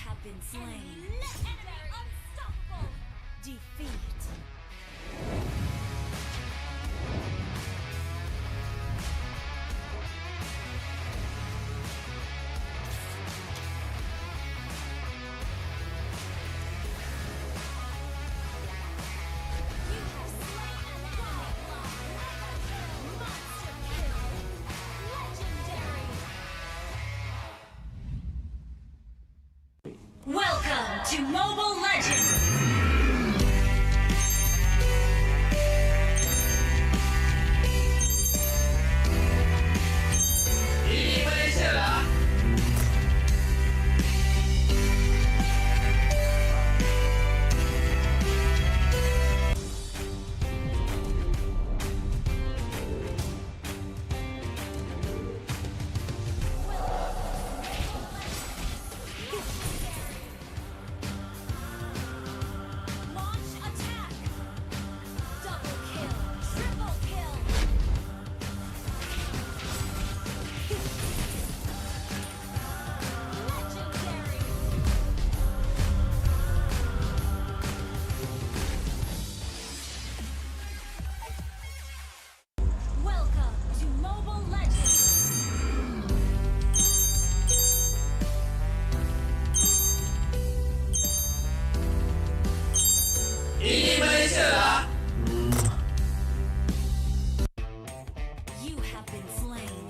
have been slain. Enemy unstoppable. Defeat. Welcome to Mobile Legends! Ini Malaysia lah. Launch attack. Double kill. Triple kill. Legendary. Welcome to Mobile Legends. Ini Malaysia lah. You have been slain.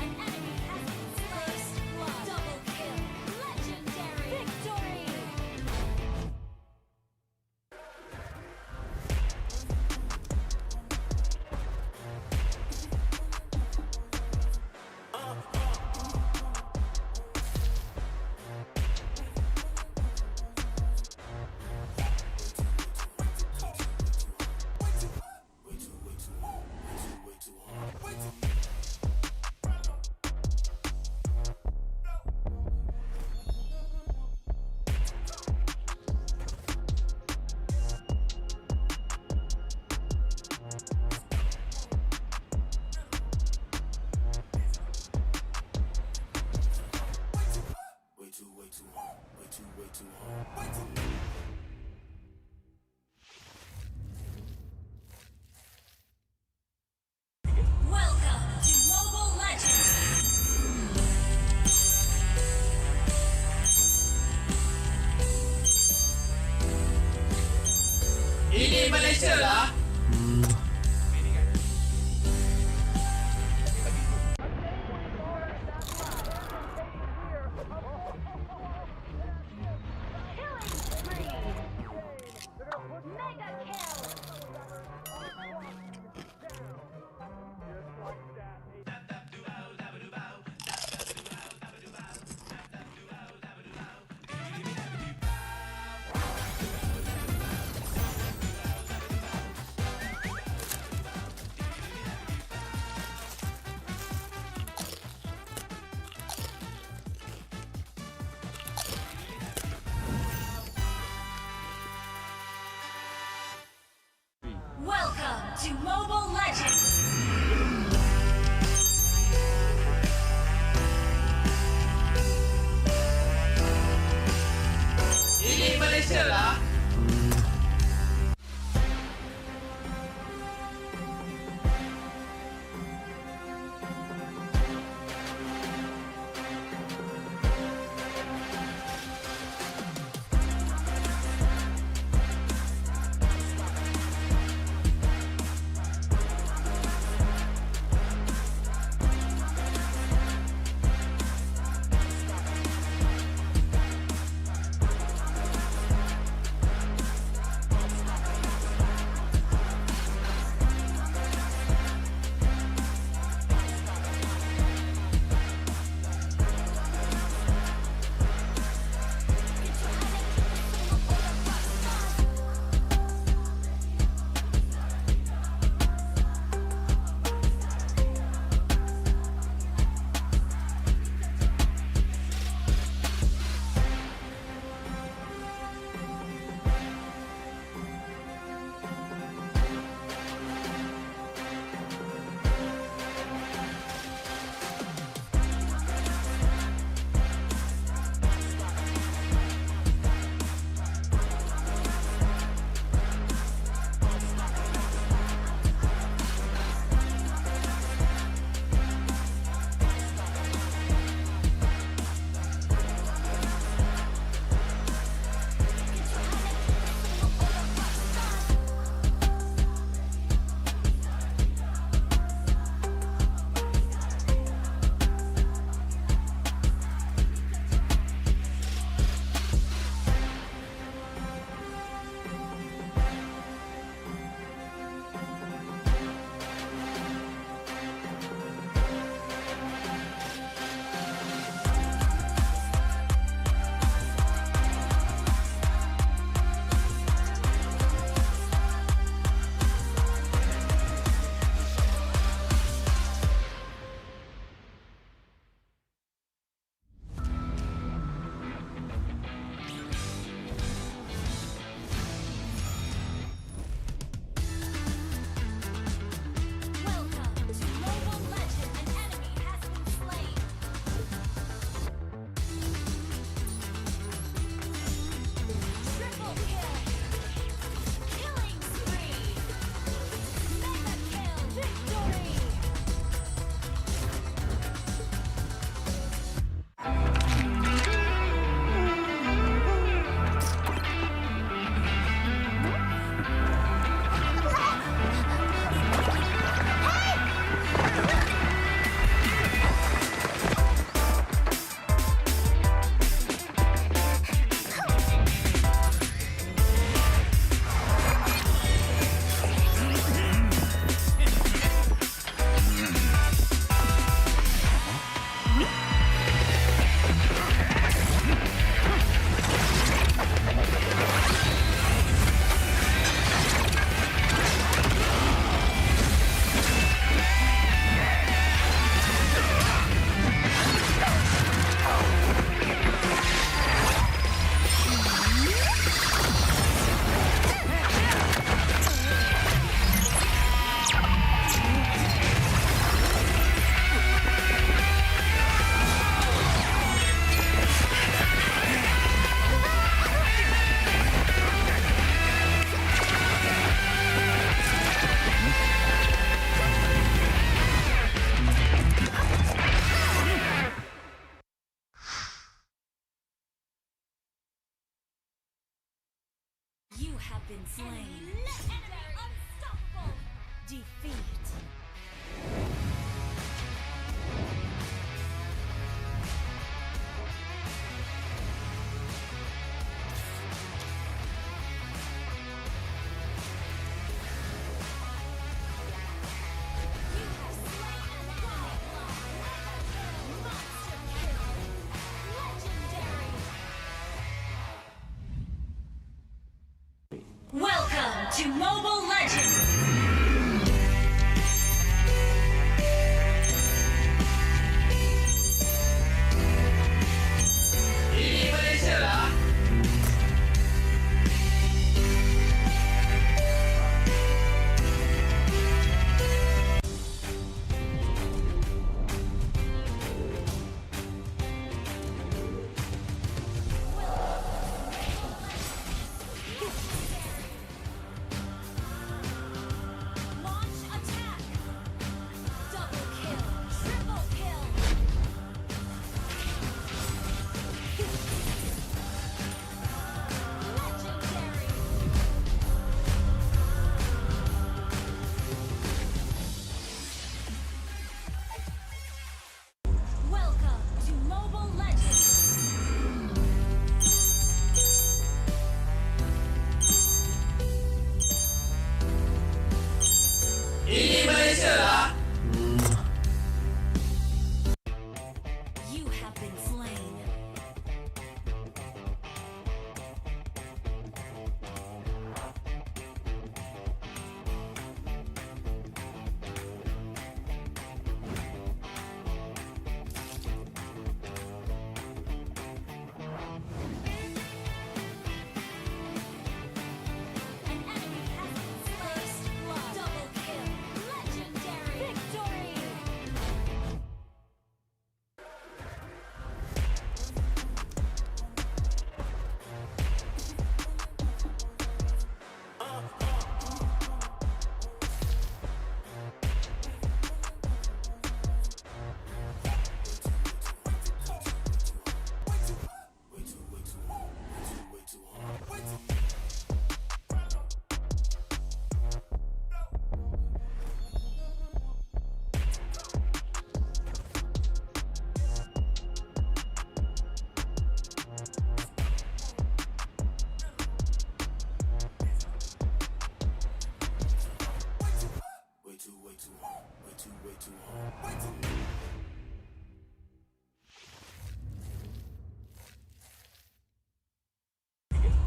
An enemy has been first blood. Double kill. Legendary. Victory. Welcome been slain. Legendary. Unstoppable. Defeat. You have slain an ally. Monster kill. Legendary. Welcome to Mobile Legends! Ini Malaysia lah. Launch attack. Double kill. Triple kill. Legendary. Welcome to Mobile Legends! Ini Malaysia lah. You have been slain. An enemy has been first blood. Double kill. Legendary. Victory.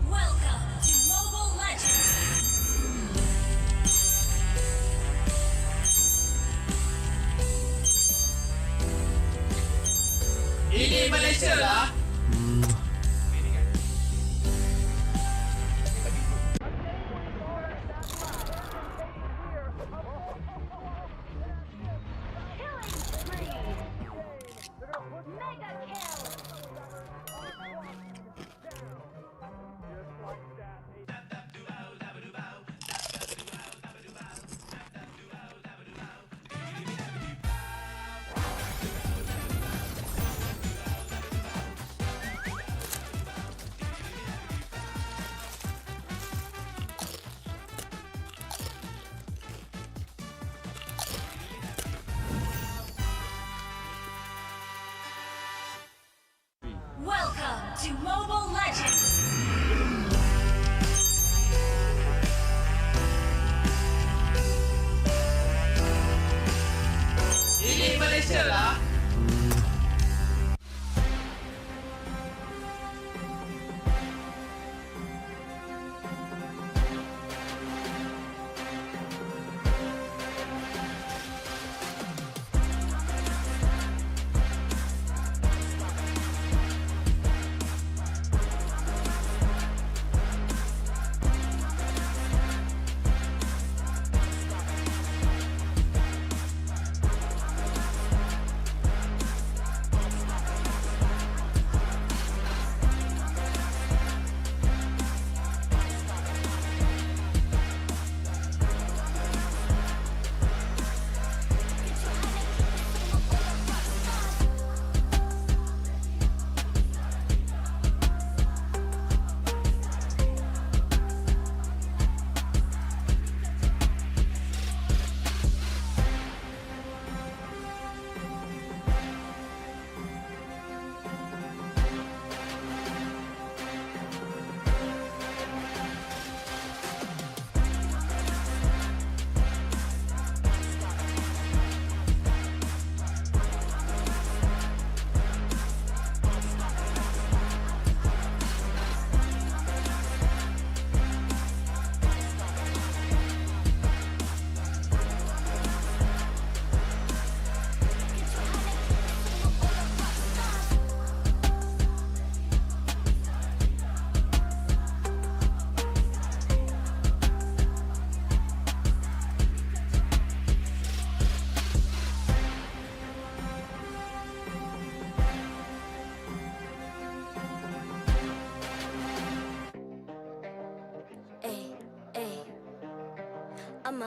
Welcome to Mobile Legends! Ini Malaysia lah. Killing spree. Mega kill. Welcome to Mobile Legends! Ini Malaysia lah.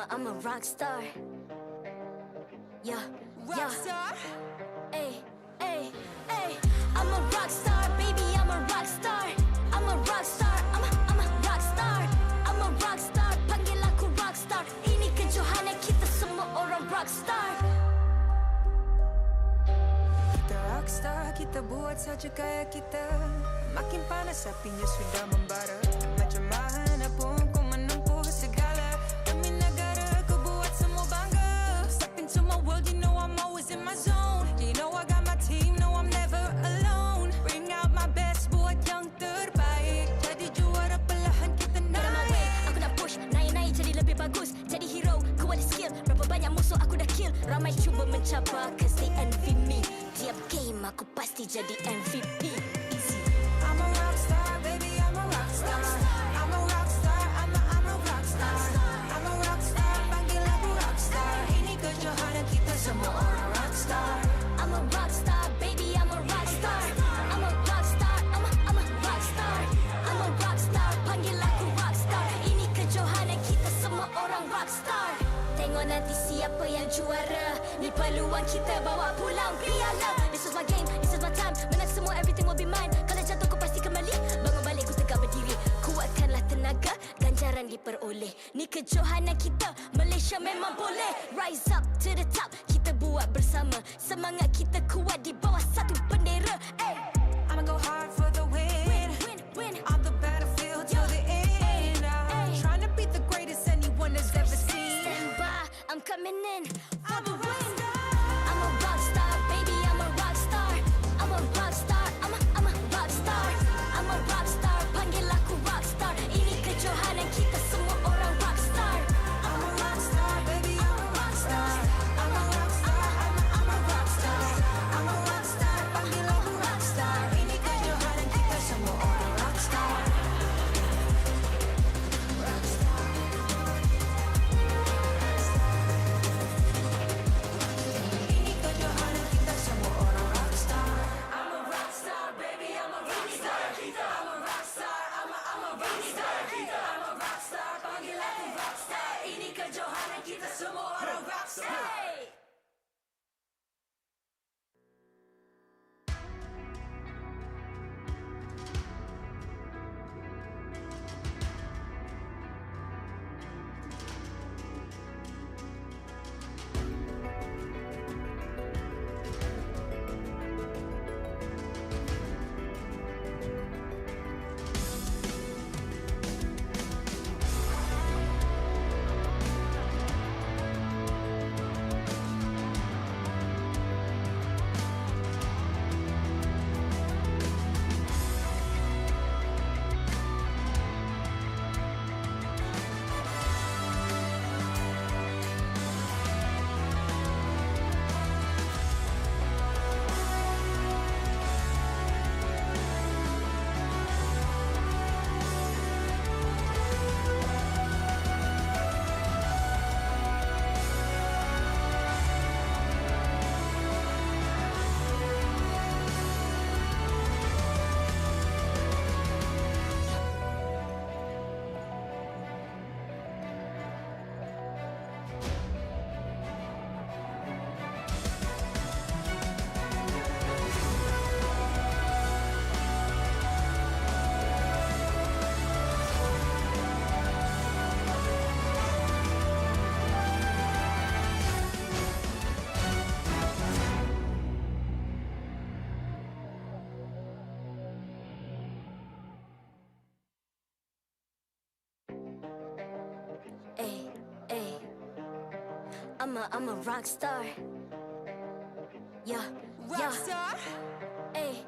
I'm a rock star. Yeah, Rock star. Ay, ay, ay. I'm a rock star, baby, I'm a rock star. I'm a rock star, I'm a rock star. I'm a rock star, panggil aku rock star. Ini kejohanan kita semua orang rock star. Kita rockstar, kita buat saja gaya kita. Makin panas apinya sudah membara. Macam mana pun kau menempuh segala. Demi negara kau buat semua bangga. Step into my world, you know I'm always in my zone. You know I got my team, no I'm never alone. Bring out my best, buat yang terbaik. Jadi juara perlahan kita Get on my way, naik. aku nak push, naik-naik jadi lebih bagus. Jadi hero, ku ada skill. Berapa banyak musuh aku dah kill. Ramai cuba mencabar, cause they envy me. Tiap game aku pasti jadi MVP. Easy. I'm a rockstar, baby, I'm a rockstar. I'm a rockstar, I'm a rockstar. I'm a rockstar, panggil aku rockstar. Ini kejohanan kita semua orang rockstar. I'm a rockstar, baby, I'm a rockstar. I'm a rockstar, I'm a rockstar. I'm a rockstar, panggil aku rockstar. Ini kejohanan kita semua orang rockstar. Tengok nanti siapa yang juara. Ni peluang kita bawa pulang piala. This is my game, this is my time. Menang semua, everything will be mine. Kalau jatuh kau pasti kembali. Bangun balik ku tegak berdiri. Kuatkanlah tenaga, ganjaran diperoleh. Ni kejohanan kita, Malaysia memang boleh. Rise up to the top, kita buat bersama. Semangat kita kuat di bawah satu bendera. Ay. I'ma go hard for the win. Win. On the battlefield till the end. I'm trying to beat the greatest anyone has ever seen. Stand by, I'm coming in for the win. I'm a rock star, baby, I'm a rock star. I'm a rock star, I'm a rock star. I'm a rock star, panggil aku rock star. Ini kejohanan kita semua orang rock star. I'm a rockstar, baby, I'm a rockstar. I'm a rockstar, I'm a rockstar. I'm a rockstar, panggil aku rockstar. Ini kejohanan kita semua orang rockstar. Ini kejohanan kita semua orang rockstar. I'm a rockstar, baby, I'm a rockstar. I'm a rockstar, I'm a rockstar. I'm a rockstar, panggil aku rockstar. Ini kejohanan kita semua orang rockstar. Hey! I'm a rock star. Yeah. Rockstar. Ay.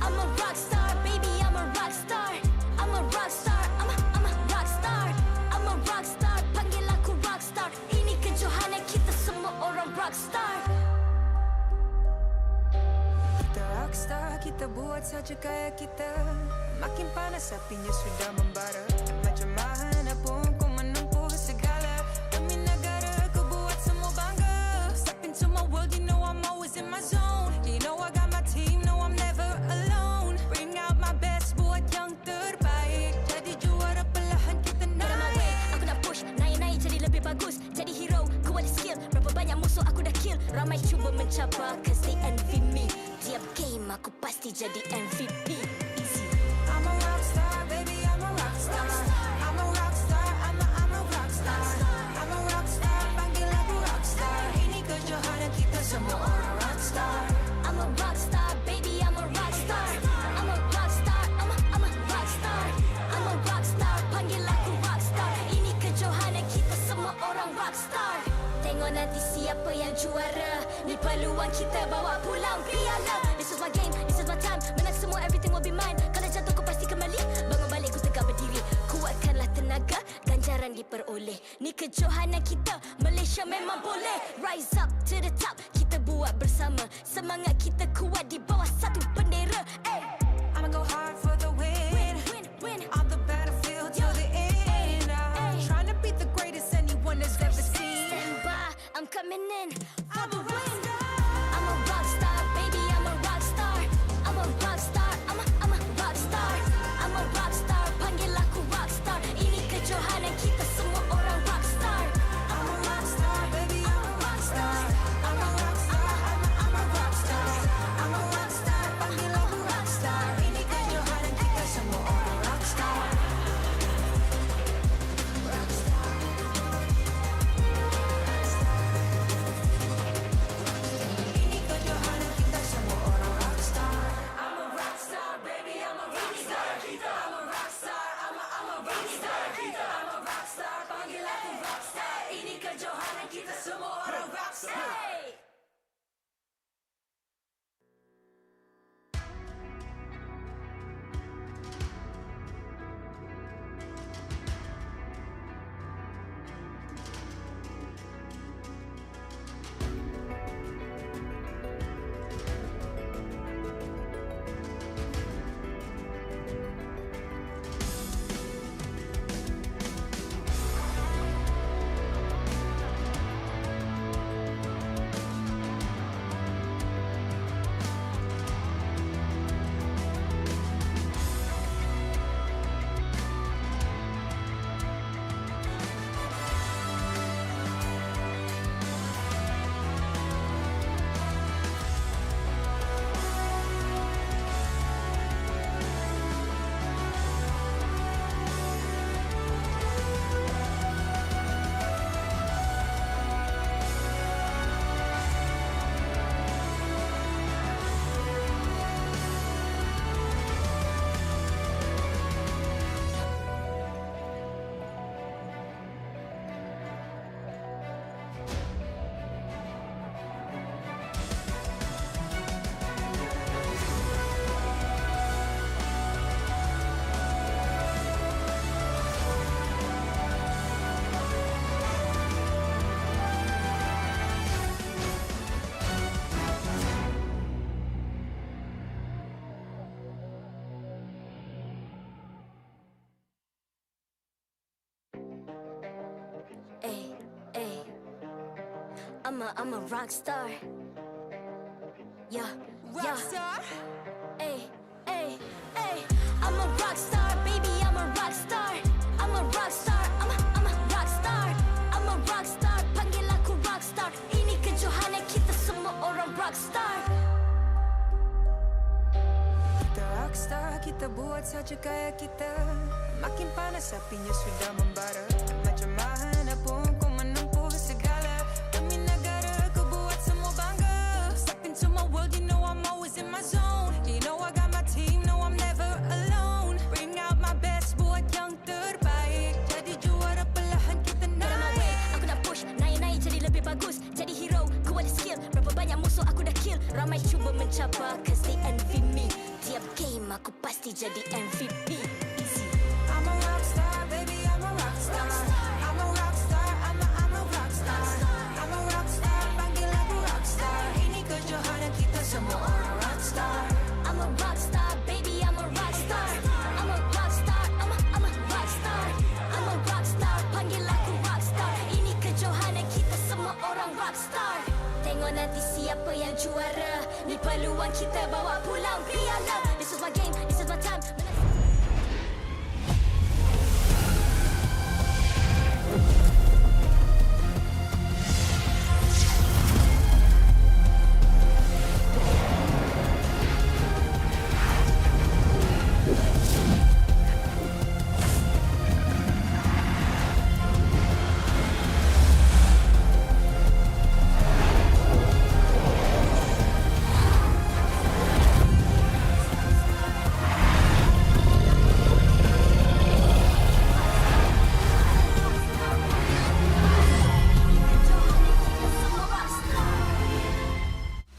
I'm a rock star, baby, I'm a rock star. I'm a rock star, I'm a rock star. I'm a rock star, panggil aku rock star. Ini kejohanan kita semua orang rock star. Kita rockstar, kita buat saja gaya kita. Makin panas apinya sudah membara. Macam mana pun kau menempuh segala. Demi negara kau buat semua bangga. Step into my world, you know I'm always in my zone. You know I got my team, no I'm never alone. Bring out my best, buat yang terbaik. Jadi juara perlahan kita Get on my way, naik. aku nak push, naik musuh aku dah kill. Ramai cuba mencabar cause they envy me. Tiap game aku pasti jadi MVP. Easy. I'm a rockstar, baby, I'm a rockstar. I'm a rockstar, I'm a rockstar. I'm a rockstar, panggil aku rockstar. Ini kejohanan kita semua orang rockstar. I'm a rockstar, baby, I'm a rockstar. I'm a rockstar, I'm a rockstar. I'm a rockstar, panggil aku rockstar. Ini kejohanan kita semua orang rockstar. Tengok nanti siapa yang juara. Ni peluang kita bawa pulang piala. This is my game, this is my time. Menang semua, everything will be mine. Kalau jatuh kau pasti kembali. Bangun balik ku tegak berdiri. Kuatkanlah tenaga, ganjaran diperoleh. Ni kejohanan kita, Malaysia memang boleh. Rise up to the top, kita buat bersama. Semangat kita kuat di bawah satu bendera. I'ma go hard for the win. Win. On the battlefield till the end. I'm trying to beat the greatest anyone has ever seen. Stand by, I'm coming in for I'm the a win. rockstar. I'm a rockstar, baby, I'm a rockstar. I'm a rockstar, I'm a rockstar. I'm a rockstar, panggil aku rockstar. Ini kejohanan kita semua orang rockstar. I'm a rockstar, baby, I'm a rockstar. I'm a rockstar, I'm a rockstar. I'm a rockstar, panggil aku rockstar. Ini kejohanan kita semua orang rockstar. Ini kejohanan kita semua orang rockstar. I'm a rockstar, baby, I'm a rockstar. I'm a rockstar, I'm a rockstar. I'm a rockstar, panggil aku rockstar. Ini kejohanan kita semua orang rockstar. I'm a rockstar. Yeah. Rockstar. Ay. I'm a rockstar, baby, I'm a rockstar. I'm a rockstar, I'm a rockstar. I'm a rockstar, panggil aku rockstar. Ini kejohanan kita semua orang rockstar. Kita rockstar, kita buat saja gaya kita. Makin panas apinya sudah membara. Macam mana pun ku menempuh segala. Demi negara ku buat semua bangga. Step into my world, you know I'm always in my zone. You know I got my team, no I'm never alone. Bring out my best, buat yang terbaik. Jadi juara perlahan kita Get on my naik. way, aku nak push. Naik-naik jadi lebih bagus. Jadi hero, ku ada skill. Berapa banyak musuh aku dah kill. Ramai cuba mencabar cause they envy me. Tiap game aku pasti jadi MVP. Easy. I'm a rockstar, baby, I'm a rockstar. I'm a rockstar, I'm a rockstar. I'm a rockstar, panggil aku rockstar. Ini kejohanan kita semua orang rockstar. I'm a rockstar, baby, I'm a rockstar. I'm a rockstar, I'm a rockstar. I'm a rockstar, panggil aku rockstar. Ini kejohanan kita semua orang rockstar. Tengok nanti siapa yang juara. Ni peluang kita bawa pulang piala. This is my game, this is my time.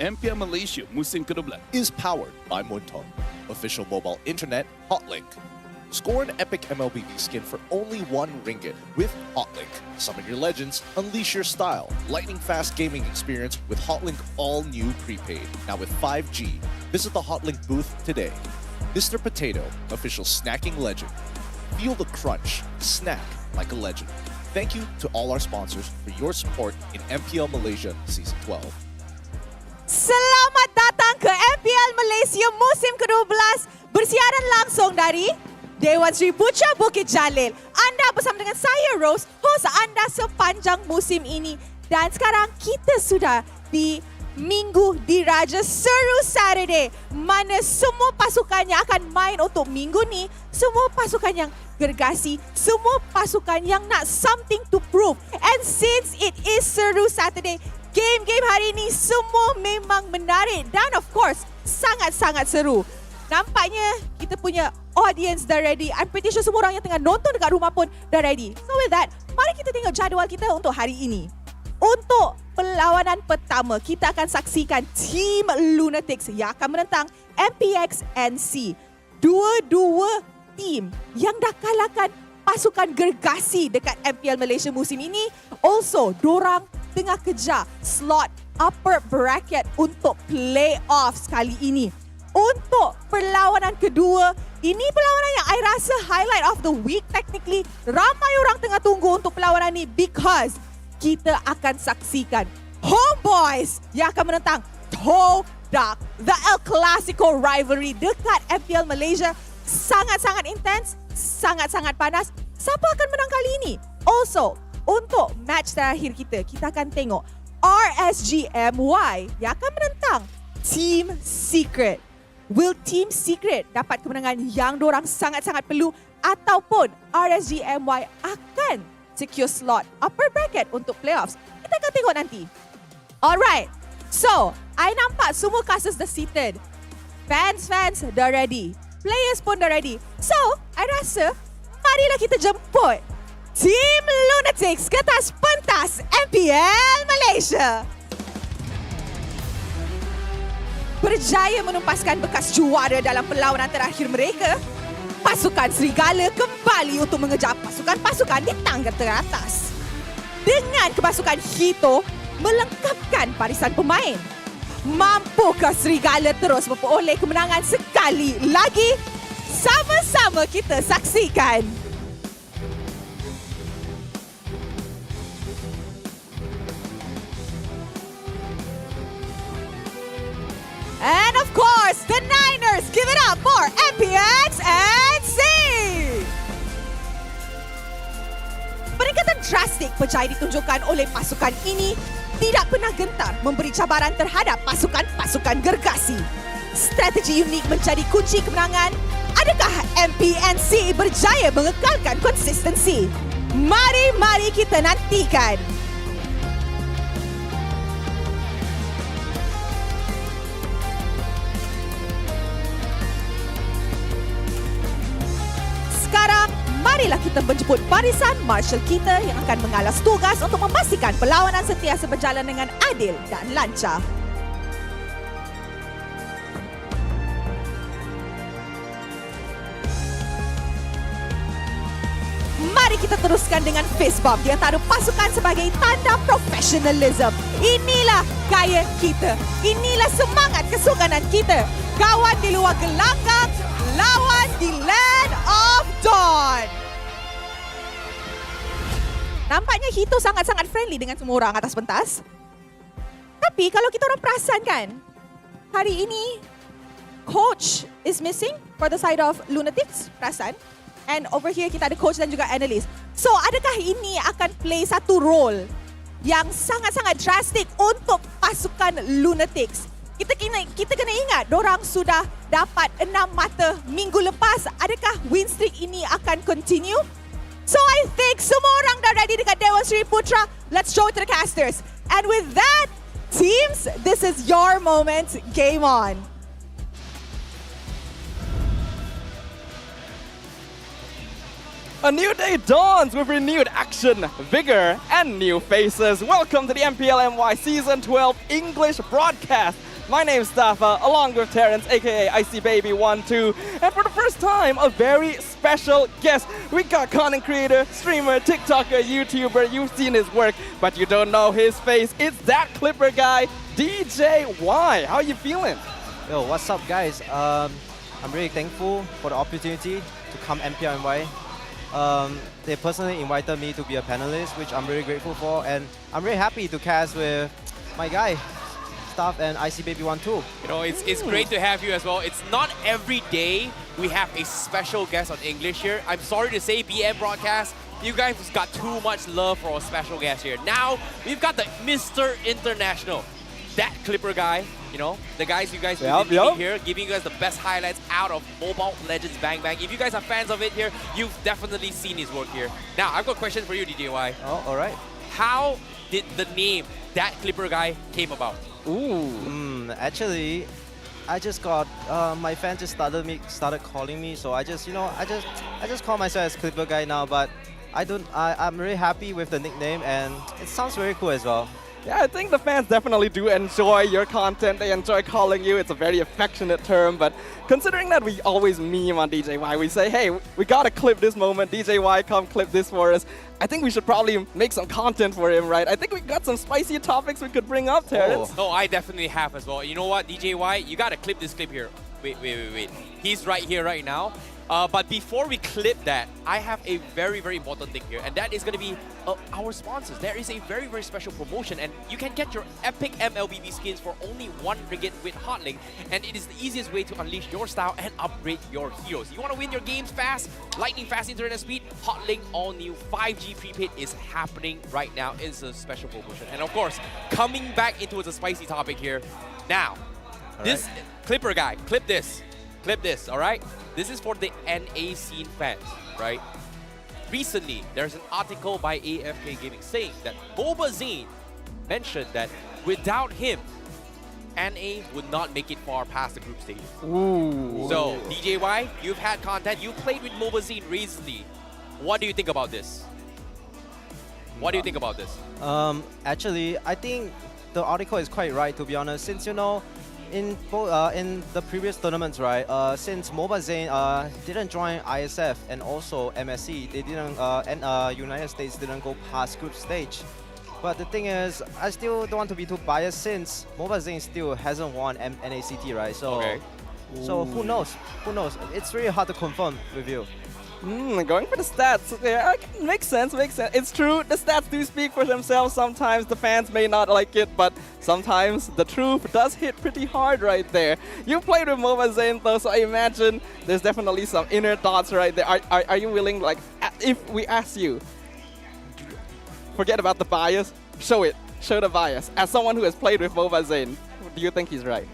MPL Malaysia musim ke-12 is powered by Muntong, official mobile internet hotlink. Score an epic MLBB skin for only RM1 with Hotlink. Summon your legends, unleash your style. Lightning fast gaming experience with Hotlink all new prepaid. Now with 5G. Visit the Hotlink booth today. Mr. Potato, official snacking legend. Feel the crunch, snack like a legend. Thank you to all our sponsors for your support in MPL Malaysia Season 12. Selamat datang ke MPL Malaysia musim ke-12 bersiaran langsung dari Dewan Sri Putra Bukit Jalil. Anda bersama dengan saya Rose, host anda sepanjang musim ini. Dan sekarang kita sudah di Minggu Diraja SERU Saturday, mana semua pasukan yang akan main untuk minggu ni, semua pasukan yang gergasi, semua pasukan yang nak something to prove. And since it is SERU Saturday, game-game hari ini semua memang menarik dan of course sangat-sangat seru. Nampaknya kita punya audience dah ready. I'm pretty sure semua orang yang tengah nonton dekat rumah pun dah ready. So with that, mari kita tengok jadual kita untuk hari ini. Untuk perlawanan pertama, kita akan saksikan Team Lunatics yang akan menentang MPX NSEA. Dua-dua team yang dah kalahkan pasukan gergasi dekat MPL Malaysia musim ini. Also, dorang tengah kejar slot upper bracket untuk playoffs kali ini. Untuk perlawanan kedua, ini perlawanan yang I rasa highlight of the week technically. Ramai orang tengah tunggu untuk perlawanan ni because kita akan saksikan Homebois yang akan menentang Todak. The El Clasico rivalry dekat MPL Malaysia sangat-sangat intens, sangat-sangat panas. Siapa akan menang kali ini? Also, untuk match terakhir kita akan tengok RSG MY yang akan menentang Team Secret. Will Team Secret dapat kemenangan yang dorang sangat-sangat perlu ataupun RSG MY akan secure slot upper bracket untuk playoffs? Kita akan tengok nanti. Alright, so I nampak semua casters dah seated. Fans dah ready. Players pun dah ready. So, I rasa marilah kita jemput Team Lunatics ke atas pentas MPL Malaysia. Berjaya menumpaskan bekas juara dalam perlawanan terakhir mereka, pasukan Serigala kembali untuk mengejar pasukan-pasukan di tangga teratas. Dengan kemasukan Hito melengkapkan barisan pemain, mampukah Serigala terus memperoleh kemenangan sekali lagi? Sama-sama kita saksikan. And of course, the Niners, give it up for MPX NSEA. Peningkatan drastik berjaya ditunjukkan oleh pasukan ini tidak pernah gentar memberi cabaran terhadap pasukan-pasukan gergasi. Strategi unik menjadi kunci kemenangan. Adakah MPNC berjaya mengekalkan konsistensi? Mari kita nantikan. Sekarang, marilah kita menjemput barisan marshal kita yang akan mengalas tugas untuk memastikan perlawanan sentiasa berjalan dengan adil dan lancar. Mari kita teruskan dengan fist bump di antara pasukan sebagai tanda profesionalism. Inilah gaya kita. Inilah semangat kesukanan kita. Kawan di luar gelanggang, lawan di Land of Dawn. Nampaknya Hito sangat-sangat friendly dengan semua orang atas pentas. Tapi kalau kita orang perasan kan, hari ini coach is missing for the side of Lunatics, perasan. And over here kita ada coach dan juga analyst. So adakah ini akan play satu role yang sangat-sangat drastik untuk pasukan Lunatics? Kita kena ingat, dorang sudah dapat 6 mata minggu lepas. Adakah win streak ini akan continue? So I think semua orang dah ready dekat Dewan Sri Putra. Let's show it to the casters. And with that, teams, this is your moment. Game on. A new day dawns with renewed action, vigor, and new faces. Welcome to the MPL MY Season 12 English broadcast. My name's Staffa, along with Terrence, aka Icy Baby 12. And for the first time, a very special guest. We got content creator, streamer, TikToker, YouTuber. You've seen his work, but you don't know his face. It's that Clipper guy, DJ Y. How you feeling? Yo, what's up, guys? I'm really thankful for the opportunity to come MPL NY. They personally invited me to be a panelist, which I'm really grateful for, and I'm really happy to cast with my guy, Staff and IC Baby 12. You know, it's great to have you as well. It's not every day we have a special guest on English here. I'm sorry to say, BM Broadcast, you guys have got too much love for our special guest here. Now, we've got the Mr. International, that Clipper guy, you know, the guys you guys will be meeting here, giving you guys the best highlights out of Mobile Legends Bang Bang. If you guys are fans of it here, you've definitely seen his work here. Now, I've got a question for you, DJY. Oh, all right. How did the name, that Clipper guy, came about? Actually, I just got my fans just started calling me, so I just call myself as Clipper guy now. But I'm really happy with the nickname, and it sounds very cool as well. Yeah, I think the fans definitely do enjoy your content. They enjoy calling you. It's a very affectionate term, but considering that we always meme on DJY, we say, hey, we gotta clip this moment. DJY, come clip this for us. I think we should probably make some content for him, right? I think we got some spicy topics we could bring up, Terrence. Oh, I definitely have as well. You know what, DJY, you gotta clip this clip here. Wait. He's right here right now. But before we clip that, I have a very, very important thing here, and that is going to be our sponsors. There is a very, very special promotion, and you can get your epic MLBB skins for only RM1 with Hotlink, and it is the easiest way to unleash your style and upgrade your heroes. You want to win your games fast, lightning fast internet speed? Hotlink all new 5G prepaid is happening right now. It's a special promotion. And of course, coming back into the spicy topic here, now, this Clipper guy, clip this, all right? This is for the NA scene fans, right? Recently, there's an article by AFK Gaming saying that Boba Zane mentioned that without him, NA would not make it far past the group stage. Ooh. So, DJY, you've had content, you played with Boba Zane recently. What do you think about this? What do you think about this? Actually, I think the article is quite right, to be honest, since, you know, in the previous tournaments, right, since Mobile Zane didn't join ISF and also MSC, they didn't, and United States didn't go past group stage. But the thing is, I still don't want to be too biased since Mobile Zane still hasn't won NACT, right? So, so who knows? Who knows? It's really hard to confirm with you. Going for the stats. Yeah, makes sense. It's true, the stats do speak for themselves. Sometimes the fans may not like it, but sometimes the truth does hit pretty hard right there. You played with Mobile Zane though, so I imagine there's definitely some inner thoughts right there. Are you willing, like, if we ask you, forget about the bias, show it. Show the bias. As someone who has played with Mobile Zane, do you think he's right?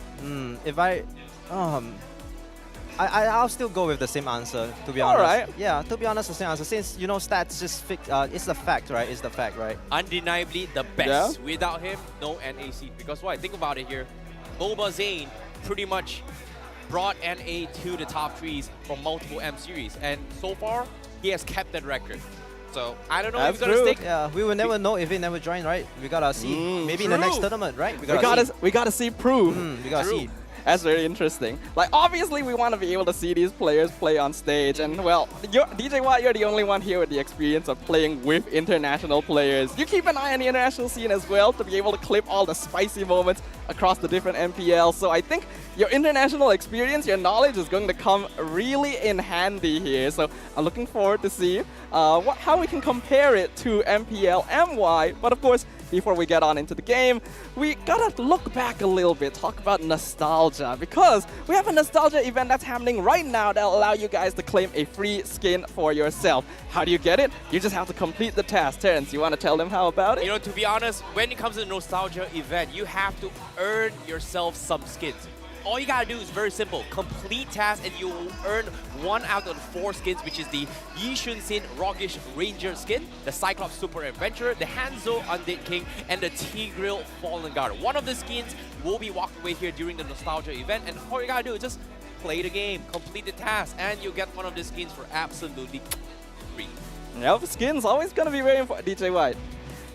If I'll still go with the same answer, to be honest. Alright. Yeah, to be honest, the same answer. Since, you know, stats just it's the fact, right? It's the fact, right? Undeniably the best. Without him, no NAC. Because why? Think about it here. Boba Zane pretty much brought NA to the top threes from multiple M series. And so far, he has kept that record. So, I don't know if he's going to stick. Yeah, we will never know if he never joined, right? We gotta see. Maybe in the next tournament, right? We gotta see proof. We gotta see. That's very interesting. Like, obviously, we want to be able to see these players play on stage. And, well, DJY, you're the only one here with the experience of playing with international players. You keep an eye on the international scene as well to be able to clip all the spicy moments across the different MPLs. So I think your international experience, your knowledge is going to come really in handy here. So I'm looking forward to see how we can compare it to MPL MY. But, of course, before we get on into the game, we gotta look back a little bit, talk about nostalgia, because we have a nostalgia event that's happening right now that'll allow you guys to claim a free skin for yourself. How do you get it? You just have to complete the task. Terrence, you want to tell them how about it? You know, to be honest, when it comes to the nostalgia event, you have to earn yourself some skins. All you gotta do is very simple. Complete tasks and you will earn 1 out of 4 skins, which is the Yishun Sin Roguish Ranger skin, the Cyclops Super Adventurer, the Hanzo Undead King, and the Tigreal Fallen Guard. One of the skins will be walked away here during the nostalgia event, and all you gotta do is just play the game, complete the task, and you'll get one of the skins for absolutely free. Yep, skins always gonna be very important. DJ White,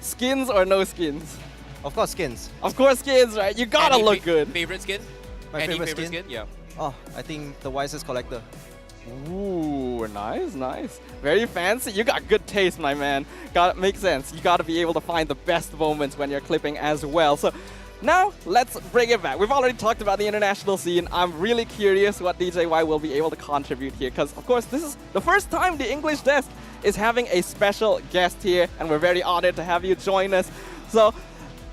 skins or no skins? Of course, skins. Of course, kids, right? You gotta Any look good. Favorite skin? My Any favorite skin? Yeah. Oh, I think the wisest collector. Ooh, nice, nice. Very fancy. You got good taste, my man. Makes sense. You gotta be able to find the best moments when you're clipping as well. So now, let's bring it back. We've already talked about the international scene. I'm really curious what DJY will be able to contribute here, because of course this is the first time the English desk is having a special guest here, and we're very honored to have you join us. So,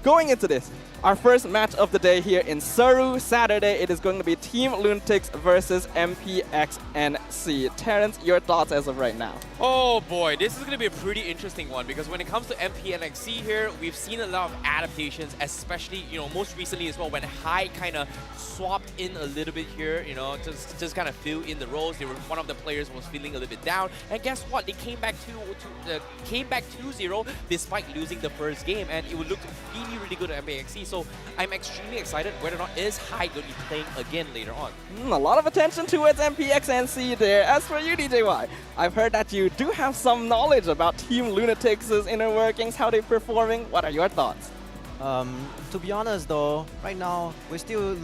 going into this, our first match of the day here in SERU, Saturday, it is going to be Team Lunatics versus MPX NSEA. Terrence, your thoughts as of right now? Oh boy, this is going to be a pretty interesting one, because when it comes to MPNC here, we've seen a lot of adaptations, especially, most recently as well, when High kind of swapped in a little bit here, just kind of fill in the roles. They were one of the players was feeling a little bit down, and guess what? They came back 2-0 despite losing the first game, and it would look really, really good at MPNC. So I'm extremely excited whether or not is High going to be playing again later on. A lot of attention towards MPX NC there. As for you, DJY, I've heard that you do have some knowledge about Team Lunatics' inner workings, how they're performing. What are your thoughts? To be honest though, right now, we're still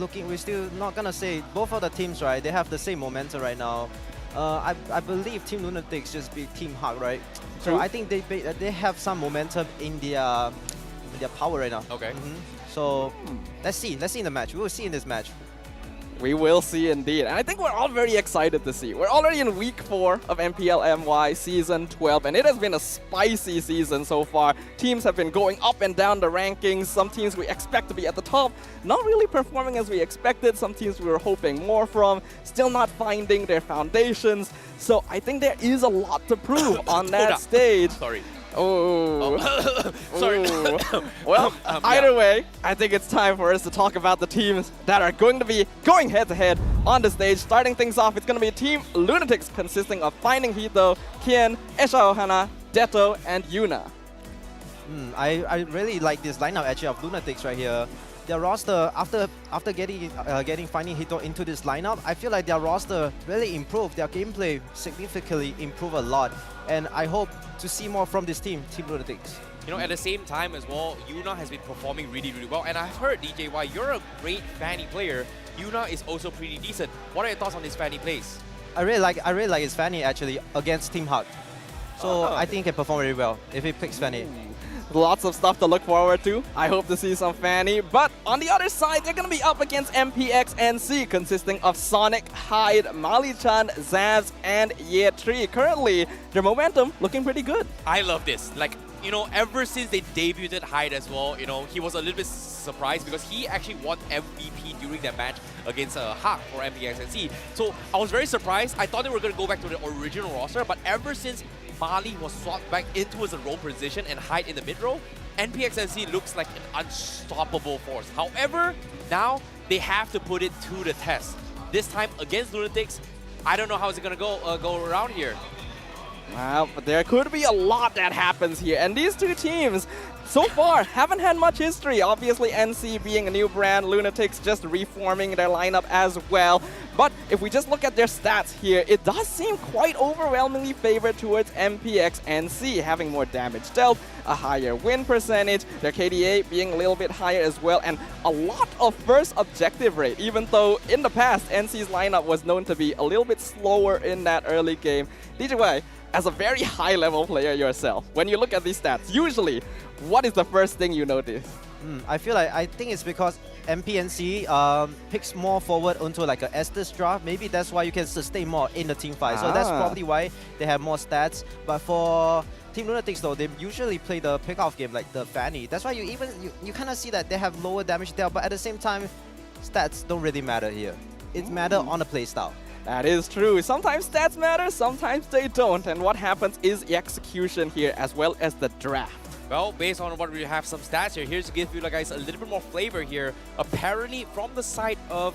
not gonna say both of the teams, right? They have the same momentum right now. I believe Team Lunatics just beat Team Hawk, right? True. So I think they have some momentum in their power right now. Okay. So let's see in the match. We will see in this match. We will see indeed. And I think we're all very excited to see. We're already in week 4 of MPL MY Season 12, and it has been a spicy season so far. Teams have been going up and down the rankings. Some teams we expect to be at the top, not really performing as we expected. Some teams we were hoping more from, still not finding their foundations. So I think there is a lot to prove on that stage. Sorry. Oh. Sorry. Ooh. Well, either way, I think it's time for us to talk about the teams that are going to be going head-to-head on the stage. Starting things off, it's going to be Team Lunatics consisting of Finding Hito, Kian, Esha Ohana, Deto, and Yuna. I really like this lineup actually of Lunatics right here. Their roster, after getting Finding Hito into this lineup, I feel like their roster really improved. Their gameplay significantly improved a lot. And I hope to see more from this team, Team Lunatics. At the same time as well, Yuna has been performing really, really well. And I've heard, DJY, you're a great Fanny player. Yuna is also pretty decent. What are your thoughts on this Fanny plays? I really like his Fanny actually against Team Hawk. So I think he can perform very well if he picks Fanny. Lots of stuff to look forward to. I hope to see some Fanny. But on the other side, they're going to be up against MPX NC, consisting of Sonic, Hyde, Mali-chan, Zavs, and Ye3. Currently, their momentum looking pretty good. I love this. Ever since they debuted Hyde as well, he was a little bit surprised because he actually won MVP during that match against Hawk for MPX NC. So I was very surprised. I thought they were going to go back to the original roster, but ever since Mali was swapped back into his role position and Hyde in the mid row, NPXNC looks like an unstoppable force. However, now they have to put it to the test. This time against Lunatics, I don't know how it's gonna go around here. Well, but there could be a lot that happens here. And these two teams, so far, haven't had much history. Obviously, NC being a new brand, Lunatics just reforming their lineup as well. But if we just look at their stats here, it does seem quite overwhelmingly favored towards MPX NC, having more damage dealt, a higher win percentage, their KDA being a little bit higher as well, and a lot of first objective rate, even though in the past, NC's lineup was known to be a little bit slower in that early game. DJY, as a very high-level player yourself, when you look at these stats, usually, what is the first thing you notice? I think it's because MPNC picks more forward onto like a Estes draft. Maybe that's why you can sustain more in the team fight. So that's probably why they have more stats. But for Team Lunatics though, they usually play the pick-off game like the Fanny. That's why you kind of see that they have lower damage there. But at the same time, stats don't really matter here. It matters on the playstyle. That is true. Sometimes stats matter, sometimes they don't. And what happens is the execution here as well as the draft. Well, based on what we have some stats here, here's to give you guys a little bit more flavor here. Apparently, from the side of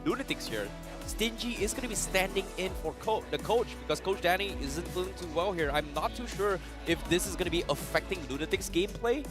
Lunatics here, Stingy is going to be standing in for the coach because Coach Danny isn't feeling too well here. I'm not too sure if this is going to be affecting Lunatics' gameplay,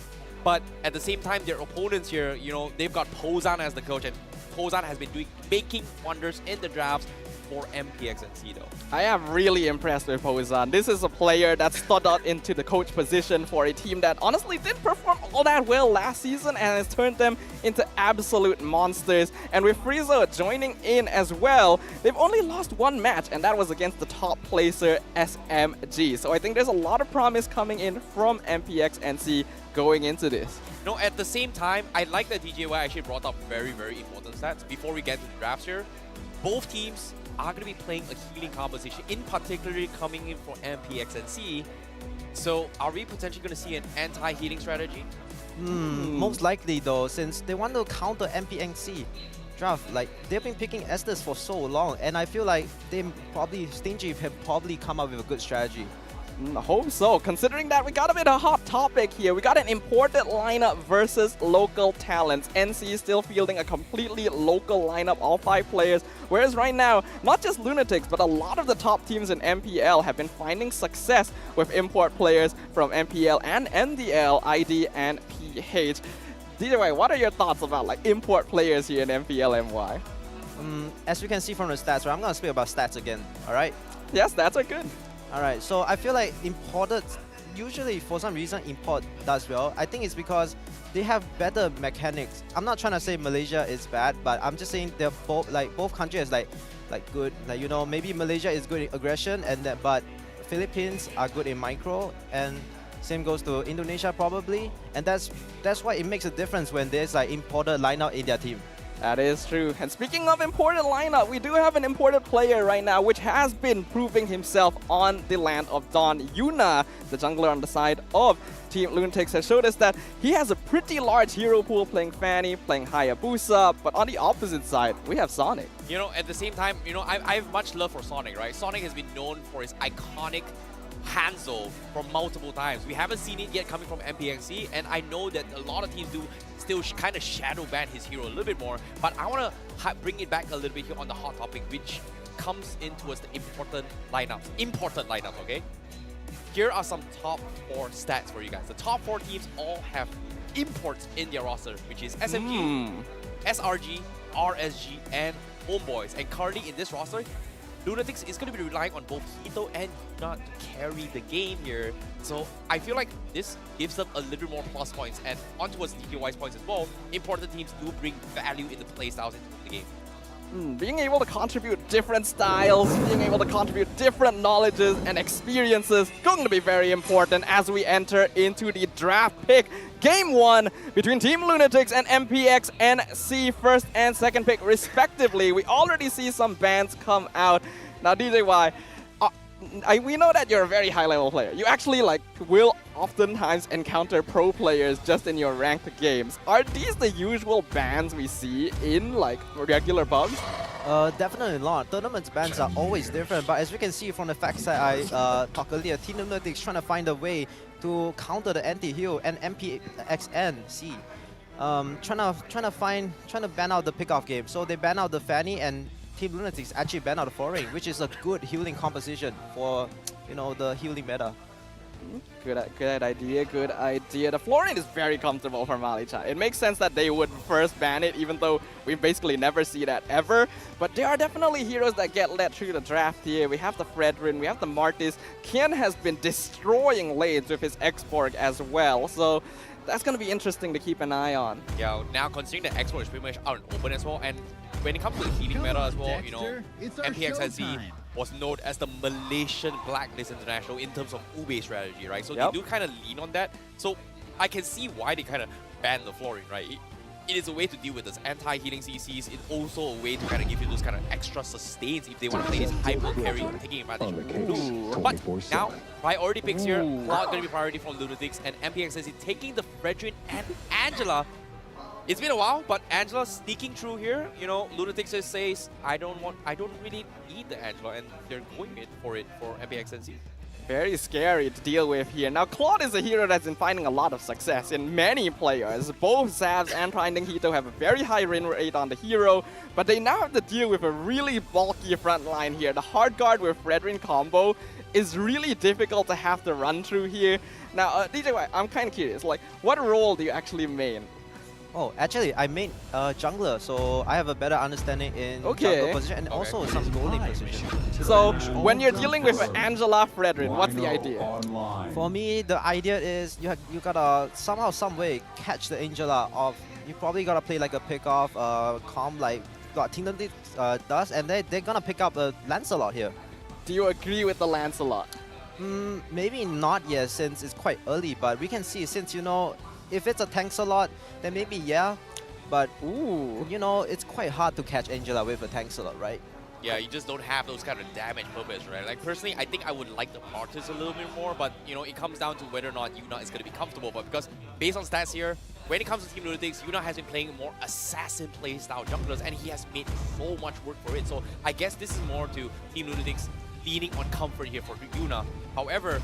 but at the same time, their opponents here, they've got Pozan as the coach, and Pozan has been making wonders in the drafts. for MPX NC though. I am really impressed with Hozan. This is a player that stood out into the coach position for a team that honestly didn't perform all that well last season and has turned them into absolute monsters. And with Frieza joining in as well, they've only lost one match, and that was against the top placer SMG. So I think there's a lot of promise coming in from MPX NC going into this. No, at the same time, I like that DJY actually brought up very, very important stats. Before we get to the drafts here, both teams are going to be playing a healing composition, in particular coming in for MPX NC. So are we potentially going to see an anti-healing strategy? Most likely though, since they want to counter MPNC draft, like they've been picking Estes for so long, and I feel like Stingy have probably come up with a good strategy. I hope so, considering that we got a bit of a hot topic here. We got an imported lineup versus local talents. NC is still fielding a completely local lineup, all 5 players. Whereas right now, not just Lunatics, but a lot of the top teams in MPL have been finding success with import players from MPL and NDL, ID, and PH. DJY, what are your thoughts about like import players here in MPL MY? As you can see from the stats, right, I'm going to speak about stats again, alright? Yes, stats are good. Alright, so I feel like imported, usually for some reason import does well. I think it's because they have better mechanics. I'm not trying to say Malaysia is bad, but I'm just saying they're both countries like good. Like, you know, maybe Malaysia is good in aggression, but Philippines are good in micro, and same goes to Indonesia probably. And that's why it makes a difference when there's like imported lineup in their team. That is true. And speaking of imported lineup, we do have an imported player right now which has been proving himself on the land of Don. Yuna, the jungler on the side of Team Lunatics, has showed us that he has a pretty large hero pool playing Fanny, playing Hayabusa, but on the opposite side, we have Sonic. You know, at the same time, you know, I have much love for Sonic, right? Sonic has been known for his iconic Hanzo for multiple times. We haven't seen it yet coming from MPNC, and I know that a lot of teams do still kind of shadow ban his hero a little bit more, but I want to bring it back a little bit here on the hot topic, which comes in towards the important lineups, okay? Here are some top 4 stats for you guys. The top 4 teams all have imports in their roster, which is SMG, SRG, RSG, and Homebois. And currently in this roster, Lunatics is going to be relying on both Hito and Yuna to carry the game here. So I feel like this gives them a little more plus points. And on towards DKY's points as well, important teams do bring value in the playstyles into the game. Being able to contribute different styles, being able to contribute different knowledges and experiences, going to be very important as we enter into the draft pick. Game 1 between Team Lunatics and MPX NC, first and second pick respectively. We already see some bans come out. Now DJY, we know that you're a very high level player. You actually will oftentimes encounter pro players just in your ranked games. Are these the usual bans we see in regular pubs? Definitely not. Tournaments bans are always different, but as we can see from the facts that I talked earlier, Team Lunatics trying to find a way to counter the anti-heal, and MPX NC trying to ban out the pickoff game. So they ban out the Fanny, and Team Lunatics actually ban out the Foray, which is a good healing composition for, you know, the healing meta. Good idea, good idea. The Florian is very comfortable for Malicha. It makes sense that they would first ban it, even though we basically never see that ever. But there are definitely heroes that get led through the draft here. We have the Fredrin, we have the Martis. Kian has been destroying lanes with his X-Borg as well. So that's going to be interesting to keep an eye on. Yeah, now considering that X-Borg is pretty much out and open as well, and when it comes to the healing meta as well, you know, MPX NC was known as the Malaysian Blacklist International in terms of Ube strategy, right? So they do kind of lean on that. So I can see why they kind of ban the flooring, right? It is a way to deal with this anti-healing CCs. It's also a way to kind of give you those kind of extra sustains if they want to play this hyper carry, taking advantage of blue. But now, priority picks here, not going to be priority for Lunatics, and MPX NC taking the Fredrin and Angela. It's been a while, but Angela sneaking through here. You know, Lunatics just says, I don't really need the Angela, and they're going for it for MPX NC. Very scary to deal with here. Now, Claude is a hero that's been finding a lot of success in many players. Both Zavs and Trinding Hito have a very high win rate on the hero, but they now have to deal with a really bulky front line here. The hard guard with Fredrin combo is really difficult to have to run through here. Now, DJY, I'm kind of curious, what role do you actually main? Oh, actually, I made jungler, so I have a better understanding in jungle position and also some goaling position. So when you're dealing with Angela Frederick, what's the idea? For me, the idea is you gotta somehow, some way catch the Angela off. You probably gotta play like a pick off, calm like what Kingdom does, and they're gonna pick up a Lancelot here. Do you agree with the Lancelot? Maybe not yet since it's quite early, but we can see since if it's a Tanksalot, then maybe yeah. But it's quite hard to catch Angela with a Tanksalot, right? Yeah, you just don't have those kind of damage purpose, right? Like personally, I think I would like the Martyrs a little bit more, but it comes down to whether or not Yuna is going to be comfortable. But because based on stats here, when it comes to Team Lunatics, Yuna has been playing more assassin playstyle junglers, and he has made so much work for it. So I guess this is more to Team Lunatics leaning on comfort here for Yuna. However,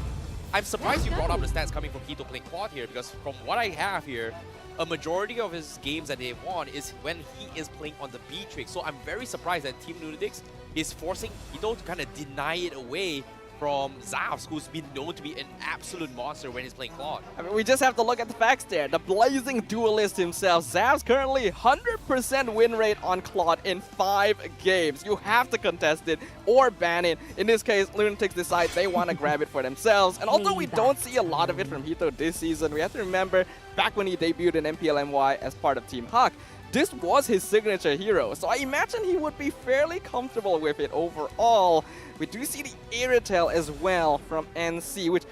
I'm surprised you brought up the stats coming from Hito playing quad here, because from what I have here, a majority of his games that they've won is when he is playing on the B-Trick. So I'm very surprised that Team Lunatics is forcing Hito to kind of deny it away from Zavs, who's been known to be an absolute monster when he's playing Claude. I mean, we just have to look at the facts there. The blazing duelist himself, Zavs, currently 100% win rate on Claude in 5 games. You have to contest it or ban it. In this case, Lunatics decide they want to grab it for themselves. And although we don't see a lot of it from Hito this season, we have to remember back when he debuted in MPL MY as part of Team Huck, this was his signature hero, so I imagine he would be fairly comfortable with it overall. We do see the Irritel as well from NC, which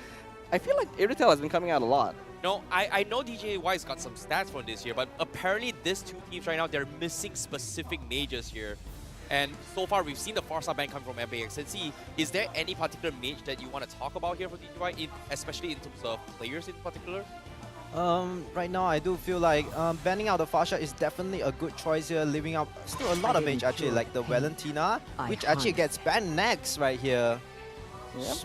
I feel like Irritel has been coming out a lot. No, I know DJY's got some stats from this year, but apparently these two teams right now, they're missing specific mages here. And so far, we've seen the Farsa ban come from MPX NSEA. Is there any particular mage that you want to talk about here for DJY, especially in terms of players in particular? Right now I do feel like banning out the Fasha is definitely a good choice here, leaving out still a lot of mage actually, like the Valentina, which actually gets banned next right here. Yep.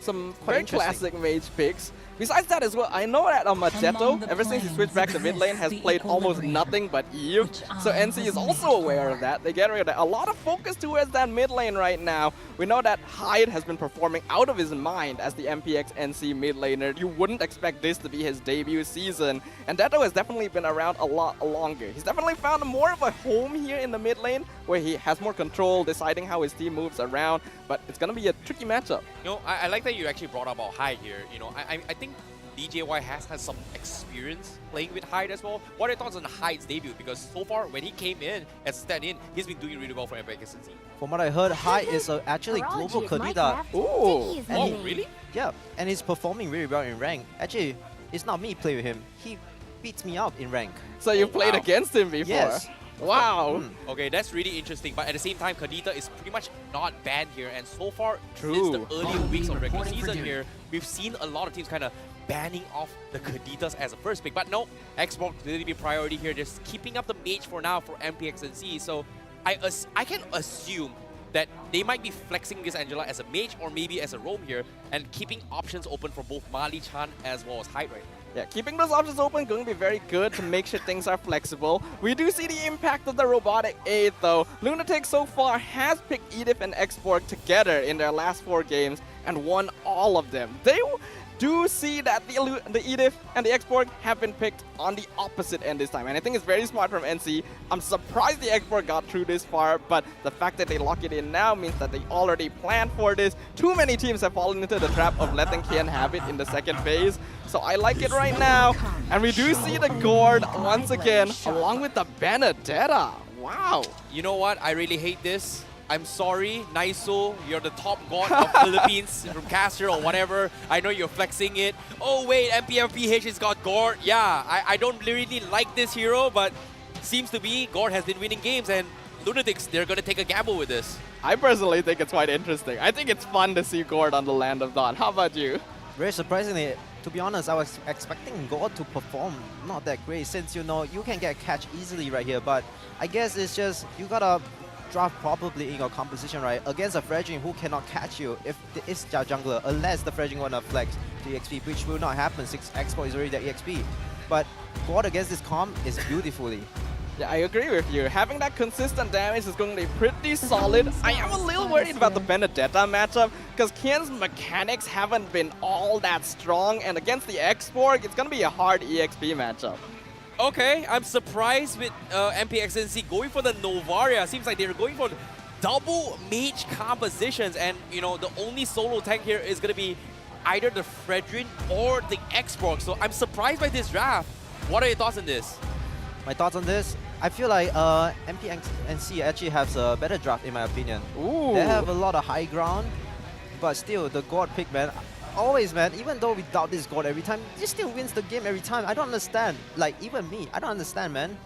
Some Quite very interesting. classic mage picks. Besides that as well, I know that Magetto, ever since he switched back to mid lane, has played almost nothing but Eve. So NC is also aware of that. They get rid of that. A lot of focus towards that mid lane right now. We know that Hyde has been performing out of his mind as the MPX NC mid laner. You wouldn't expect this to be his debut season. And Detto has definitely been around a lot longer. He's definitely found more of a home here in the mid lane, where he has more control, deciding how his team moves around. But it's going to be a tricky matchup. I like that you actually brought up about Hyde here. I think DJY has had some experience playing with Hyde as well. What are your thoughts on Hyde's debut? Because so far, when he came in as stand-in, he's been doing really well for MPX NSEA. From what I heard, Hyde is actually global Kadita. Ooh. Oh, really? Yeah, and he's performing really well in rank. Actually, it's not me playing with him. He beats me up in rank. So you played against him before? Yes. Wow. Okay, that's really interesting. But at the same time, Kadita is pretty much not banned here. And so far, True. since the early weeks of regular season here, we've seen a lot of teams kind of banning off the Kaditas as a first pick. But no, Xbox really be priority here. Just keeping up the mage for now for MPX NSEA. So I can assume that they might be flexing this Angela as a mage or maybe as a roam here and keeping options open for both Mali Chan as well as Hyde right now. Yeah, keeping those options open going to be very good to make sure things are flexible. We do see the impact of the robotic aid though. Lunatic so far has picked Edith and Xborg together in their last 4 games and won all of them. They do see that the Edith and the Xborg have been picked on the opposite end this time, and I think it's very smart from NC. I'm surprised the Xborg got through this far, but the fact that they lock it in now means that they already planned for this. Too many teams have fallen into the trap of letting Kian have it in the second phase, so I like it right now. And we do see the Gord once again, along with the Benedetta. Wow. You know what? I really hate this. I'm sorry, Naiso, you're the top god of Philippines from caster or whatever. I know you're flexing it. Oh wait, MPFPH has got Gord. Yeah, I don't really like this hero, but seems to be Gord has been winning games and Lunatics, they're going to take a gamble with this. I personally think it's quite interesting. I think it's fun to see Gord on the Land of Dawn. How about you? Very surprisingly, to be honest, I was expecting God to perform not that great since you can get catch easily right here, but I guess it's just you gotta draft probably in your composition, right? Against a Fredging who cannot catch you if it's your jungler, unless the Fredging wanna flex to EXP, which will not happen since Expo is already the EXP. But God against this comp is beautifully. Yeah, I agree with you. Having that consistent damage is going to be pretty solid. I am a little worried about the Benedetta matchup because Kian's mechanics haven't been all that strong, and against the Xborg, it's going to be a hard EXP matchup. Okay, I'm surprised with MPX NSEA going for the Novaria. Seems like they're going for double mage compositions, and you know the only solo tank here is gonna be either the Fredrin or the Xbox. So I'm surprised by this draft. What are your thoughts on this? My thoughts on this? I feel like MPNC actually has a better draft in my opinion. Ooh. They have a lot of high ground, but still the God pick, man. Always, man, even though we doubt this God every time, he still wins the game every time. I don't understand. Like, even me, I don't understand, man.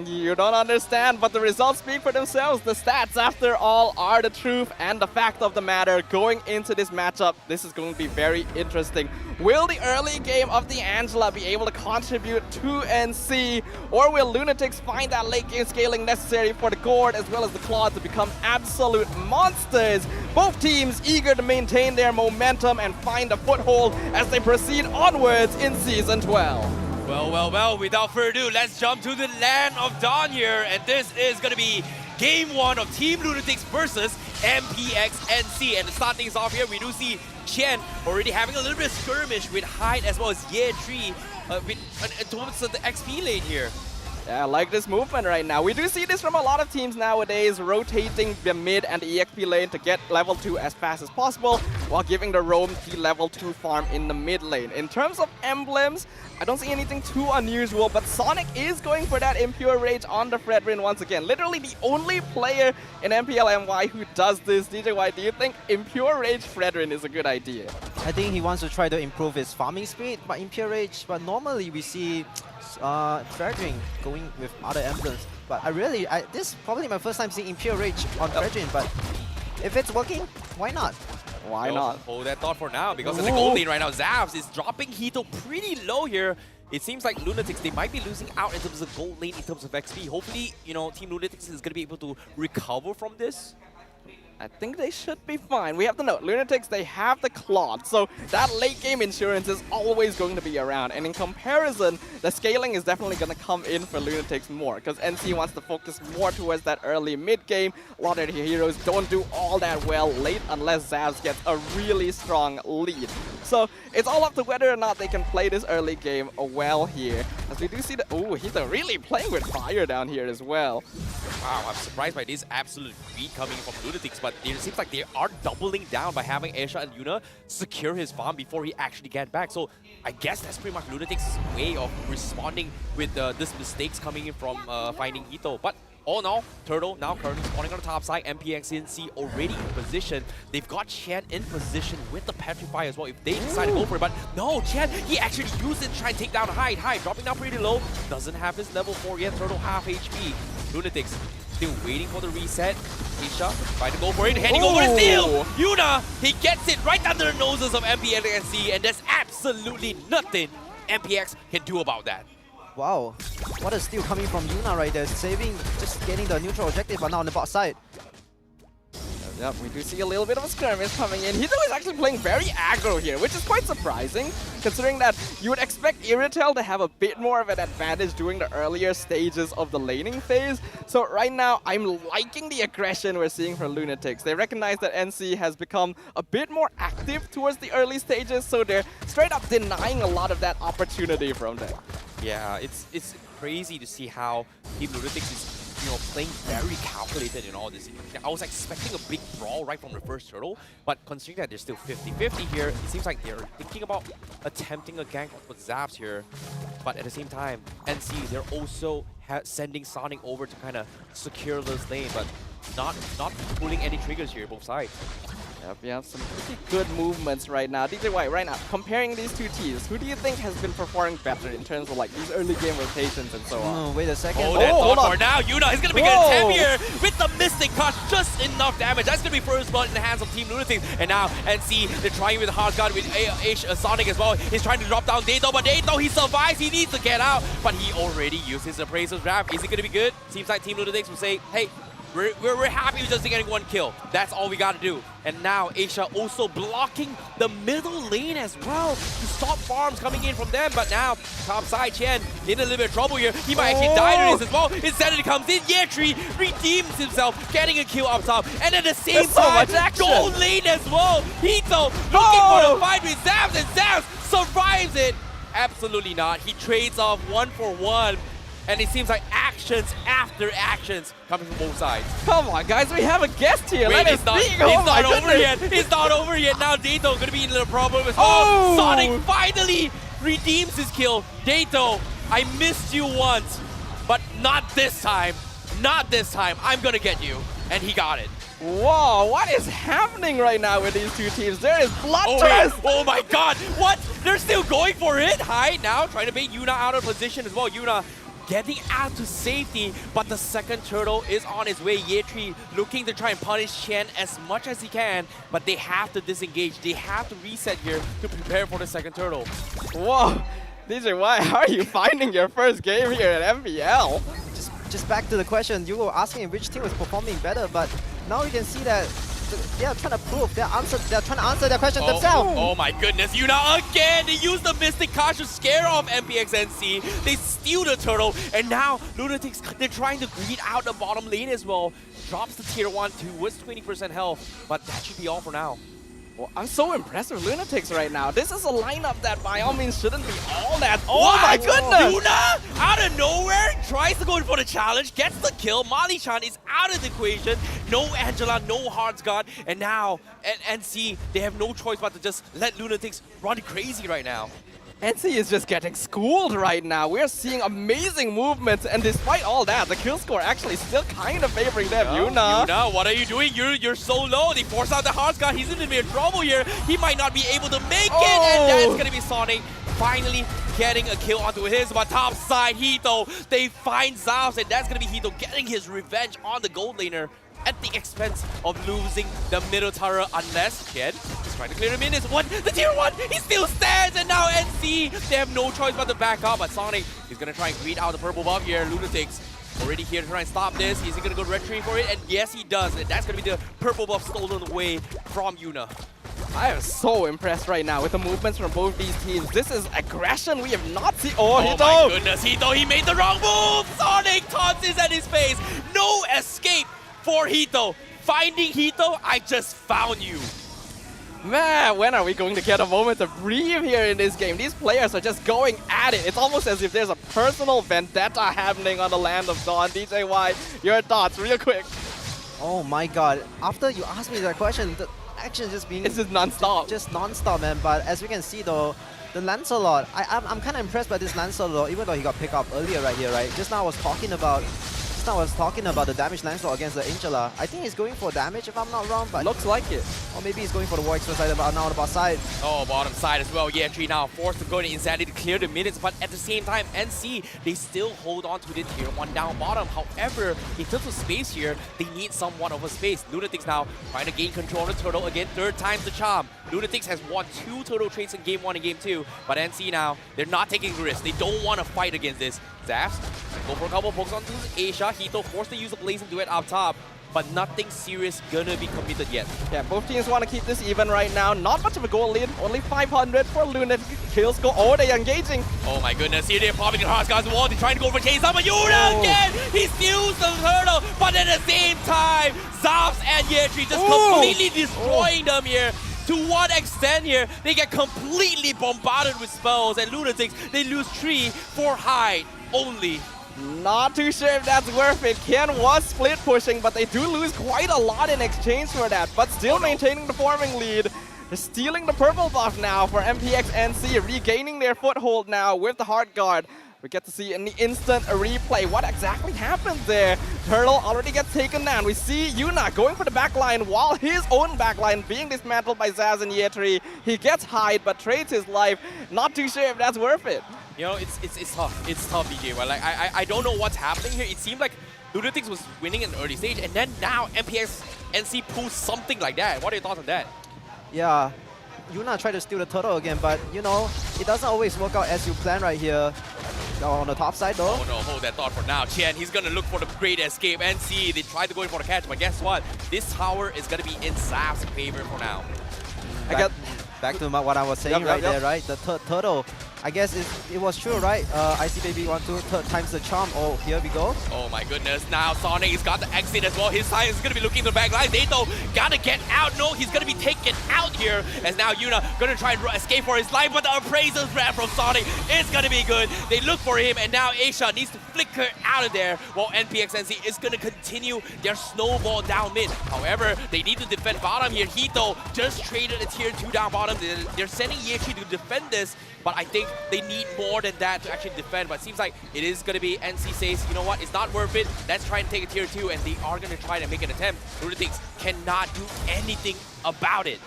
You don't understand, but the results speak for themselves. The stats, after all, are the truth and the fact of the matter. Going into this matchup, this is going to be very interesting. Will the early game of the Angela be able to contribute to NC, or will Lunatics find that late game scaling necessary for the Gord as well as the Claw to become absolute monsters? Both teams eager to maintain their momentum and find a foothold as they proceed onwards in Season 12. Well, without further ado, let's jump to the land of Dawn here. And this is going to be game 1 of Team Lunatics versus MPX NC. And to start things off here, we do see Chen already having a little bit of skirmish with Hyde as well as Ye Tree towards the XP lane here. Yeah, I like this movement right now. We do see this from a lot of teams nowadays, rotating the mid and the EXP lane to get level 2 as fast as possible, while giving the roam the level 2 farm in the mid lane. In terms of emblems, I don't see anything too unusual, but Sonic is going for that Impure Rage on the Fredrin once again. Literally the only player in MPL MY who does this. DJY, do you think Impure Rage Fredrin is a good idea? I think he wants to try to improve his farming speed by Impure Rage, but normally we see Fredrin going with other emblems. But this is probably my first time seeing Impure Rage on Fredrin, but if it's working, why not? Why not? Hold that thought for now, because in the gold lane right now, Zavs is dropping Hito pretty low here. It seems like Lunatics, they might be losing out in terms of gold lane, in terms of XP. Hopefully, you know, Team Lunatics is going to be able to recover from this. I think they should be fine. We have to note, Lunatics, they have the Claude, so that late game insurance is always going to be around. And in comparison, the scaling is definitely going to come in for Lunatics more, because NC wants to focus more towards that early mid game. A lot of the heroes don't do all that well late unless Zavs gets a really strong lead. So it's all up to whether or not they can play this early game well here. As we do see the, ooh, he's really playing with fire down here as well. Wow, I'm surprised by this absolute beat coming from Lunatics, but it seems like they are doubling down by having Aisha and Yuna secure his farm before he actually gets back. So I guess that's pretty much Lunatics' way of responding with this mistakes coming in from finding Hito. But all in all, Turtle now currently spawning on the top side. MPX NC already in position. They've got Chen in position with the Petrify as well if they decide to go for it. But no, Chen, he actually used it to try and take down Hyde. Hyde dropping down pretty low. Doesn't have his level 4 yet. Turtle half HP. Lunatics still waiting for the reset. Isha trying to go for it. Heading over to steal. Yuna, he gets it right under the noses of MPX NC, and there's absolutely nothing MPX can do about that. Wow, what a steal coming from Yuna right there, saving, just getting the neutral objective, but now on the bot side. Yep, we do see a little bit of a skirmish coming in. Hito is actually playing very aggro here, which is quite surprising, considering that you would expect Iritel to have a bit more of an advantage during the earlier stages of the laning phase. So right now, I'm liking the aggression we're seeing from Lunatics. They recognize that NC has become a bit more active towards the early stages, so they're straight up denying a lot of that opportunity from them. Yeah, it's crazy to see how Team Lunatics is, you know, playing very calculated in all this. I was expecting a big brawl right from the first turtle, but considering that they're still 50-50 here, it seems like they're thinking about attempting a gank with Zaps here. But at the same time, NC, they're also sending Sonic over to kind of secure this lane, but not pulling any triggers here, both sides. Yep, we have some pretty good movements right now. DJY, right now, comparing these two teams, who do you think has been performing better in terms of like these early game rotations and so on? Wait a second. Hold on for now. Yuna is going to be getting attempt here with the Mystic Touch, just enough damage. That's going to be first blood in the hands of Team Lunatics. And now NC, they're trying with Hard Guard with Sonic as well. He's trying to drop down Dato, but Dato, he survives. He needs to get out, but he already used his Appraiser's Wrap. Is it going to be good? Seems like Team Lunatics will say, hey, we're happy with just getting one kill. That's all we got to do. And now Aisha also blocking the middle lane as well to stop farms coming in from them. But now top side Chen in a little bit of trouble here. He might actually die to this as well. Instead it comes in. Yetri redeems himself, getting a kill up top. And at the same time, gold lane as well. Hito looking for the fight with Zavs, and Zavs survives it. Absolutely not. He trades off 1 for 1. And it seems like actions after actions coming from both sides. Come on, guys, we have a guest here. Wait, Let us it's not, speak. it's Oh my not over goodness. yet. It's not over yet. Now Dato gonna be in a problem. Oh! Sonic finally redeems his kill. Dato, I missed you once, but not this time. Not this time. I'm gonna get you. And he got it. Whoa, what is happening right now with these two teams? There is blood Oh, twist. wait. Oh my god. What? They're still going for it. Hyde now trying to bait Yuna out of position as well. Yuna getting out to safety, but the second turtle is on its way. Yetri looking to try and punish Chen as much as he can, but they have to disengage. They have to reset here to prepare for the second turtle. Whoa, DJ, why are you finding your first game here at MPL? Just back to the question, you were asking which team was performing better, but now you can see that they are trying to prove they're trying to answer their question themselves. Oh my goodness, Yuna again! They use the Mystic Cash to scare off MPX NC. They steal the turtle, and now Lunatics, they're trying to greed out the bottom lane as well. Drops the tier 1 towards 20% health, but that should be all for now. Well, I'm so impressed with Lunatics right now. This is a lineup that by all means shouldn't be all that. Oh What? my goodness! Yuna, out of nowhere, tries to go in for the challenge, gets the kill. Mali-chan is out of the equation. No Angela, no Hearts God, and now at NC, they have no choice but to just let Lunatics run crazy right now. NC is just getting schooled right now. We're seeing amazing movements, and despite all that, the kill score actually still kind of favoring them. Yuna. Yuna, what are you doing? You're so low. They force out the Hearts God. He's in a bit of trouble here. He might not be able to make it, and that's gonna be Sonic finally getting a kill onto his. But top side, Hito, they find Zavs, and that's gonna be Hito getting his revenge on the gold laner at the expense of losing the middle tower, unless Chen is trying to clear him in. Is one, the tier 1, he still stands, and now NC, they have no choice but to back up. But Sonic is gonna try and greet out the purple buff here. Lunatics already here to try and stop this. Is he gonna go red tree for it? And yes, he does. And that's gonna be the purple buff stolen away from Yuna. I am so impressed right now with the movements from both these teams. This is aggression we have not seen. Oh, Hito! my goodness, Hito, he made the wrong move! Sonic taunts is at his face. No escape for Hito. Finding Hito, I just found you. Man, when are we going to get a moment to breathe here in this game? These players are just going at it. It's almost as if there's a personal vendetta happening on the land of Dawn. DJY, your thoughts real quick. Oh my god, after you asked me that question, the action is just being... It's just non-stop. Just non-stop, man. But as we can see though, the Lancelot, I'm kind of impressed by this Lancelot, even though he got picked up earlier right here, right? Just now I was talking about the damage Lancelot against the Angela. I think he's going for damage if I'm not wrong, but... Looks like it. Or maybe he's going for the War Express but now on the bottom side. Oh, bottom side as well. Yeah, Tree now forced to go to Insanity to clear the minutes, but at the same time, NC, they still hold on to the tier 1 down bottom. However, in terms of space here, they need somewhat of a space. Lunatics now trying to gain control of the turtle again, third time's the charm. Lunatics has won 2 turtle trades in game 1 and game 2, but NC now, they're not taking risks. They don't want to fight against this. Zaps, go for a couple of pokes onto Asia. Hito forced to use the Blazing Duet up top, but nothing serious gonna be committed yet. Yeah, both teams want to keep this even right now. Not much of a goal lead, only 500 for Lunatic. Kills go. Oh, they're engaging. Oh my goodness, here they're popping the Hearts God's wall. They're trying to go for K-Sama. Yuna again! He steals the turtle, but at the same time, Zavs and Yetri just completely destroying them here. To what extent here, they get completely bombarded with spells, and Lunatics, they lose 3 for Hyde only. Not too sure if that's worth it. Ken was split pushing, but they do lose quite a lot in exchange for that, but still maintaining the farming lead. They're stealing the purple buff now for MPX NC, regaining their foothold now with the Heart Guard. We get to see an instant replay. What exactly happened there? Turtle already gets taken down. We see Yuna going for the backline while his own backline being dismantled by Zaz and Yetri. He gets Hyde but trades his life. Not too sure if that's worth it. You know, it's tough. It's tough, DJ. Well, like I don't know what's happening here. It seemed like Lunatics was winning in the early stage, and then now MPX NC pulls something like that. What are your thoughts on that? Yeah, Yuna tried to steal the turtle again, but you know, it doesn't always work out as you plan right here. On the top side though. Oh no, hold that thought for now. Chen, he's gonna look for the great escape. NC, they tried to go in for the catch, but guess what? This tower is gonna be in Zav's favor for now. Back to what I was saying there, right? The turtle I guess it was true, right? IC Baby 1-2, third time's the charm. Oh, here we go. Oh my goodness, now Sonic, he's got the exit as well. His side is going to be looking to the back line. Hito gotta get out. No, he's going to be taken out here. As now Yuna going to try and escape for his life, but the appraiser's grab from Sonic is going to be good. They look for him, and now Asia needs to flicker out of there, while MPX NC is going to continue their snowball down mid. However, they need to defend bottom here. Hito just traded a tier 2 down bottom. They're sending Yechi to defend this, but I think they need more than that to actually defend. But it seems like it is going to be NC says, you know what, it's not worth it. Let's try and take a tier 2, and they are going to try to make an attempt. Lunatics cannot do anything about it.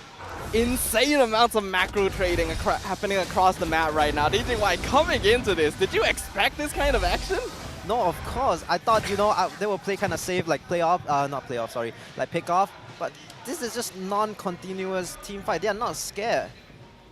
Insane amounts of macro trading happening across the map right now. DJY coming into this, did you expect this kind of action? No, of course. I thought, you know, they will play kind of safe, like not playoff, sorry, like pick off. But this is just non-continuous team fight. They are not scared.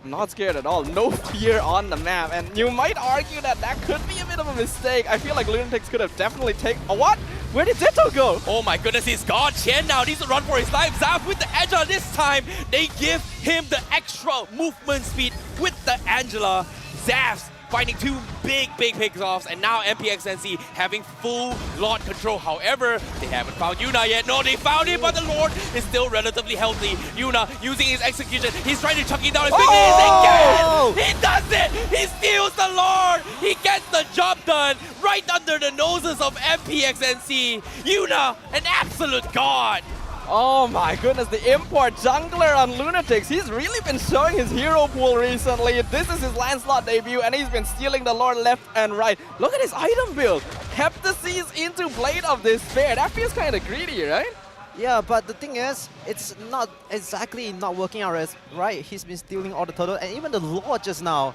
Not scared at all. No fear on the map. And you might argue that that could be a bit of a mistake. I feel like Lunatics could have definitely taken... Oh, what? Where did Hito go? Oh my goodness, he's gone. Chen now needs to run for his life. Zaf with the Angela this time. They give him the extra movement speed with the Angela. Zaf's finding two big picks-offs, and now MPX NC having full Lord control. However, they haven't found Yuna yet. No, they found him, but the Lord is still relatively healthy. Yuna using his execution. He's trying to chuck it down his fingers again. He does it! He steals the Lord! He gets the job done right under the noses of MPX NC. Yuna, an absolute god. Oh my goodness, the import jungler on Lunatics. He's really been showing his hero pool recently. This is his Lancelot debut, and he's been stealing the Lord left and right. Look at his item build. Heptaseas into Blade of Despair. That feels kind of greedy, right? Yeah, but the thing is, it's not exactly not working out as right. He's been stealing all the turtle, and even the Lord just now.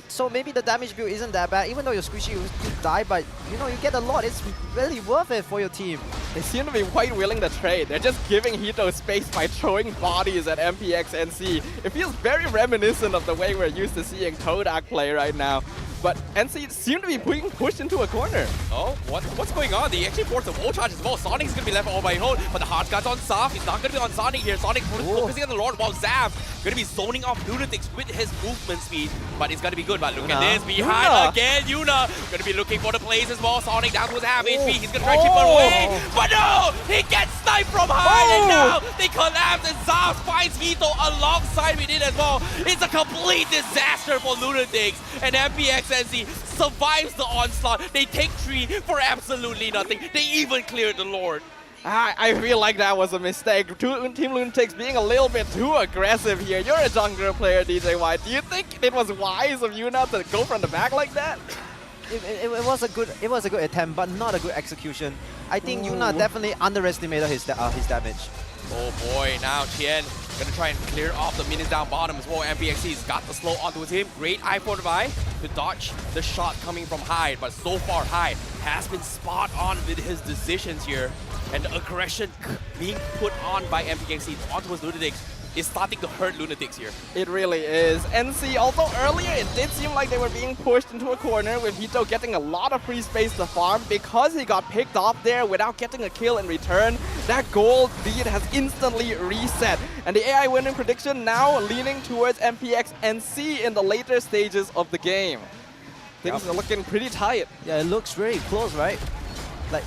So maybe the damage build isn't that bad. Even though you're squishy, you die, but you know, you get a lot. It's really worth it for your team. They seem to be quite willing to trade. They're just giving Hito space by throwing bodies at MPX NC. It feels very reminiscent of the way we're used to seeing Todak play right now. But NC seem to be being pushed into a corner. Oh, what's going on? They actually forced a wall charge as well. Sonic's going to be left all by his own, but the hard guard's on Zaf. He's not going to be on Sonic here. Sonic focusing on the Lord, while Zaf going to be zoning off Lunatics with his movement speed. But it's going to be good. But look at this. Behind again, Yuna going to be looking for the plays as well. Sonic down to his half HP. He's going to try to chip away. But no! He gets sniped from high, and now they collapse, and Zaf finds Hito alongside with it as well. It's a complete disaster for Lunatics, and MPX NC survives the onslaught. They take 3 for absolutely nothing. They even cleared the Lord. I feel like that was a mistake. Team Lunatics being a little bit too aggressive here. You're a jungler player, DJY. Do you think it was wise of Yuna to go from the back like that? It was a good attempt, but not a good execution. I think Yuna definitely underestimated his damage. Oh boy, now Tien gonna try and clear off the minions down bottom as well. MPXC's got the slow onto him. Great eye for the eye to dodge the shot coming from Hyde, but so far Hyde has been spot on with his decisions here. And the aggression being put on by MPXC onto his Lunatics is starting to hurt Lunatics here. It really is. NC, although earlier it did seem like they were being pushed into a corner with Hito getting a lot of free space to farm because he got picked off there without getting a kill in return. That gold lead has instantly reset. And the AI winning prediction now leaning towards MPX NC in the later stages of the game. Things are looking pretty tight. Yeah, it looks very close, right? Like,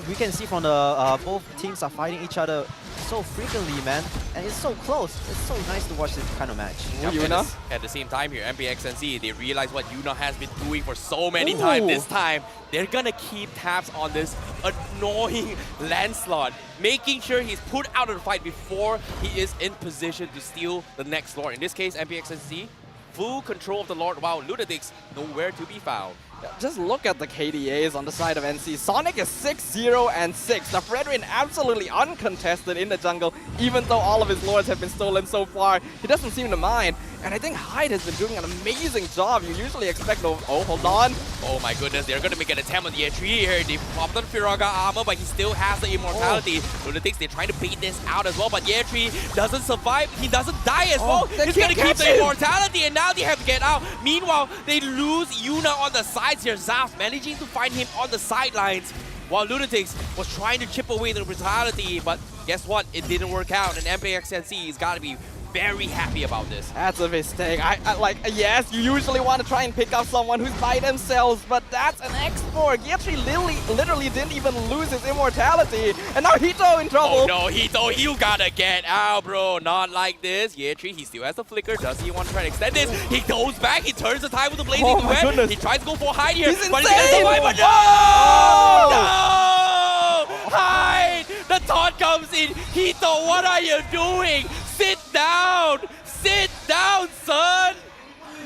we can see from the both teams are fighting each other so frequently, man, and it's so close. It's so nice to watch this kind of match. Yuna. At the same time here, MPX NC, they realize what Yuna has been doing for so many times. This time, they're gonna keep tabs on this annoying Lancelot, making sure he's put out of the fight before he is in position to steal the next Lord. In this case, MPX NC, full control of the Lord, while Lunatics nowhere to be found. Just look at the KDAs on the side of NC. Sonic is 6-0 and 6. The Fredrin absolutely uncontested in the jungle, even though all of his lords have been stolen so far. He doesn't seem to mind. And I think Hyde has been doing an amazing job. You usually expect no... Oh, hold on. Oh my goodness, they're going to make an attempt on the entry here. They popped on Firaga armor, but he still has the immortality. Lunatics, they're trying to bait this out as well, but Yetri doesn't survive. He doesn't die as well. He's going to keep the immortality, and now they have to get out. Meanwhile, they lose Yuna on the sides here. Zaf managing to find him on the sidelines, while Lunatics was trying to chip away the brutality, but guess what? It didn't work out, and MPX NC has got to be very happy about this. That's a mistake. Like, yes, you usually want to try and pick up someone who's by themselves, but that's an X4. Geometry literally didn't even lose his immortality, and now Hito in trouble. Oh no, Hito, you gotta get out, bro. Not like this. Geometry, he still has the flicker. Does he want to try and extend this? He goes back, he turns the tide with the blazing Oh my duet. goodness. He tries to go for hide here, He's but he's gonna insane. survive. But no! Oh! No! Hide! The taunt comes in. Hito, what are you doing? Sit down! Sit down, son!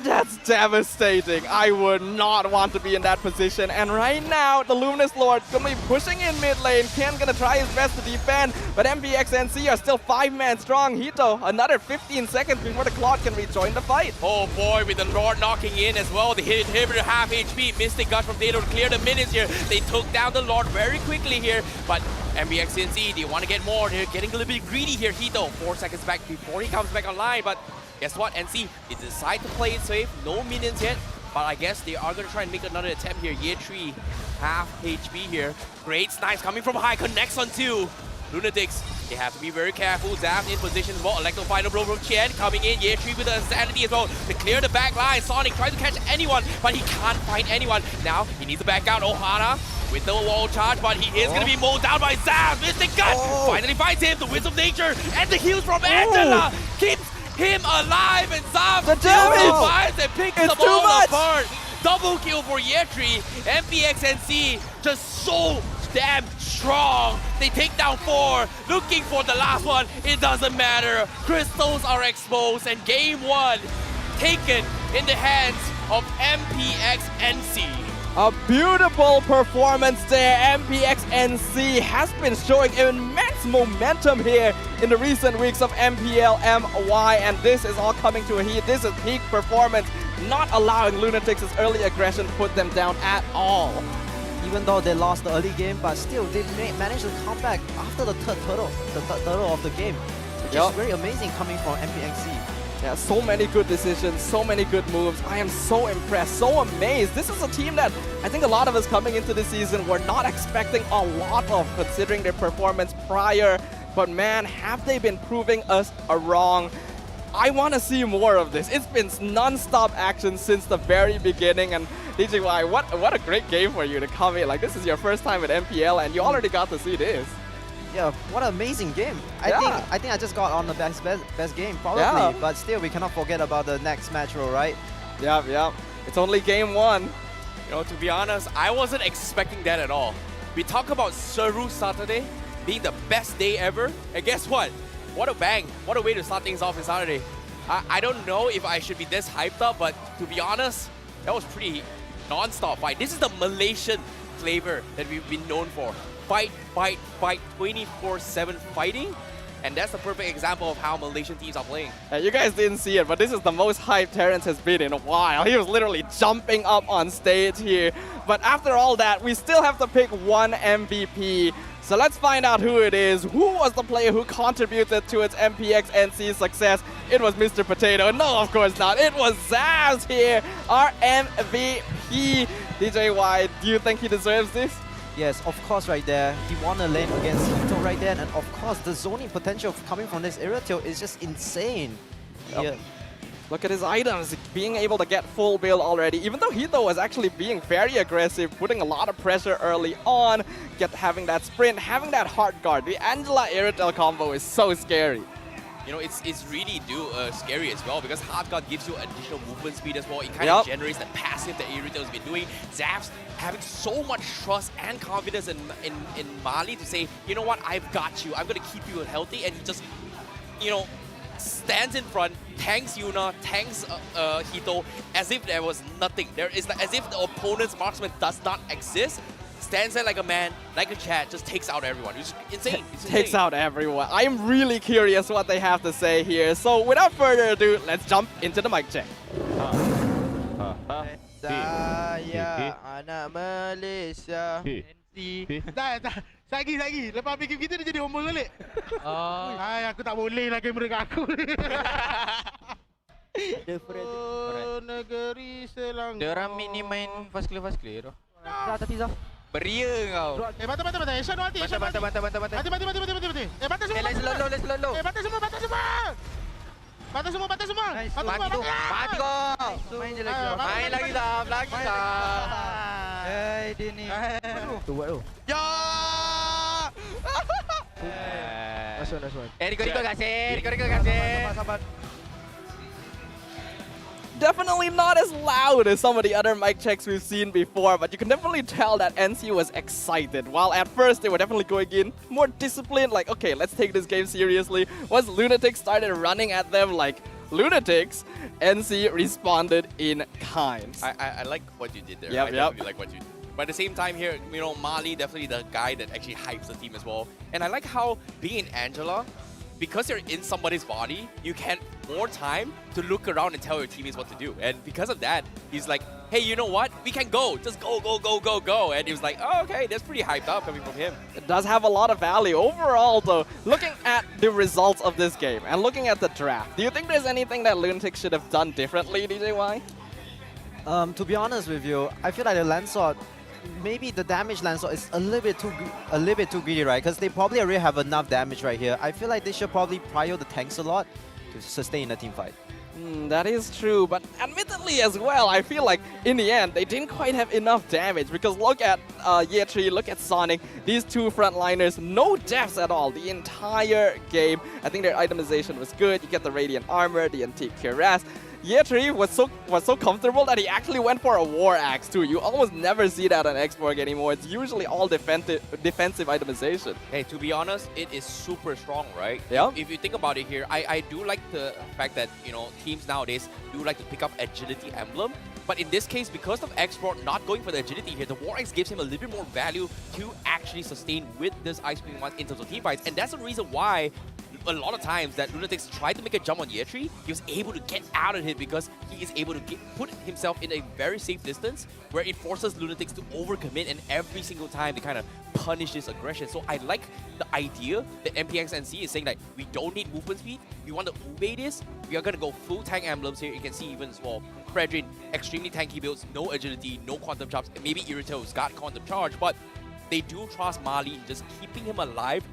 That's devastating. I would not want to be in that position. And right now, the Luminous Lord gonna be pushing in mid lane. Ken gonna try his best to defend, but MPX NSEA are still 5-man strong. Hito, another 15 seconds before the clock can rejoin the fight. Oh boy, with the Lord knocking in as well. The hit inhibitor half HP. Mystic Gush from Hito to clear the minions here. They took down the Lord very quickly here, but MPX NSEA, they want to get more. They're getting a little bit greedy here. Hito, 4 seconds back before he comes back online, but guess what, NC, they decide to play it safe. No minions yet, but I guess they are going to try and make another attempt here. Year 3, half HP here. Great snipes coming from high, connects on 2. Lunatics, they have to be very careful. Zaf in position as well. Electro final blow from Chen coming in. Year 3 with the insanity as well to clear the back line. Sonic tries to catch anyone, but he can't find anyone. Now he needs to back out. Ohana with the wall charge, but he is going to be mowed down by Zaf. Mystic Gun finally finds him. The Wisdom of Nature and the heals from Angela keeps him alive, and Zaf The still damage! survives and picks It's them too all much! apart. Double kill for Yetri. MPX NC just so damn strong. They take down 4, looking for the last one. It doesn't matter. Crystals are exposed, and game 1 taken in the hands of MPX NC. A beautiful performance there. MPX NC has been showing immense momentum here in the recent weeks of MPL MY, and this is all coming to a heat. This is peak performance, not allowing Lunatics' early aggression put them down at all. Even though they lost the early game, but still they managed to come back after the third turtle of the game, which Yup. is very amazing coming from MPNC. Yeah, so many good decisions, so many good moves. I am so impressed, so amazed. This is a team that I think a lot of us coming into the season were not expecting a lot of, considering their performance prior. But man, have they been proving us wrong. I want to see more of this. It's been non-stop action since the very beginning. And DJY, what a great game for you to come in. Like, this is your first time at MPL and you already got to see this. Yeah, what an amazing game. I think I just got on the best game probably, Yeah. but still we cannot forget about the next match row, right? Yeah. It's only game 1. You know, to be honest, I wasn't expecting that at all. We talk about SERU Saturday being the best day ever, and guess what? What a bang. What a way to start things off on Saturday. I don't know if I should be this hyped up, but to be honest, that was pretty non-stop fight. This is the Malaysian flavor that we've been known for. Fight, 24/7 fighting. And that's the perfect example of how Malaysian teams are playing. You guys didn't see it, but this is the most hyped Terrence has been in a while. He was literally jumping up on stage here. But after all that, we still have to pick one MVP. So let's find out who it is. Who was the player who contributed to its MPX NC success? It was Mr. Potato. No, of course not. It was Zaz here, our MVP. DJY, do you think he deserves this? Yes, of course, right there. He won a lane against Hito right there, and of course, the zoning potential coming from this area tilt is just insane. Yep. Yeah. Look at his items, being able to get full build already. Even though Hito was actually being very aggressive, putting a lot of pressure early on, having that sprint, having that heart guard. The Angela Aerotel combo is so scary. You know, it's really scary as well, because Hard Guard gives you additional movement speed as well. It kind Yep. of generates the passive that Irito's been doing. Zap's having so much trust and confidence in Mali to say, you know what, I've got you. I'm going to keep you healthy. And he just, you know, stands in front, tanks Yuna, tanks Hito, as if there was nothing. As if the opponent's marksman does not exist. Stands there like a man, like a chat, just takes out everyone. It's insane. It's insane. Takes out everyone. I'm really curious what they have to say here. So without further ado, let's jump into the mic check. Saya anak Malaysia. Tak. Lagi. Lepas ambil game kita, dia jadi Homebois balik. Hai, aku tak boleh lah kamera kat aku ni. Oh, negeri Selangor. Dia orang ni main fast clear tu. Tapi Zaf. Beria kau. Bantai. Action mati. Bantai. Mati. Bantai semua. Let's low. Bantai semua. Patah semua, patah semua. Nice. Patah semua, Mati tu. patah. Mati kau. Main lagi dah, lagi dah. Eh, dia ni. Tu buat tu. Ya. Nice one. Riko kasih. Sabar. Definitely not as loud as some of the other mic checks we've seen before, but you can definitely tell that NC was excited. While at first they were definitely going in more disciplined, like, okay, let's take this game seriously. Once Lunatics started running at them like lunatics, NC responded in kind. I like what you did there. Yep, I definitely like what you did. But at the same time here, you know, Mali definitely the guy that actually hypes the team as well. And I like how being in Angela, because you're in somebody's body, you can more time to look around and tell your teammates what to do. And because of that, he's like, hey, you know what? We can go. Just go. And he was like, oh, okay, that's pretty hyped up coming from him. It does have a lot of value. Overall, though, looking at the results of this game and looking at the draft, do you think there's anything that Lunatics should have done differently, DJY? To be honest with you, I feel like the Lancelot, maybe the damage Lancelot is a little bit too greedy, right? Because they probably already have enough damage right here. I feel like they should probably prio the tanks a lot to sustain the team fight. That is true, but admittedly as well, I feel like in the end, they didn't quite have enough damage because look at Yetri, look at Sonic, these two frontliners, no deaths at all the entire game. I think their itemization was good. You get the Radiant Armor, the Antique Cuirass. Yetri was so comfortable that he actually went for a War Axe too. You almost never see that on Xborg anymore. It's usually all defensive itemization. Hey, to be honest, it is super strong, right? Yeah. If you think about it here, I do like the fact that, you know, teams nowadays do like to pick up agility emblem. But in this case, because of Xborg not going for the agility here, the War Axe gives him a little bit more value to actually sustain with this Ice Queen one in terms of team fights. And that's the reason why a lot of times that Lunatics tried to make a jump on Yetri, he was able to get out of it because he is able to put himself in a very safe distance where it forces Lunatics to overcommit, and every single time they kind of punish this aggression. So I like the idea that MPX NSEA is saying that we don't need movement speed, we want to ube this, we are going to go full tank emblems here. You can see even as well, Fredrin, extremely tanky builds, no agility, no quantum chops, and maybe Irito's got quantum charge, but they do trust Mali in just keeping him alive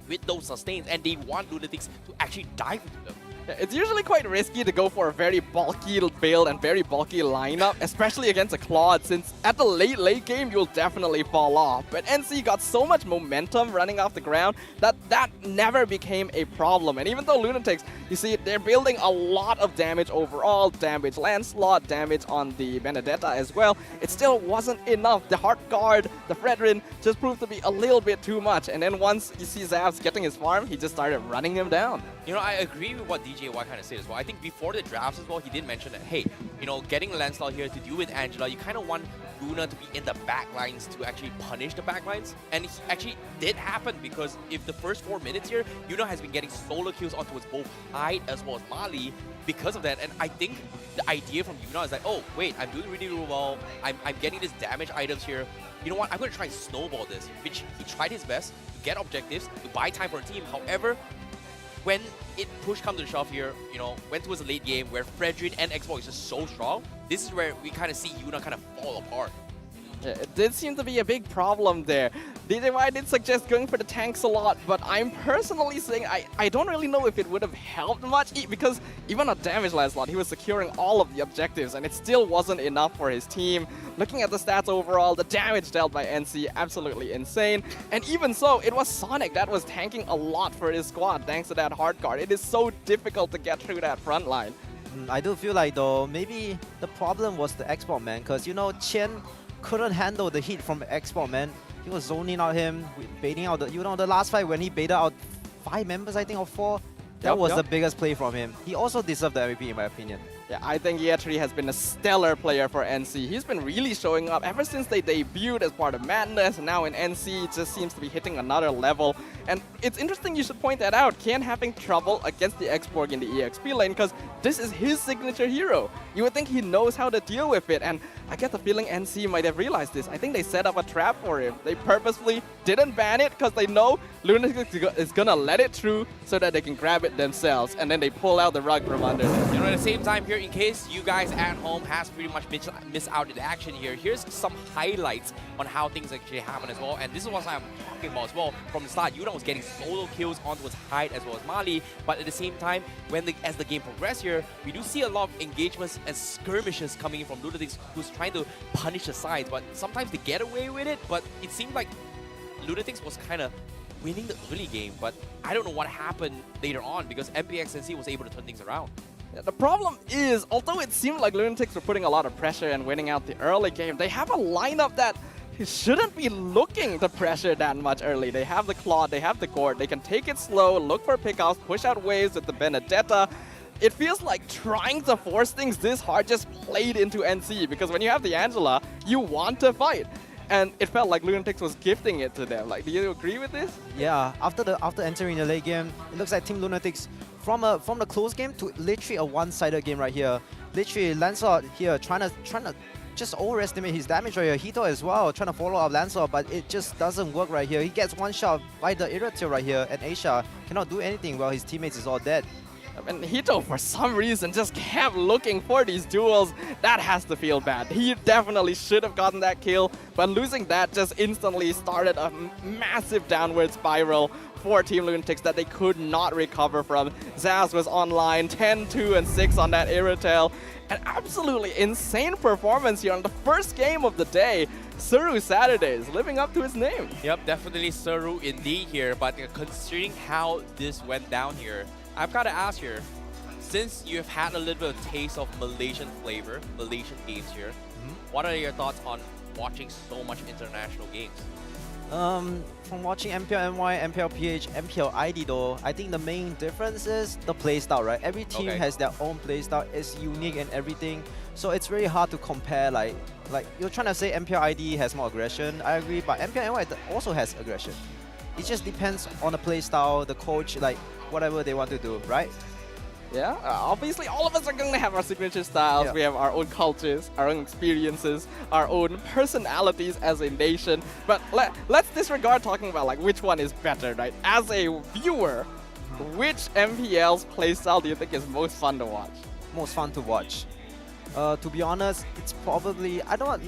with those sustains, and they want Lunatics to actually dive into them. It's usually quite risky to go for a very bulky build and very bulky lineup, especially against a Claude, since at the late game, you'll definitely fall off. But NC got so much momentum running off the ground that never became a problem. And even though Lunatics, you see, they're building a lot of damage overall, damage Lancelot, damage on the Benedetta as well, it still wasn't enough. The Heart Guard, the Fredrin, just proved to be a little bit too much. And then once you see Zavs getting his farm, he just started running him down. You know, I agree with what DJY kind of said as well. I think before the drafts as well, he did mention that, hey, you know, getting Lancelot here to deal with Angela, you kind of want Luna to be in the backlines to actually punish the backlines. And it actually did happen, because if the first 4 minutes here, Yuna has been getting solo kills onto his both Hyde as well as Mali because of that. And I think the idea from Yuna is like, oh, wait, I'm doing really, really well. I'm getting these damage items here. You know what? I'm going to try and snowball this, which he tried his best to get objectives, to buy time for a team. However, when it push comes to shove here, you know, went towards a late game where Fredrin and Xbox is just so strong, this is where we kind of see Yuna kind of fall apart. Yeah, it did seem to be a big problem there. DJY did suggest going for the tanks a lot, but I'm personally saying I don't really know if it would have helped much, because even on damage Lancelot, he was securing all of the objectives, and it still wasn't enough for his team. Looking at the stats overall, the damage dealt by NC, absolutely insane. And even so, it was Sonic that was tanking a lot for his squad thanks to that Heart Guard. It is so difficult to get through that front line. I do feel like, though, maybe the problem was the export man, because, you know, Chen couldn't handle the heat from export man. He was zoning out him, baiting out the, you know, the last fight when he baited out 5 members, I think, or 4. That was the biggest play from him. He also deserved the MVP, in my opinion. Yeah, I think Yetri has been a stellar player for NC. He's been really showing up ever since they debuted as part of Madness, and now in NC, it just seems to be hitting another level. And it's interesting you should point that out. Kian having trouble against the Xborg in the EXP lane, because this is his signature hero. You would think he knows how to deal with it, and I get the feeling NC might have realized this. I think they set up a trap for him. They purposefully didn't ban it because they know Lunatics is gonna let it through so that they can grab it themselves, and then they pull out the rug from under them. You know, at the same time here, here, in case you guys at home has pretty much missed out in the action here, here's some highlights on how things actually happen as well. And this is what I'm talking about as well. From the start, Yuna was getting solo kills onto his Hyde as well as Mali, but at the same time, as the game progresses here, we do see a lot of engagements and skirmishes coming in from Lunatics, who's trying to punish the sides, but sometimes they get away with it, but it seemed like Lunatics was kind of winning the early game, but I don't know what happened later on because MPX NSEA was able to turn things around. The problem is, although it seemed like Lunatics were putting a lot of pressure and winning out the early game, they have a lineup that shouldn't be looking to pressure that much early. They have the Claude, they have the Gord, they can take it slow, look for pickoffs, push out waves with the Benedetta. It feels like trying to force things this hard just played into NC, because when you have the Angela, you want to fight. And it felt like Lunatics was gifting it to them. Like, do you agree with this? Yeah, after entering the late game, it looks like Team Lunatics from the close game to literally a one-sided game right here. Literally, Lancelot here trying to just overestimate his damage right here. Hito as well trying to follow up Lancelot, but it just doesn't work right here. He gets one shot by the Irritail right here, and Asia cannot do anything while his teammates is all dead. And Hito, for some reason, just kept looking for these duels. That has to feel bad. He definitely should have gotten that kill, but losing that just instantly started a massive downward spiral for Team Lunatics that they could not recover from. Zaz was online, 10, 2, and 6 on that Irritail. An absolutely insane performance here on the first game of the day. SERU Saturdays, living up to his name. Yep, definitely SERU indeed here, but considering how this went down here, I've got to ask here, since you've had a little bit of taste of Malaysian flavor, Malaysian games here, what are your thoughts on watching so much international games? From watching MPL MY, MPL PH, MPL ID though, I think the main difference is the playstyle, right? Every team has their own playstyle, it's unique and everything. So it's really hard to compare, like you're trying to say MPL ID has more aggression, I agree, but MPL MY also has aggression. It just depends on the playstyle, the coach, like whatever they want to do, right? Yeah, obviously all of us are going to have our signature styles. Yeah. We have our own cultures, our own experiences, our own personalities as a nation. But let's disregard talking about like which one is better, right? As a viewer, which MPL's playstyle do you think is most fun to watch? Most fun to watch? To be honest, it's probably, I don't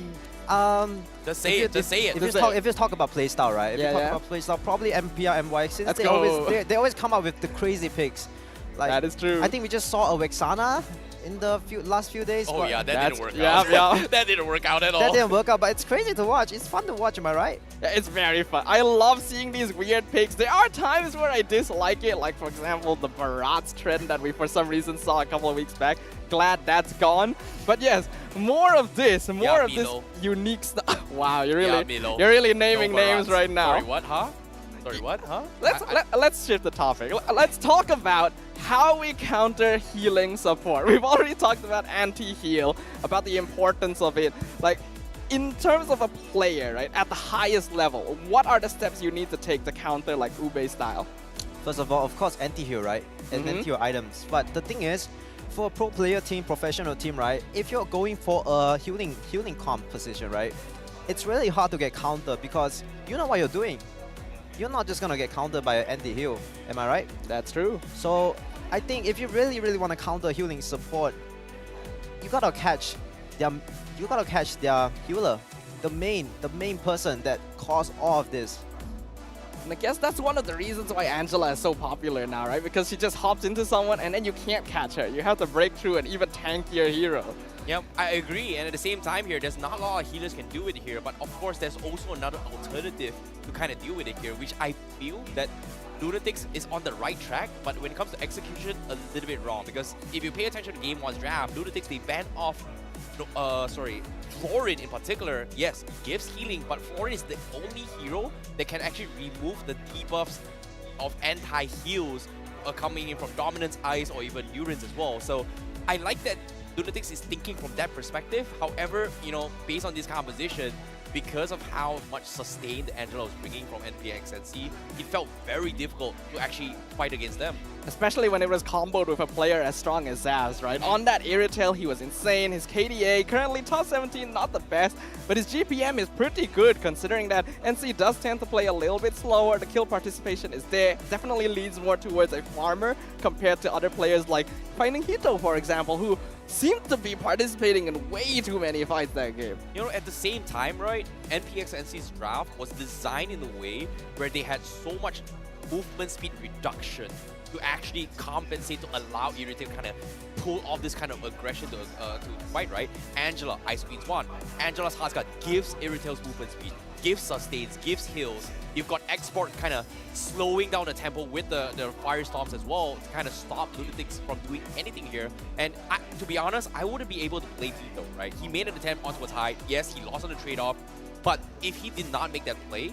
just say it. If you talk about playstyle, right? If you talk about playstyle, probably MPL MY, since they always come up with the crazy picks. Like, that is true. I think we just saw a Vexana in the last few days. Oh yeah, that didn't work out. Yeah. That didn't work out at all. That didn't work out, but it's crazy to watch. It's fun to watch, am I right? Yeah, it's very fun. I love seeing these weird picks. There are times where I dislike it, like for example the Barat's trend that we for some reason saw a couple of weeks back. Glad that's gone. But yes, more of this unique stuff. Wow, you're really naming names right now. Sorry, what? Huh? Sorry, what? Huh? Let's shift the topic. Let's talk about how we counter healing support. We've already talked about anti-heal, about the importance of it. Like, in terms of a player, right, at the highest level, what are the steps you need to take to counter like Ube style? First of all, of course, anti-heal, right? And anti-heal items. But the thing is, for a pro player team, professional team, right, if you're going for a healing comp position, right, it's really hard to get countered because you know what you're doing. You're not just gonna get countered by an anti-heal, am I right? That's true. So I think if you really want to counter healing support, you gotta catch their healer, the main person that caused all of this. And I guess that's one of the reasons why Angela is so popular now, right? Because she just hops into someone and then you can't catch her. You have to break through an even tankier hero. Yep, I agree. And at the same time here, there's not a lot of healers can do it here, but of course there's also another alternative to kind of deal with it here, which I feel that Lunatics is on the right track, but when it comes to execution, a little bit wrong. Because if you pay attention to Game 1's draft, Lunatics, they banned off, Florin in particular, yes, gives healing, but Florin is the only hero that can actually remove the debuffs of anti-heals coming in from Dominance, Ice, or even Urines as well. So I like that Lunatics is thinking from that perspective. However, you know, based on this composition, because of how much sustain Angela was bringing from MPX NSEA, it felt very difficult to actually fight against them. Especially when it was comboed with a player as strong as Zaz, right? On that Irritail, he was insane. His KDA, currently top 17, not the best, but his GPM is pretty good considering that NC does tend to play a little bit slower. The kill participation is there. Definitely leads more towards a farmer compared to other players like finding Hito, for example, who seemed to be participating in way too many fights that game. You know, at the same time, right, MPX NC's draft was designed in a way where they had so much movement speed reduction to actually compensate to allow Irritator to kind of pull off this kind of aggression to fight, right? Angela, Ice Queen's one. Angela's Hasga gives Irritator's movement speed, gives sustains, gives heals. You've got Export kind of slowing down the tempo with the Firestorms as well to kind of stop Lunatics from doing anything here. And to be honest, I wouldn't be able to play Hito, right? He made an attempt onto a tide. Yes, he lost on the trade-off. But if he did not make that play,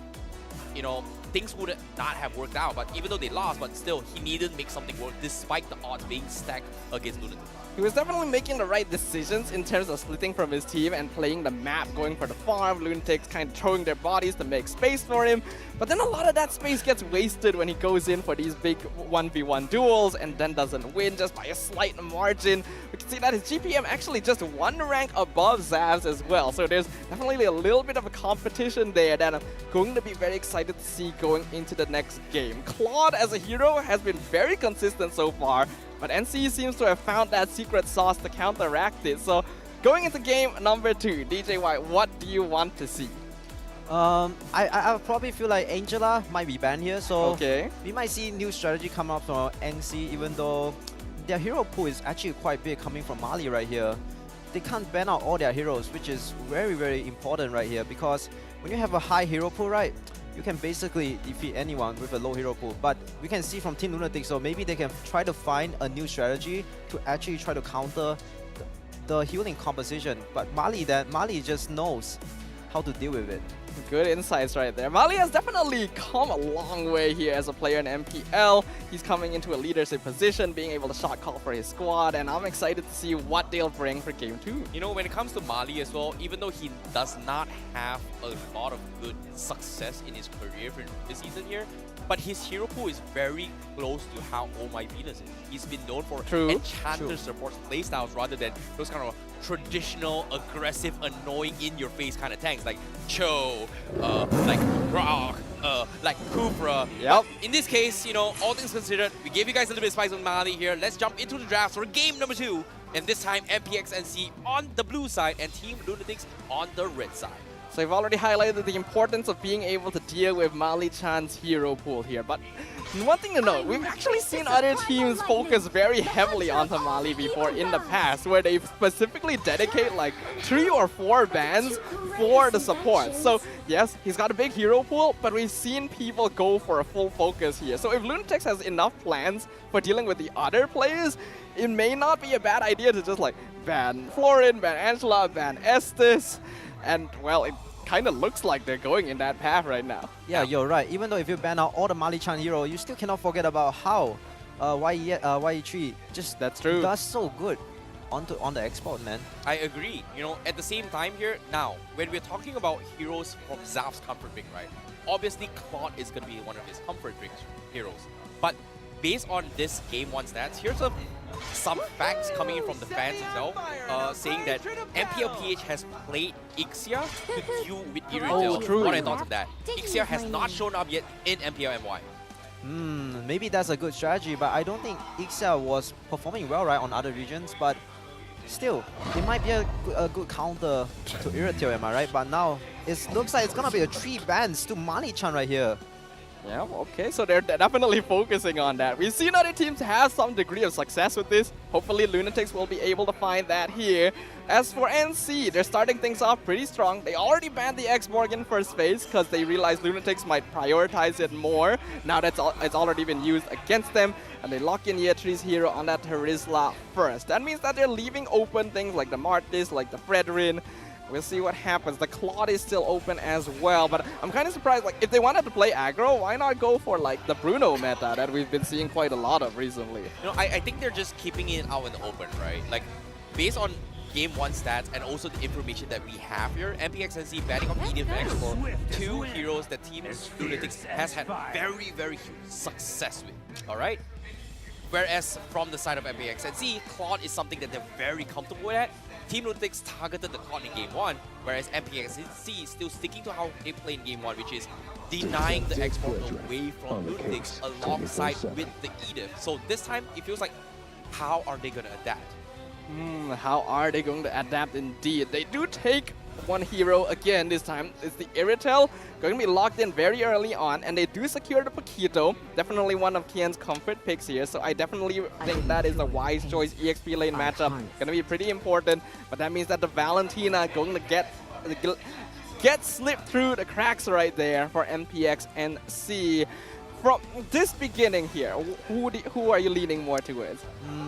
you know, things would not have worked out. But even though they lost, but still, he needed to make something work despite the odds being stacked against Lunatics. He was definitely making the right decisions in terms of splitting from his team and playing the map, going for the farm, Lunatics kind of throwing their bodies to make space for him. But then a lot of that space gets wasted when he goes in for these big 1v1 duels and then doesn't win just by a slight margin. We can see that his GPM actually just one rank above Zav's as well. So there's definitely a little bit of a competition there that I'm going to be very excited to see going into the next game. Claude as a hero has been very consistent so far, but NC seems to have found that secret sauce to counteract it. So going into game number 2, DJY, what do you want to see? I probably feel like Angela might be banned here, so Okay. we might see new strategy come up from NC, even though their hero pool is actually quite big coming from Mali right here. They can't ban out all their heroes, which is very, very important right here, because when you have a high hero pool, right, you can basically defeat anyone with a low hero pool. But we can see from Team Lunatic, so maybe they can try to find a new strategy to actually try to counter the healing composition. But Mali just knows how to deal with it. Good insights right there. Mali has definitely come a long way here as a player in MPL. He's coming into a leadership position, being able to shot call for his squad, and I'm excited to see what they'll bring for game 2. You know, when it comes to Mali as well, even though he does not have a lot of good success in his career for this season here, but his hero pool is very close to how Oh My Venus is. He's been known for enchanter support playstyles rather than those kind of traditional, aggressive, annoying, in-your-face kind of tanks like Cho, like Rock, like Kupra. Yep. In this case, you know, all things considered, we gave you guys a little bit of spice on Mali here. Let's jump into the draft for game number 2. And this time, MPX NC on the blue side and Team Lunatics on the red side. So I've already highlighted the importance of being able to deal with Mali-chan's hero pool here, but one thing to note, we've actually seen other teams focus very heavily onto Mali before in the past, where they specifically dedicate like 3 or 4 bans for the support. So yes, he's got a big hero pool, but we've seen people go for a full focus here. So if Lunatics has enough plans for dealing with the other players, it may not be a bad idea to just like ban Florin, ban Angela, ban Estes, and well, it kind of looks like they're going in that path right now. Yeah, you're right. Even though if you ban out all the Mali-chan hero, you still cannot forget about how YE3 just That's true. does so good on the export, man. I agree. You know, at the same time here, now, when we're talking about heroes from Zav's comfort ring, right? Obviously, Claude is going to be one of his comfort ring heroes. But based on this game 1 stats, here's some facts coming in from the fans themselves, saying that MPLPH has played Ixia to deal with Irritel. true. What are your thoughts on that? Ixia has not shown up yet in MPL MY. Maybe that's a good strategy, but I don't think Ixia was performing well, right, on other regions. But still, it might be a good counter to Irritel, am I right? But now, it looks like it's gonna be a 3 bans to Mali-chan right here. Yeah, okay, so they're definitely focusing on that. We've seen other teams have some degree of success with this. Hopefully Lunatics will be able to find that here. As for NC, they're starting things off pretty strong. They already banned the X-Borg in first phase because they realized Lunatics might prioritize it more. Now it's already been used against them, and they lock in Yetri's hero on that Terizla first. That means that they're leaving open things like the Martis, like the Fredrin. We'll see what happens. The Claude is still open as well, but I'm kind of surprised. Like, if they wanted to play aggro, why not go for like the Bruno meta that we've been seeing quite a lot of recently? You know, I think they're just keeping it out in the open, right? Like, based on game 1 stats and also the information that we have here, MPX NC banning on EDF Export, 2 heroes that Team Lunatics has had very, very huge success with, alright? Whereas from the side of MPX NC, Claude is something that they're very comfortable at. Team Lunatics targeted the Claude in game 1, whereas MPX NC is still sticking to how they play in game 1, which is denying the export away from Lunatics alongside with the Edith. So this time, it feels like, how are they going to adapt? How are they going to adapt indeed? They do take one hero again this time. It's the Iritel, going to be locked in very early on, and they do secure the Hito. Definitely one of Kian's comfort picks here, so I definitely think that is a wise choice. EXP lane matchup going to be pretty important, but that means that the Valentina going to get slipped through the cracks right there for MPX NC. From this beginning here, who are you leaning more towards?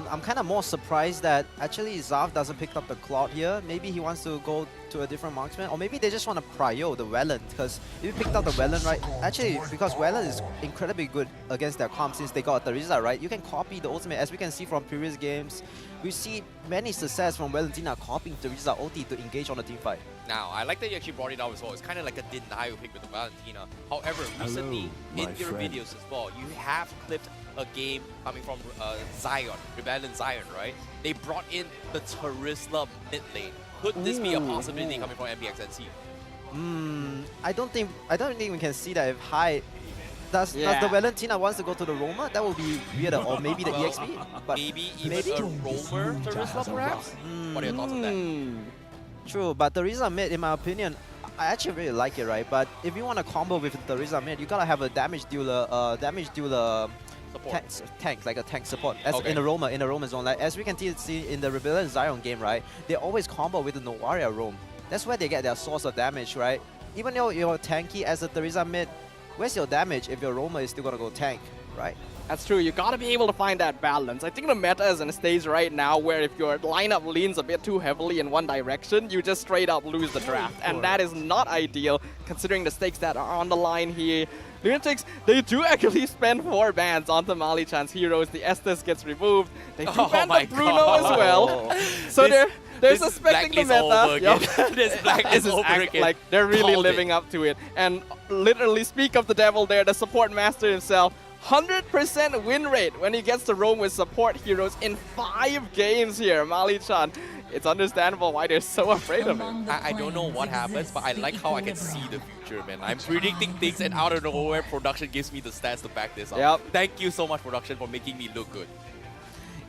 I'm kind of more surprised that actually Zav doesn't pick up the Claude here. Maybe he wants to go to a different marksman, or maybe they just want to prio the Welland, because if you picked up the Welland, right, actually because Welland is incredibly good against their comp since they got Theresa, right, you can copy the ultimate. As we can see from previous games, we see many success from Valentina copying Theresa ulti to engage on the team fight. Now, I like that you actually brought it out as well. It's kind of like a denial pick with the Valentina. However, recently, in your videos as well, you have clipped a game coming from Zion, Rebellion Zion, right? They brought in the Theresa mid lane. Could this be a possibility coming from MPX NC? I don't think we can see that if Hyde does the Valentina wants to go to the Roma. That would be weirder, or maybe the EXP. But maybe even a roamer Theresa perhaps? What are your thoughts on that? True, but Theresa mid, in my opinion, I actually really like it, right? But if you want to combo with Theresa mid, you gotta have a damage dealer tank, like a tank support. As in the Roma zone. Like as we can see in the Rebellion Zion game, right? They always combo with the Novaria roam. That's where they get their source of damage, right? Even though you're tanky as a Theresa mid, where's your damage if your Roma is still gonna go tank, right? That's true, you gotta be able to find that balance. I think the meta is in a stage right now where if your lineup leans a bit too heavily in one direction, you just straight up lose the draft. And that is not ideal considering the stakes that are on the line here. Lunatics, they do actually spend 4 bans on the Mali-chan's heroes. The Estes gets removed. They do ban the Bruno as well. So they're suspecting the meta. This blacklist over again. Like they're really living up to it. And literally speak of the devil there, the support master himself. 100% win rate when he gets to roam with support heroes in 5 games here, Mali-chan. It's understandable why they're so afraid of him. I don't know what happens, but I like how I can see the future, man. I'm predicting things and out of nowhere, production gives me the stats to back this up. Yep. Thank you so much, production, for making me look good.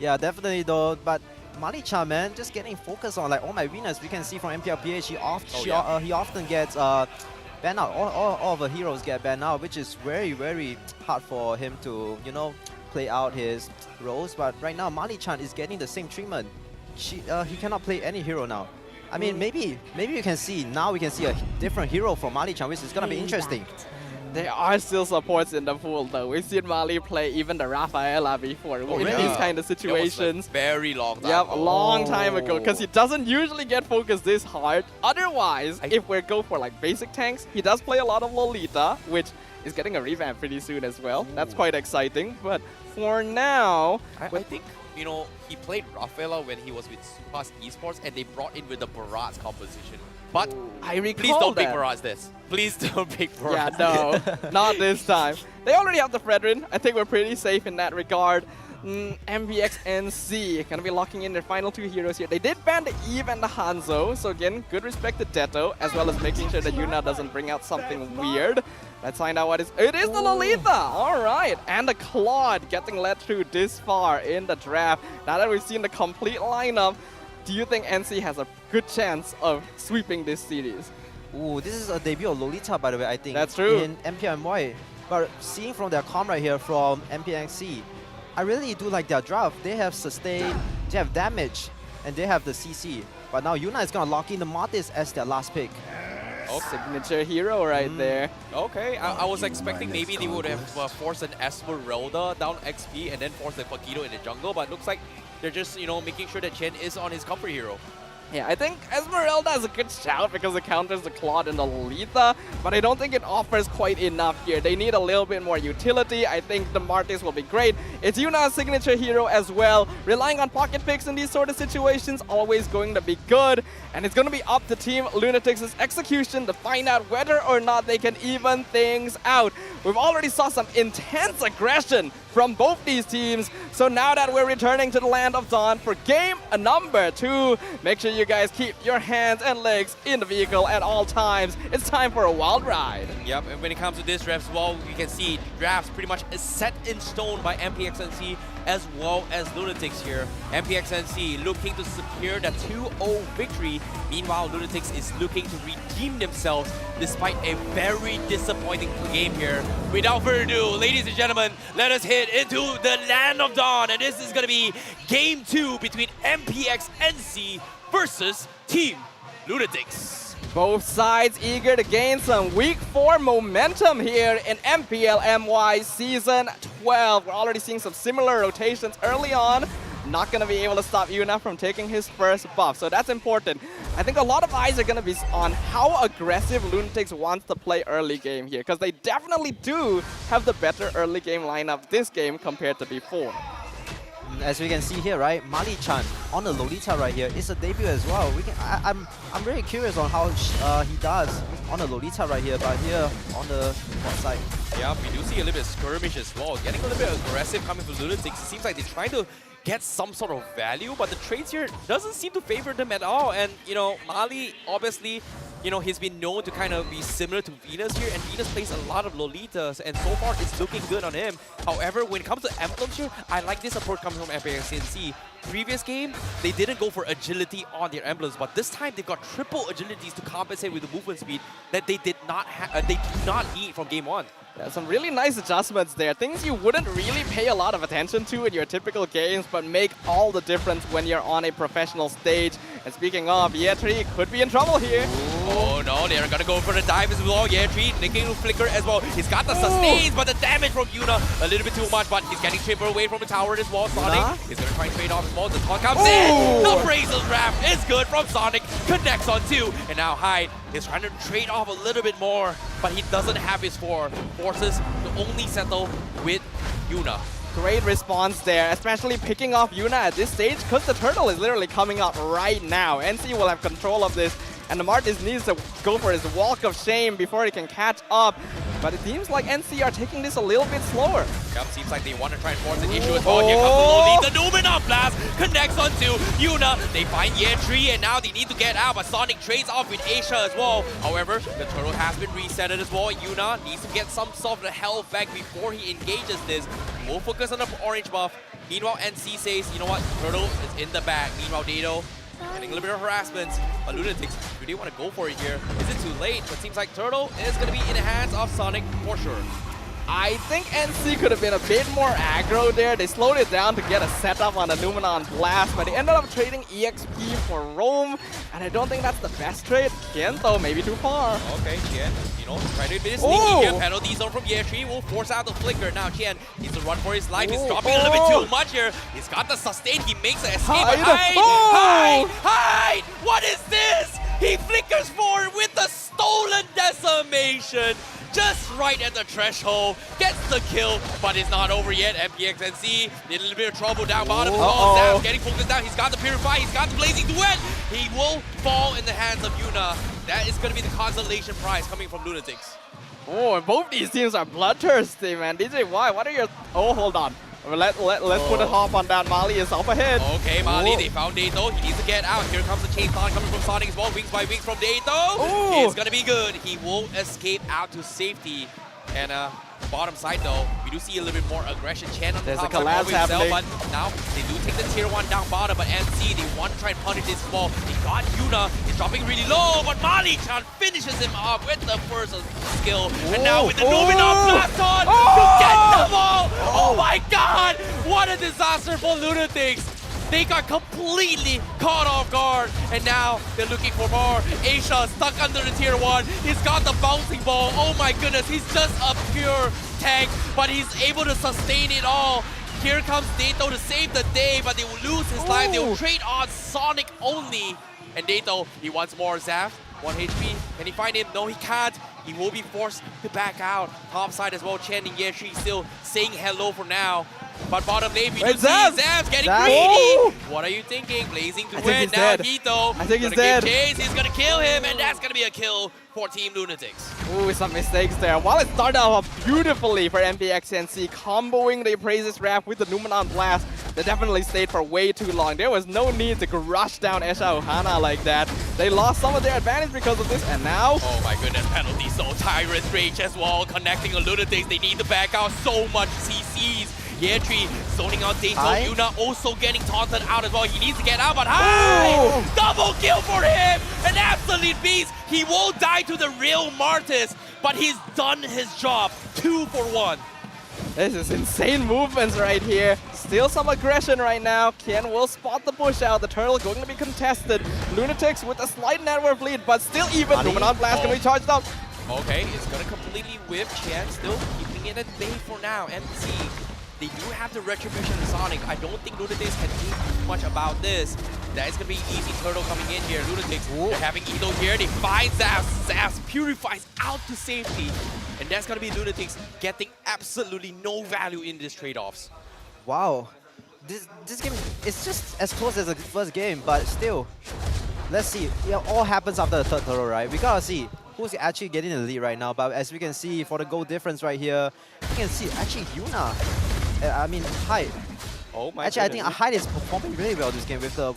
Yeah, definitely though, but Mali-chan, man, just getting focused on like all my winners. We can see from MPL PH, he often gets banned out. All of the heroes get banned out, which is very, very hard for him to, you know, play out his roles. But right now, Mali-chan is getting the same treatment. He cannot play any hero now. I mean, maybe you can see, now we can see a different hero from Mali-chan, which is going to be interesting. There are still supports in the pool though. We've seen Mali play even the Rafaela before in these kind of situations. That was very long time ago. A long time ago, because he doesn't usually get focused this hard. Otherwise, if we go for like basic tanks, he does play a lot of Lolita, which is getting a revamp pretty soon as well. That's quite exciting. But for now, I think, you know, he played Rafaela when he was with Supas Esports, and they brought in with the Barats composition. But I recall please don't pick Barats this. Please don't pick Barats. Yeah, no, not this time. They already have the Fredrin. I think we're pretty safe in that regard. MPX NC gonna be locking in their final 2 heroes here. They did ban the Eve and the Hanzo, so again, good respect to Detto, as well as making sure that Yuna doesn't bring out something weird. Let's find out what it is the Lolita! Alright, and the Claude getting led through this far in the draft. Now that we've seen the complete lineup, do you think NC has a good chance of sweeping this series? Ooh, this is a debut of Lolita, by the way, I think. That's true. In MPL MY. But seeing from their comm right here from MPNC, I really do like their draft. They have sustain, they have damage, and they have the CC. But now Yuna is going to lock in the Mortis as their last pick. Oh, signature hero right there. Okay, I was expecting maybe they would have forced an Esmeralda down XP and then forced the Paquito in the jungle, but it looks like they're just, you know, making sure that Chen is on his comfort hero. Yeah, I think Esmeralda is a good shout because it counters the Claude and the Lolita, but I don't think it offers quite enough here. They need a little bit more utility. I think the Martis will be great. It's Yuna's signature hero as well. Relying on pocket picks in these sort of situations, always going to be good. And it's going to be up to Team Lunatics' execution to find out whether or not they can even things out. We've already saw some intense aggression from both these teams. So now that we're returning to the Land of Dawn for game number 2, make sure you guys keep your hands and legs in the vehicle at all times. It's time for a wild ride. Yep, and when it comes to this draft as well, you can see drafts pretty much is set in stone by MPX NC as well as Lunatics here. MPX NC looking to secure the 2-0 victory. Meanwhile, Lunatics is looking to redeem themselves despite a very disappointing game here. Without further ado, ladies and gentlemen, let us head into the Land of Dawn. And this is going to be game 2 between MPX NC versus Team Lunatics. Both sides eager to gain some Week 4 momentum here in MPL MY Season 12. We're already seeing some similar rotations early on. Not going to be able to stop Yuna from taking his first buff, so that's important. I think a lot of eyes are going to be on how aggressive Lunatics wants to play early game here, because they definitely do have the better early game lineup this game compared to before. As we can see here, right, Mali-chan on the Lolita right here is a debut as well. I'm really curious on how he does on the Lolita right here, but here on the bot side. Yeah, we do see a little bit of skirmish as well. Getting a little bit aggressive coming from Lunatics. It seems like they're trying to get some sort of value, but the trades here doesn't seem to favor them at all. And, you know, Mali, obviously, you know, he's been known to kind of be similar to Venus here, and Venus plays a lot of Lolitas, and so far it's looking good on him. However, when it comes to emblems here, I like this approach coming from MPNC. Previous game, they didn't go for agility on their emblems, but this time they've got triple agilities to compensate with the movement speed that they did not need from game 1. Yeah, some really nice adjustments there. Things you wouldn't really pay a lot of attention to in your typical games, but make all the difference when you're on a professional stage. And speaking of, Yetri could be in trouble here. Oh no, they're gonna go for the dive as well. Yetri, nicking Flicker as well. He's got the sustains, but the damage from Yuna a little bit too much, but he's getting tripped away from the tower as well. Sonic is gonna try and trade off as well. The taunt comes in. The Brazil draft is good from Sonic. Connects on 2, and now Hyde is trying to trade off a little bit more, but he doesn't have his 4. Forces to only settle with Yuna. Great response there, especially picking off Yuna at this stage, because the turtle is literally coming up right now. NC will have control of this, and the Martis needs to go for his walk of shame before he can catch up. But it seems like NC are taking this a little bit slower. Yep, seems like they want to try and force an issue as well. Here comes the Lolita, Numenor Blast, connects on 2. Yuna, they find Yetri, and now they need to get out, but Sonic trades off with Asia as well. However, the turtle has been resetted as well. Yuna needs to get some sort of health back before he engages this. We'll focus on the orange buff. Meanwhile, NC says, you know what, turtle is in the bag. Meanwhile, Dato getting a little bit of harassment. But Lunatics, do they want to go for it here? Is it too late? But it seems like Turtle is going to be in the hands of Sonic for sure. I think NC could have been a bit more aggro there. They slowed it down to get a setup on the Numenon Blast, but they ended up trading EXP for Roam, and I don't think that's the best trade. Tien, though, maybe too far. Okay, Tien, you know, trying to be a sneaky here. Penalty zone from Yetri will force out the flicker. Now Tien needs to run for his life. He's dropping a little bit too much here. He's got the sustain. He makes an escape. Hide! What is this? He flickers forward with the stolen decimation. Just right at the threshold, gets the kill, but it's not over yet. MPX NC in a little bit of trouble down bottom. Zap getting focused down. He's got the Purify, he's got the Blazing Duet. He will fall in the hands of Yuna. That is going to be the consolation prize coming from Lunatics. Oh, and both these teams are bloodthirsty, man. DJY, what are your... Oh, hold on. Let's put a hop on that. Mali is up ahead. Okay, Mali, they found Dato. He needs to get out. Here comes the chain thought coming from Sonic as well. Wings by wings from Dato. It's going to be good. He will escape out to safety. And bottom side though, we do see a little bit more aggression. Chen on the There's top a collapse happening. but now they do take the tier 1 down bottom, but NC, they want to try and punish this ball. They got Yuna, he's dropping really low, but Mali-chan finishes him off with the first skill. And now with the Numenor Blast on to get the ball! Oh my god! What a disaster for Lunatics! They got completely caught off guard, and now they're looking for more. Asia stuck under the tier 1. He's got the bouncing ball. Oh my goodness, he's just a pure tank, but he's able to sustain it all. Here comes Dato to save the day, but they will lose his life. They will trade on Sonic only. And Dato, he wants more Zaf. 1 HP. Can he find him? No, he can't. He will be forced to back out. Top side as well. Chen and Yeshi still saying hello for now. But bottom lane, we do see Zams getting greedy. What are you thinking? Blazing to win. Now Hito. I think he's gonna dead. give chase. He's gonna kill him, and that's gonna be a kill for Team Lunatics. Ooh, some mistakes there. While it started off beautifully for MPX NSEA, comboing the Appraiser's Wrath with the Numenon Blast, they definitely stayed for way too long. There was no need to rush down Esha Ohana like that. They lost some of their advantage because of this, and now... Oh my goodness, penalty. So Tyrant Rage as well, connecting a Lunatics. They need to back out so much CCs. Yetri zoning out Dato. Yuna also getting taunted out as well. He needs to get out, but double kill for him! An absolute beast! He won't die to the real Martis, but he's done his job. 2 for 1. This is insane movements right here. Still some aggression right now. Ken will spot the push out. The turtle going to be contested. Lunatics with a slight network lead, but still even. Numenon Blast going to be charged up. Okay, it's going to completely whip. Chen still keeping it at bay for now. MC, they do have the Retribution Sonic. I don't think Lunatics can do too much about this. That is going to be easy turtle coming in here. Lunatics, they're having Hito here. They find Zaz. Zaz purifies out to safety. And that's going to be Lunatics getting absolutely no value in these trade-offs. Wow. This game is just as close as the first game, but still. Let's see. It all happens after the third turtle, right? We gotta see who's actually getting the lead right now. But as we can see, for the goal difference right here, you can see actually Yuna. I mean, Hyde. Oh my Actually, goodness. I think Hyde is performing really well this game with the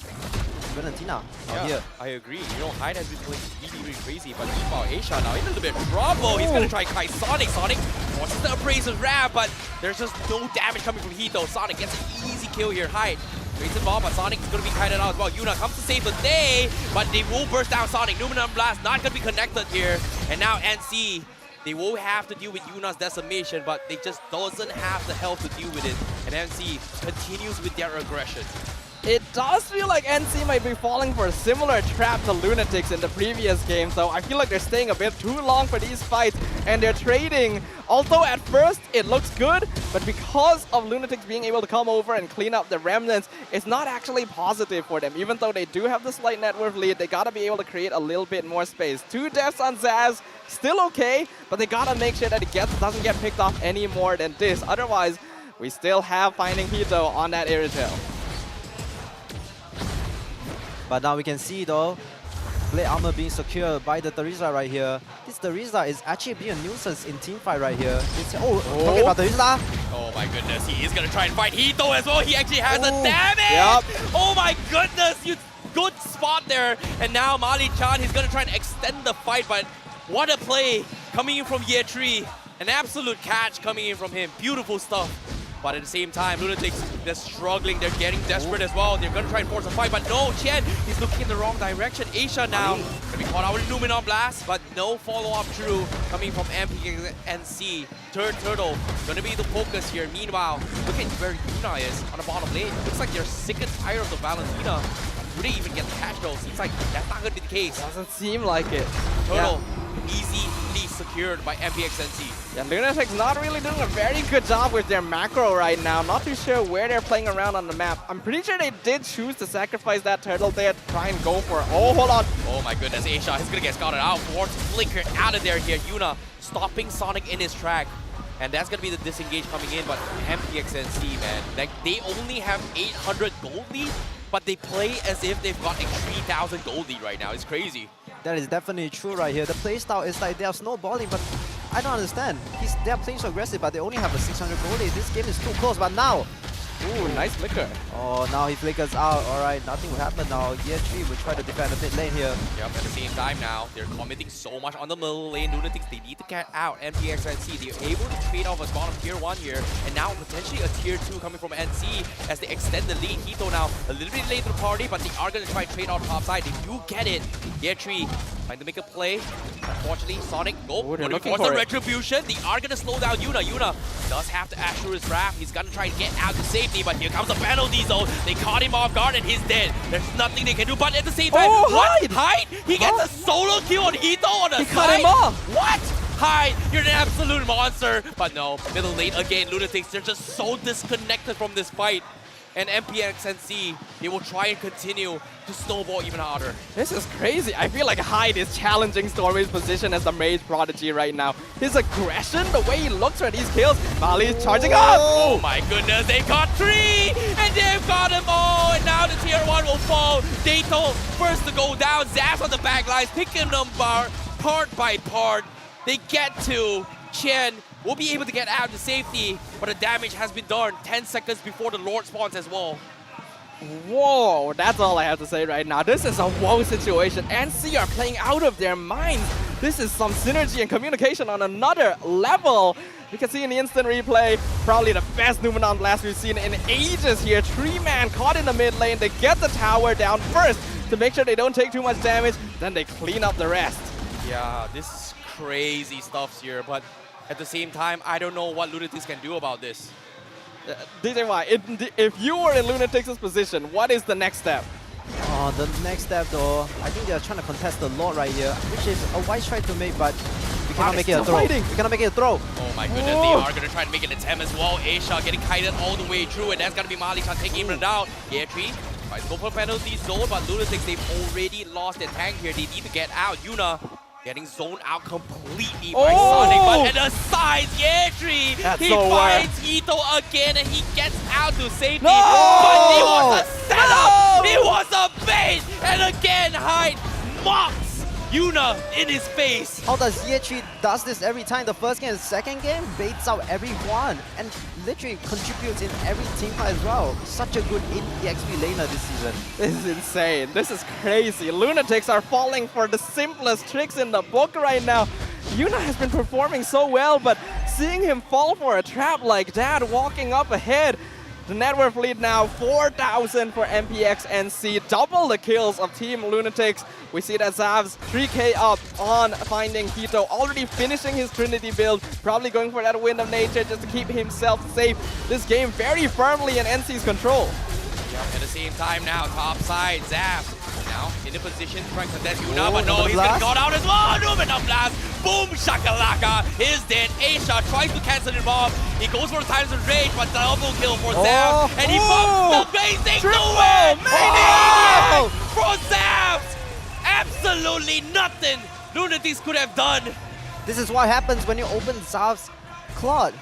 Valentina here. I agree. You know, Hyde has been playing really crazy, but meanwhile, Aisha now in a little bit of trouble. He's going to try Kai Sonic. Sonic forces the Appraiser's Wrath, but there's just no damage coming from Hito. Sonic gets an easy kill here. Hyde creates a ball, but Sonic is going to be kited out as well. Yuna comes to save the day, but they will burst down Sonic. Numenon Blast not going to be connected here. And now NC, they will have to deal with Yuna's decimation, but they just doesn't have the health to deal with it. And NC continues with their aggression. It does feel like NC might be falling for a similar trap to Lunatics in the previous game, so I feel like they're staying a bit too long for these fights, and they're trading. Although at first it looks good, but because of Lunatics being able to come over and clean up the remnants, it's not actually positive for them. Even though they do have the slight net worth lead, they gotta be able to create a little bit more space. 2 deaths on Zaz, still okay, but they gotta make sure that it doesn't get picked off any more than this. Otherwise, we still have Finding Hito on that Airtail. But now we can see though, plate armor being secured by the Theresa right here. This Theresa is actually being a nuisance in teamfight right here. Talking about Theresa. Oh my goodness, he is going to try and fight Hito as well. He actually has a damage! Oh my goodness, good spot there. And now Mali-chan, he's going to try and extend the fight, but what a play coming in from Year 3. An absolute catch coming in from him. Beautiful stuff. But at the same time, Lunatics, they're struggling, they're getting desperate as well. They're going to try and force a fight, but no, Chen, he's looking in the wrong direction. Aisha now going to be caught out with Numenon Blast, but no follow-up through coming from MPNC. Third turtle going to be the focus here. Meanwhile, look at where Yuna is on the bottom lane. Looks like they're sick and tired of the Valentina. Would they even get the catch though? Seems like that's not going to be the case. Doesn't seem like it. Turtle, easily secured by MPX NC. Yeah, Lunatics not really doing a very good job with their macro right now. Not too sure where they're playing around on the map. I'm pretty sure they did choose to sacrifice that turtle there to try and go for it. Oh, hold on. Oh my goodness, Aisha is going to get scouted out. Force Flicker out of there here. Yuna stopping Sonic in his track. And that's going to be the disengage coming in, but MPX NC, man, like they only have 800 gold lead, but they play as if they've got like 3,000 gold lead right now. It's crazy. That is definitely true right here. The playstyle is like they are snowballing, but I don't understand. They are playing so aggressive, but they only have a 600 gold lead. This game is too close, but now... Ooh, nice flicker. Oh, now he flickers out. Alright, nothing will happen now. Year 3 will try to defend the mid lane here. Yep, at the same time now, they're committing so much on the middle lane. Lunatics, they need to get out. MPX NC, they're able to trade off a bottom tier 1 here, and now potentially a tier 2 coming from NC as they extend the lead. Hito now a little bit late to the party, but they are going to try and trade out top side. They do get it. Year 3 trying to make a play. Unfortunately, Sonic, looking for the retribution. They are going to slow down Yuna. Yuna does have to Ashur his wrath. He's going to try and get out to safety, but here comes the penalty zone. They caught him off guard and he's dead. There's nothing they can do, but at the same time, what? Hyde? He gets a solo kill on Hito on the side? He cut him off. What? Hyde, you're an absolute monster. But no, middle lane again, Lunatics, they're just so disconnected from this fight. and MPNC, they will try and continue to snowball even harder. This is crazy. I feel like Hyde is challenging Stormy's position as the Mage Prodigy right now. His aggression, the way he looks for these kills, Mali's charging up! Oh my goodness, they got 3! And they've got them all! And now the tier 1 will fall. Hito first to go down. Zaz on the back lines, picking them part by part. They get to Chen. Will be able to get out to safety, but the damage has been done 10 seconds before the Lord spawns as well. Whoa, that's all I have to say right now. This is a whoa situation. NC are playing out of their minds. This is some synergy and communication on another level. You can see in the instant replay, probably the best Numenon blast we've seen in ages here. 3-man caught in the mid lane. They get the tower down first to make sure they don't take too much damage. Then they clean up the rest. Yeah, this is crazy stuff here, but at the same time, I don't know what Lunatics can do about this. DJY, if you were in Lunatics' position, what is the next step? The next step though, I think they're trying to contest the Lord right here, which is a wise try to make, but we cannot make it a throw. Fighting. We cannot make it a throw. Oh my goodness, they are going to try and make an attempt as well. Aisha getting kited all the way through, and that's going to be Mali-chan taking him down. Yeah, Tree tries to go for penalty zone, but Lunatics, they've already lost their tank here. They need to get out. Yuna getting zoned out completely by Sonic, but at the sides, Yetri, he finds Hito again and he gets out to safety. But it was a setup, it was a bait, and again Hyde mocks Yuna in his face. How does Yetri does this every time? The first game and second game baits out everyone and literally contributes in every team fight as well. Such a good EXP laner this season. This is insane. This is crazy. Lunatics are falling for the simplest tricks in the book right now. Yuna has been performing so well, but seeing him fall for a trap like that, walking up ahead, the net worth lead now 4,000 for MPX NC, double the kills of Team Lunatics. We see that Zav's 3k up on finding Hito, already finishing his Trinity build, probably going for that Wind of Nature just to keep himself safe. This game very firmly in NC's control. At the same time now, top side, Zav now in the position trying to contest Yuna, but no, he's getting caught out as well. Numenon blast, boom, shakalaka, is dead. Aisha tries to cancel it off. He goes for Times of Rage, but double kill for Zav, and he bumps the basic to win. For Zav, absolutely nothing Lunatics could have done. This is what happens when you open Zav's Claude.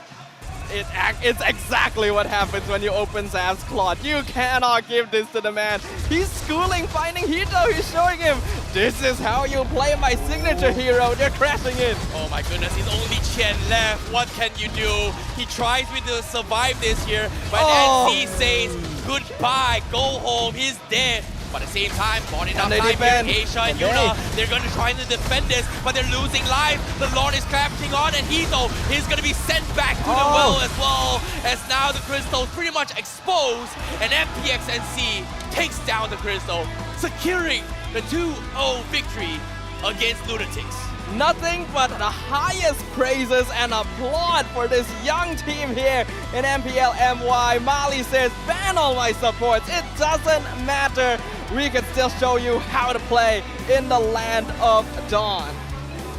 It's exactly what happens when you open Zav's Claude. You cannot give this to the man. He's schooling, finding Hito. He's showing him, this is how you play my signature hero. They're crashing in. Oh my goodness, he's only Chen left. What can you do? He tries to survive this here, but NC says goodbye, go home, he's dead. But at the same time, bought enough time here, Aisha and Yuna, they're going to try to defend this, but they're losing life. The Lord is crashing on, and Hito is going to be sent back to the well as well, as now the Crystal's pretty much exposed, and MPX NC takes down the Crystal, securing the 2-0 victory against Lunatics. Nothing but the highest praises and applaud for this young team here in MPL MY. Mali says, ban all my supports. It doesn't matter. We can still show you how to play in the land of Dawn.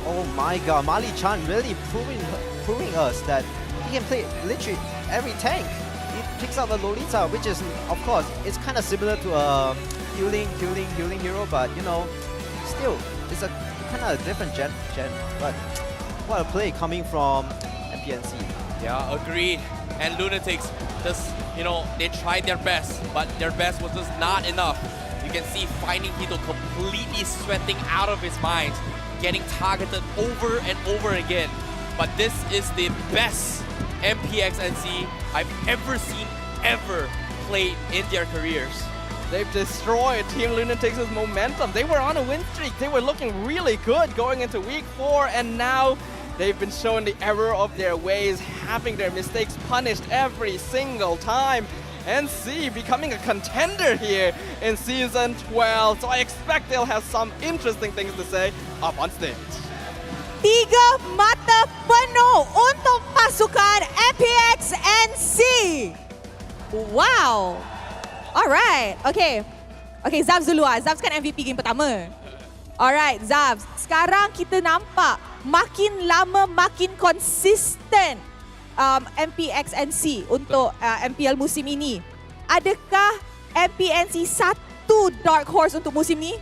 Oh my god, Mali-chan really proving us that he can play literally every tank. He picks up a Lolita, which is, of course, it's kind of similar to a healing hero, but you know, still, it's a kind of a different gen, but what a play coming from MPNC. Yeah, agreed. And Lunatics just, you know, they tried their best, but their best was just not enough. You can see finding Hito completely sweating out of his mind, getting targeted over and over again. But this is the best MPX NC I've ever seen, ever played in their careers. They've destroyed Team Lunatics' momentum. They were on a win streak. They were looking really good going into week 4, and now they've been shown the error of their ways, having their mistakes punished every single time. NC becoming a contender here in Season 12, so I expect they'll have some interesting things to say up on stage. 3 mata penuh untuk pasukan MPX NC. Wow. Alright, okay. Okay, Zavs dulu lah. Zavs kan MVP game pertama. Alright, Zavs. Sekarang kita nampak makin lama makin konsisten MPX NC untuk MPL musim ini. adakah MPNC satu dark horse untuk musim ni?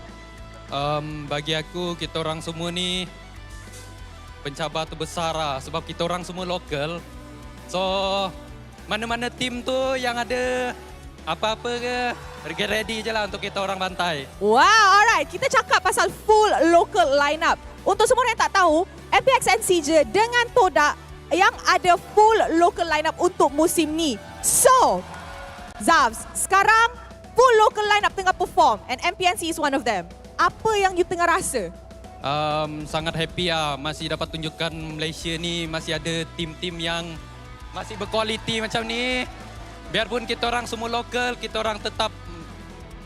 Bagi aku, kita orang semua ni pencabar terbesar lah. Sebab kita orang semua lokal. So, mana-mana tim tu yang ada apa-apa ke, ready je lah untuk kita orang bantai. Wow, alright. Kita cakap pasal full local lineup. Untuk semua yang tak tahu, MPX NSEA dengan Todak yang ada full local lineup untuk musim ni. So, Zavs, sekarang full local lineup tengah perform and MPNC is one of them. Apa yang you tengah rasa? Sangat happy lah. Masih dapat tunjukkan Malaysia ni masih ada tim-tim yang masih berkualiti macam ni. Biarpun kita orang semua lokal, kita orang tetap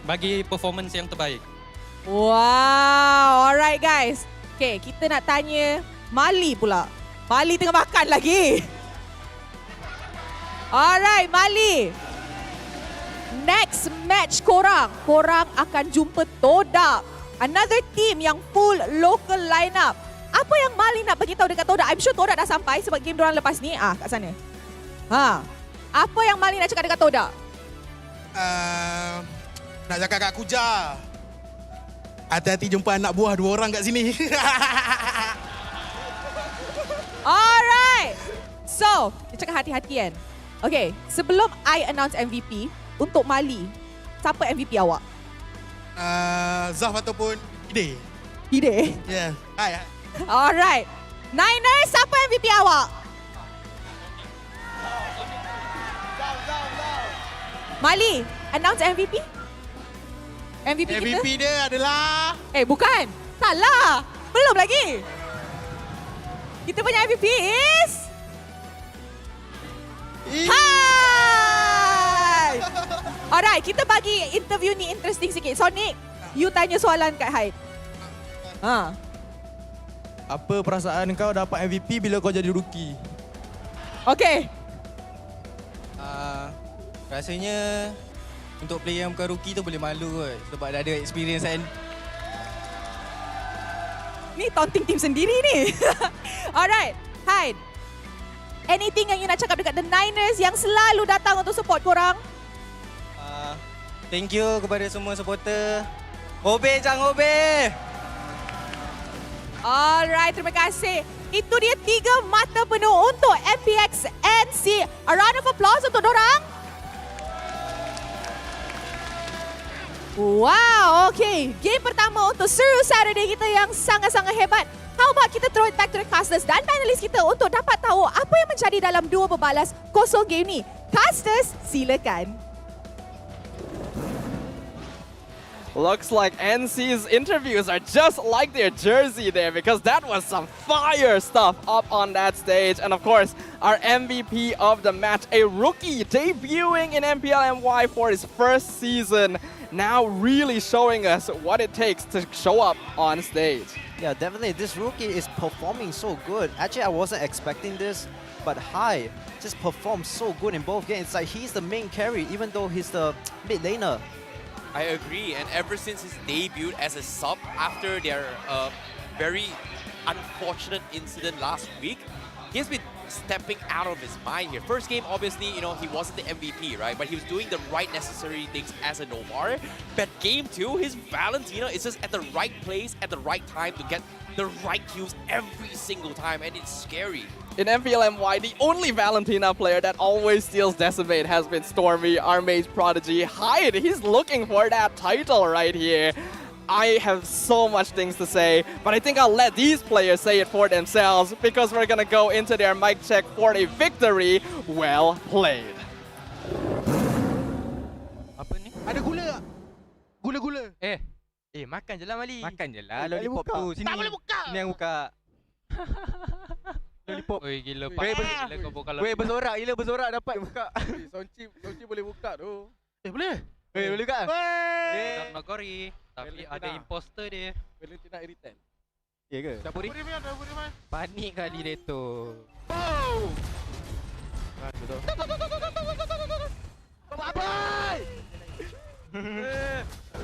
bagi performance yang terbaik. Wow, alright guys. Okay, kita nak tanya Mali pula. Mali tengah makan lagi. Alright, Mali. Next match korang akan jumpa Todak. Another team yang full local lineup. Apa yang Mali nak bagi tahu dekat Todak? I'm sure Todak dah sampai sebab game diorang lepas ni kat sana. Apa yang Mali nak cakap dekat Todak? Nak cakap kat Kuja. Hati-hati jumpa anak buah 2 orang kat sini. Alright. So, dia cakap hati-hati kan. Okay, sebelum I announce MVP untuk Mali, siapa MVP awak? Zaf ataupun Ide. Ide? Yeah. Hai. Alright. Niners, siapa MVP awak? Mali, announce MVP? MVP kita? MVP dia adalah... Bukan. Salah. Belum lagi. Kita punya MVP is... Hai! Alright, kita bagi interview ni interesting sikit. Sonic, you tanya soalan kat Hyde. Apa perasaan kau dapat MVP bila kau jadi rookie? Okay. Rasanya untuk player yang bukan rookie tu boleh malu kot sebab dah ada experience kan. Ni taunting team sendiri ni. Alright, Hyde. Anything yang you nak cakap dekat The Niners yang selalu datang untuk support korang? Thank you kepada semua supporter. Hobe jangan hobe. Alright, terima kasih. Itu dia 3 mata penuh untuk MPX NSEA. A round of applause untuk dorang. Wow, okay. Game pertama untuk SERU Saturday kita yang sangat-sangat hebat. How about kita throw it back to the casters dan panelis kita untuk dapat tahu apa yang menjadi dalam 2 berbalas kosong game ni. Casters, silakan. Looks like NC's interviews are just like their jersey there because that was some fire stuff up on that stage. And of course, our MVP of the match, a rookie debuting in MPL MY for his first season, now really showing us what it takes to show up on stage. Yeah, definitely. This rookie is performing so good. Actually, I wasn't expecting this, but Hai just performed so good in both games. It's like he's the main carry, even though he's the mid laner. I agree, and ever since his debut as a sub after their very unfortunate incident last week, he's been stepping out of his mind here. First game, obviously, you know, he wasn't the MVP, right? But he was doing the right necessary things as a Nomar. But game 2, his Valentina is just at the right place at the right time to get the right cues every single time, and it's scary. In MPL MY, the only Valentina player that always steals Decimate has been Stormy, our mage prodigy. Hyde, he's looking for that title right here. I have so much things to say, but I think I'll let these players say it for themselves because we're gonna go into their mic check for a victory. Well played. Apa ni? Ada gula tak? Gula-gula. Makan je lah Mali. Makan je lah Lollipop tu. Sini. Tak boleh buka. Sini yang buka. Lollipop. Oi, gila Weh, pak. Gila kau buka bersorak. Gila bersorak dapat buka. Sonci boleh buka tu. Boleh? Boleh buka? Tak nak gori. Tapi ada imposter dia. Valentina irritant. Ya ke? Dah boleh main. Panik kali dia tu. Oh! Apa?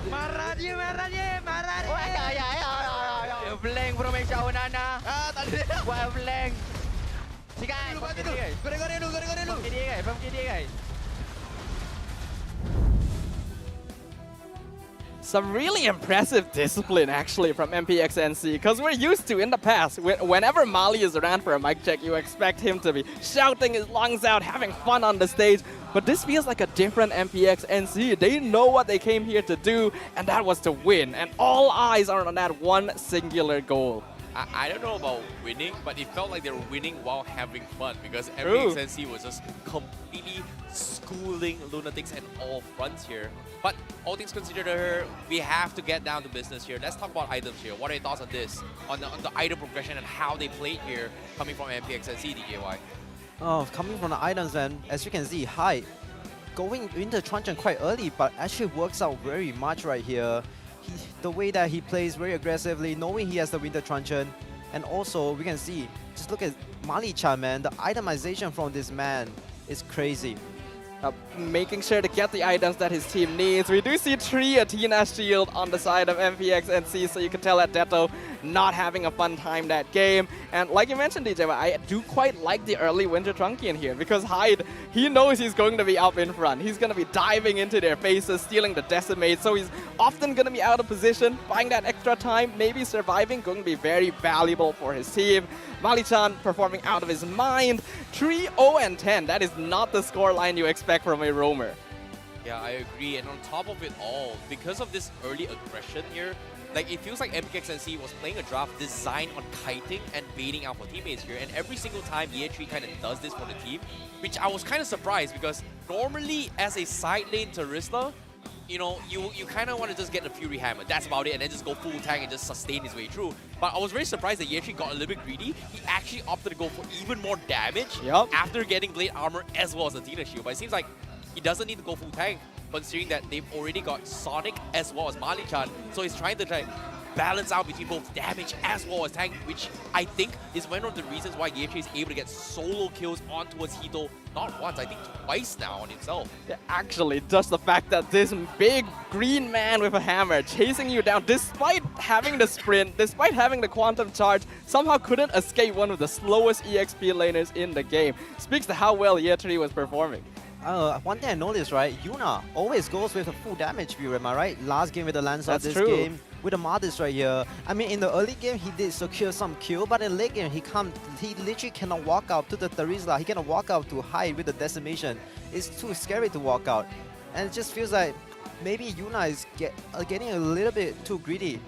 Marah dia. Oh, ya. Dia blank bro, make sure Nana. Tak ada. Buat blank. Si guys. Goreng dulu. From KD guys. Some really impressive discipline actually from MPX NC, because we're used to in the past, whenever Mali is around for a mic check, you expect him to be shouting his lungs out, having fun on the stage. But this feels like a different MPX NC. They know what they came here to do, and that was to win. And all eyes are on that one singular goal. I don't know about winning, but it felt like they were winning while having fun, because MPX NC was just completely schooling Lunatics at all fronts here. But all things considered, we have to get down to business here. Let's talk about items here. What are your thoughts on this? On the item progression and how they played here, coming from MPX NC, DJY? Oh, coming from the items, and as you can see, High going into truncheon quite early, but actually works out very much right here. The way that he plays very aggressively, knowing he has the winter truncheon, and also we can see, just look at Mali-chan, man. The itemization from this man is crazy. Making sure to get the items that his team needs. We do see 3 Athena shield on the side of MPX NC, so you can tell that Detto not having a fun time that game. And like you mentioned, DJ, I do quite like the early Winter Truncheon here, because Hyde, he knows he's going to be up in front. He's going to be diving into their faces, stealing the Decimate, so he's often going to be out of position. Buying that extra time, maybe surviving, going to be very valuable for his team. Mali-chan performing out of his mind. 3-0-10, that is not the scoreline you expect from a roamer. Yeah, I agree. And on top of it all, because of this early aggression here, like it feels like MPX NC was playing a draft designed on kiting and baiting out for teammates here. And every single time EA3 kind of does this for the team, which I was kind of surprised, because normally as a side lane Terista, you know, you kind of want to just get the Fury Hammer. That's about it, and then just go full tank and just sustain his way through. But I was very surprised that Yechi got a little bit greedy. He actually opted to go for even more damage after getting Blade Armor as well as Athena Shield. But it seems like he doesn't need to go full tank, considering that they've already got Sonic as well as Mali-chan. So he's trying to balance out between both damage as well as tank, which I think is one of the reasons why Yechi is able to get solo kills on towards Hito, not once, I think twice now on himself. Yeah, actually, just the fact that this big green man with a hammer chasing you down, despite having the sprint, despite having the quantum charge, somehow couldn't escape one of the slowest EXP laners in the game. Speaks to how well Year 3 was performing. One thing I noticed, right, Yuna always goes with a full damage view, am I right? Last game with the Lancer, That's this true. game with the Mardis right here. I mean, in the early game, he did secure some kill, but in late game, he literally cannot walk out to the Terizla. He cannot walk out to hide with the decimation. It's too scary to walk out. And it just feels like maybe Yuna is getting a little bit too greedy.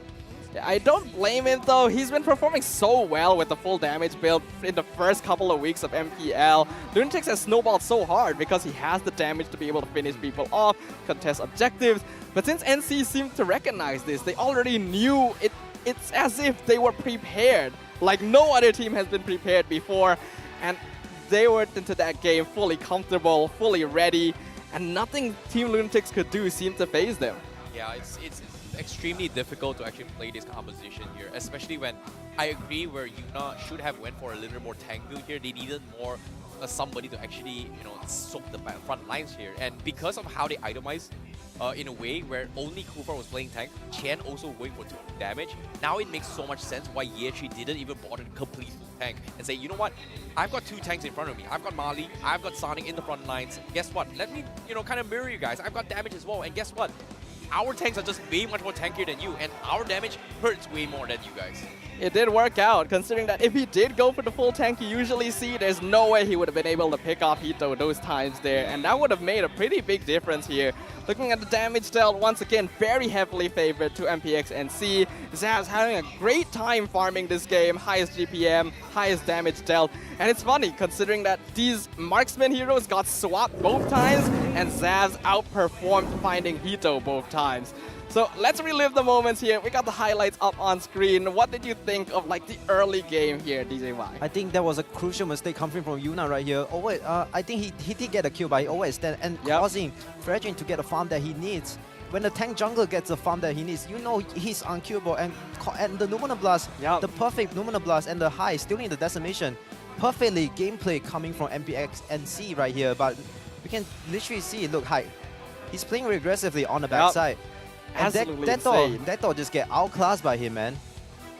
Yeah, I don't blame him though. He's been performing so well with the full damage build in the first couple of weeks of MPL. Lunatics has snowballed so hard because he has the damage to be able to finish people off, contest objectives. But since NC seemed to recognize this, they already knew it. It's as if they were prepared, like no other team has been prepared before. And they went into that game fully comfortable, fully ready, and nothing Team Lunatics could do seemed to phase them. Yeah, it's extremely difficult to actually play this composition here, especially when I agree where Yuna should have went for a little more tank build here. They needed more somebody to actually, soak the front lines here. And because of how they itemize in a way where only Kufa was playing tank, Chen also going for 2 damage, now it makes so much sense why Yechi didn't even bother to complete full tank and say, you know what, I've got 2 tanks in front of me. I've got Mali, I've got Sonic in the front lines. Guess what? Let me, kind of mirror you guys. I've got damage as well. And guess what? Our tanks are just way much more tankier than you, and our damage hurts way more than you guys. It did work out, considering that if he did go for the full tank you usually see, there's no way he would have been able to pick off Hito those times there, and that would have made a pretty big difference here. Looking at the damage dealt, once again, very heavily favored to MPX NC. Zav's having a great time farming this game, highest GPM, highest damage dealt, and it's funny, considering that these marksman heroes got swapped both times, and Zav's outperformed finding Hito both times. So let's relive the moments here. We got the highlights up on screen. What did you think of the early game here, DJY? I think that was a crucial mistake coming from Yuna right here. I think he did get a kill, but he overextended and causing Fredrin to get a farm that he needs. When the tank jungler gets the farm that he needs, he's unkillable. And the Numina Blast, the perfect Numina Blast and the high, stealing the decimation. Perfectly gameplay coming from MPX NC right here, but we can literally see, look, high. He's playing very aggressively on the backside. And Absolutely Detto just get outclassed by him, man.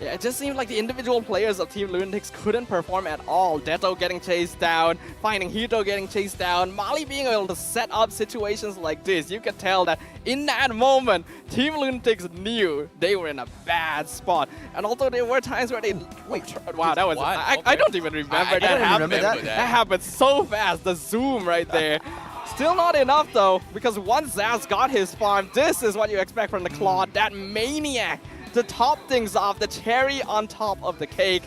Yeah, it just seemed like the individual players of Team Lunatics couldn't perform at all. Deto getting chased down, finding Hito getting chased down, Mali being able to set up situations like this. You could tell that in that moment, Team Lunatics knew they were in a bad spot. And although there were times where they... wow, that was... I don't even remember that happening. That happened so fast, the zoom right there. Still not enough though, because once Zaz got his farm, this is what you expect from the Claude, that maniac to top things off, the cherry on top of the cake.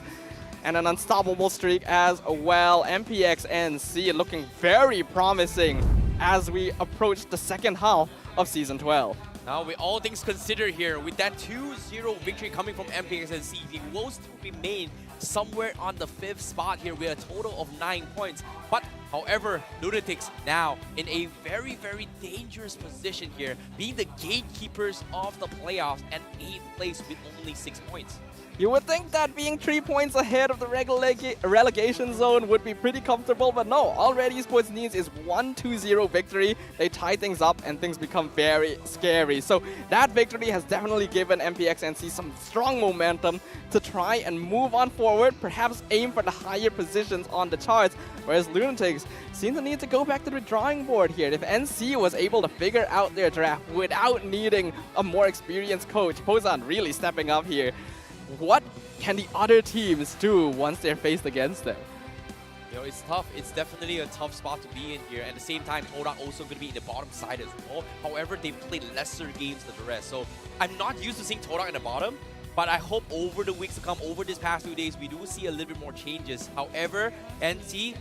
And an unstoppable streak as well. MPX NSEA looking very promising as we approach the second half of Season 12. Now, with all things considered here, with that 2-0 victory coming from MPX NSEA, they will still remain somewhere on the 5th spot here with a total of 9 points. But, however, Lunatics now in a very, very dangerous position here, being the gatekeepers of the playoffs and 8th place with only 6 points. You would think that being 3 points ahead of the relegation zone would be pretty comfortable, but no. Already Esports needs is 1-2-0 victory. They tie things up and things become very scary. So that victory has definitely given MPX NSEA some strong momentum to try and move on forward, perhaps aim for the higher positions on the charts, whereas Lunatics seem to need to go back to the drawing board here. If NC was able to figure out their draft without needing a more experienced coach, Pozan really stepping up here, what can the other teams do once they're faced against them? You know, it's tough. It's definitely a tough spot to be in here. And at the same time, Todak also going to be in the bottom side as well. However, they've played lesser games than the rest. So I'm not used to seeing Todak in the bottom. But I hope over the weeks to come, over this past 2 days, we do see a little bit more changes. However, NC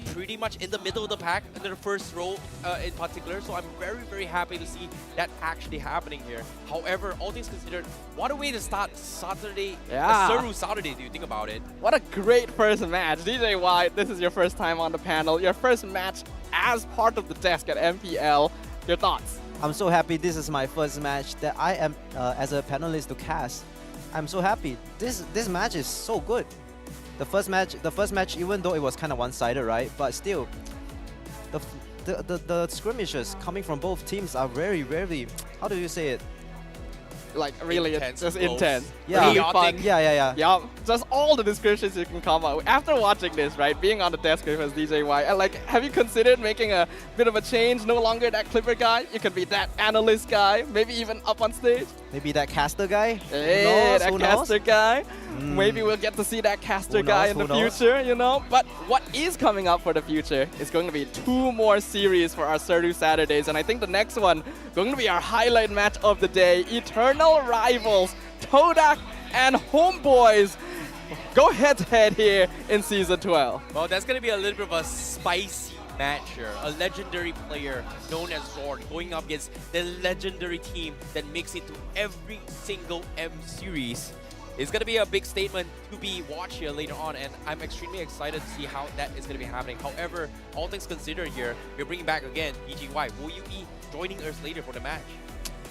pretty much in the middle of the pack in the first row in particular. So I'm very, very happy to see that actually happening here. However, all things considered, what a way to start Saturday, SERU Saturday, do you think about it? What a great first match. DJ White, this is your first time on the panel. Your first match as part of the desk at MPL. Your thoughts? I'm so happy this is my first match that I am as a panelist to cast. I'm so happy. This match is so good. The first match, even though it was kind of one-sided, right? But still, the skirmishes coming from both teams are very, very, how do you say it? Like really intense, just close. intense. Yeah. Really fun. Yeah. Yeah, just all the descriptions you can come up with. After watching this, right, being on the desk with us, DJ Y, and like, have you considered making a bit of a change? No longer that clipper guy, you can be that analyst guy, maybe even up on stage. Maybe that caster guy? Hey, that caster guy. Maybe we'll get to see that caster guy in the future, you know? But what is coming up for the future is going to be 2 more series for our SERU Saturdays, and I think the next one going to be our highlight match of the day. Eternal rivals, Todak and Homebois go head-to-head here in Season 12. Well, that's going to be a little bit of a spicy match here. A legendary player known as Zord going up against the legendary team that makes it to every single M series. It's going to be a big statement to be watched here later on, and I'm extremely excited to see how that is going to be happening. However, all things considered here, we're bringing back again DGY. Will you be joining us later for the match?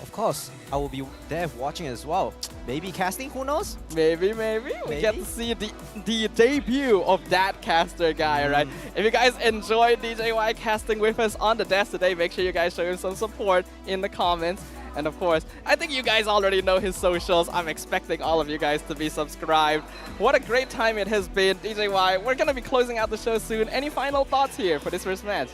Of course, I will be there watching as well. Maybe casting, who knows? Maybe. We get to see the debut of that caster guy, right? If you guys enjoyed DJY casting with us on the desk today, make sure you guys show him some support in the comments. And of course, I think you guys already know his socials. I'm expecting all of you guys to be subscribed. What a great time it has been. DJY, we're going to be closing out the show soon. Any final thoughts here for this first match?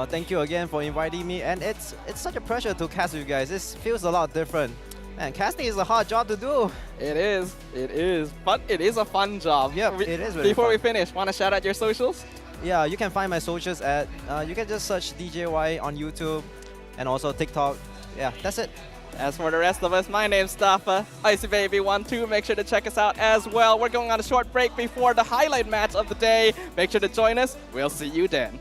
Thank you again for inviting me, and it's such a pleasure to cast with you guys. This feels a lot different. Man, casting is a hard job to do. It is. But it is a fun job. Yeah, it is really Before fun. we finish, want to shout out your socials? Yeah, you can find my socials at, you can just search DJY on YouTube and also TikTok. Yeah, that's it. As for the rest of us, my name's Staffa, IcyBaby12. Make sure to check us out as well. We're going on a short break before the highlight match of the day. Make sure to join us. We'll see you then.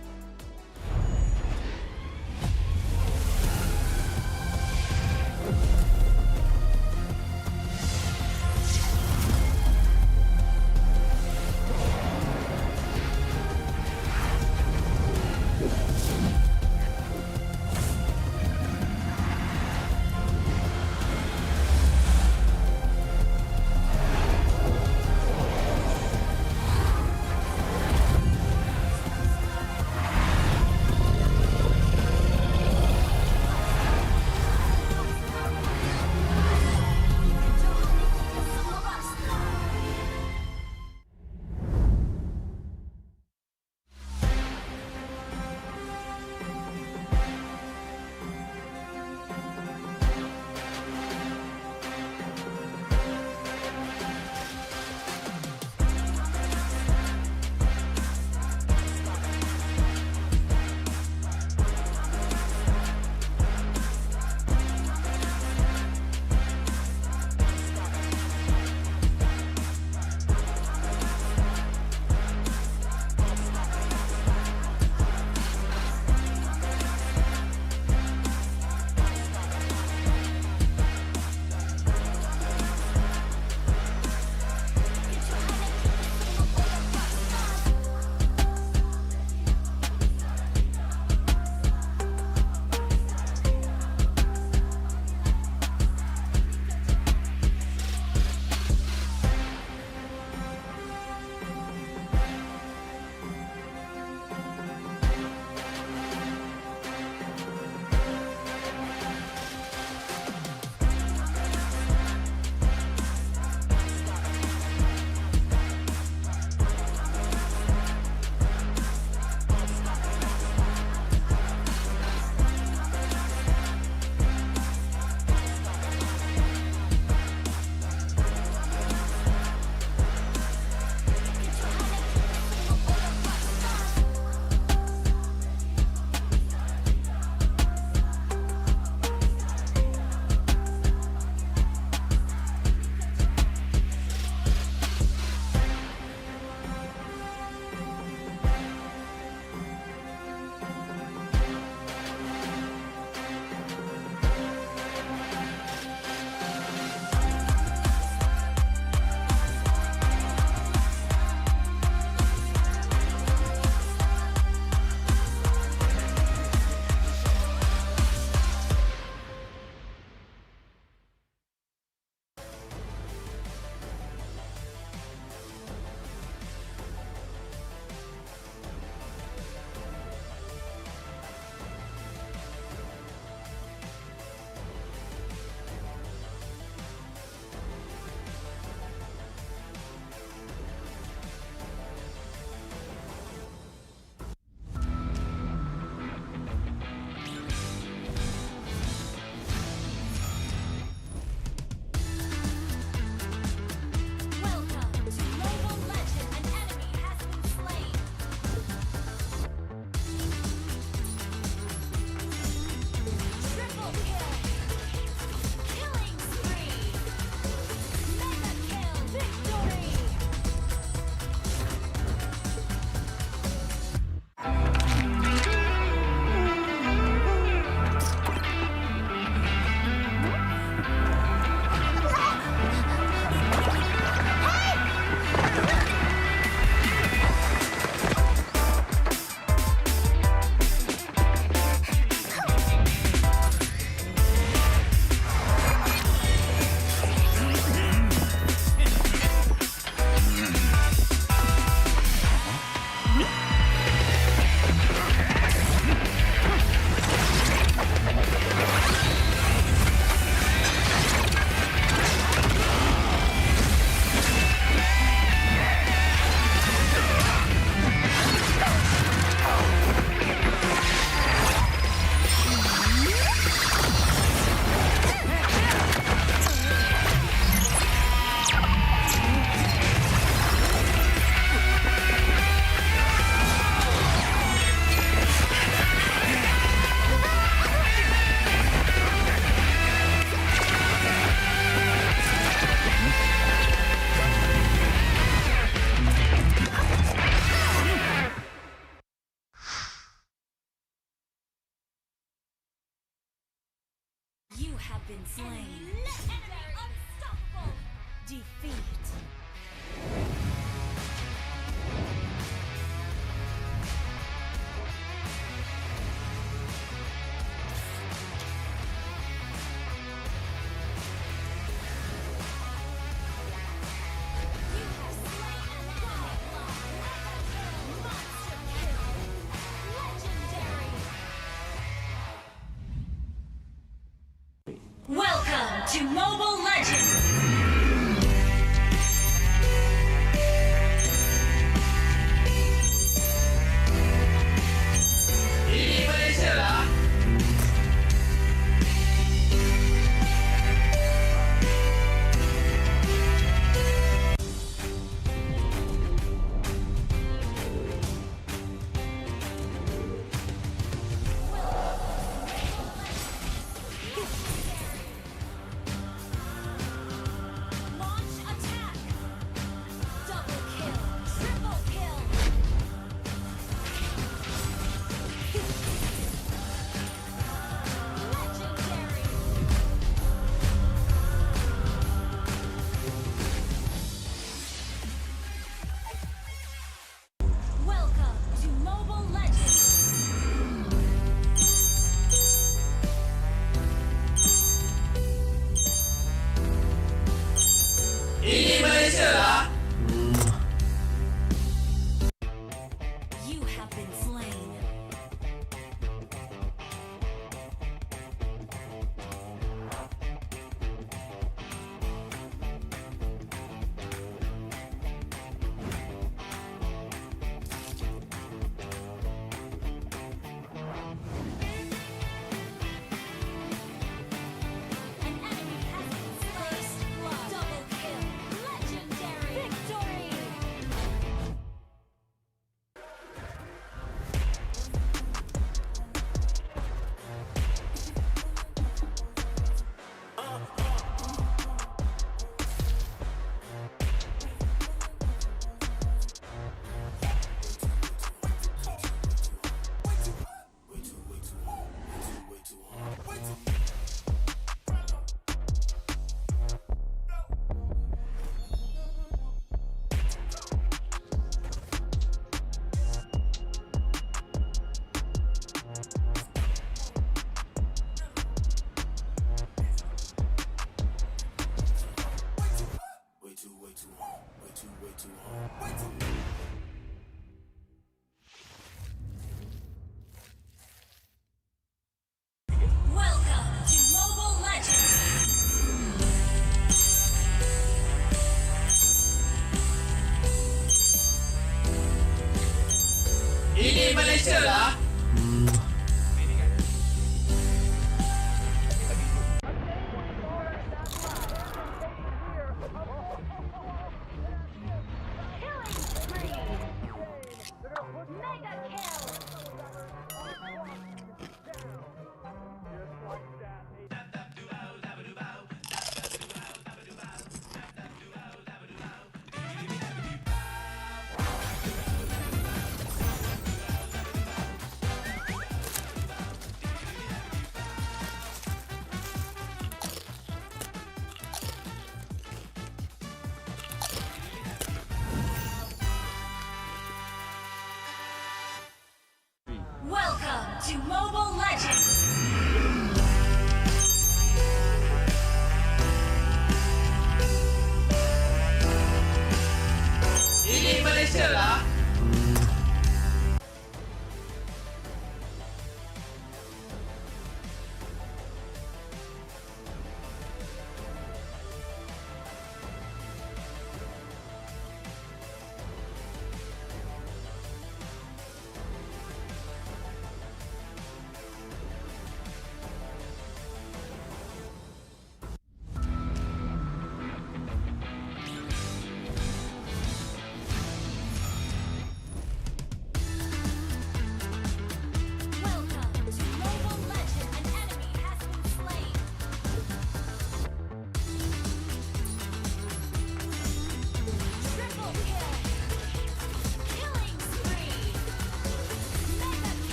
You have been slain. Unstoppable. Defeat. You have slain an ally. Monster kill. Legendary. Welcome to Mobile Legends! Ini Malaysia lah.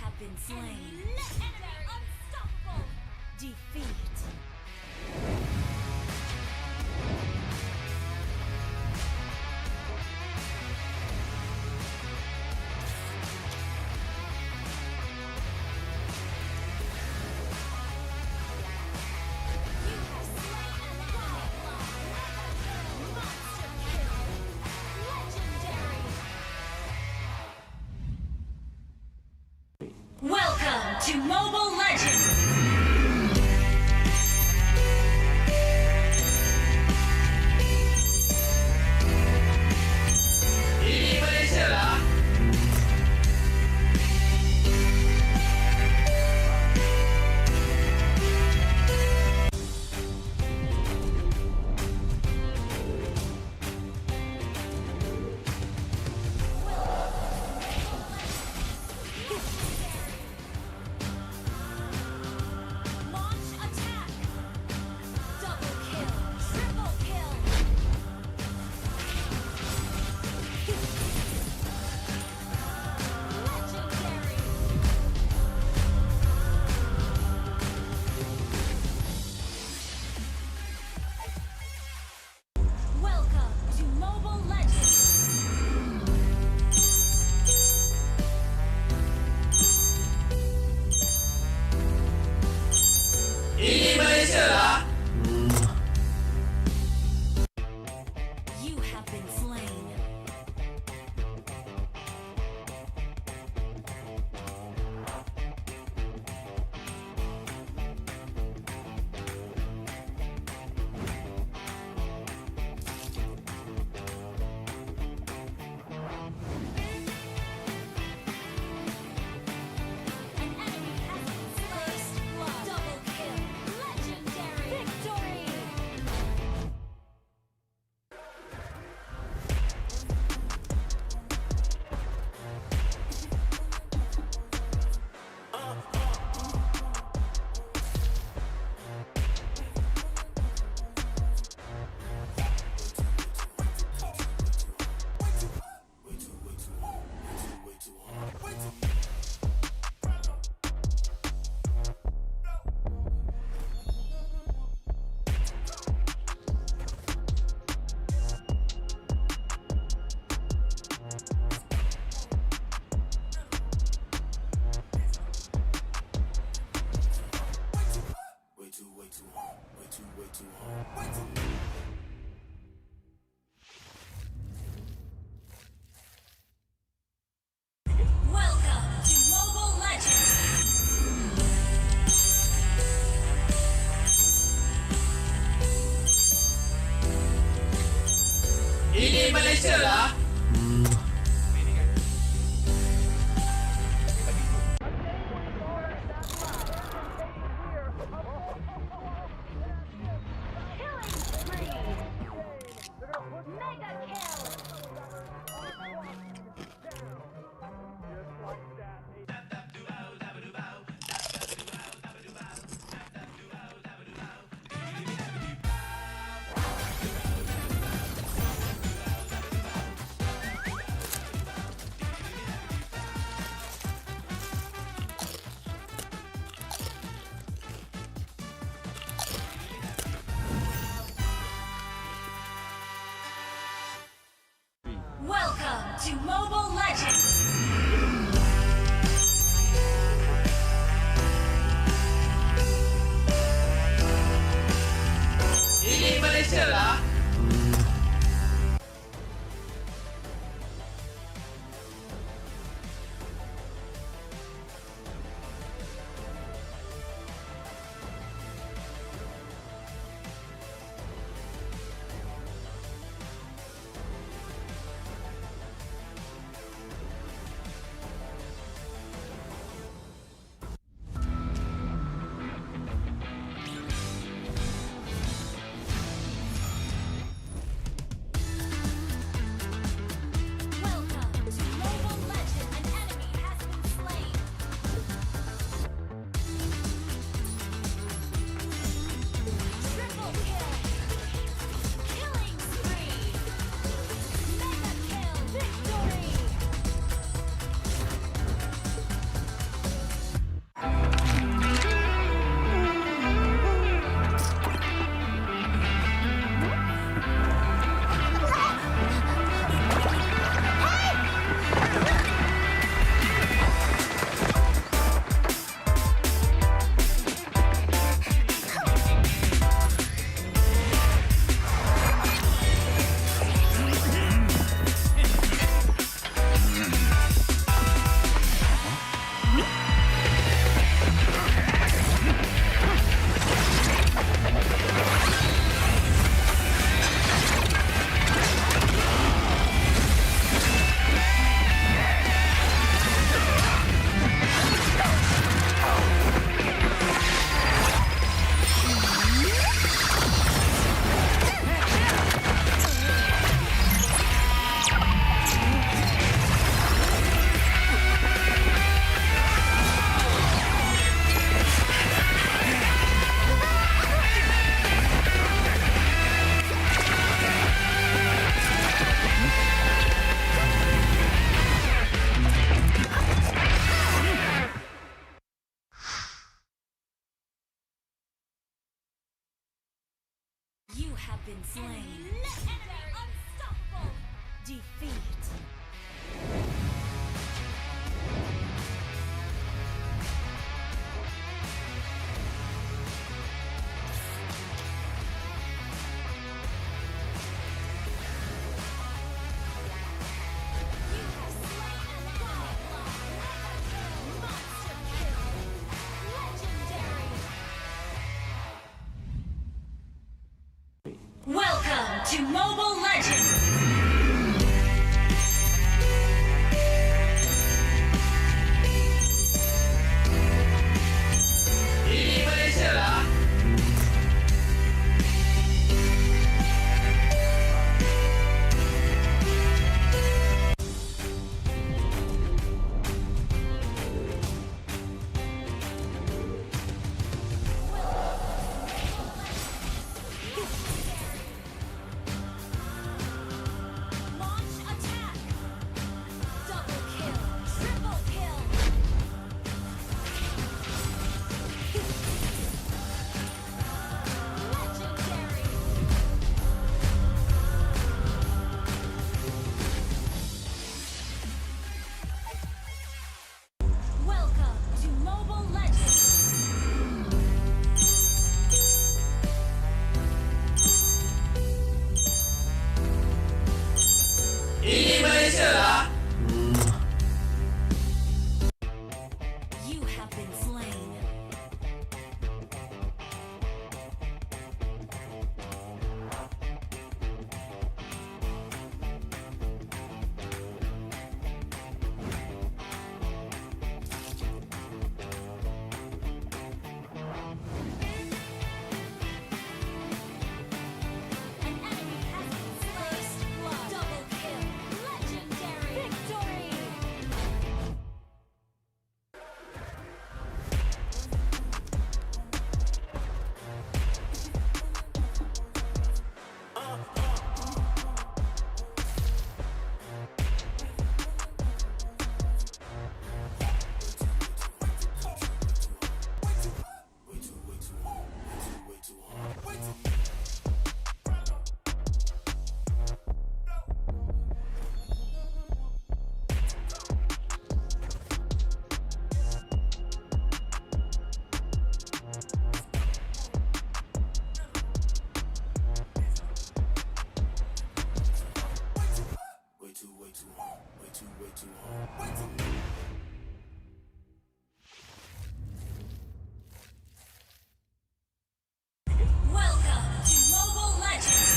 have been slain. Unstoppable. Defeat. You have slain an ally. Monster kill. Legendary. Welcome to Mobile Legends! Ini Malaysia lah. Launch attack! Double kill! Triple kill! Legendary! Welcome to Mobile Legends! Ini Malaysia lah. You have been slain. An enemy has been slain. Double kill. Legendary. Victory. Welcome to Mobile Legends! Ini Malaysia lah. Killing spree! Mega kill! Welcome to Mobile Legends! Ini Malaysia lah. have been slain. Legendary, unstoppable. Defeat. You have slain an ally. Monster kill. Legendary. Welcome to Mobile Legends! Ini Malaysia lah. Launch attack! Double kill! Triple kill! Legendary! Welcome to Mobile Legends! Ini Malaysia lah. You have been slain. An enemy has been slain. Double kill. Legendary. Victory. Welcome to Mobile Legends!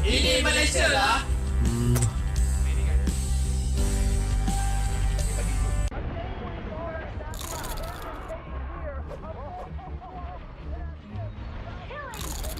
Ini Malaysia lah. Killing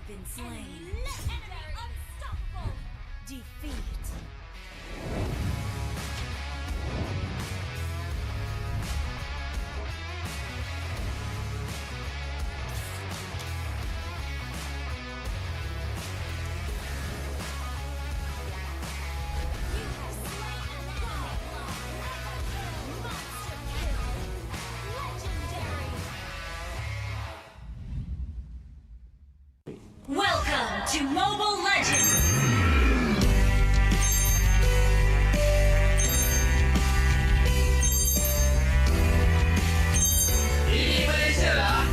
been slain. Legendary. Unstoppable. Defeat. You have slain an ally. Monster kill. Legendary. Welcome to Mobile Legends! Ini Malaysia lah.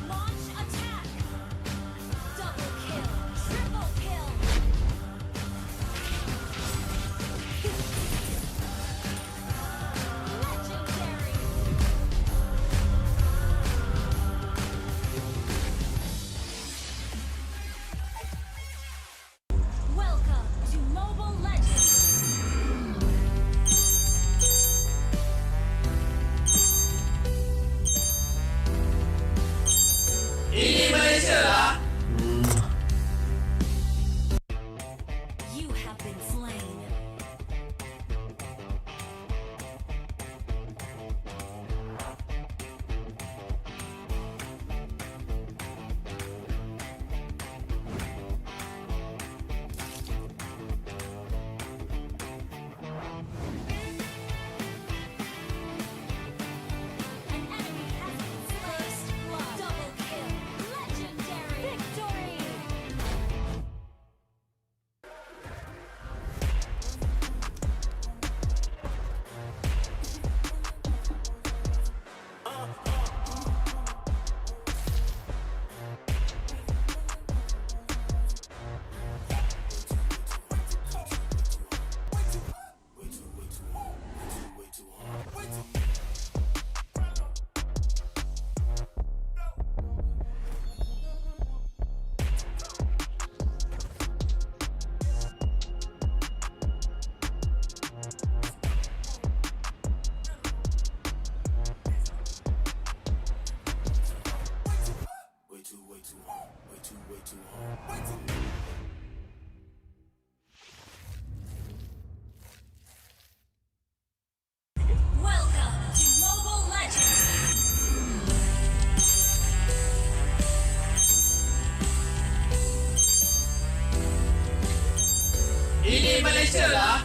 Launch attack! Double kill! Triple kill! Legendary! Welcome to Mobile Legends! Ini Malaysia lah. You have been slain. An enemy has been slain. Double kill. Legendary. Victory. Welcome to Mobile Legends! Ini Malaysia lah.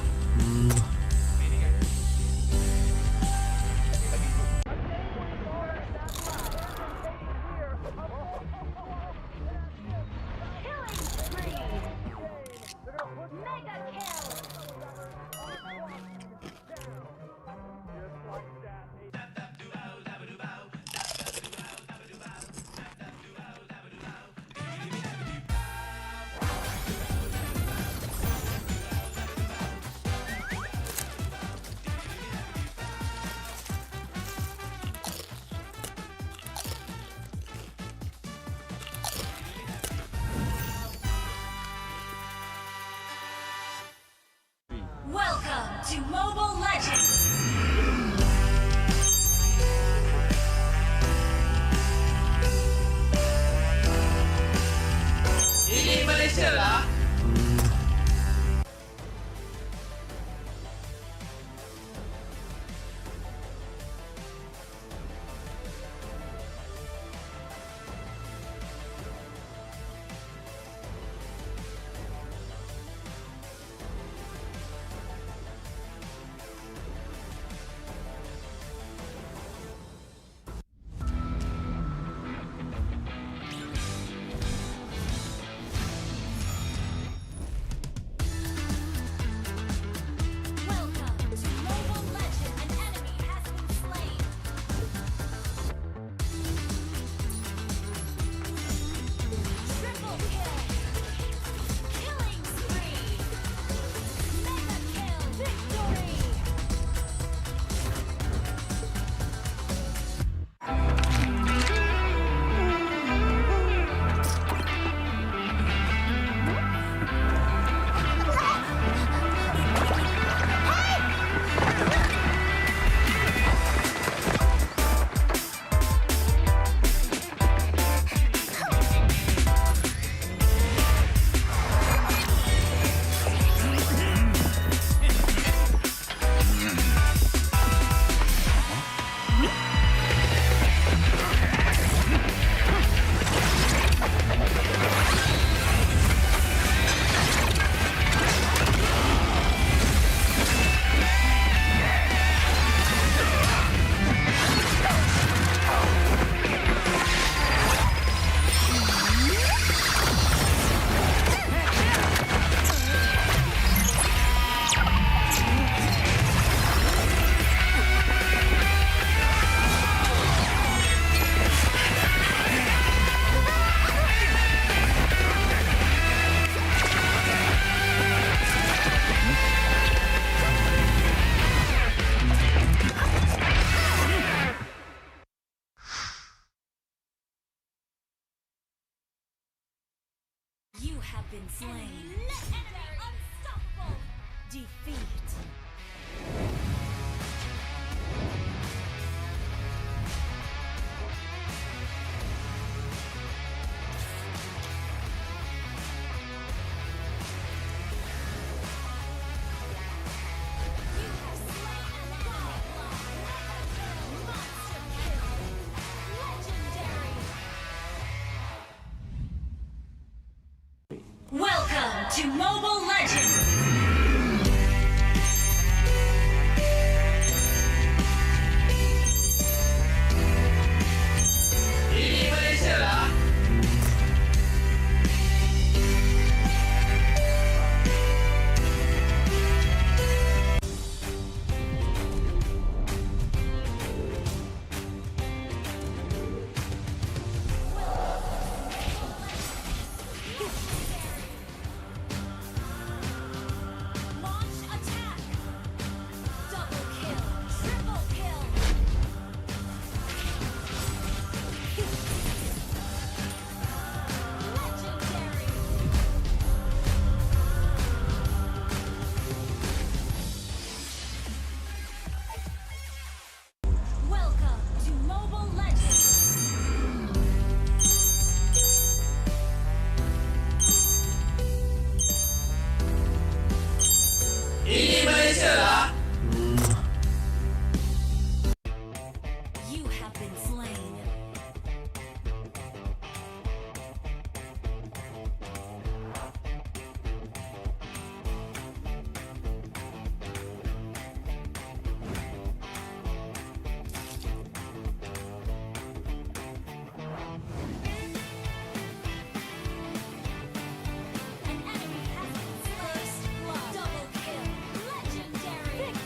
Mega kill! Welcome to Mobile Legends! Ini Malaysia lah. been slain. Legendary, unstoppable. Defeat. You have slain an ally. Monster kill. Legendary. Welcome to Mobile Legends! Ini Malaysia lah. Launch attack! Double kill! Triple kill! Legendary! Welcome to Mobile Legends! Ini Malaysia lah. You have been slain. An enemy has been slain. First blood. Double kill. Legendary.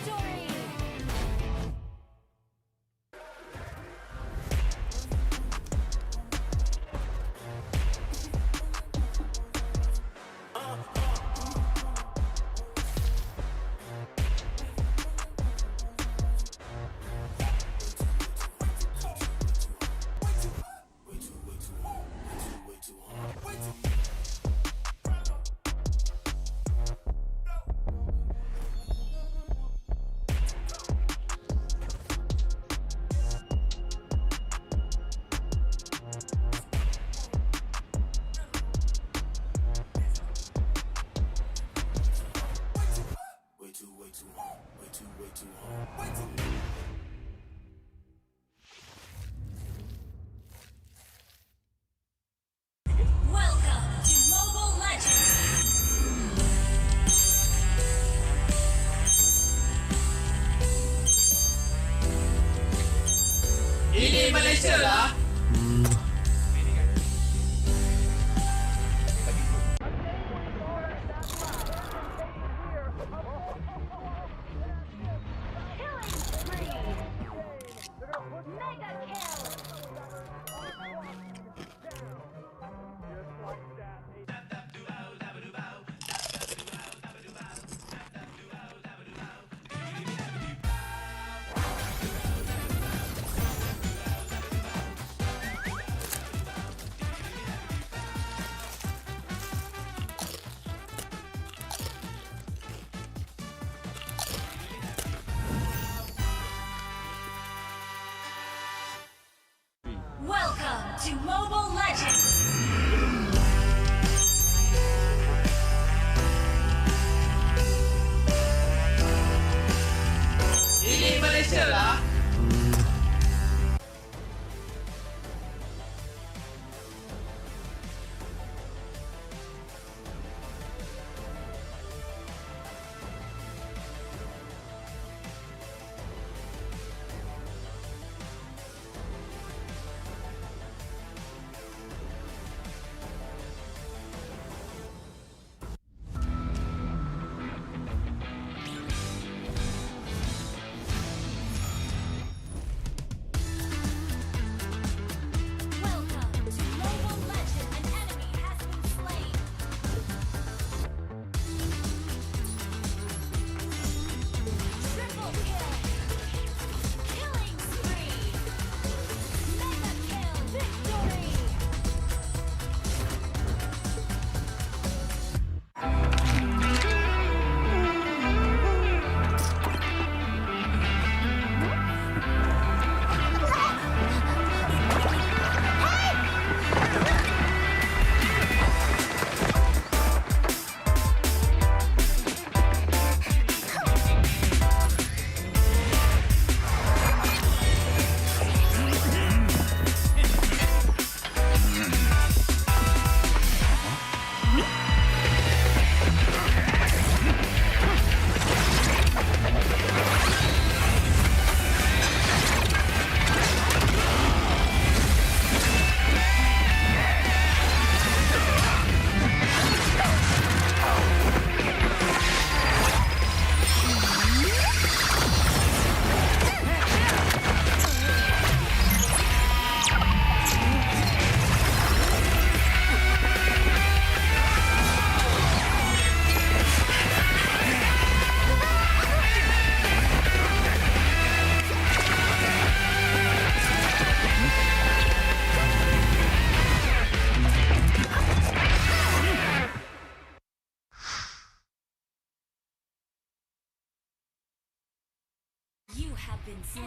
have been slain.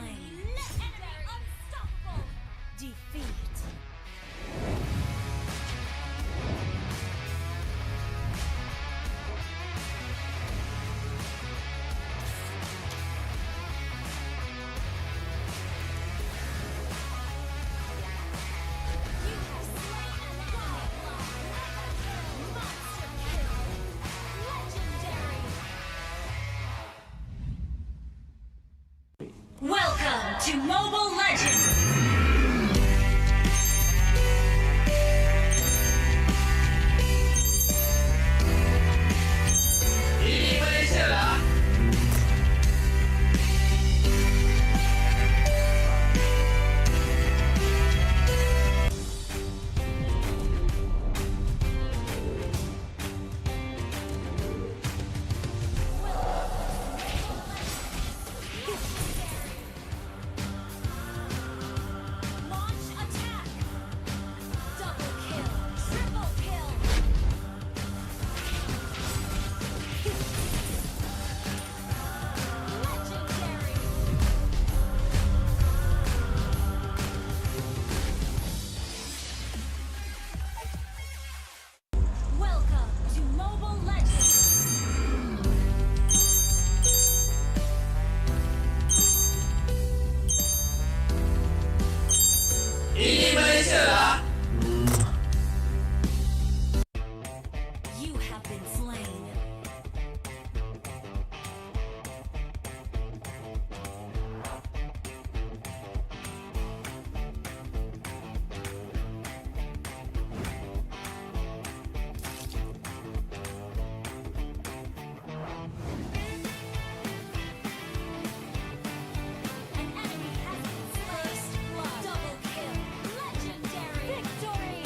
Enemy unstoppable. Defeat. You have slain an ally. Monster kill. Legendary. Welcome to Mobile Legends! Ini Malaysia lah. Launch attack! Double kill! Triple kill! Legendary! Welcome to Mobile Legends! Ini Malaysia lah. You have been slain. An enemy has been slain. Double kill. Legendary. Victory.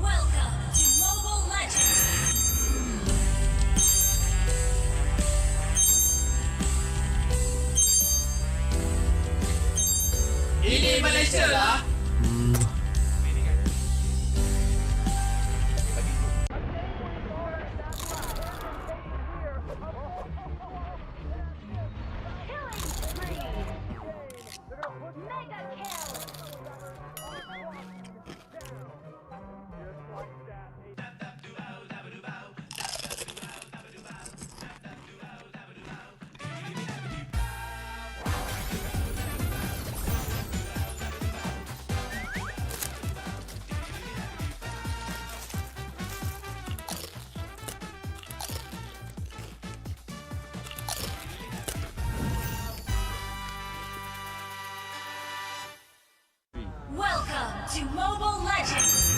Welcome to Mobile Legends! Ini Malaysia lah. Killing spree! Mega kill! Welcome to Mobile Legends!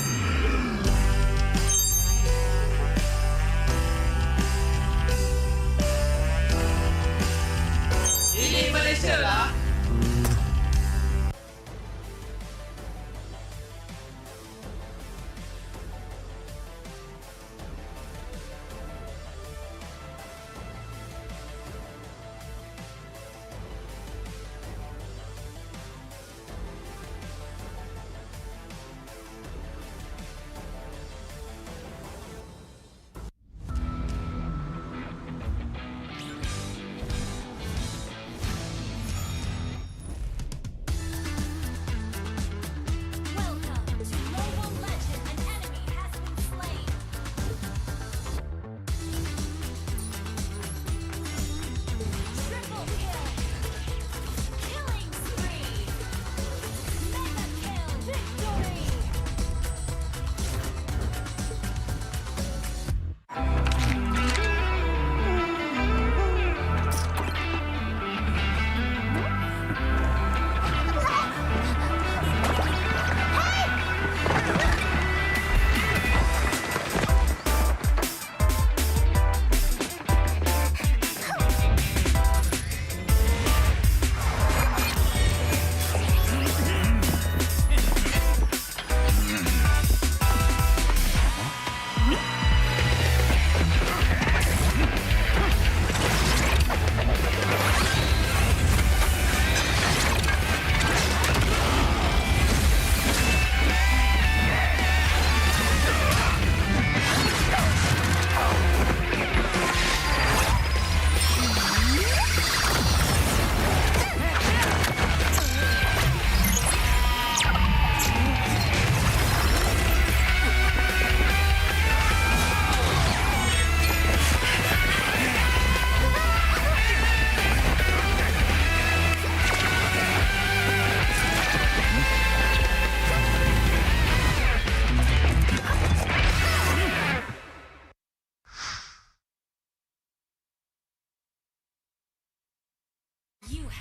Ini Malaysia lah.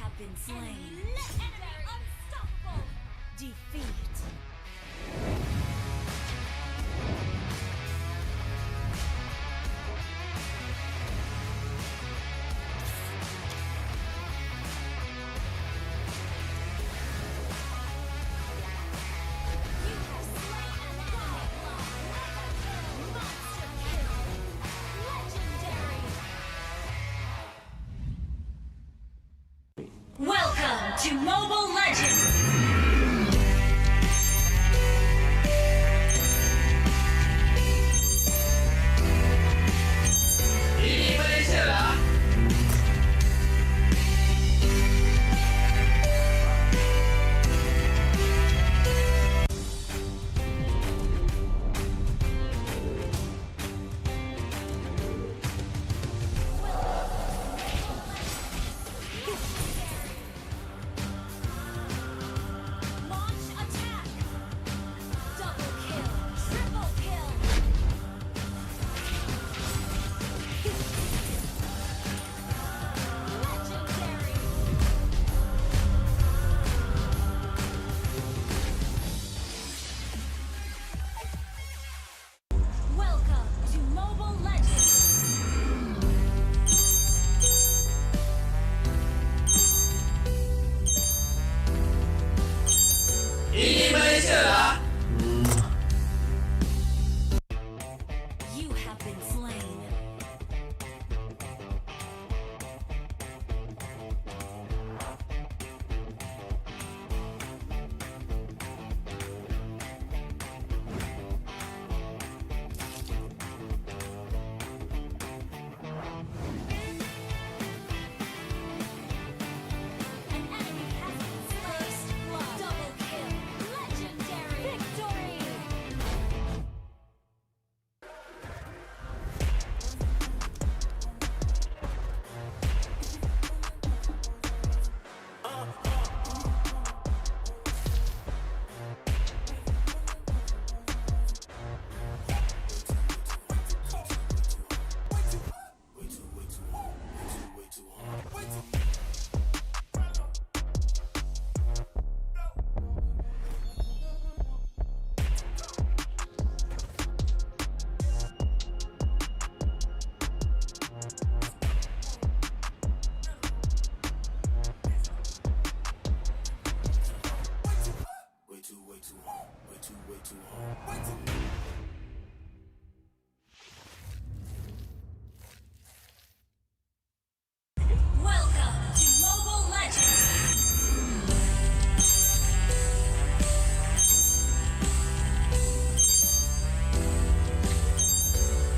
have been slain. Unstoppable. Defeat. You have slain an ally. Monster kill. Legendary. Welcome to Mobile Legends! Ini Malaysia lah. Launch attack! Double kill! Triple kill! Legendary! Welcome to Mobile Legends! Ini Malaysia lah. You have been slain. An enemy has been slain. Double kill. Legendary. Victory. Welcome to Mobile Legends!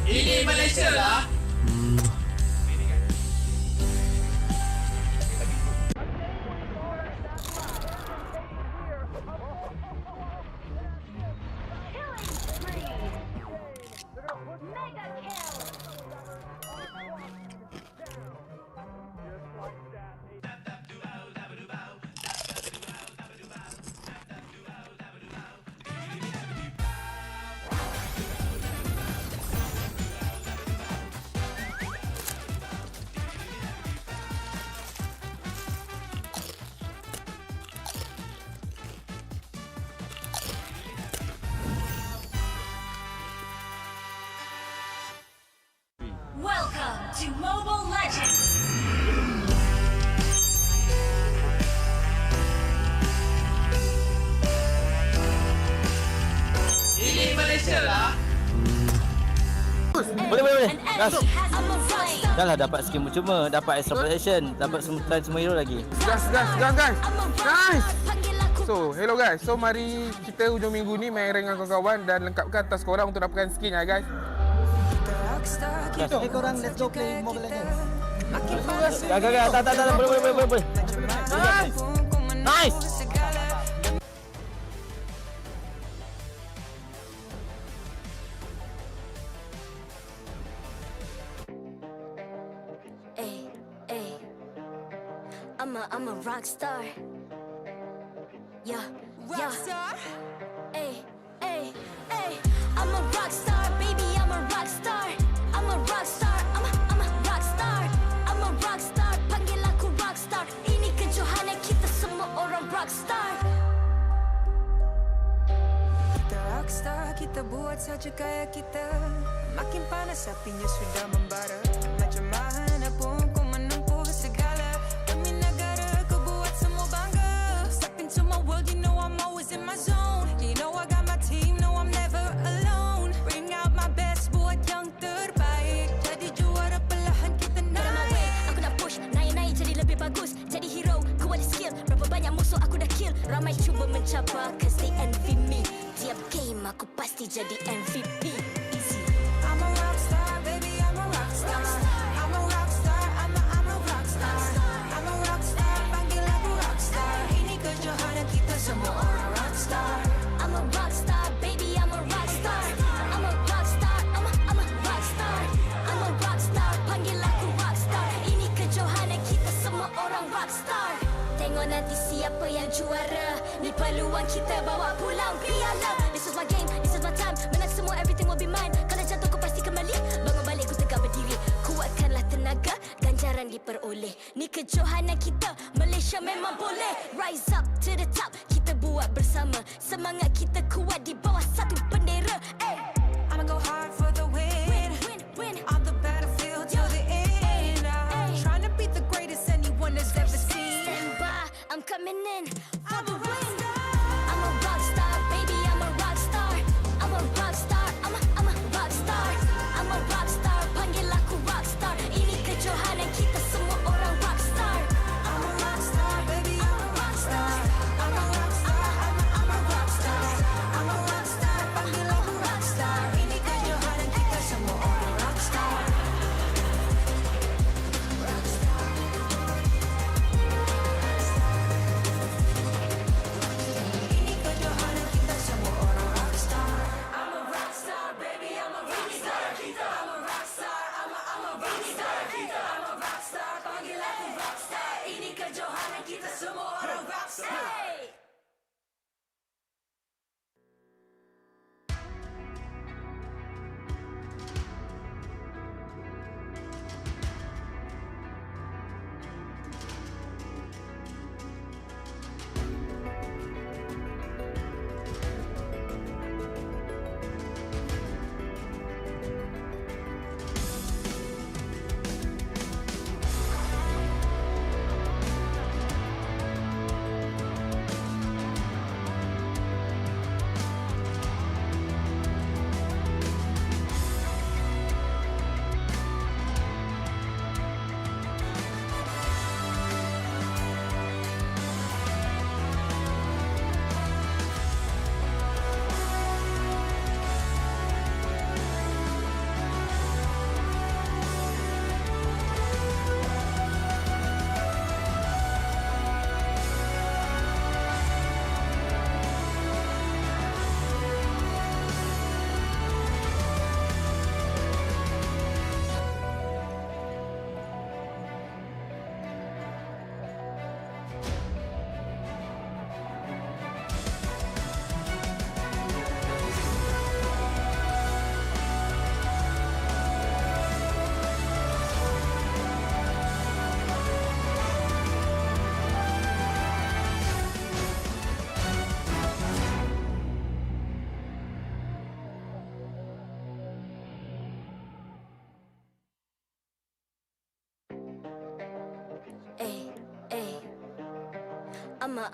Ini Malaysia lah. Killing spree! Mega kill! Welcome to Mobile Legends! Ini Malaysia lah. Boleh. Gas. Dah lah dapat skin cuma, dapat extra protection, dapat semutan semua hero lagi. Gas. Nice. So, hello guys. So, mari kita hujung minggu ni main rank dengan kawan-kawan dan lengkapkan task korang untuk dapatkan skin ya guys. Hito. Korang let's go play Mobile Legends. Gak. Tak. Boleh. Nice. I'm a rock star. Yeah. Ay. I'm a rock star, baby. I'm a rock star. I'm a rock star. I'm a rock star. I'm a rock star. Panggil aku rock star. Ini rockstar, kita buat saja gaya kita. Makin panas apinya sudah membara. Macam mana pun ku menempuh segala. Demi negara ku buat semua bangga. Step into my world, you know I'm always in my zone. You know I got my team, no I'm never alone. Bring out my best, buat yang terbaik. Jadi juara perlahan kita naik. Aku nak push, naik-naik jadi lebih bagus. Jadi hero, ku ada skill. Berapa banyak musuh aku dah kill. Ramai cuba mencabar, cause they envy me. Tiap game aku pasti jadi MVP. Easy. I'm a rockstar, baby, I'm a rockstar. I'm a rockstar, I'm a rockstar. I'm a rockstar, panggil aku rockstar. Ini kejohanan kita semua orang rockstar. I'm a rockstar, baby, I'm a rockstar. I'm a rockstar, I'm a rockstar. I'm a rockstar, panggil aku rockstar. Ini kejohanan kita semua orang rockstar. Tengok nanti siapa yang juara. Ni peluang kita bawa pulang piala. This is my game, this is my time. Menang semua, everything will be mine. Kalau jatuh kau pasti kembali. Bangun balik ku tegak berdiri. Kuatkanlah tenaga, ganjaran diperoleh. Ni kejohanan kita, Malaysia memang boleh. Rise up to the top, kita buat bersama. Semangat kita kuat di bawah satu bendera. I'ma go hard for the win. Win. On the battlefield till the end. I'm trying to beat the greatest anyone has ever seen. Stand by, I'm coming in for the win. I'm a rockstar, baby, I'm a rockstar. I'm a rockstar, I'm a rockstar. I'm a rockstar, panggil aku rockstar. Ini kejohanan kita semua orang rockstar. I'm a rockstar, baby, I'm a rockstar. I'm a rockstar, I'm a rockstar. I'm a rockstar, panggil aku rockstar. Ini kejohanan kita semua orang rockstar. Ini kejohanan kita semua orang rockstar. I'm a rockstar, baby, I'm a rockstar. I'm a rockstar, I'm a rockstar. I'm a rockstar, panggil aku rockstar. Ini kejohanan kita semua orang rockstar.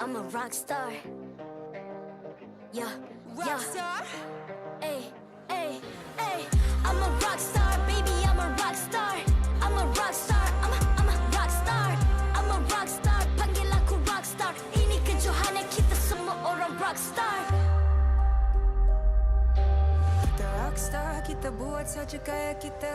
I'm a rock star. Yeah. Rockstar? Ay. I'm a rock star, baby, I'm a rock star. I'm a rock star, I'm a rock star. I'm a rock star, panggil aku rock star. Ini kejohanan kita semua orang rock star. Kita rockstar, kita buat saja gaya kita.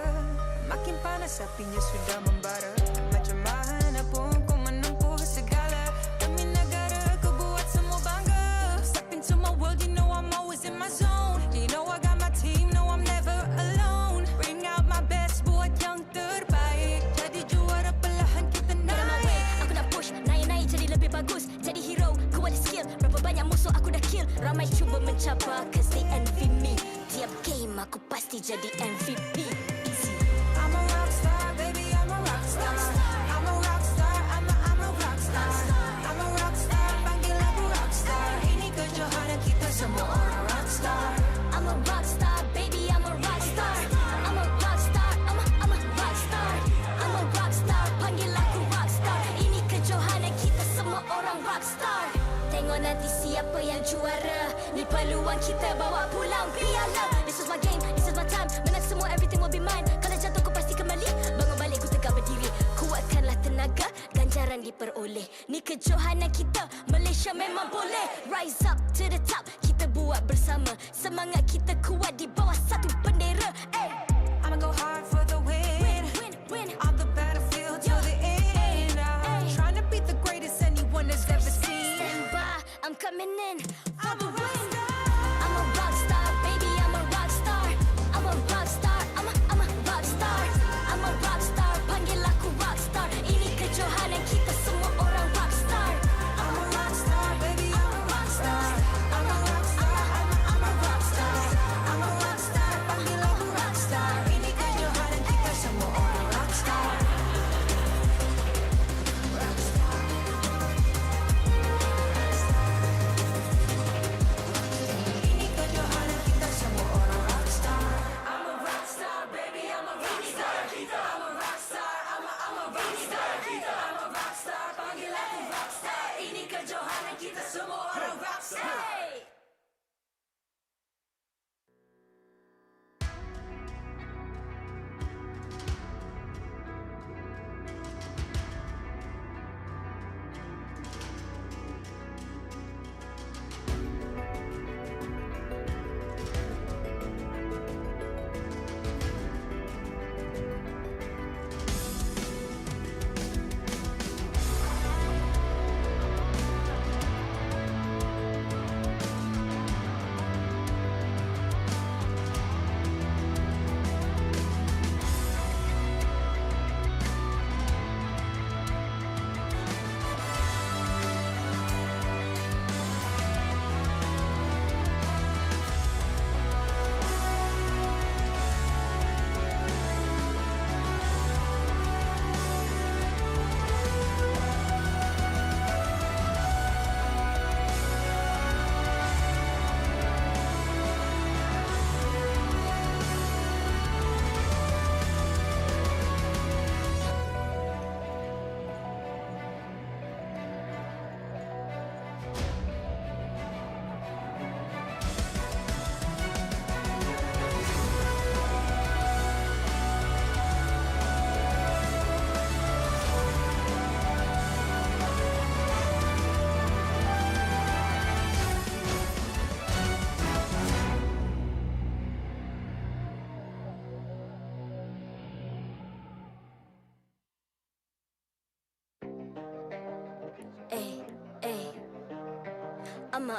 Makin panas apinya sudah membara. Macam mana pun ku menempuh segala. Demi negara ku buat semua bangga. Step into my world, you know I'm always in my zone. You know I got my team, no I'm never alone. Bring out my best, buat yang terbaik. Jadi juara perlahan kita naik. Aku nak push, naik-naik jadi lebih bagus. Jadi hero, ku ada skill. Berapa banyak musuh aku dah kill. Ramai cuba mencabar, cause they envy me. Tiap game aku pasti jadi MVP. Easy. I'm a rockstar, baby, I'm a rockstar. I'm a rockstar, I'm a rockstar. I'm a rockstar, panggil aku rockstar. Ini kejohanan kita semua orang rockstar. Ni peluang kita bawa pulang piala. This is my game, this is my time. Menang semua, everything will be mine. Kalau jatuh kau pasti kembali. Bangun balik ku tegak berdiri. Kuatkanlah tenaga, ganjaran diperoleh. Ni kejohanan kita, Malaysia memang boleh. Rise up to the top, kita buat bersama. Semangat kita kuat di bawah satu bendera. I'ma go hard for the win. Win. On the battlefield till the end. I'm trying to beat the greatest anyone has ever seen. Stand by, I'm coming in for the win. I'm a rock star, baby, I'm a rock star. I'm a rock star, I'm a rock star. I'm a rock star, panggil aku rock star. Ini kejohanan kita semua orang rock star. I'm a rock star, baby, I'm a rock star. I'm a rock star, I'm a rock star. I'm a rock star, panggil aku rock star. Ini kejohanan kita semua orang rock star. Ini kejohanan kita semua orang rock star. I'm a rock star, baby, I'm a rock star. I'm a rock star, I'm a rock star. I'm a rock star, panggil aku rock star. Ini kejohanan kita semua orang rock star.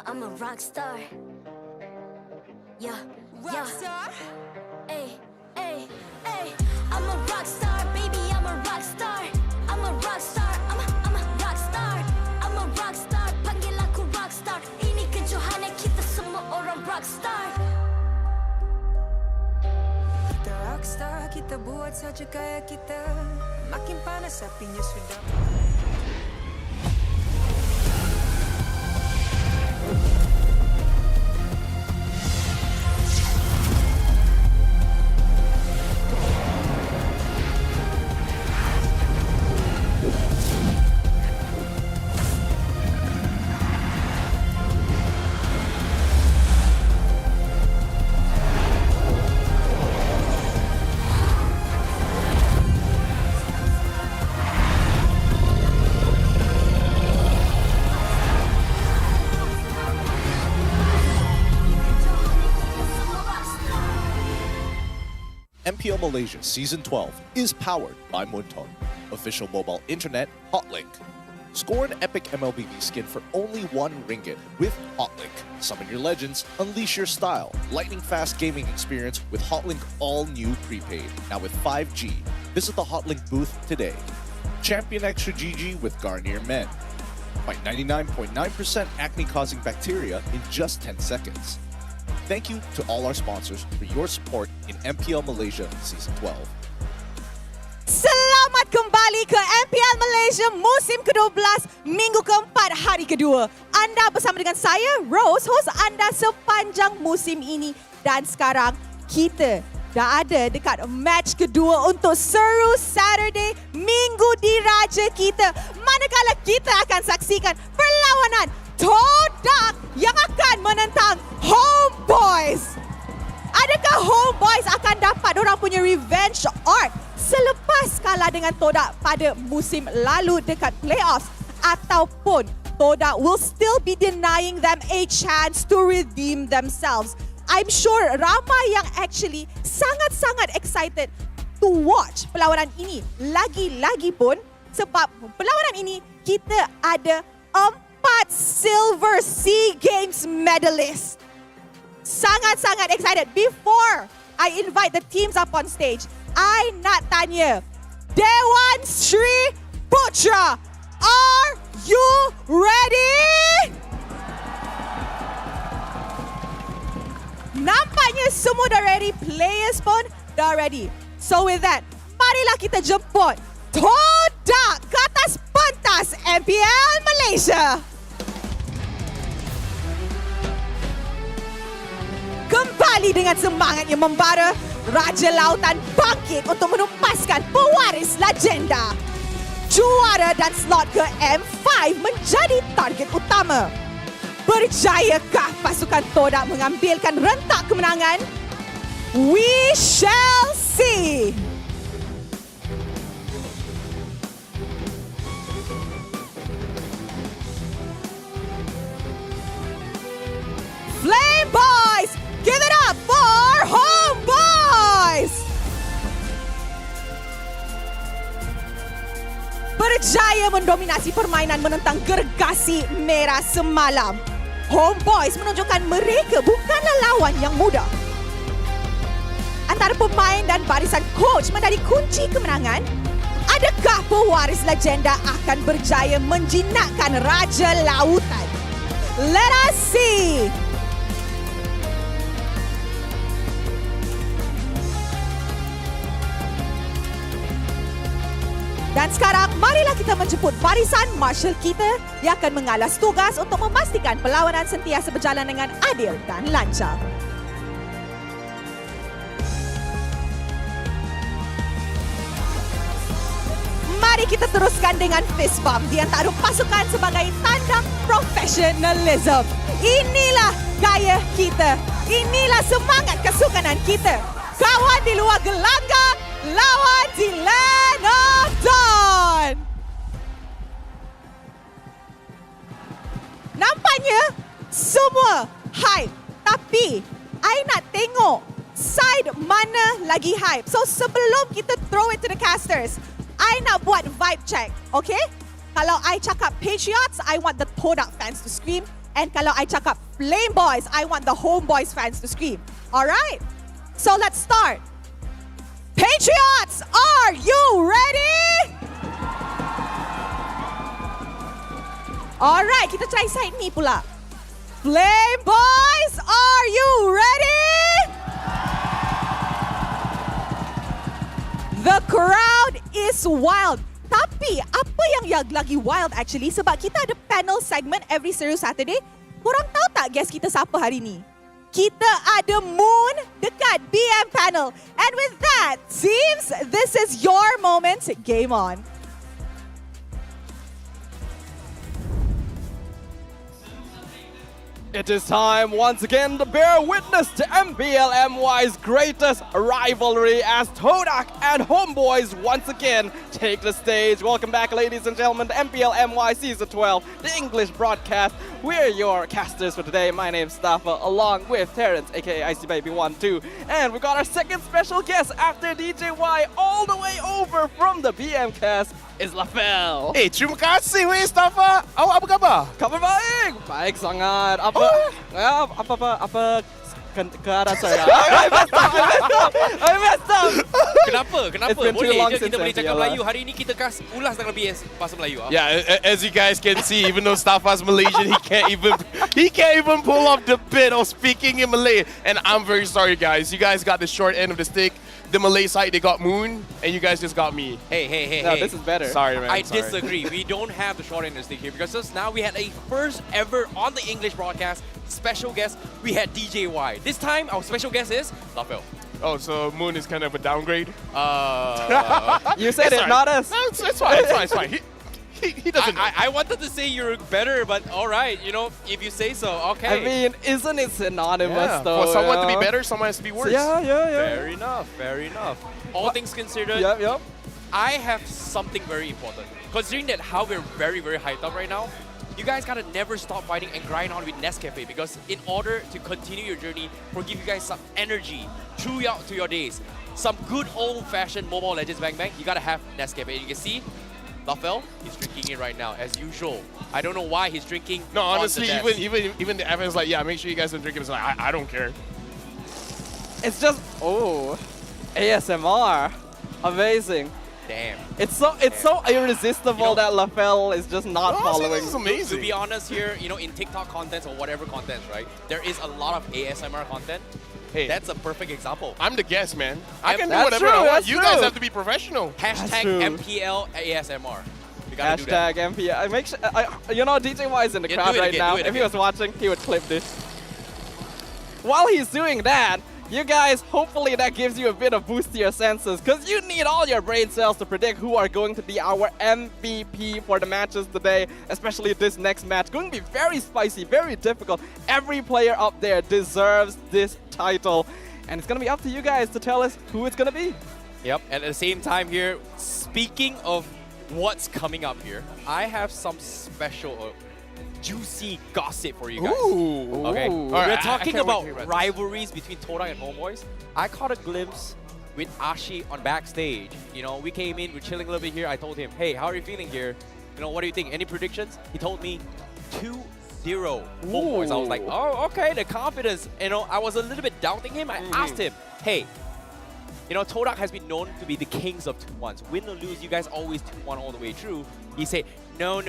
I'm a rock star. Yeah, Rock star. Ay. I'm a rock star, baby, I'm a rock star. I'm a rock star, I'm a rock star. I'm a rock star, panggil aku rock star. Ini kejohanan kita semua orang rock star. Kita rock star, kita buat saja gaya kita. Makin panas apinya sudah. MPL Malaysia Season 12 is powered by Muntong, official mobile internet hotlink. Score an epic MLBB skin for only RM1 with Hotlink. Summon your legends, unleash your style. Lightning-fast gaming experience with Hotlink all-new prepaid. Now with 5G. Visit the Hotlink booth today. Champion Extra GG with Garnier Men. Fight 99.9% acne-causing bacteria in just 10 seconds. Thank you to all our sponsors for your support in MPL Malaysia Season 12. Selamat kembali ke MPL Malaysia musim ke-12, minggu keempat, hari kedua. Anda bersama dengan saya, Rose, host anda sepanjang musim ini. Dan sekarang kita dah ada dekat match kedua untuk SERU Saturday Minggu Diraja kita. Manakala kita akan saksikan perlawanan Todak yang akan menentang or selepas kalah dengan Todak pada musim lalu dekat playoffs, ataupun Todak will still be denying them a chance to redeem themselves. I'm sure ramai yang actually sangat-sangat excited to watch perlawanan ini. Lagi-lagi pun sebab perlawanan ini kita ada 4 silver SEA Games medalists. Sangat-sangat excited. Before I invite the teams up on stage, I nak tanya, Dewan Sri Putra, are you ready? Nampaknya semua dah ready, players pun dah ready. So with that, marilah kita jemput Todak ke atas pentas MPL Malaysia. Kembali dengan semangat yang membara, Raja Lautan bangkit untuk menumpaskan pewaris legenda. Juara dan slot ke M5 menjadi target utama. Berjayakah pasukan Todak mengambilkan rentak kemenangan? We shall see. Flame Boys, give it up for Homebois! Berjaya mendominasi permainan menentang Gergasi Merah semalam. Homebois menunjukkan mereka bukanlah lawan yang mudah. Antara pemain dan barisan coach menjadi kunci kemenangan. Adakah pewaris legenda akan berjaya menjinakkan Raja Lautan? Let us see. Dan sekarang, marilah kita menjemput barisan marshal kita yang akan mengalas tugas untuk memastikan perlawanan sentiasa berjalan dengan adil dan lancar. Mari kita teruskan dengan fist bump di antara pasukan sebagai tanda profesionalism. Inilah gaya kita. Inilah semangat kesukanan kita. Kawan di luar gelanggang, lawan di Lenodon. Nampaknya semua hype. Tapi, I nak tengok side mana lagi hype. So, sebelum kita throw it to the casters, I nak buat vibe check, okay? Kalau I cakap Patriots, I want the Todak fans to scream. And kalau I cakap Flame Boys, I want the Homebois fans to scream. Alright? So let's start. Patriots, are you ready? Alright, kita try side ni pula. Flame Boys, are you ready? The crowd is wild. Tapi apa yang lagi wild actually, sebab kita ada panel segment every SERU Saturday. Korang tahu tak guest kita siapa hari ni? Kita ada Moon dekat BM panel. And with that, teams, this is your moment. Game on. It is time once again to bear witness to MPL MY's greatest rivalry as Todak and Homebois once again take the stage. Welcome back, ladies and gentlemen, to MPL MY Season 12, the English broadcast. We're your casters for today. My name's Staffa, along with Terrence, aka Icy Baby 12, and we got our second special guest after DJ Y all the way over from the BM cast. Is Lafel. Terima kasih weh Staffa. Awak apa khabar? Kabar baik. Baik sangat. Apa keadaan saya? I messed up. Kenapa? It's been too Boleh long je since kita boleh cakap MPL. Melayu. Hari ini kita ulas dengan lebih bahasa Melayu. Yeah, as you guys can see, even though Staffa's Malaysian, he can't even pull off the bit of speaking in Malay. And I'm very sorry, guys. You guys got the short end of the stick. The Malay side, they got Moon, and you guys just got me. Hey. No, this is better. Sorry, man. I sorry. disagree. We don't have the short end of the stick here because just now we had a first ever on the English broadcast special guest. We had DJ Y. This time our special guest is Lafel. Oh, so Moon is kind of a downgrade? You said It's it, all not right. us. No, it's fine. It's fine. He doesn't know. I wanted to say you're better, but all right, you know, if you say so, okay. I mean, isn't it synonymous Yeah, though? for someone to be you know? better, someone has to be worse. Yeah. Fair enough, fair enough. All things considered, Yep. I have something very important. Considering that how we're very, very hyped up right now, you guys gotta never stop fighting and grind on with Nescafe, because in order to continue your journey, or give you guys some energy throughout to your days, some good old-fashioned Mobile Legends Bang Bang, you gotta have Nescafe. And you can see, Lafel, he's drinking it right now, as usual. I don't know why he's drinking. No, on the honestly, desk. even the admin's like, yeah, make sure you guys don't drink it. It's like, I don't care. It's just ASMR, amazing. Damn. It's so irresistible that Lafel is just not following. This is amazing. To be honest here, you know, in TikTok contents or whatever contents, right? There is a lot of ASMR content. Hey, that's a perfect example. I'm the guest, man. I can do That's whatever true, I want. that's You true. guys have to be professional. Hashtag true. MPL ASMR. We gotta do that. Hashtag MPL. I make sure, you know, DJY is in the Yeah, crowd do it right again, now. do it If he again. was watching, he would clip this. While he's doing that, you guys, hopefully that gives you a bit of boost to your senses, because you need all your brain cells to predict who are going to be our MVP for the matches today, especially this next match. Going to be very spicy, very difficult. Every player up there deserves this title, and it's going to be up to you guys to tell us who it's going to be. Yep, and at the same time here, speaking of what's coming up here, I have some special juicy gossip for you guys. Ooh. Okay, All we're right, I talking can't wait about to hear about this. rivalries between Todak and Homebois. I caught a glimpse with Ashi on backstage. You know, we came in, we're chilling a little bit here. I told him, hey, how are you feeling here? You know, what do you think? Any predictions? He told me 2-0 Homebois. I was like, oh, okay, the confidence. You know, I was a little bit doubting him. I asked him, hey, you know, Todak has been known to be the kings of 2-1s. Win or lose, you guys always 2-1 all the way through. He said, no.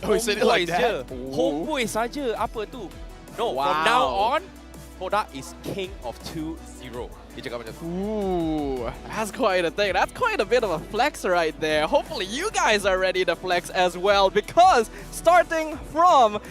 Oh, he said it like that? Homebois saja, apa tu? No, from now on, Todak is king of 2-0. Dia cakap macam tu. Ooh, that's quite a thing. That's quite a bit of a flex right there. Hopefully you guys are ready to flex as well, because starting from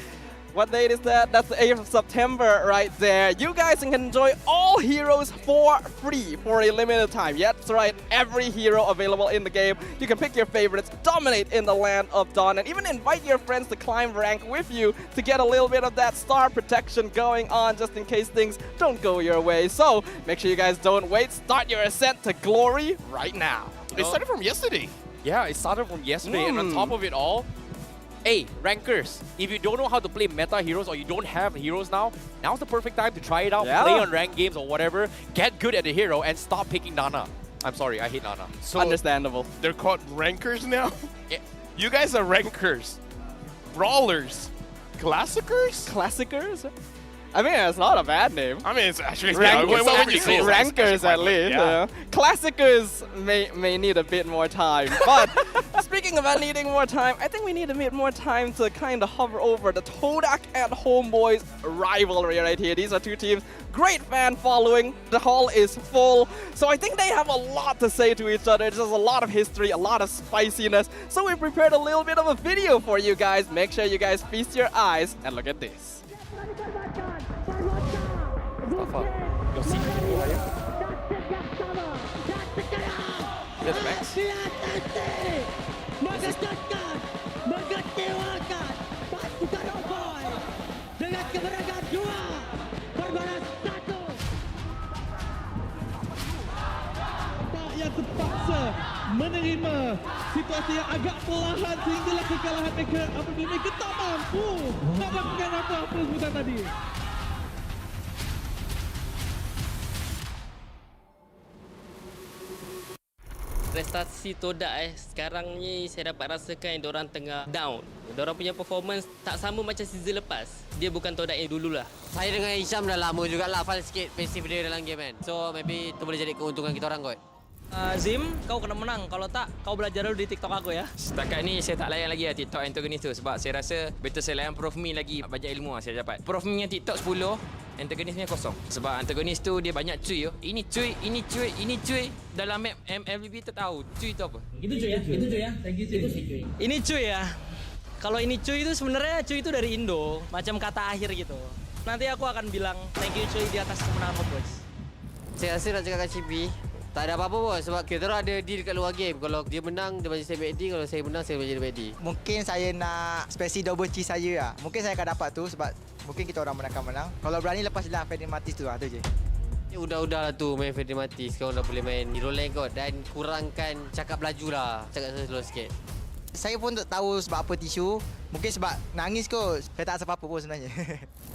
what date is that? That's the 8th of September right there. You guys can enjoy all heroes for free for a limited time. Yeah, that's right. Every hero available in the game. You can pick your favorites, dominate in the land of Dawn, and even invite your friends to climb rank with you to get a little bit of that star protection going on just in case things don't go your way. So make sure you guys don't wait. Start your ascent to glory right now. It started from yesterday. Yeah, it started from yesterday, and on top of it all, hey, rankers, if you don't know how to play meta heroes or you don't have heroes now, now's the perfect time to try it out, Yeah. play on ranked games or whatever, get good at the hero, and stop picking Nana. I'm sorry, I hate Nana. So Understandable. they're called rankers now? Yeah. You guys are rankers. Brawlers. Classicers? Classicers? I mean, it's not a bad name. I mean, it's actually... Rankers, when you say it, it's rankers actually at quite least. good, yeah. Classicers may need a bit more time. But speaking about needing more time, I think we need a bit more time to kind of hover over the Todak and Homebois rivalry right here. These are two teams, great fan following. The hall is full. So I think they have a lot to say to each other. There's a lot of history, a lot of spiciness. So we prepared a little bit of a video for you guys. Make sure you guys feast your eyes and look at this. Your seat can go higher. Yes, Max. Menggetarkan, mengecewakan pasukan Homebois dengan keberadaan 2 berbalas 1. Yang terpaksa menerima situasi yang agak perlahan sehinggalah kekalahan mereka apabila mereka tak mampu nak lakukan apa-apa sebentar tadi. Prestasi Todak sekarang ni saya dapat rasakan diorang tengah down. Diorang punya performance tak sama macam season lepas. Dia bukan Todak yang dululah. Saya dengan Hisham dah lama jugalah hafal sikit pasif dia dalam game kan. So maybe itu boleh jadi keuntungan kita orang kot. Zim, kau kena menang. Kalau tak, kau belajar dulu di TikTok aku ya. Setakat ni saya tak layan lagi lah TikTok antagonis tu, sebab saya rasa better saya layan Prof Mi lagi. Banyak ilmu lah saya dapat. Prof Mi yang TikTok 10, antagonisnya kosong. Sebab antagonis tu dia banyak cuy yo. Ini cuy, ini cuy, ini cuy. Dalam map MLBB tu tahu cuy tu apa. Itu cuy ya, itu cuy ya. Thank you cuy. Ini cuy ya. Kalau ini cuy itu sebenarnya cuy itu dari Indo, macam kata akhir gitu. Nanti aku akan bilang thank you cuy di atas kemenangan Homebois. Saya rasa nak cakap kat Cibi, Tak ada apa-apa pun sebab kita orang ada deal kat luar game. Kalau dia menang, dia bagi saya MACD. Kalau saya menang, saya bagi dia MACD. Mungkin saya nak spesi double cheese saya lah. Mungkin saya akan dapat tu sebab mungkin kita orang akan menang. Kalau berani lepas lah Freddy Matis tu lah, tu je. Udah lah tu main Freddy Matis. Sekarang dah boleh main hero lane kot. Dan kurangkan cakap laju lah. Cakap slow sikit. Saya pun tak tahu sebab apa tisu. Mungkin sebab nangis kot. Saya tak rasa apa-apa pun sebenarnya.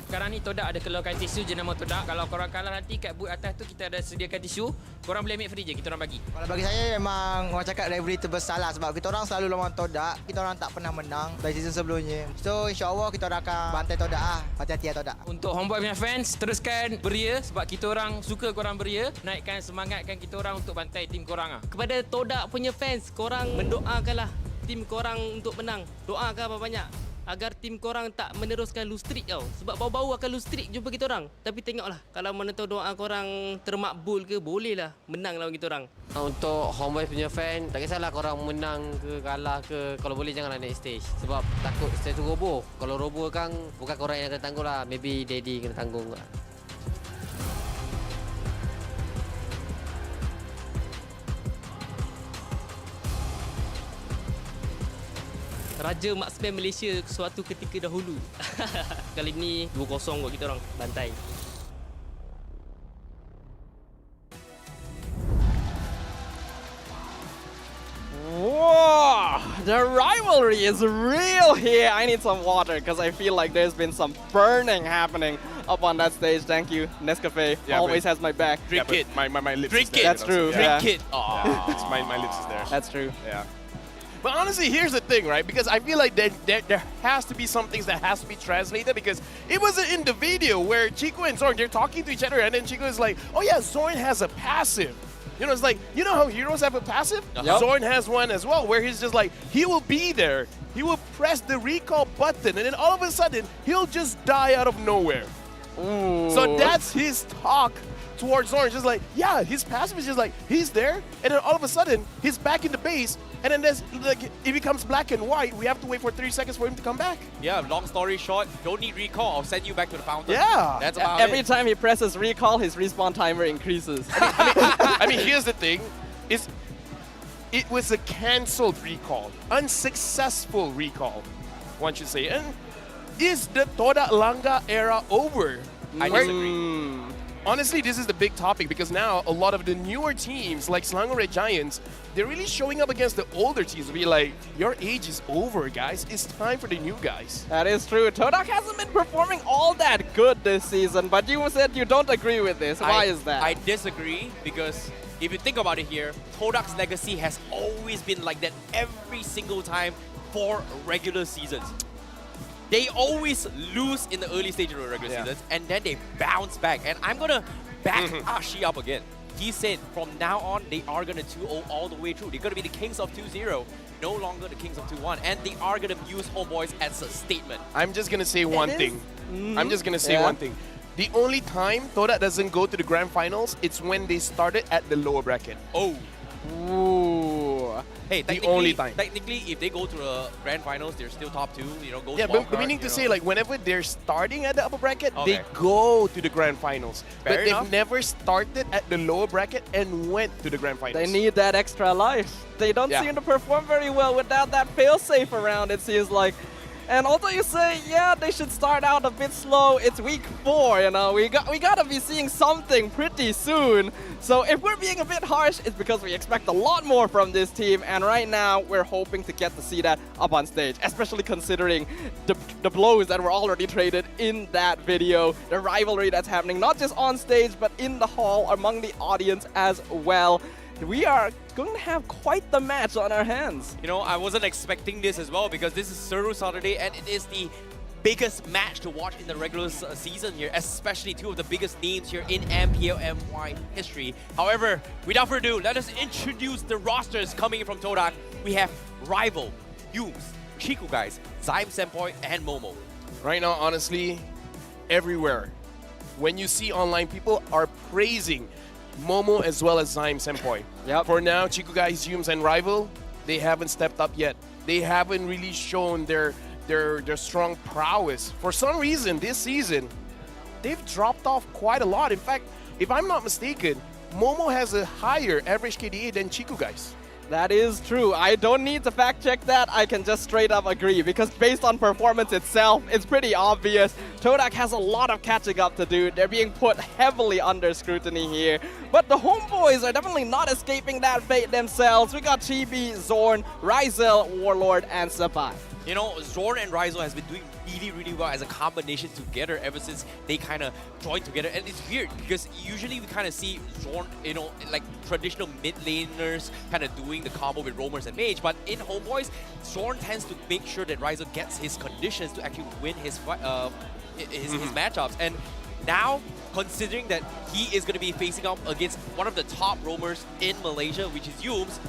Sekarang ni Todak ada keluarkan tisu jenama Todak. Kalau korang kalah nanti kat booth atas tu kita ada sediakan tisu. Korang boleh ambil free je, kita orang bagi. Kalau bagi saya memang orang cakap rivalry terbesar lah sebab kita orang selalu lawan Todak. Kita orang tak pernah menang dari season sebelumnya. So insyaAllah kita orang akan bantai Todak lah. Hati-hati lah Todak. Untuk Homebois punya fans, teruskan beria sebab kita orang suka korang beria. Naikkan semangatkan kita orang untuk bantai tim korang lah. Kepada Todak punya fans, korang mendoakanlah tim korang untuk menang. Doakan banyak agar tim korang tak meneruskan lose streak tau. Sebab bau-bau akan lose streak jumpa kita orang. Tapi tengoklah, kalau mana tahu doa korang termakbul ke, bolehlah menang lawan kita orang. Untuk Homebois punya fan, tak kisahlah korang menang ke kalah ke, kalau boleh janganlah naik stage. Sebab takut stage tu roboh. Kalau roboh kan bukan korang yang kena tanggung lah. Maybe Daddy kena tanggung lah. Raja Marksman Malaysia suatu ketika dahulu. Kali ni 2-0 buat kita orang bantai. Whoa! The rivalry is real here. I need some water because I feel like there's been some burning happening up on that stage. Thank you, Nescafe. Yeah, always has my back. Drink it. My lips Drink is there. it. That's true. Drink yeah. it. Oh. Yeah, my lips is there. That's true. Yeah. But honestly, here's the thing, right? Because I feel like there has to be some things that has to be translated because it wasn't in the video where Chico and Zorn, they're talking to each other and then Chico is like, oh yeah, Zorn has a passive. You know, it's like, you know how heroes have a passive? Uh-huh. Zorn has one as well where he's just like, he will be there. He will press the recall button and then all of a sudden, he'll just die out of nowhere. Ooh. So that's his talk towards Zorn. Just like, yeah, his passive is just like, he's there and then all of a sudden, he's back in the base. And then there's like it becomes black and white. We have to wait for 3 seconds for him to come back. Yeah, long story short, don't need recall. I'll send you back to the fountain. Yeah. That's about Every it. time he presses recall, his respawn timer increases. I mean, here's the thing: it was a cancelled recall, unsuccessful recall, one should say. And is the Todak Langa era over? I disagree. Honestly, this is the big topic because now a lot of the newer teams like Selangor Red Giants, they're really showing up against the older teams. Be like, your age is over, guys. It's time for the new guys. That is true. Todak hasn't been performing all that good this season, but you said you don't agree with this. Why is that? I disagree because if you think about it here, Todak's legacy has always been like that every single time for regular seasons. They always lose in the early stage of the regular seasons, and then they bounce back. And I'm going to back Ashi up again. He said from now on, they are going to 2-0 all the way through. They're going to be the kings of 2-0, no longer the kings of 2-1. And they are going to use Homebois as a statement. I'm just going to say one thing. I'm just going to say one thing. The only time Todak doesn't go to the grand finals, it's when they started at the lower bracket. Oh. Ooh. Hey, the only time. Technically, if they go to the grand finals, they're still top 2. You know, go. Yeah, small but card, meaning to you say, know. like, whenever they're starting at the upper bracket, Okay. they go to the grand finals. Fair but enough. they've never started at the lower bracket and went to the grand finals. They need that extra life. They don't Yeah. seem to perform very well without that failsafe around, it seems like. And although you say, yeah, they should start out a bit slow, it's week 4, you know, we gotta be seeing something pretty soon. So if we're being a bit harsh, it's because we expect a lot more from this team, and right now we're hoping to get to see that up on stage, especially considering the blows that were already traded in that video, the rivalry that's happening not just on stage, but in the hall among the audience as well. We are going to have quite the match on our hands. You know, I wasn't expecting this as well because this is SERU Saturday and it is the biggest match to watch in the regular season here, especially two of the biggest names here in MPL MY history. However, without further ado, let us introduce the rosters coming in from Todak. We have Rival, Yums, Chico guys, Zyme Senpai, and Momo. Right now, honestly, everywhere, when you see online, people are praising Momo as well as Zyme Senpai. Yep. For now, Chico guys, Yums, and Rival, they haven't stepped up yet. They haven't really shown their strong prowess. For some reason, this season, they've dropped off quite a lot. In fact, if I'm not mistaken, Momo has a higher average KDA than Chiku guys. That is true. I don't need to fact check that. I can just straight up agree because based on performance itself, it's pretty obvious. Todak has a lot of catching up to do. They're being put heavily under scrutiny here. But the Homebois are definitely not escaping that fate themselves. We got Chibi, Zorn, Ryzel, Warlord, and Sapai. You know, Zorn and Ryzel has been doing really well as a combination together ever since they kind of joined together. And it's weird because usually we kind of see Zorn, you know, like traditional mid laners kind of doing the combo with roamers and mage. But in Homebois, Zorn tends to make sure that Ryzel gets his conditions to actually win his matchups. And now, considering that he is going to be facing up against one of the top roamers in Malaysia, which is Yums,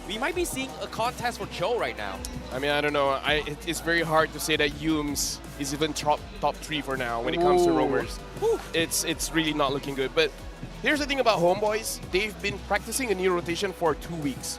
we might be seeing a contest for Joe right now. I mean, I don't know. It's very hard to say that Yums is even top 3 for now when it comes to roamers. It's really not looking good. But here's the thing about Homebois. They've been practicing a new rotation for 2 weeks.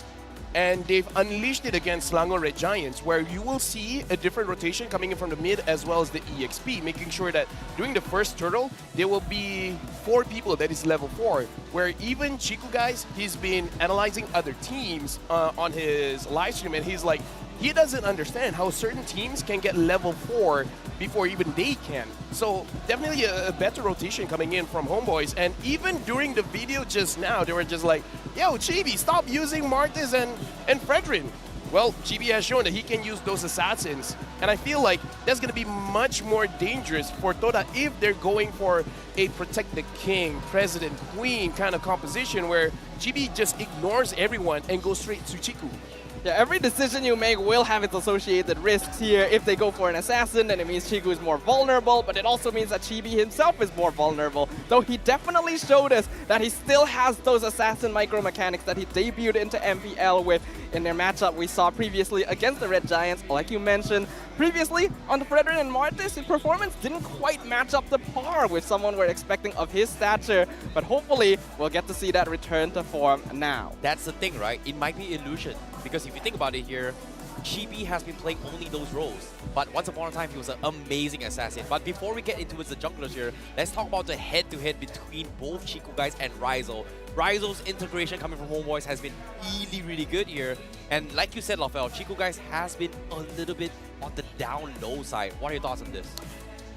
And they've unleashed it against Selangor Red Giants, where you will see a different rotation coming in from the mid as well as the EXP, making sure that during the first turtle, there will be 4 people that is level 4, where even Chiku guys, he's been analyzing other teams on his live stream, and he's like, he doesn't understand how certain teams can get level 4 before even they can. So definitely a better rotation coming in from Homebois. And even during the video just now, they were just like, yo, Chibi, stop using Martis and Fredrin. Well, Chibi has shown that he can use those assassins. And I feel like that's going to be much more dangerous for Todak if they're going for a protect the king, president, queen kind of composition where Chibi just ignores everyone and goes straight to Chiku. Yeah, every decision you make will have its associated risks here. If they go for an assassin, then it means Chiku is more vulnerable, but it also means that Chibi himself is more vulnerable. Though he definitely showed us that he still has those assassin micro mechanics that he debuted into MPL with in their matchup we saw previously against the Red Giants. Like you mentioned, previously on the Fredrin and Martis, his performance didn't quite match up to par with someone we're expecting of his stature, but hopefully we'll get to see that return to form now. That's the thing, right? It might be illusion. Because if you think about it here, Chibi has been playing only those roles. But once upon a time, he was an amazing assassin. But before we get into the junglers here, let's talk about the head-to-head between both Chiku guys and Ryzel. Ryzel's integration coming from Homebois has been really good here. And like you said, Lafel, Chiku guys has been a little bit on the down low side. What are your thoughts on this?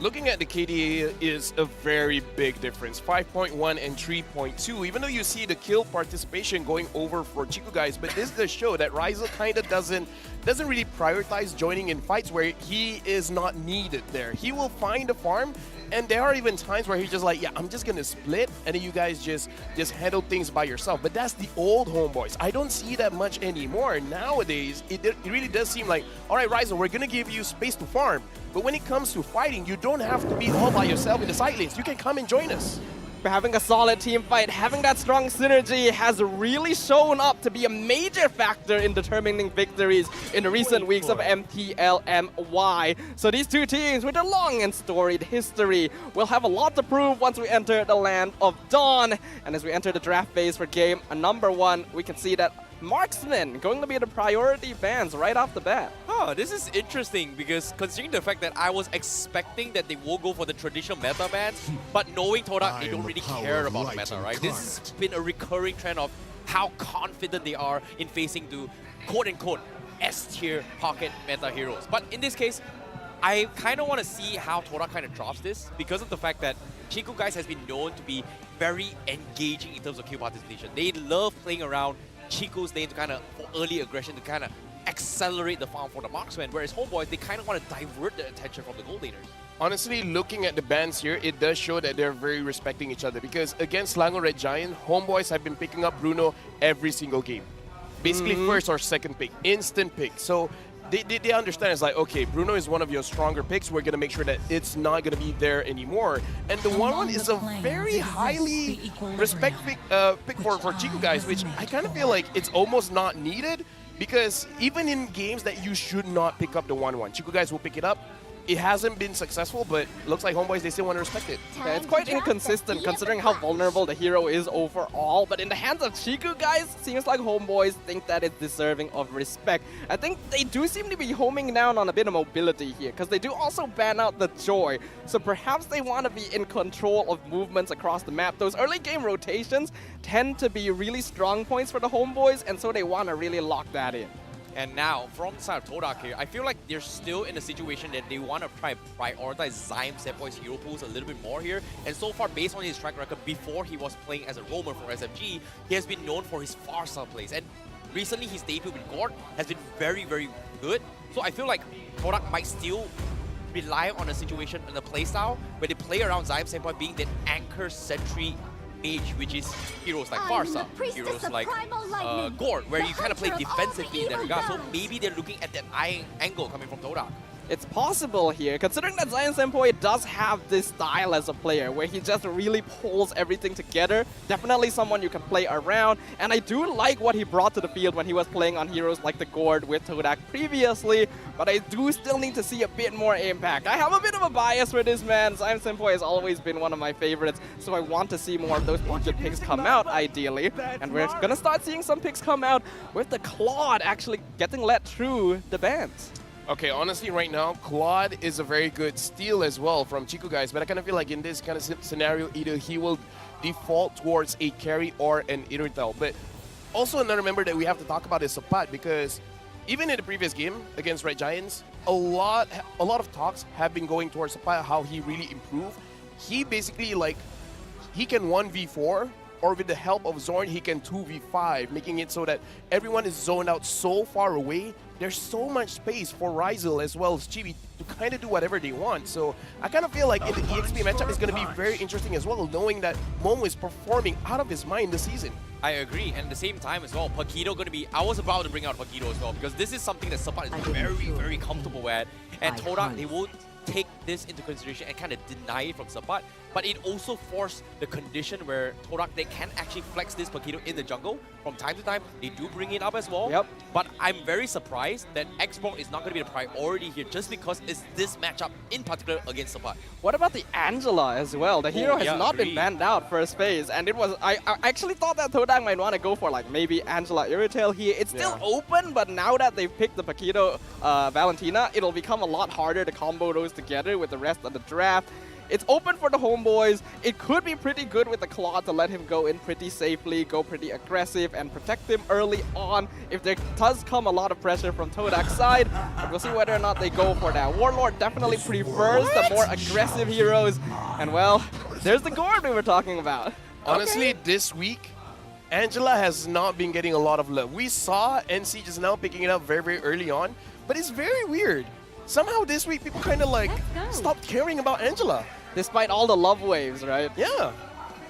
Looking at the KDA is a very big difference, 5.1 and 3.2. Even though you see the kill participation going over for Chiku guys, but this does show that Ryzel kind of doesn't really prioritize joining in fights where he is not needed there. He will find a farm, and there are even times where he's just like, yeah, I'm just gonna split, and then you guys just handle things by yourself. But that's the old Homebois. I don't see that much anymore. Nowadays, it really does seem like, all right, Ryzel, we're gonna give you space to farm. But when it comes to fighting, you don't have to be all by yourself in the side lanes. You can come and join us. Having a solid team fight, having that strong synergy has really shown up to be a major factor in determining victories in the recent weeks of MPL MY. So these two teams with a long and storied history will have a lot to prove once we enter the land of Dawn. And as we enter the draft phase for game number 1, we can see that Marksman going to be the priority bans right off the bat. Oh, this is interesting because considering the fact that I was expecting that they will go for the traditional meta bans, but knowing Todak, they don't really care about the meta, right? This has been a recurring trend of how confident they are in facing the quote-unquote S-tier pocket meta heroes. But in this case, I kind of want to see how Todak kind of drops this because of the fact that Chiku guys has been known to be very engaging in terms of kill participation. They love playing around Chiku's lane to kind of, for early aggression, to kind of accelerate the farm for the marksman, whereas Homebois, they kind of want to divert the attention from the gold laners. Honestly, looking at the bans here, it does show that they're very respecting each other because against Selangor Red Giant, Homebois have been picking up Bruno every single game. Basically first or second pick, instant pick. So they understand it's like, okay, Bruno is one of your stronger picks. We're going to make sure that it's not going to be there anymore. And the 1-1 is a very highly respect pick for Chiku guys, which I kind of feel like it's almost not needed because even in games that you should not pick up the 1-1, Chiku guys will pick it up. it hasn't been successful, but looks like Homebois, they still want to respect it. Yeah, it's quite inconsistent considering how vulnerable the hero is overall, but in the hands of Chiku, guys, seems like Homeboys think that it's deserving of respect. I think they do seem to be homing down on a bit of mobility here, because they do also ban out the Joy, so perhaps they want to be in control of movements across the map. Those early game rotations tend to be really strong points for the Homeboys, and so they want to really lock that in. And now, from the side of Todak here, I feel like they're still in a situation that they want to try and prioritize Zyme Senpai's hero pools a little bit more here. And so far, based on his track record before he was playing as a roamer for SFG, he has been known for his far side plays. And recently, his debut with Gord has been very, very good. So I feel like Todak might still rely on a situation and a playstyle where they play around Zyme Senpai being that anchor sentry mage, which is heroes like Barca, heroes like Gord, where you kind of play defensively in that regard. So maybe they're looking at that angle coming from Todak. It's possible here, considering that Zion Senpai does have this style as a player, where he just really pulls everything together. Definitely someone you can play around, and I do like what he brought to the field when he was playing on heroes like the Gord with Todak previously, but I do still need to see a bit more impact. I have a bit of a bias for this man. Zion Senpai has always been one of my favorites, so I want to see more of those pocket picks come out, ideally. And we're gonna start seeing some picks come out with the Claude actually getting let through the bans. Okay, honestly, right now, Claude is a very good steal as well from Chiku, guys. But I kind of feel like in this kind of scenario, either he will default towards a carry or an Irritel. But also another member that we have to talk about is Sapat, because even in the previous game against Red Giants, a lot of talks have been going towards Sapat, how he really improved. He basically, like, he can 1v4, or with the help of Zorn, he can 2v5, making it so that everyone is zoned out so far away. There's so much space for Ryzel as well as Chibi to kind of do whatever they want. So I kind of feel like in the EXP matchup is going to be very interesting as well, knowing that Momo is performing out of his mind this season. I agree, and at the same time as well, Paquito going to be... I was about to bring out Paquito as well, because this is something that Sapat is very, very comfortable at. And Todak, they won't take this into consideration and kind of deny it from Sapat. But it also forced the condition where Todak, they can actually flex this Paquito in the jungle. From time to time, they do bring it up as well. Yep. But I'm very surprised that Xbox is not going to be the priority here just because it's this matchup in particular against Sapat. What about the Angela as well? The hero has not been banned out first phase, and it was... I actually thought that Todak might want to go for like maybe Angela Irritel here. It's still open, but now that they've picked the Paquito Valentina, it'll become a lot harder to combo those together with the rest of the draft. It's open for the Homeboys. It could be pretty good with the Claw to let him go in pretty safely, go pretty aggressive, and protect him early on if there does come a lot of pressure from Todak's side. But we'll see whether or not they go for that. Warlord definitely prefers the more aggressive heroes. And well, there's the Gord we were talking about. Honestly, this week, Angela has not been getting a lot of love. We saw NC just now picking it up very, very early on, but it's very weird. Somehow this week, people kind of like stopped caring about Angela. Despite all the love waves, right? Yeah.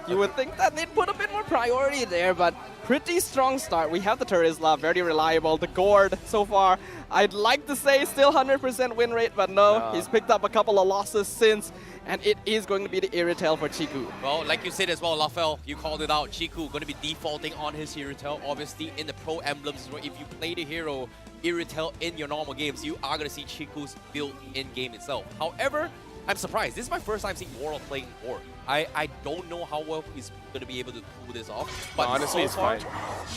You would think that they'd put a bit more priority there, but pretty strong start. We have the Terizla, very reliable. The Gord so far, I'd like to say still 100% win rate, but no. He's picked up a couple of losses since, and it is going to be the Irritel for Chiku. Well, like you said as well, Lafel, you called it out. Chiku going to be defaulting on his Irritel. Obviously, in the pro emblems, if you play the hero Irritel in your normal games, you are going to see Chiku's build in game itself. However, I'm surprised. This is my first time seeing Warlord playing Gord. I don't know how well he's going to be able to pull this off. But honestly, so it's far, fine.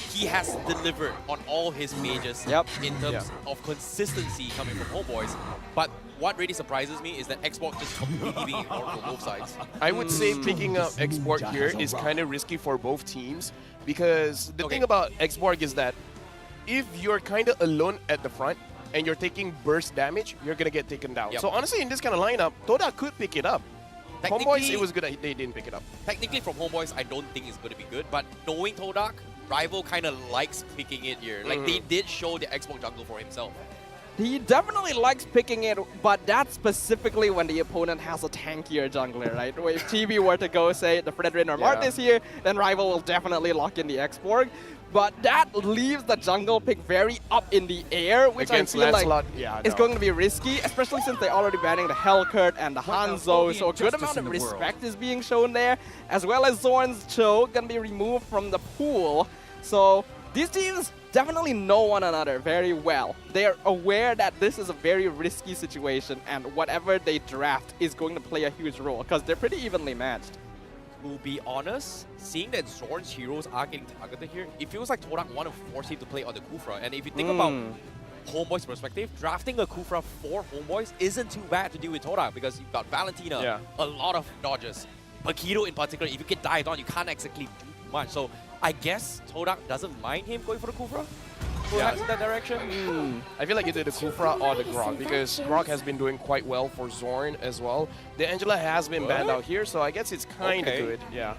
He has delivered on all his mages in terms of consistency coming from Homeboys. But what really surprises me is that Xbox just completely being ignored from both sides. I would say picking up Xborg here is kind of risky for both teams, because the thing about Xborg is that if you're kind of alone at the front and you're taking burst damage, you're going to get taken down. So honestly, in this kind of lineup, Todak could pick it up. Homeboys, it was good that they didn't pick it up. Technically, from Homeboys, I don't think it's going to be good. But knowing Todak, Rival kind of likes picking it here. Like, they did show the Xbox jungle for himself. He definitely likes picking it, but that's specifically when the opponent has a tankier jungler, right? If TB were to go, say, the Fredrin or Martis here, then Rival will definitely lock in the Xborg. But that leaves the jungle pick very up in the air, which against I feel Lancelot, like is going to be risky, especially since they're already banning the Hellcurt and the Hanzo, so a good amount of respect is being shown there, as well as Zorn's Cho going to be removed from the pool. So these teams definitely know one another very well. They are aware that this is a very risky situation and whatever they draft is going to play a huge role because they're pretty evenly matched. To be honest, seeing that Zorn's heroes are getting targeted here, it feels like Todak want to force him to play on the Kufra. And if you think about Homebois' perspective, drafting a Kufra for Homebois isn't too bad to deal with Todak because you've got Valentina, a lot of dodges. Paquito in particular, if you get dived on, you can't exactly do too much. So I guess Todak doesn't mind him going for the Kufra. Perhaps in that direction. I feel like either the Kufra or the Grog because Grog has been doing quite well for Zorn as well. The Angela has been banned out here, so I guess it's kind of good. Yeah,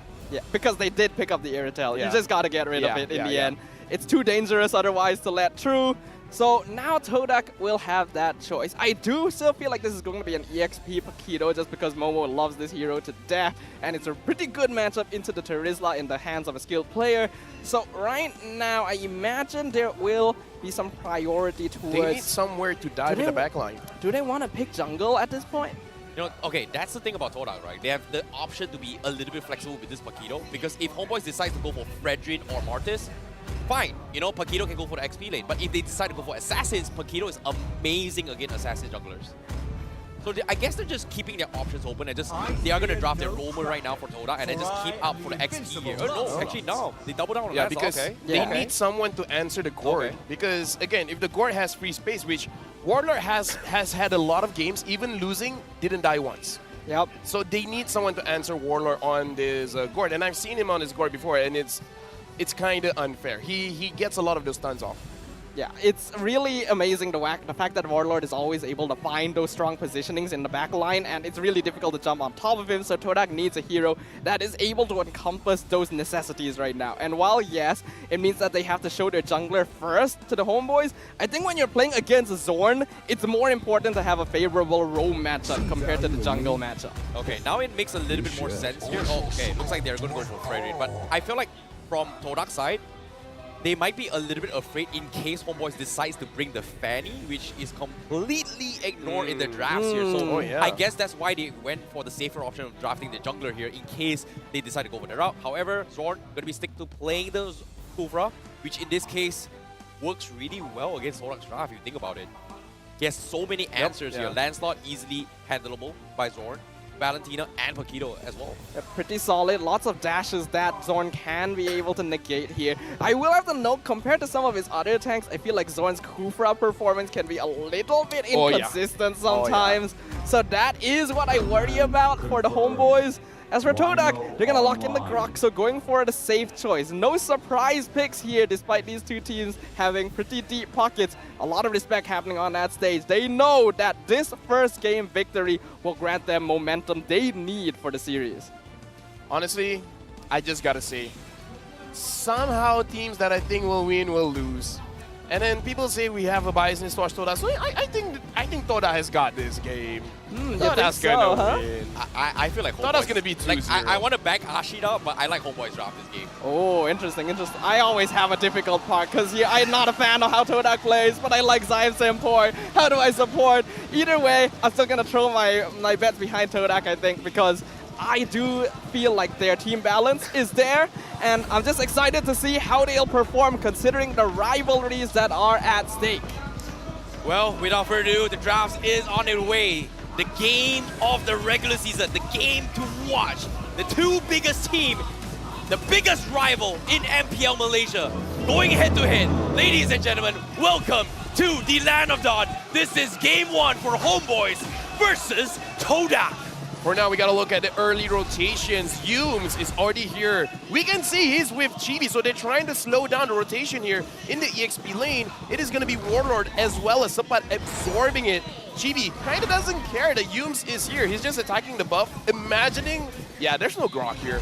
because they did pick up the Irritel. You just got to get rid of it in the end. It's too dangerous otherwise to let through. So now Todak will have that choice. I do still feel like this is going to be an EXP Paquito just because Momo loves this hero to death and it's a pretty good matchup into the Terizla in the hands of a skilled player. So right now I imagine there will be some priority towards... They need somewhere to dive in the backline. Do they want to pick jungle at this point? You know, okay, that's the thing about Todak, right? They have the option to be a little bit flexible with this Paquito because if Homebois decides to go for Fredrin or Mortis, fine, you know, Paquito can go for the XP lane. But if they decide to go for Assassins, Paquito is amazing against Assassin junglers. So I guess they're just keeping their options open and just, they are going to draft their roamer right now for Todak and then just keep up for the XP here. No, actually no. They double down on that. Because they need someone to answer the Gord. Because again, if the Gord has free space, which Warlord has had a lot of games, even losing, didn't die once. Yep. So they need someone to answer Warlord on this Gord. And I've seen him on his Gord before and it's kind of unfair. He gets a lot of those stuns off. Yeah, it's really amazing the fact that Warlord is always able to find those strong positionings in the back line, and it's really difficult to jump on top of him, so Todak needs a hero that is able to encompass those necessities right now. And while, yes, it means that they have to show their jungler first to the Homebois, I think when you're playing against Zorn, it's more important to have a favorable roam matchup compared to the jungle matchup. Okay, now it makes a little bit more sense here. Oh, okay, looks like they're going to go for Fredrin, but I feel like from Todak's side, they might be a little bit afraid in case Homebois decides to bring the Fanny, which is completely ignored in the drafts here. So I guess that's why they went for the safer option of drafting the jungler here in case they decide to go for the route. However, Zorn going to be stick to playing the Kufra, which in this case works really well against Todak's draft if you think about it. He has so many answers here. Lancelot easily handleable by Zorn. Valentina and Paquito as well. They're pretty solid. Lots of dashes that Zorn can be able to negate here. I will have to note, compared to some of his other tanks, I feel like Zorn's Kufra performance can be a little bit inconsistent sometimes. So that is what I worry about for the Homebois. As for Todak, they're going to lock in the Grok, so going for the safe choice. No surprise picks here, despite these two teams having pretty deep pockets. A lot of respect happening on that stage. They know that this first game victory will grant them momentum they need for the series. Honestly, I just got to say, somehow teams that I think will win will lose. And then people say we have a biasness towards Todak, so I think Todak has got this game. Todak's gonna win. I feel like Todak's gonna be 2-0. Like, I want to back Ashida, but I like Homebois draft this game. Oh, interesting. I always have a difficult part because I'm not a fan of how Todak plays, but I like Zaim Sempor. How do I support? Either way, I'm still gonna throw my bets behind Todak, I think, because I do feel like their team balance is there, and I'm just excited to see how they'll perform considering the rivalries that are at stake. Well, without further ado, the draft is on its way. The game of the regular season, the game to watch. The two biggest teams, the biggest rival in MPL Malaysia, going head to head. Ladies and gentlemen, welcome to the Land of Dawn. This is game one for Homebois versus Todak. For now, we got to look at the early rotations. Yumes is already here. We can see he's with Chibi, so they're trying to slow down the rotation here in the EXP lane. It is going to be Warlord as well as Sapat absorbing it. Chibi kind of doesn't care that Yumes is here. He's just attacking the buff, imagining, there's no Grok here.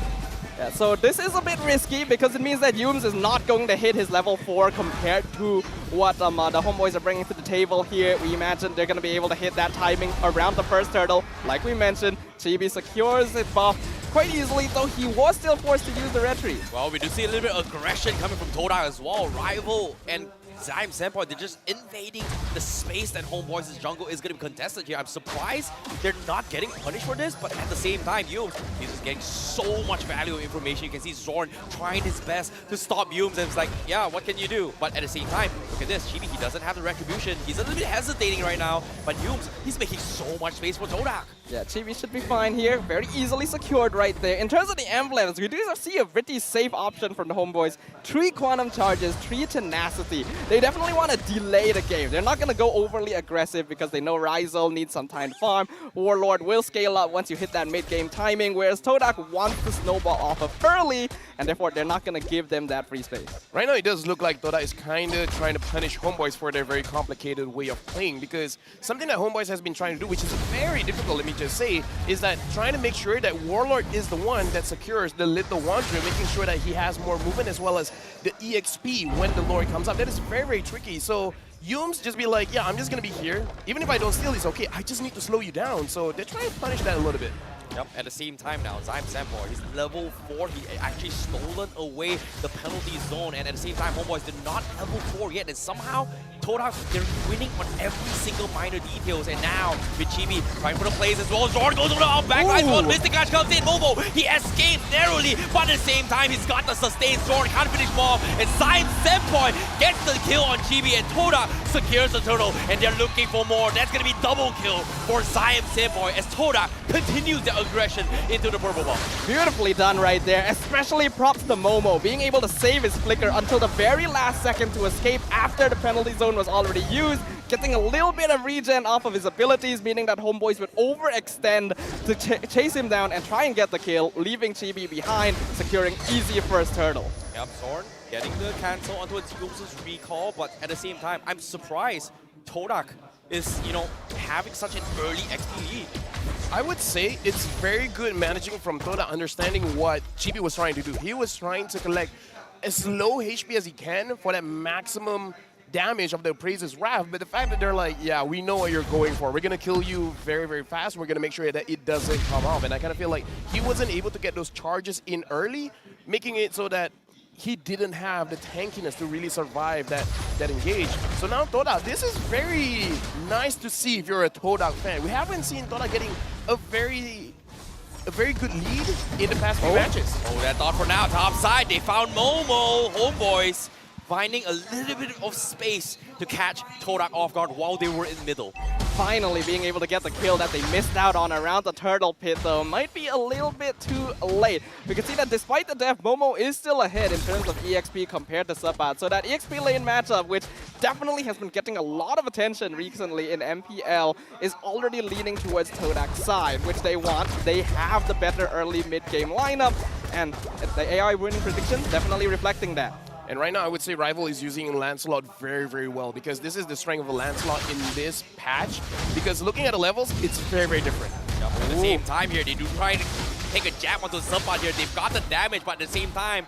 Yeah, so this is a bit risky because it means that Yumes is not going to hit his level 4 compared to what the Homebois are bringing to the table here. We imagine they're going to be able to hit that timing around the first turtle. Like we mentioned, Chibi secures it buff quite easily, though he was still forced to use the retreat. Well, we do see a little bit of aggression coming from Todak as well. Rival and Zyme Senpai, they're just invading the space that Homebois' jungle is going to be contested here. I'm surprised they're not getting punished for this, but at the same time, Yumes, he's just getting so much valuable information. You can see Zorn trying his best to stop Yumes, and it's like, yeah, what can you do? But at the same time, look at this, Chibi, he doesn't have the retribution. He's a little bit hesitating right now, but Yumes, he's making so much space for Todak. Yeah, Chibi should be fine here. Very easily secured right there. In terms of the emblems, we do see a pretty safe option from the Homebois. 3 Quantum Charges, 3 Tenacity. They definitely want to delay the game. They're not going to go overly aggressive because they know Ryzel needs some time to farm. Warlord will scale up once you hit that mid-game timing, whereas Todak wants to snowball off of early, and therefore they're not going to give them that free space. Right now, it does look like Todak is kind of trying to punish Homebois for their very complicated way of playing, because something that Homebois has been trying to do, which is very difficult, let me just say, is that trying to make sure that Warlord is the one that secures the Little Wanderer, making sure that he has more movement as well as the EXP when the Lord comes up. That is very, very tricky. So Yumes just be like, yeah, I'm just going to be here. Even if I don't steal, it's okay. I just need to slow you down. So they're trying to punish that a little bit. Yep, at the same time now, Zyme Senpai, he's level 4. He actually stolen away the penalty zone, and at the same time, Homebois did not level 4 yet, and somehow Todak, they're winning on every single minor details, and now with Chibi trying for the plays as well. Zorn goes over the backline, well, Mystic Clash comes in, Momo, he escapes narrowly, but at the same time, he's got the sustained Zorn, can't finish Mob, and Zyme Senpai gets the kill on Chibi, and Todak secures the turtle, and they're looking for more. That's going to be double kill for Zyme Senpai as Todak continues the aggression into the purple ball. Beautifully done right there, especially props to Momo, being able to save his flicker until the very last second to escape after the penalty zone was already used, getting a little bit of regen off of his abilities, meaning that Homebois would overextend to chase him down and try and get the kill, leaving Chibi behind, securing easy first turtle. Yep, Zorn getting the cancel onto its Yumes' recall, but at the same time, I'm surprised Todak is, you know, having such an early XP lead. I would say it's very good managing from Todak, understanding what Chibi was trying to do. He was trying to collect as low HP as he can for that maximum damage of the Appraiser's Wrath, but the fact that they're like, yeah, we know what you're going for. We're going to kill you very, very fast. We're going to make sure that it doesn't come off. And I kind of feel like he wasn't able to get those charges in early, making it so that he didn't have the tankiness to really survive that engage. So now Todak, this is very nice to see if you're a Todak fan. We haven't seen Todak getting a very good lead in the past few matches. Oh, that thought for now. Top side, they found Momo. Homebois finding a little bit of space to catch Todak off guard while they were in middle. Finally being able to get the kill that they missed out on around the turtle pit, though, might be a little bit too late. We can see that despite the death, Momo is still ahead in terms of EXP compared to Sabat. So that EXP lane matchup, which definitely has been getting a lot of attention recently in MPL, is already leaning towards Todak's side, which they want. They have the better early mid-game lineup, and the AI winning predictions definitely reflecting that. And right now, I would say Rival is using Lancelot very, very well, because this is the strength of a Lancelot in this patch. Because looking at the levels, it's very, very different. Yep, at the same time here, they do try to take a jab onto Sabat here. They've got the damage, but at the same time,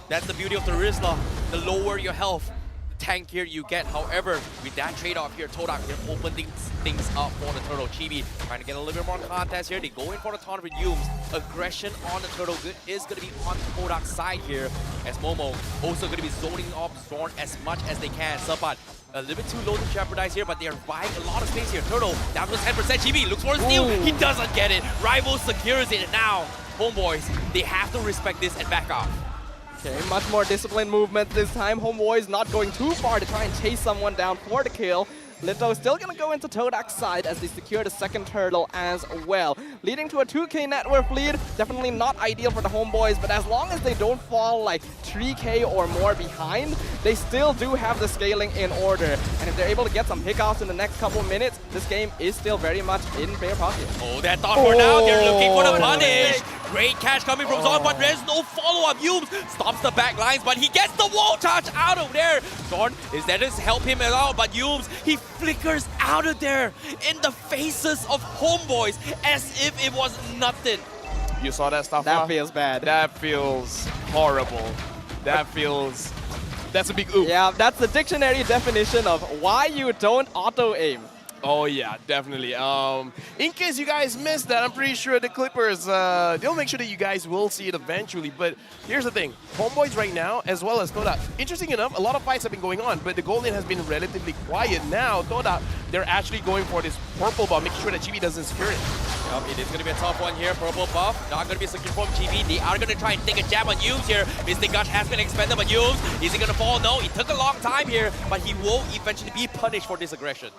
that's the beauty of the Rizla. The lower your health, the tankier you get. However, with that trade-off here, Todak, they're opening things up for the Turtle. Chibi trying to get a little bit more contest here. They go in for the taunt with Yumes. Aggression on the Turtle Good is going to be on Todak's side here, as Momo also going to be zoning off Zorn as much as they can. Sabat a little bit too low to jeopardize here, but they are buying a lot of space here. Turtle down to 10%. Chibi looks for a steal. He doesn't get it. Rival secures it, and now Homebois, they have to respect this and back off. Okay, much more disciplined movement this time. Homebois not going too far to try and chase someone down for the kill. Lito still going to go into Todak's side as they secure the second turtle as well. Leading to a 2k net worth lead. Definitely not ideal for the Homebois, but as long as they don't fall like 3k or more behind, they still do have the scaling in order. And if they're able to get some pickoffs in the next couple of minutes, this game is still very much in their pocket. Oh, that thought for now. They're looking for the punish. Great catch coming from Zorn, but there's no follow-up. Yumes stops the back lines, but he gets the wall touch out of there. Zorn is there to help him out, but Yumes, he flickers out of there in the faces of Homebois as if it was nothing. You saw that stuff? That feels bad. That feels horrible. That feels... That's a big oof. Yeah, that's the dictionary definition of why you don't auto-aim. Oh yeah, definitely. In case you guys missed that, I'm pretty sure the Clippers, they'll make sure that you guys will see it eventually. But here's the thing, Homebois right now, as well as Todak, interesting enough, a lot of fights have been going on, but the goal lane has been relatively quiet. Now, Todak, they're actually going for this purple buff, making sure that GB doesn't secure it. Yep, it is going to be a tough one here. Purple buff, not going to be secure from GB. They are going to try and take a jab on Yumes here. Mystic Gush has been expended by Yumes. Is he going to fall? No, it took a long time here, but he will eventually be punished for this aggression.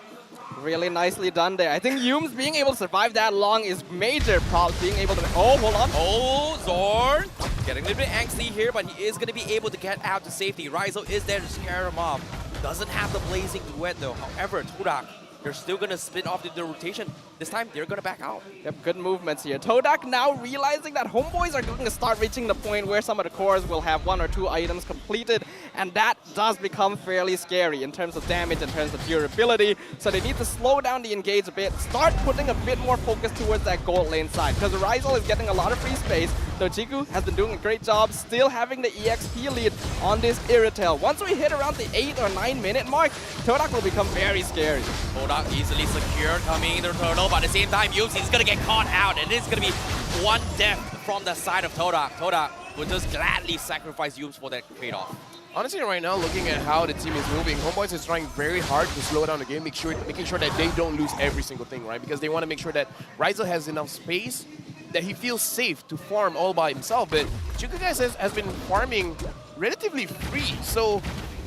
Really nicely done there. I think Yumes being able to survive that long is major props. Being able to... Oh, hold on. Oh, Zorn getting a little bit angsty here, but he is going to be able to get out to safety. Rizzo is there to scare him off. Doesn't have the blazing duet though. However, Todak, they're still going to split off the rotation. This time, they're going to back out. Yep, good movements here. Todak now realizing that Homebois are going to start reaching the point where some of the cores will have 1 or 2 items completed, and that does become fairly scary in terms of damage, in terms of durability. So they need to slow down the engage a bit, start putting a bit more focus towards that gold lane side, because Rizal is getting a lot of free space, though Chiku has been doing a great job still having the EXP lead on this Irritel. Once we hit around the 8 or 9 minute mark, Todak will become very scary. Todak easily secured coming in the turtle, but at the same time, Yumes is going to get caught out, and it's going to be one death from the side of Todak. Todak will just gladly sacrifice Yumes for that trade-off. Honestly, right now, looking at how the team is moving, Homebois is trying very hard to slow down the game, making sure that they don't lose every single thing, right? Because they want to make sure that Rizal has enough space that he feels safe to farm all by himself. But Chiku guys has been farming relatively free. So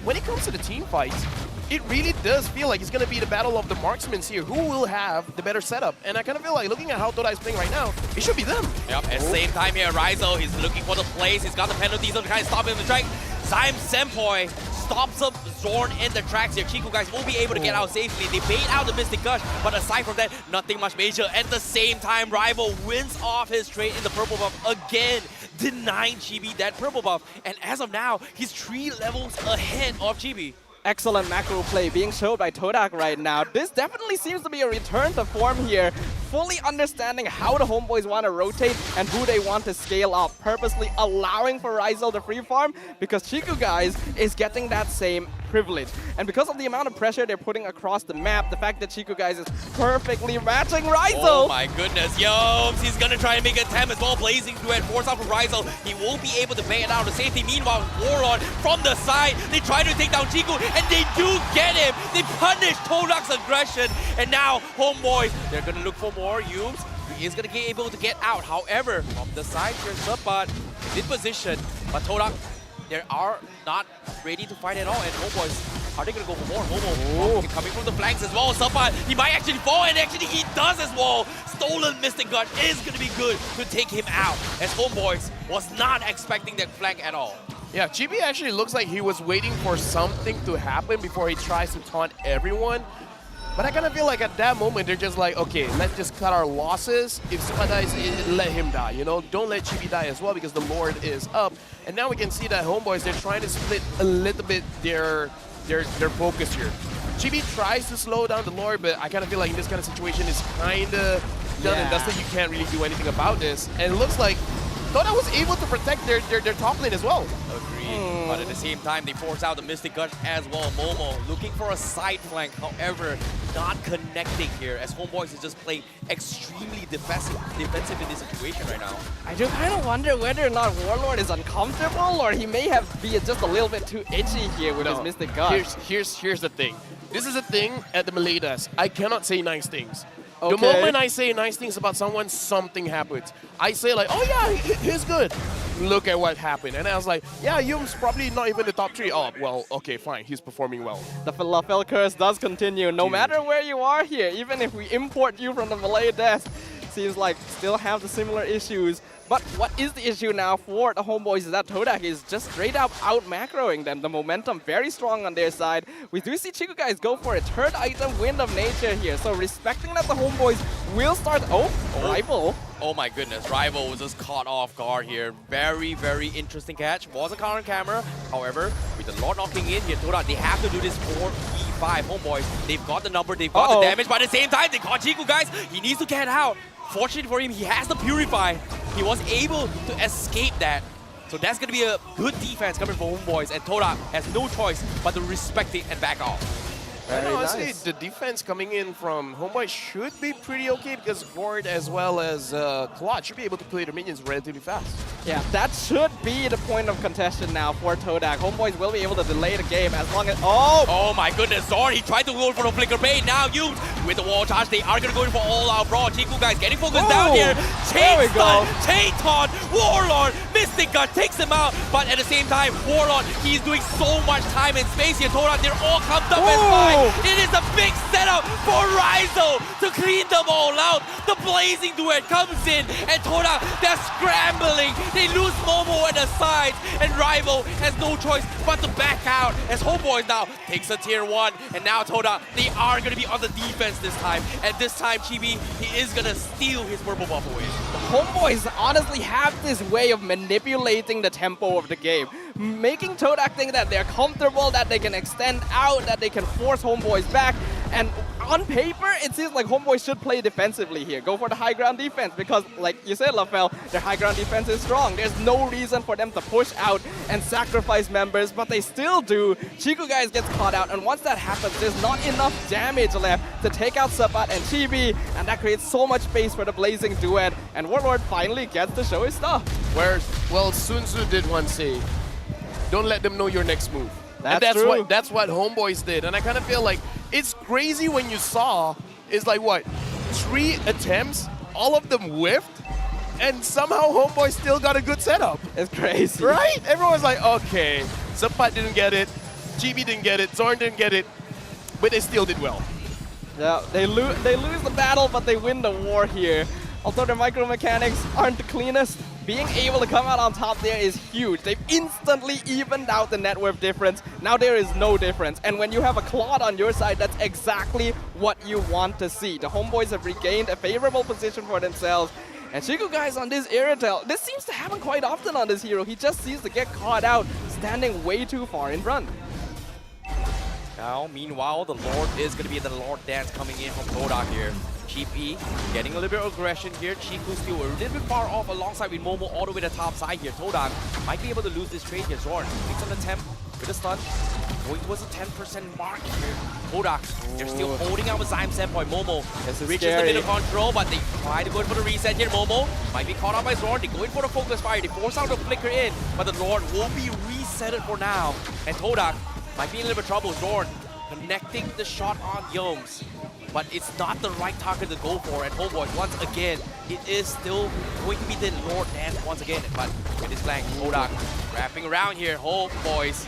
when it comes to the team fights, it really does feel like it's going to be the battle of the marksmen here. Who will have the better setup? And I kind of feel like, looking at how Todak is playing right now, it should be them. Yep, at the same time here, Rizal is looking for the plays. He's got the penalties to try and stop him in the track. Zyme Senpoi stops up Zorn in the tracks here. Chiku guys will be able to get out safely. They bait out the Mystic Gush, but aside from that, nothing much major. At the same time, Rival wins off his trade in the purple buff again, denying Chibi that purple buff. And as of now, he's 3 levels ahead of Chibi. Excellent macro play being showed by Todak right now. This definitely seems to be a return to form here. Fully understanding how the Homebois want to rotate and who they want to scale up. Purposely allowing for Rizal to free farm because Chiku guys is getting that same privilege. And because of the amount of pressure they're putting across the map, the fact that Chiku guys is perfectly matching Rizal. Oh my goodness, Yumes, he's gonna try and make an attempt as well. Blazing duet, force out from Rizal. He won't be able to bait it out to safety. Meanwhile, Warlord from the side, they try to take down Chiku, and they do get him. They punish Todak's aggression, and now Homebois, they're gonna look for more. Yumes, he is gonna get able to get out. However, from the side, here's Subbat in position, but Todak, they are not ready to fight at all, and Homebois, are they gonna go for more? Homo coming from the flanks as well. Subbat, he might actually fall, and actually he does as well. Stolen Mystic Guard is gonna be good to take him out, as Homebois was not expecting that flank at all. Yeah, GB actually looks like he was waiting for something to happen before he tries to taunt everyone. But I kind of feel like at that moment, they're just like, okay, let's just cut our losses. If Subbat dies, let him die, you know? Don't let Chibi die as well because the Lord is up. And now we can see that Homebois, they're trying to split a little bit their focus here. Chibi tries to slow down the Lord, but I kind of feel like in this kind of situation, it's kind of done and dusted. You can't really do anything about this. And it looks like Todak was able to protect their top lane as well. Agreed. But at the same time, they force out the Mystic Gush as well. Momo looking for a side flank, however, not connecting here as Homebois is just playing extremely defensive in this situation right now. I do kind of wonder whether or not Warlord is uncomfortable or he may have been just a little bit too itchy here with his Mystic Gush. Here's the thing. This is a thing at the Melee does. I cannot say nice things. Okay. The moment I say nice things about someone, something happens. I say like, oh yeah, he's good. Look at what happened. And I was like, yeah, Yume's probably not even the top 3. Oh, well, okay, fine. He's performing well. The Falafel curse does continue. No matter where you are here, even if we import you from the Malay desk, seems like still have the similar issues. But what is the issue now for the Homebois is that Todak is just straight up out-macroing them. The momentum very strong on their side. We do see Chiku guys go for a 3rd item, Wind of Nature here. So respecting that the Homebois will start... Rival. Oh my goodness, Rival was just caught off guard here. Very, very interesting catch. Wasn't caught on camera. However, with the Lord knocking in here, Todak, they have to do this 4v5. Homebois, they've got the number, they've got the damage, but at the same time, they caught Chiku guys. He needs to get out. Fortunately for him, he has the Purify. He was able to escape that. So that's going to be a good defense coming from Homebois, and Todak has no choice but to respect it and back off. And Very honestly, nice. the defense coming in from Homebois should be pretty okay because Gord as well as Claude should be able to play the minions relatively fast. Yeah, that should be the point of contention now for Todak. Homeboys will be able to delay the game as long as... Oh my goodness, Zorn, he tried to go for the flicker bait. Now you, with the wall charge, they are going to go in for all out brawl. Chiku guys getting focused down here. There we Chain go. stun, chain taunt, Warlord, Mystic Guard takes him out. But at the same time, Warlord, he's doing so much time and space here. Todak, they're all clumped up as fine. It is a big setup for Rizzo to clean them all out. The Blazing Duet comes in, and Todak, they're scrambling. They lose Momo at the sides, and Rival has no choice but to back out as Homebois now takes a tier 1, and now Todak, they are going to be on the defense this time. And this time, Chibi, he is going to steal his purple buff away. Homeboys honestly have this way of manipulating the tempo of the game, making Todak think that they're comfortable, that they can extend out, that they can force Homeboys back. And on paper, it seems like Homeboys should play defensively here. Go for the high ground defense because, like you said, LaFell, their high ground defense is strong. There's no reason for them to push out and sacrifice members, but they still do. Chiku guys gets caught out, and once that happens, there's not enough damage left to take out Sabat and Chibi, and that creates so much space for the Blazing Duet, and Warlord finally gets to show his stuff. Well, Sun Tzu did once say, don't let them know your next move. That's and true. That's what Homeboys did. And I kind of feel like it's crazy when you saw, it's like what, 3 attempts, all of them whiffed, and somehow Homeboys still got a good setup. It's crazy. Right? Everyone's like, okay, Zapat didn't get it, GB didn't get it, Zorn didn't get it, but they still did well. Yeah, they lose the battle, but they win the war here. Although their micro mechanics aren't the cleanest, being able to come out on top there is huge. They've instantly evened out the net worth difference. Now there is no difference. And when you have a Claude on your side, that's exactly what you want to see. The Homeboys have regained a favorable position for themselves. And Chiku guys on this Irritel, this seems to happen quite often on this hero. He just seems to get caught out, standing way too far in front. Now, meanwhile, the Lord is going to be the Lord Dance coming in from Todak here. Cheapy getting a little bit of aggression here. Chiku still a little bit far off alongside with Momo all the way to the top side here. Todak might be able to lose this trade here. Zorn takes on the temp with a stun. Going towards the 10% mark here. Todak, they're still holding out with Zyme Senpai. Momo reaches the bit of control, but they try to go in for the reset here. Momo might be caught out by Zorn. They go in for the focus fire. They force out the flicker in, but the Lord will be resetted for now. And Todak might be in a little bit of trouble. Zorn connecting the shot on Yomes, but it's not the right target to go for. And Homebois, once again, it is still going to be the Lord Dance once again. But with his flank, Todak wrapping around here. Homebois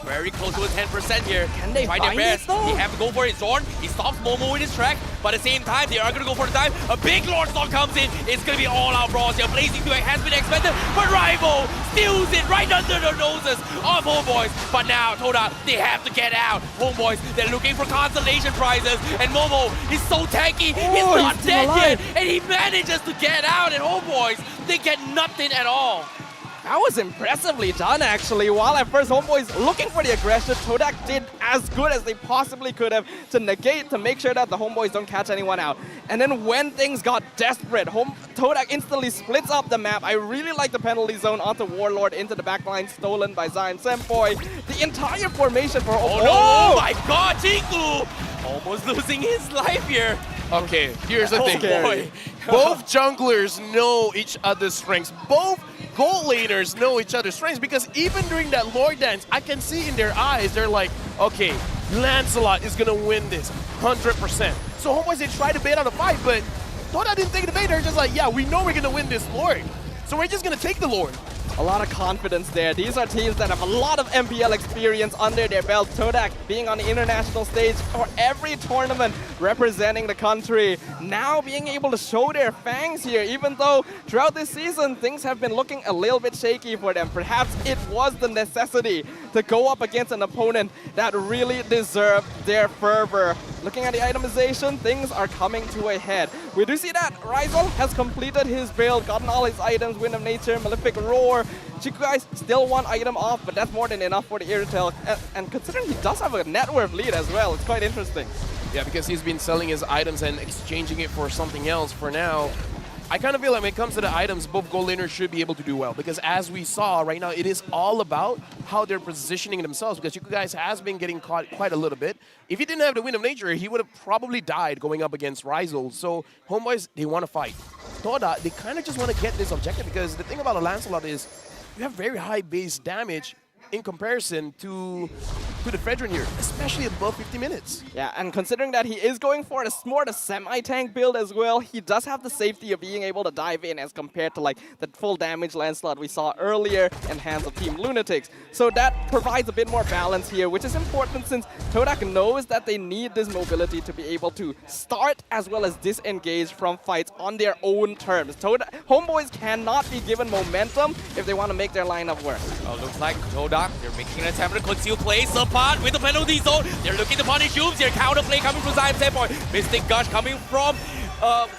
very close to a 10% here. Can they try find their best? it though? They have to go for it. Zorn, he stops Momo with his track, but at the same time, they are going to go for the time. A big Lord Storm comes in. It's going to be all out brawls here. Blazing Duet has been expended, but Rival steals it right under the noses of Homebois. But now, Todak, they have to get out. Homebois, they're looking for consolation prizes, and Momo is so tanky. He's not he's still dead alive. yet, and he manages to get out, and Homebois, they get nothing at all. That was impressively done, actually. While at first Homeboys looking for the aggression, Todak did as good as they possibly could have to negate, to make sure that the Homeboys don't catch anyone out. And then when things got desperate, Todak instantly splits up the map. I really like the penalty zone onto Warlord into the backline, stolen by Zyme Senpai. The entire formation for... Oh no, oh my god, Chiku! Almost losing his life here. Okay, here's the thing. Boy. Both junglers know each other's strengths. Both gold laners know each other's strengths, because even during that Lord Dance, I can see in their eyes, they're like, okay, Lancelot is gonna win this 100%. So Homeboys, they try to bait out a fight, but Todak didn't take the bait. They're just like, yeah, we know we're gonna win this Lord, so we're just gonna take the Lord. A lot of confidence there. These are teams that have a lot of MPL experience under their belt. Todak being on the international stage for every tournament, representing the country. Now being able to show their fangs here, even though throughout this season things have been looking a little bit shaky for them. Perhaps it was the necessity to go up against an opponent that really deserved their fervor. Looking at the itemization, things are coming to a head. We do see that Rizal has completed his build, gotten all his items, Wind of Nature, Malefic Roar. Chiku guys still one item off, but that's more than enough for the Irritel. And considering he does have a net worth lead as well, it's quite interesting. Yeah, because he's been selling his items and exchanging it for something else for now. I kind of feel like when it comes to the items, both gold laners should be able to do well. Because as we saw right now, it is all about how they're positioning themselves. Because you guys has been getting caught quite a little bit. If he didn't have the Wind of Nature, he would have probably died going up against Rizal. So Homebois, they want to fight. Todak, they kind of just want to get this objective. Because the thing about a Lancelot is you have very high base damage in comparison to the Fredrin here, especially above 50 minutes. Yeah, and considering that he is going for more the semi-tank build as well, he does have the safety of being able to dive in as compared to like the full damage Lancelot we saw earlier in hands of Team Lunatics. So that provides a bit more balance here, which is important since Todak knows that they need this mobility to be able to start as well as disengage from fights on their own terms. Homebois cannot be given momentum if they want to make their lineup work. Well, looks like Todak, they're making an attempt to conceal plays apart with the penalty zone. They're looking to punish Humes here. Counterplay coming from Zion standpoint. Mystic Gush coming from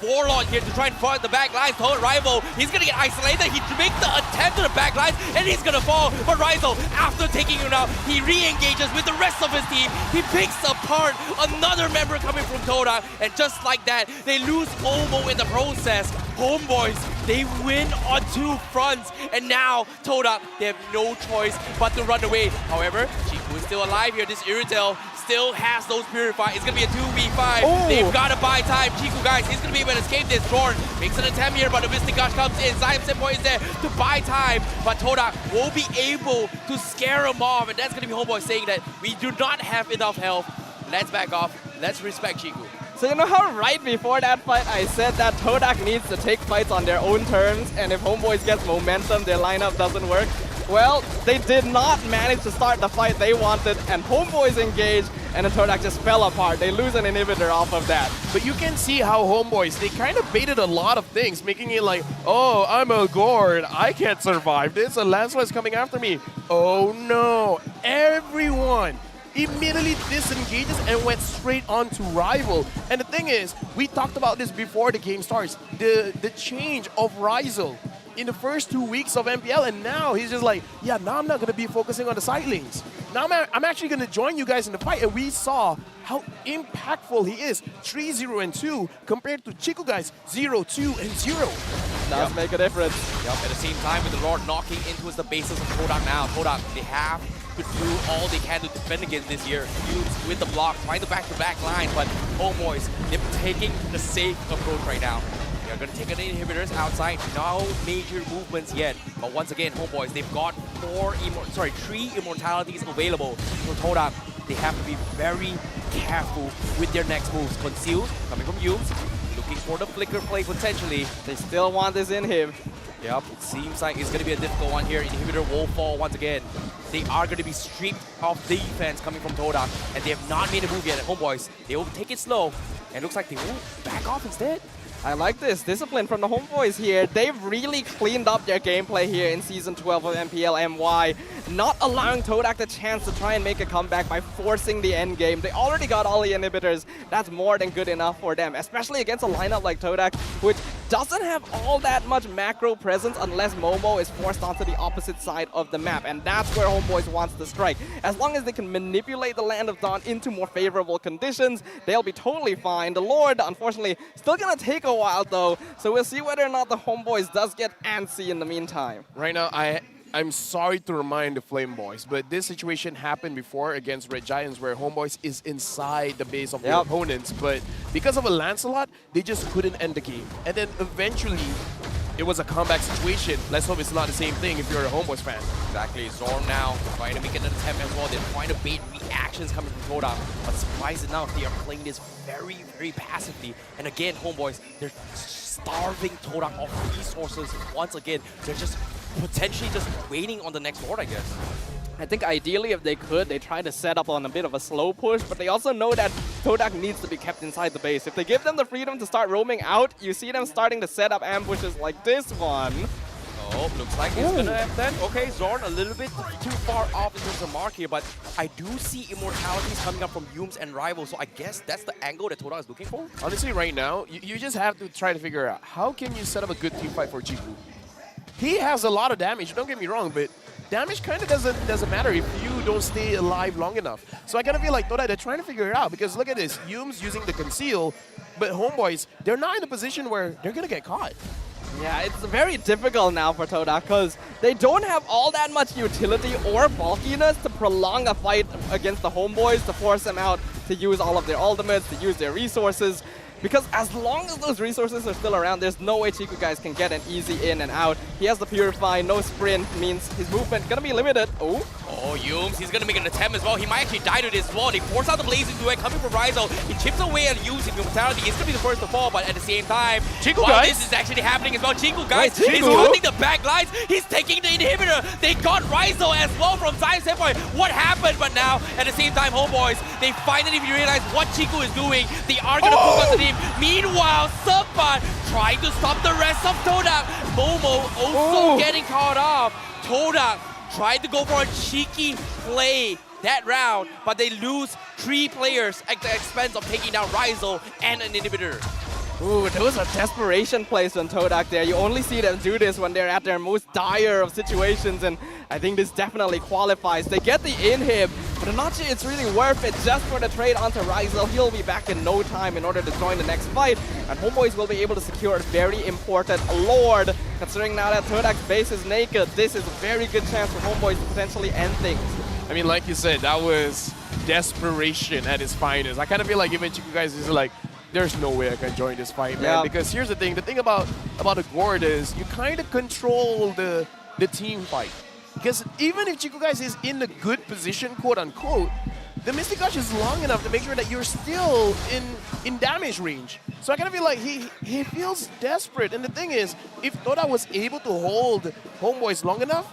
Warlord here to try and fight the back lines. Rival, he's going to get isolated. He makes the attempt to the back lines and he's going to fall. But Rizal, after taking him out, he re-engages with the rest of his team. He picks apart another member coming from Todak. And just like that, they lose Momo in the process. Homebois, they win on two fronts. And now Todak, they have no choice but to run away. However, Chiku is still alive here. This Irritel still has those Purify. It's going to be a 2v5. Oh. They've got to buy time. Chiku, guys, he's going to be able to escape this. Jordan makes an attempt here, but the Mystic Gush comes in. Zion Senpai is there to buy time, but Todak won't be able to scare him off, and that's going to be Homeboy saying that we do not have enough health. Let's back off. Let's respect Chiku. So you know how right before that fight I said that Todak needs to take fights on their own terms, and if Homebois gets momentum, their lineup doesn't work? Well, they did not manage to start the fight they wanted, and Homebois engaged, and then Todak just fell apart. They lose an inhibitor off of that. But you can see how Homebois, they kind of baited a lot of things, making it like, oh, I'm a Gord, I can't survive this, and Lancelot's coming after me. Oh no, everyone immediately disengages and went straight on to Rival. And the thing is, we talked about this before the game starts, the change of Rizal in the first 2 weeks of MPL, and now he's just like, yeah, now I'm not going to be focusing on the side lanes. Now I'm actually going to join you guys in the fight, and we saw how impactful he is. 3-0-2 compared to Chiku guys 0-2-0. Does make a difference. Yep, at the same time with the Lord knocking into the bases of Todak now. Todak, they have to do all they can to defend against this year. Humes with the block, trying the back-to-back line, but Homebois, they're taking the safe approach right now. They're going to take an inhibitors outside. No major movements yet. But once again, Homebois, they've got 3 immortalities available. So Todak, they have to be very careful with their next moves. Concealed, coming from Humes, looking for the flicker play potentially. They still want this inhib. Yep, it seems like it's going to be a difficult one here. Inhibitor will fall once again. They are going to be stripped of defense coming from Todak, and they have not made a move yet. Homebois, they will take it slow, and it looks like they will back off instead. I like this discipline from the Homebois here. They've really cleaned up their gameplay here in Season 12 of MPL MY, not allowing Todak the chance to try and make a comeback by forcing the end game. They already got all the inhibitors. That's more than good enough for them, especially against a lineup like Todak, which doesn't have all that much macro presence unless Momo is forced onto the opposite side of the map, and that's where Homebois wants to strike. As long as they can manipulate the Land of Dawn into more favorable conditions, they'll be totally fine. The Lord, unfortunately, still gonna take a while though, so we'll see whether or not the Homebois does get antsy in the meantime. Right now, I'm sorry to remind the Flame Boys, but this situation happened before against Red Giants where Homebois is inside the base of their opponents, but because of a Lancelot, they just couldn't end the game. And then eventually, it was a comeback situation. Let's hope it's not the same thing if you're a Homebois fan. Exactly, Zorn now trying to make an attempt as well. They're trying to bait reactions coming from Todak, but surprised enough, they are playing this very, very passively. And again, Homebois, they're starving Todak of resources once again. They're just potentially just waiting on the next Lord, I guess. I think ideally if they could, they try to set up on a bit of a slow push, but they also know that Todak needs to be kept inside the base. If they give them the freedom to start roaming out, you see them starting to set up ambushes like this one. Oh, looks like it's gonna have that. Okay, Zorn a little bit too far off in terms of mark here, but I do see immortalities coming up from Humes and Rival, so I guess that's the angle that Todak is looking for. Honestly, right now, you just have to try to figure out how can you set up a good team fight for Chiku. He has a lot of damage, don't get me wrong, but damage kind of doesn't matter if you don't stay alive long enough. So I kind of feel like Todak, they're trying to figure it out because look at this. Humes using the conceal, But Homebois, they're not in a position where they're going to get caught. Yeah, it's very difficult now for Todak because they don't have all that much utility or bulkiness to prolong a fight against the Homebois, to force them out to use all of their ultimates, to use their resources. Because as long as those resources are still around, there's no way Chiku guys can get an easy in and out. He has the Purify, no sprint, means his movement gonna be limited. Oh, Yums, he's gonna make an attempt as well. He might actually die to this wall. They force out the blazing duet coming from Rizzo. He chips away and using Immortality. He's gonna be the first to fall, but at the same time, Chiku while guys. this is actually happening as well, Chiku guys Wait, is Chiku? cutting the back lines. He's taking the inhibitor. They got Rizzo as well from Science standpoint. What happened? But now, at the same time, Homebois, they finally realize what Chiku is doing. They are gonna focus on him. Meanwhile, Subban trying to stop the rest of Todak. Momo also getting caught off. Todak tried to go for a cheeky play that round, but they lose 3 players at the expense of taking down Rizzo and an inhibitor. ooh, those are desperation plays on Todak there. You only see them do this when they're at their most dire of situations, and I think this definitely qualifies. They get the inhib, but I'm not sure it's really worth it just for the trade onto Rizzo. He'll be back in no time in order to join the next fight, and Homebois will be able to secure a very important Lord. Considering now that Todak's base is naked, this is a very good chance for Homebois to potentially end things. I mean, like you said, that was desperation at its finest. I kind of feel like even Chiku guys is like, there's no way I can join this fight, man. Yeah. Because here's the thing about a Gord is you kind of control the team fight. Because even if Chiku guys is in a good position, quote unquote, the Mystic Gush is long enough to make sure that you're still in damage range. So I kind of feel like he feels desperate. And the thing is, if Toda was able to hold Homebois long enough,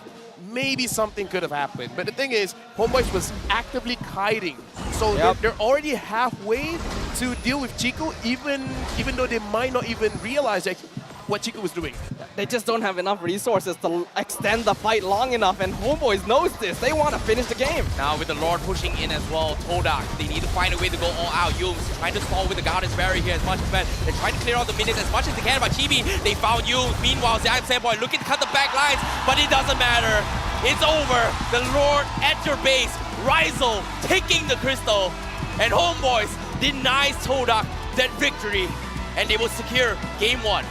maybe something could have happened. But the thing is, Homebois was actively kiting. So they're already halfway to deal with Chiku, even though they might not even realize like, what Chiku was doing. They just don't have enough resources to extend the fight long enough, and Homebois knows this. They want to finish the game. Now with the Lord pushing in as well, Todak, they need to find a way to go all out. Yums trying to stall with the Goddess Barrier here as much as best. They're trying to clear out the minions as much as they can, but Chibi, they found Yums. Meanwhile, Zion Sandboy looking to cut the back lines, but it doesn't matter. It's over. The Lord at your base. Rizzo taking the crystal, and Homebois denies Todak that victory, and they will secure game 1.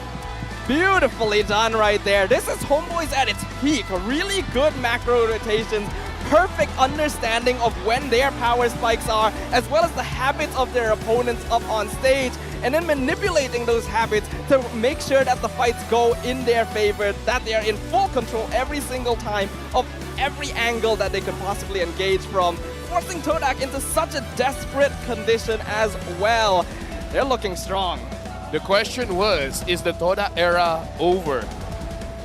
Beautifully done right there. This is Homebois at its peak. Really good macro rotations, perfect understanding of when their power spikes are, as well as the habits of their opponents up on stage, and then manipulating those habits to make sure that the fights go in their favor, that they are in full control every single time of every angle that they could possibly engage from, forcing Todak into such a desperate condition as well. They're looking strong. The question was, is the Toda era over?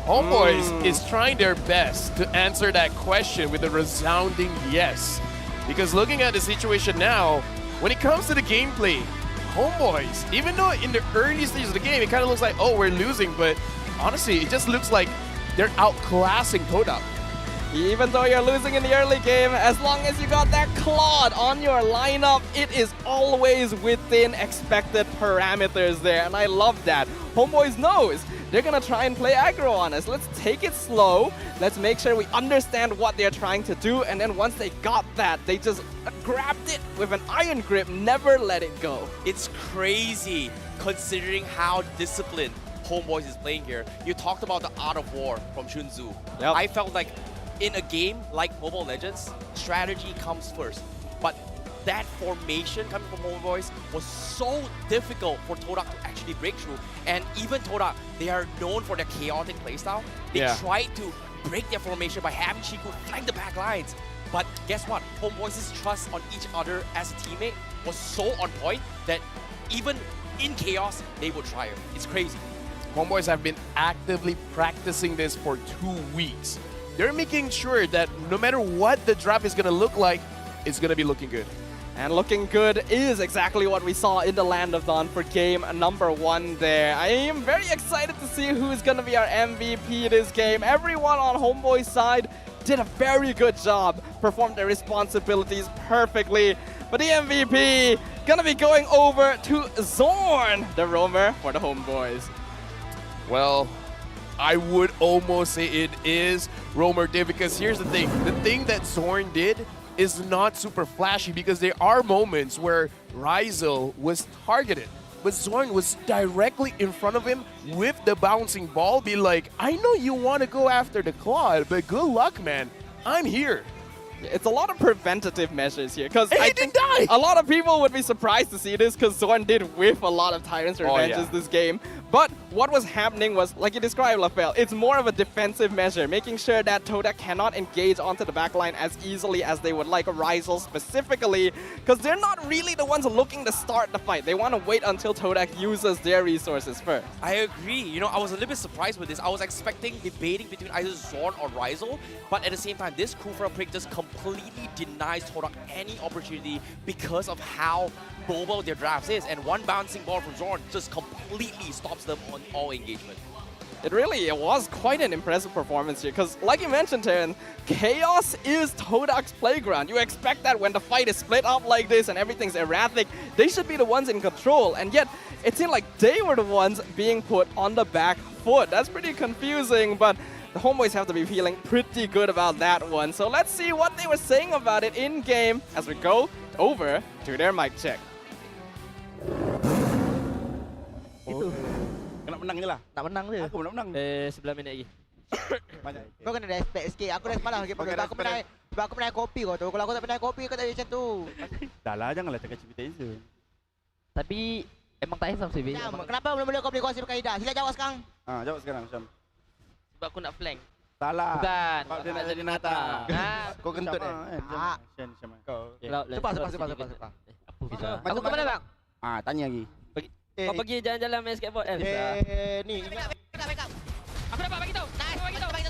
Homebois is trying their best to answer that question with a resounding yes. Because looking at the situation now, when it comes to the gameplay, Homebois, even though in the early stages of the game, it kind of looks like, oh, we're losing, but honestly, it just looks like they're outclassing Todak. Even though you're losing in the early game, as long as you got that Claude on your lineup, it is always within expected parameters there, and I love that. Homebois knows they're gonna try and play aggro on us. Let's take it slow, let's make sure we understand what they're trying to do, and then once they got that, they just grabbed it with an iron grip, never let it go. It's crazy considering how disciplined Homebois is playing here. You talked about the Art of War from Shunzu. Yep. I felt like in a game like Mobile Legends, strategy comes first. But that formation coming from Homebois was so difficult for Todak to actually break through. And even Todak, they are known for their chaotic playstyle. They tried to break their formation by having Chiku flank the back lines. But guess what? Homebois' trust on each other as a teammate was so on point that even in chaos, they would try it. It's crazy. Homebois have been actively practicing this for 2 weeks. They're making sure that no matter what the draft is going to look like, it's going to be looking good. And looking good is exactly what we saw in the Land of Dawn for game number 1 there. I am very excited to see who's going to be our MVP this game. Everyone on Homeboi's side did a very good job, performed their responsibilities perfectly. But the MVP going to be going over to Zorn, the roamer for the Homebois. Well, I would almost say it is Roamer did, because here's the thing that Zorn did is not super flashy, because there are moments where Rizzo was targeted. but Zorn was directly in front of him with the bouncing ball, be like, I know you want to go after the Claude, but good luck, man. I'm here. It's a lot of preventative measures here, because And I he think didn't die! a lot of people would be surprised to see this, because Zorn did whiff a lot of Tyrant's Revenges this game. But what was happening was, like you described, Lafel, it's more of a defensive measure, making sure that Todak cannot engage onto the backline as easily as they would like, Rizal specifically, because they're not really the ones looking to start the fight. They want to wait until Todak uses their resources first. I agree. You know, I was a little bit surprised with this. I was expecting debating between either Zorn or Rizal, but at the same time, this Kufra pick just completely denies Todak any opportunity because of how mobile their drafts is, and one bouncing ball from Zorn just completely stops them on all engagement. It was quite an impressive performance here, because like you mentioned, Terran, chaos is Todak's playground. You expect that when the fight is split up like this and everything's erratic, they should be the ones in control, and yet it seemed like they were the ones being put on the back foot. That's pretty confusing, but the Homebois have to be feeling pretty good about that one. So let's see what they were saying about it in game as we go over to their mic check. Itu. Nak menang je lah. Nak menang je. Aku nak menang. 9 minit lagi. Kau kena respect sikit. Aku dah semalam lagi sebab aku pernah kopi kau tu. Kalau aku tak pernah kopi kau tak ada macam tu. Dah lah, janganlah cakap cerita. Tapi emang tak handsome sih. Kenapa mula-mula kau boleh kongsi pakai Ida? Sila jawab sekarang. Jawab sekarang Syam. Sebab aku nak flank. Salah. Bukan. Sebab dia nak jadi nata. Kau kentut Syam. Kau. Cepat. Aku ke mana bang? Tanya lagi. Kau pergi jalan-jalan main skateboard kan? Ni. Back up. Aku dapat bagi tahu. Nice. Bagi tahu. Nice.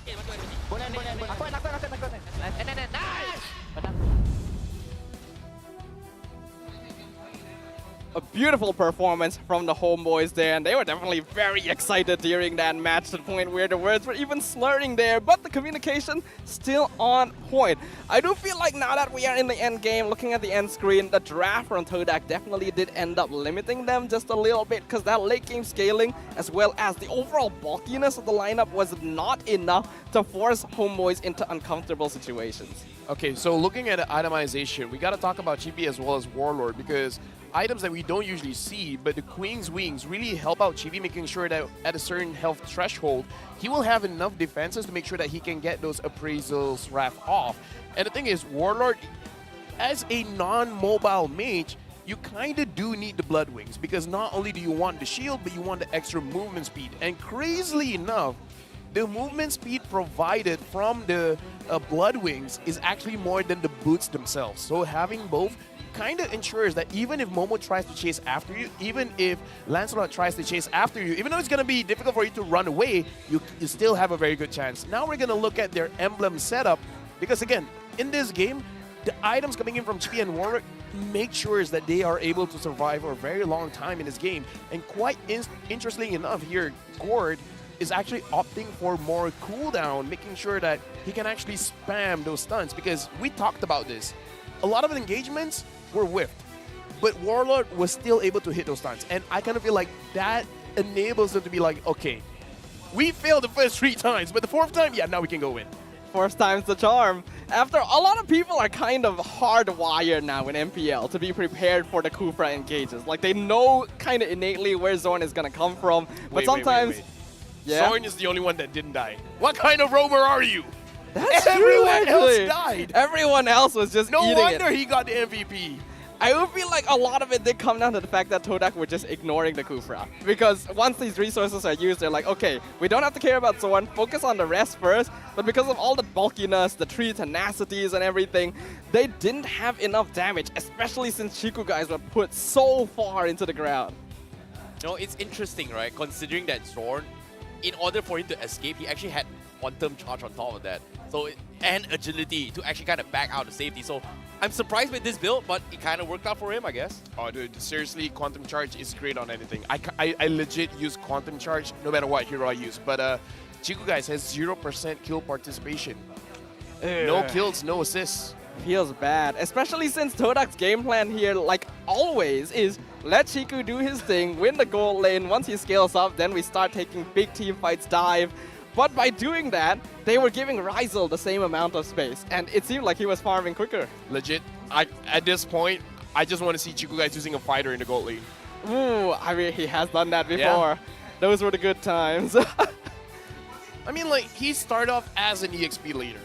Okey, masuk. Boleh. Aku nak. Nice. A beautiful performance from the Homebois there, and they were definitely very excited during that match to the point where the words were even slurring there, but the communication still on point. I do feel like now that we are in the end game, looking at the end screen, the draft from Todak definitely did end up limiting them just a little bit, because that late game scaling as well as the overall bulkiness of the lineup was not enough to force Homebois into uncomfortable situations. Okay, so looking at itemization, we got to talk about Chibi as well as Warlord, because items that we don't usually see, but the Queen's Wings really help out Chibi, making sure that at a certain health threshold, he will have enough defenses to make sure that he can get those appraisals wrapped off. And the thing is, Warlord, as a non-mobile mage, you kind of do need the Blood Wings, because not only do you want the shield, but you want the extra movement speed. And crazily enough, the movement speed provided from the Blood Wings is actually more than the boots themselves. So having both kind of ensures that even if Momo tries to chase after you, even if Lancelot tries to chase after you, even though it's going to be difficult for you to run away, you still have a very good chance. Now we're going to look at their emblem setup, because again, in this game, the items coming in from Chibi and Warwick make sure that they are able to survive for a very long time in this game. And quite interestingly enough here, Gord is actually opting for more cooldown, making sure that he can actually spam those stunts, because we talked about this. A lot of engagements were whiffed, but Warlord was still able to hit those stunts. And I kind of feel like that enables them to be like, okay, we failed the first 3 times, but the 4th time, yeah, now we can go in. 4th time's the charm. After a lot of people are kind of hardwired now in MPL to be prepared for the Kufra engages. Like they know kind of innately where Zorn is going to come from, but sometimes... Yeah? Zorn is the only one that didn't die. What kind of roamer are you? That's Everyone true, else actually. died. Everyone else was just No eating wonder it. he got the MVP. I would feel like a lot of it did come down to the fact that Todak were just ignoring the Kufra. Because once these resources are used, they're like, okay, we don't have to care about Zorn, focus on the rest first. But because of all the bulkiness, the tree tenacities and everything, they didn't have enough damage, especially since Chiku guys were put so far into the ground. You know, it's interesting, right? Considering that Zorn, in order for him to escape, he actually had quantum charge on top of that. So, and agility to actually kind of back out of safety. So, I'm surprised with this build, but it kind of worked out for him, I guess. Oh, dude, seriously, quantum charge is great on anything. I legit use quantum charge no matter what hero I use. But Chiku guys has 0% kill participation. No kills, no assists. Feels bad, especially since Todak's game plan here, like always, is let Chiku do his thing, win the gold lane. Once he scales up, then we start taking big team fights, dive. But by doing that, they were giving Rizal the same amount of space, and it seemed like he was farming quicker. Legit, at this point, I just want to see Chico guys using a fighter in the gold league. Ooh, I mean, he has done that before. Yeah. Those were the good times. I mean, like, he started off as an EXP leader.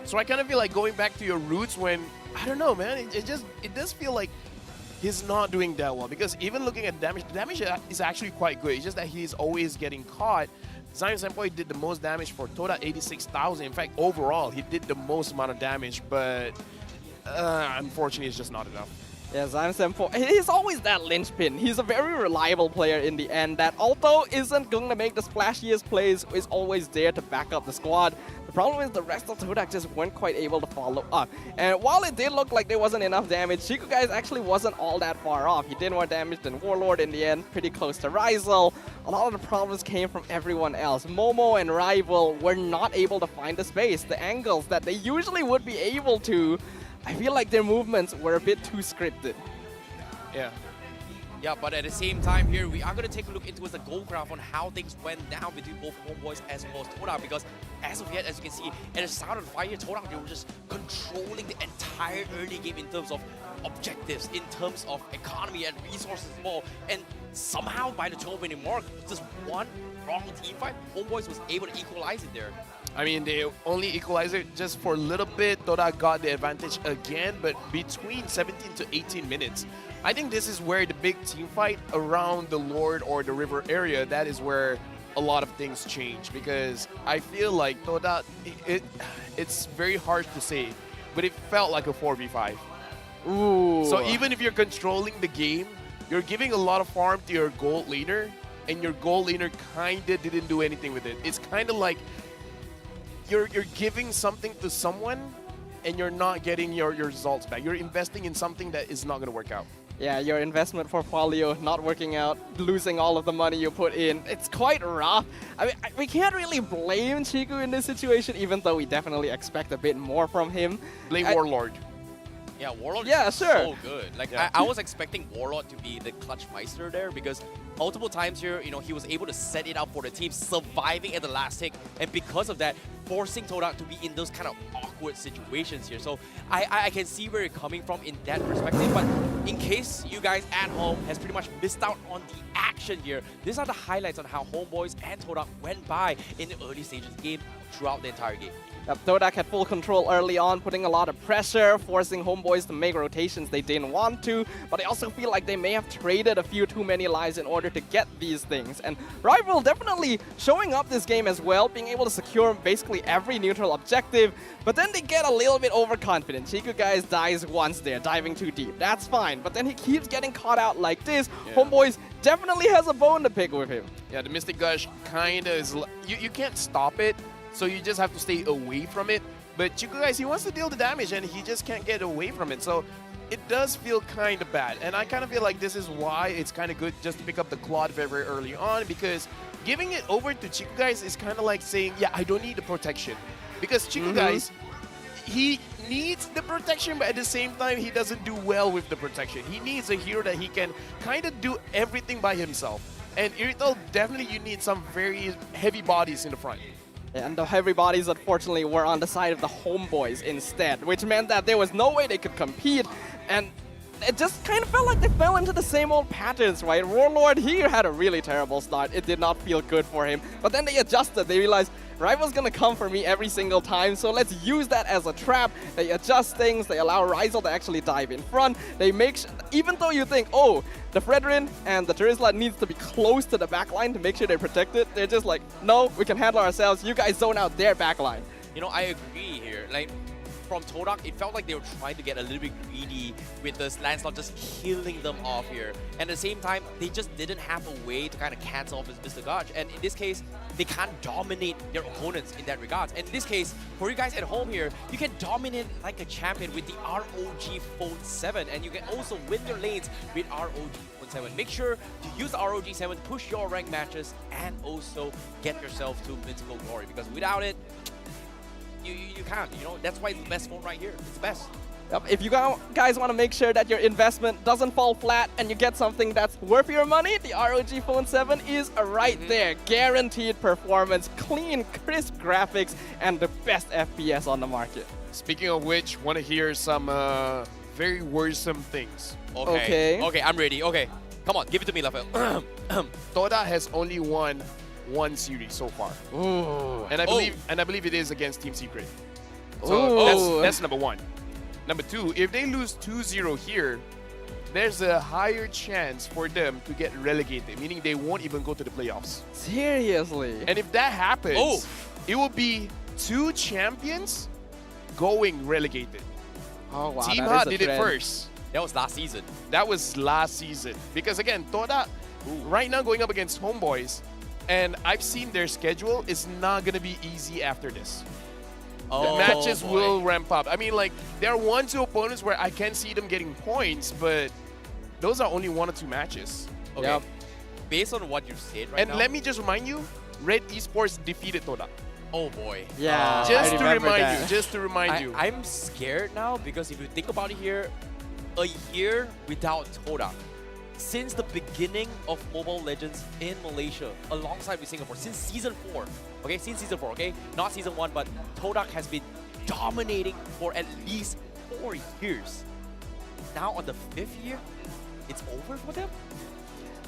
So I kind of feel like going back to your roots when, I don't know, man, it does feel like he's not doing that well. Because even looking at damage, the damage is actually quite good. It's just that he's always getting caught. Zion Senpai did the most damage for Todak, 86,000. In fact, overall, he did the most amount of damage, but unfortunately, it's just not enough. Yeah, Zion Senpai, he's always that linchpin. He's a very reliable player in the end that although isn't going to make the splashiest plays, is always there to back up the squad. The problem is the rest of Todak just weren't quite able to follow up. And while it did look like there wasn't enough damage, Chico guys actually wasn't all that far off. He did more damage than Warlord in the end, pretty close to Rizal. A lot of the problems came from everyone else. Momo and Rival were not able to find the space, the angles that they usually would be able to. I feel like their movements were a bit too scripted. Yeah. Yeah, but at the same time here, we are going to take a look into the goal graph on how things went down between both Homebois as well as Todak, because as of yet, as you can see, at the start of the fight here, Todak, they were just controlling the entire early game in terms of objectives, in terms of economy and resources as well. And somehow, by the 12-minute mark, just one wrong team fight, Homebois was able to equalize it there. I mean, they only equalized it just for a little bit. Todak got the advantage again, but between 17 to 18 minutes. I think this is where the big team fight around the Lord or the river area, that is where a lot of things change. Because I feel like Todak, it's very harsh to say, but it felt like a 4v5. Ooh. So even if you're controlling the game, you're giving a lot of farm to your gold laner, and your gold laner kind of didn't do anything with it. It's kind of like you're giving something to someone and you're not getting your results back. You're investing in something that is not going to work out. Yeah, your investment portfolio not working out, losing all of the money you put in. It's quite rough. I mean, we can't really blame Chico in this situation, even though we definitely expect a bit more from him. Blame Warlord. Yeah, Warlord yeah, is sure. so good. Like, Yeah. I was expecting Warlord to be the clutch meister there, because multiple times here, you know, he was able to set it up for the team, surviving at the last tick, and because of that, forcing Todak to be in those kind of awkward situations here. So I can see where you're coming from in that perspective, but in case you guys at home has pretty much missed out on the action here, these are the highlights on how Homebois and Todak went by in the early stages of the game throughout the entire game. Todak had full control early on, putting a lot of pressure, forcing Homebois to make rotations they didn't want to, but I also feel like they may have traded a few too many lives in order to get these things. And Rival definitely showing up this game as well, being able to secure basically every neutral objective, but then they get a little bit overconfident. Chico guys dies once there, diving too deep. That's fine, but then he keeps getting caught out like this. Yeah. Homebois definitely has a bone to pick with him. Yeah, the Mystic Gush kind of is... You can't stop it, so you just have to stay away from it. But Chico guys, he wants to deal the damage and he just can't get away from it. So it does feel kind of bad. And I kind of feel like this is why it's kind of good just to pick up the Claude very, very early on, because giving it over to Chico guys is kind of like saying, yeah, I don't need the protection. Because Chico guys, he needs the protection, but at the same time, he doesn't do well with the protection. He needs a hero that he can kind of do everything by himself. And Irito, definitely you need some very heavy bodies in the front. And the heavy bodies, unfortunately, were on the side of the Homebois instead, which meant that there was no way they could compete. And it just kind of felt like they fell into the same old patterns, right? Warlord here had a really terrible start. It did not feel good for him. But then they adjusted. They realized Rival's going to come for me every single time, so let's use that as a trap. They adjust things. They allow Rizal to actually dive in front. They make even though you think, oh, the Fredrin and the Terizla needs to be close to the backline to make sure they're protected, they're just like, no, we can handle ourselves. You guys zone out their backline. You know, I agree here. Like, from Todak, it felt like they were trying to get a little bit greedy with this Lancelot just killing them off here. And at the same time, they just didn't have a way to kind of cancel off his Mr. Gotch. And in this case, they can't dominate their opponents in that regard. And in this case, for you guys at home here, you can dominate like a champion with the ROG Phone 7. And you can also win your lanes with ROG Phone 7. Make sure to use the ROG 7 to push your rank matches and also get yourself to mythical glory. Because without it, you can't, you know, that's why it's the best phone right here. It's the best. Yep, if you guys want to make sure that your investment doesn't fall flat and you get something that's worth your money, the ROG Phone 7 is right there. Guaranteed performance, clean, crisp graphics, and the best FPS on the market. Speaking of which, want to hear some very worrisome things. Okay. Okay, I'm ready. Okay. Come on, give it to me, Rafael. Todak has only won one series so far. Ooh. And I believe it is against Team Secret. So that's number one. Number two, if they lose 2-0 here, there's a higher chance for them to get relegated, meaning they won't even go to the playoffs. Seriously? And if that happens, it will be 2 champions going relegated. Oh wow, Team that Hut is a did it trend. first. That was last season. That was last season. Because again, Todak right now going up against Homebois, and I've seen their schedule is not going to be easy after this. The matches will ramp up. I mean, like, there are 1-2 opponents where I can see them getting points, but those are only 1 or 2 matches. Okay. Yep. Based on what you said right now. And let me just remind you, Red Esports defeated Todak. Oh boy. Yeah. Just to remind you. I'm scared now because if you think about it here, a year without Todak. Since the beginning of Mobile Legends in Malaysia, alongside with Singapore, since Season 4. Okay, since Season 4, okay? Not Season 1, but Todak has been dominating for at least 4 years. Now on the 5th year, it's over for them?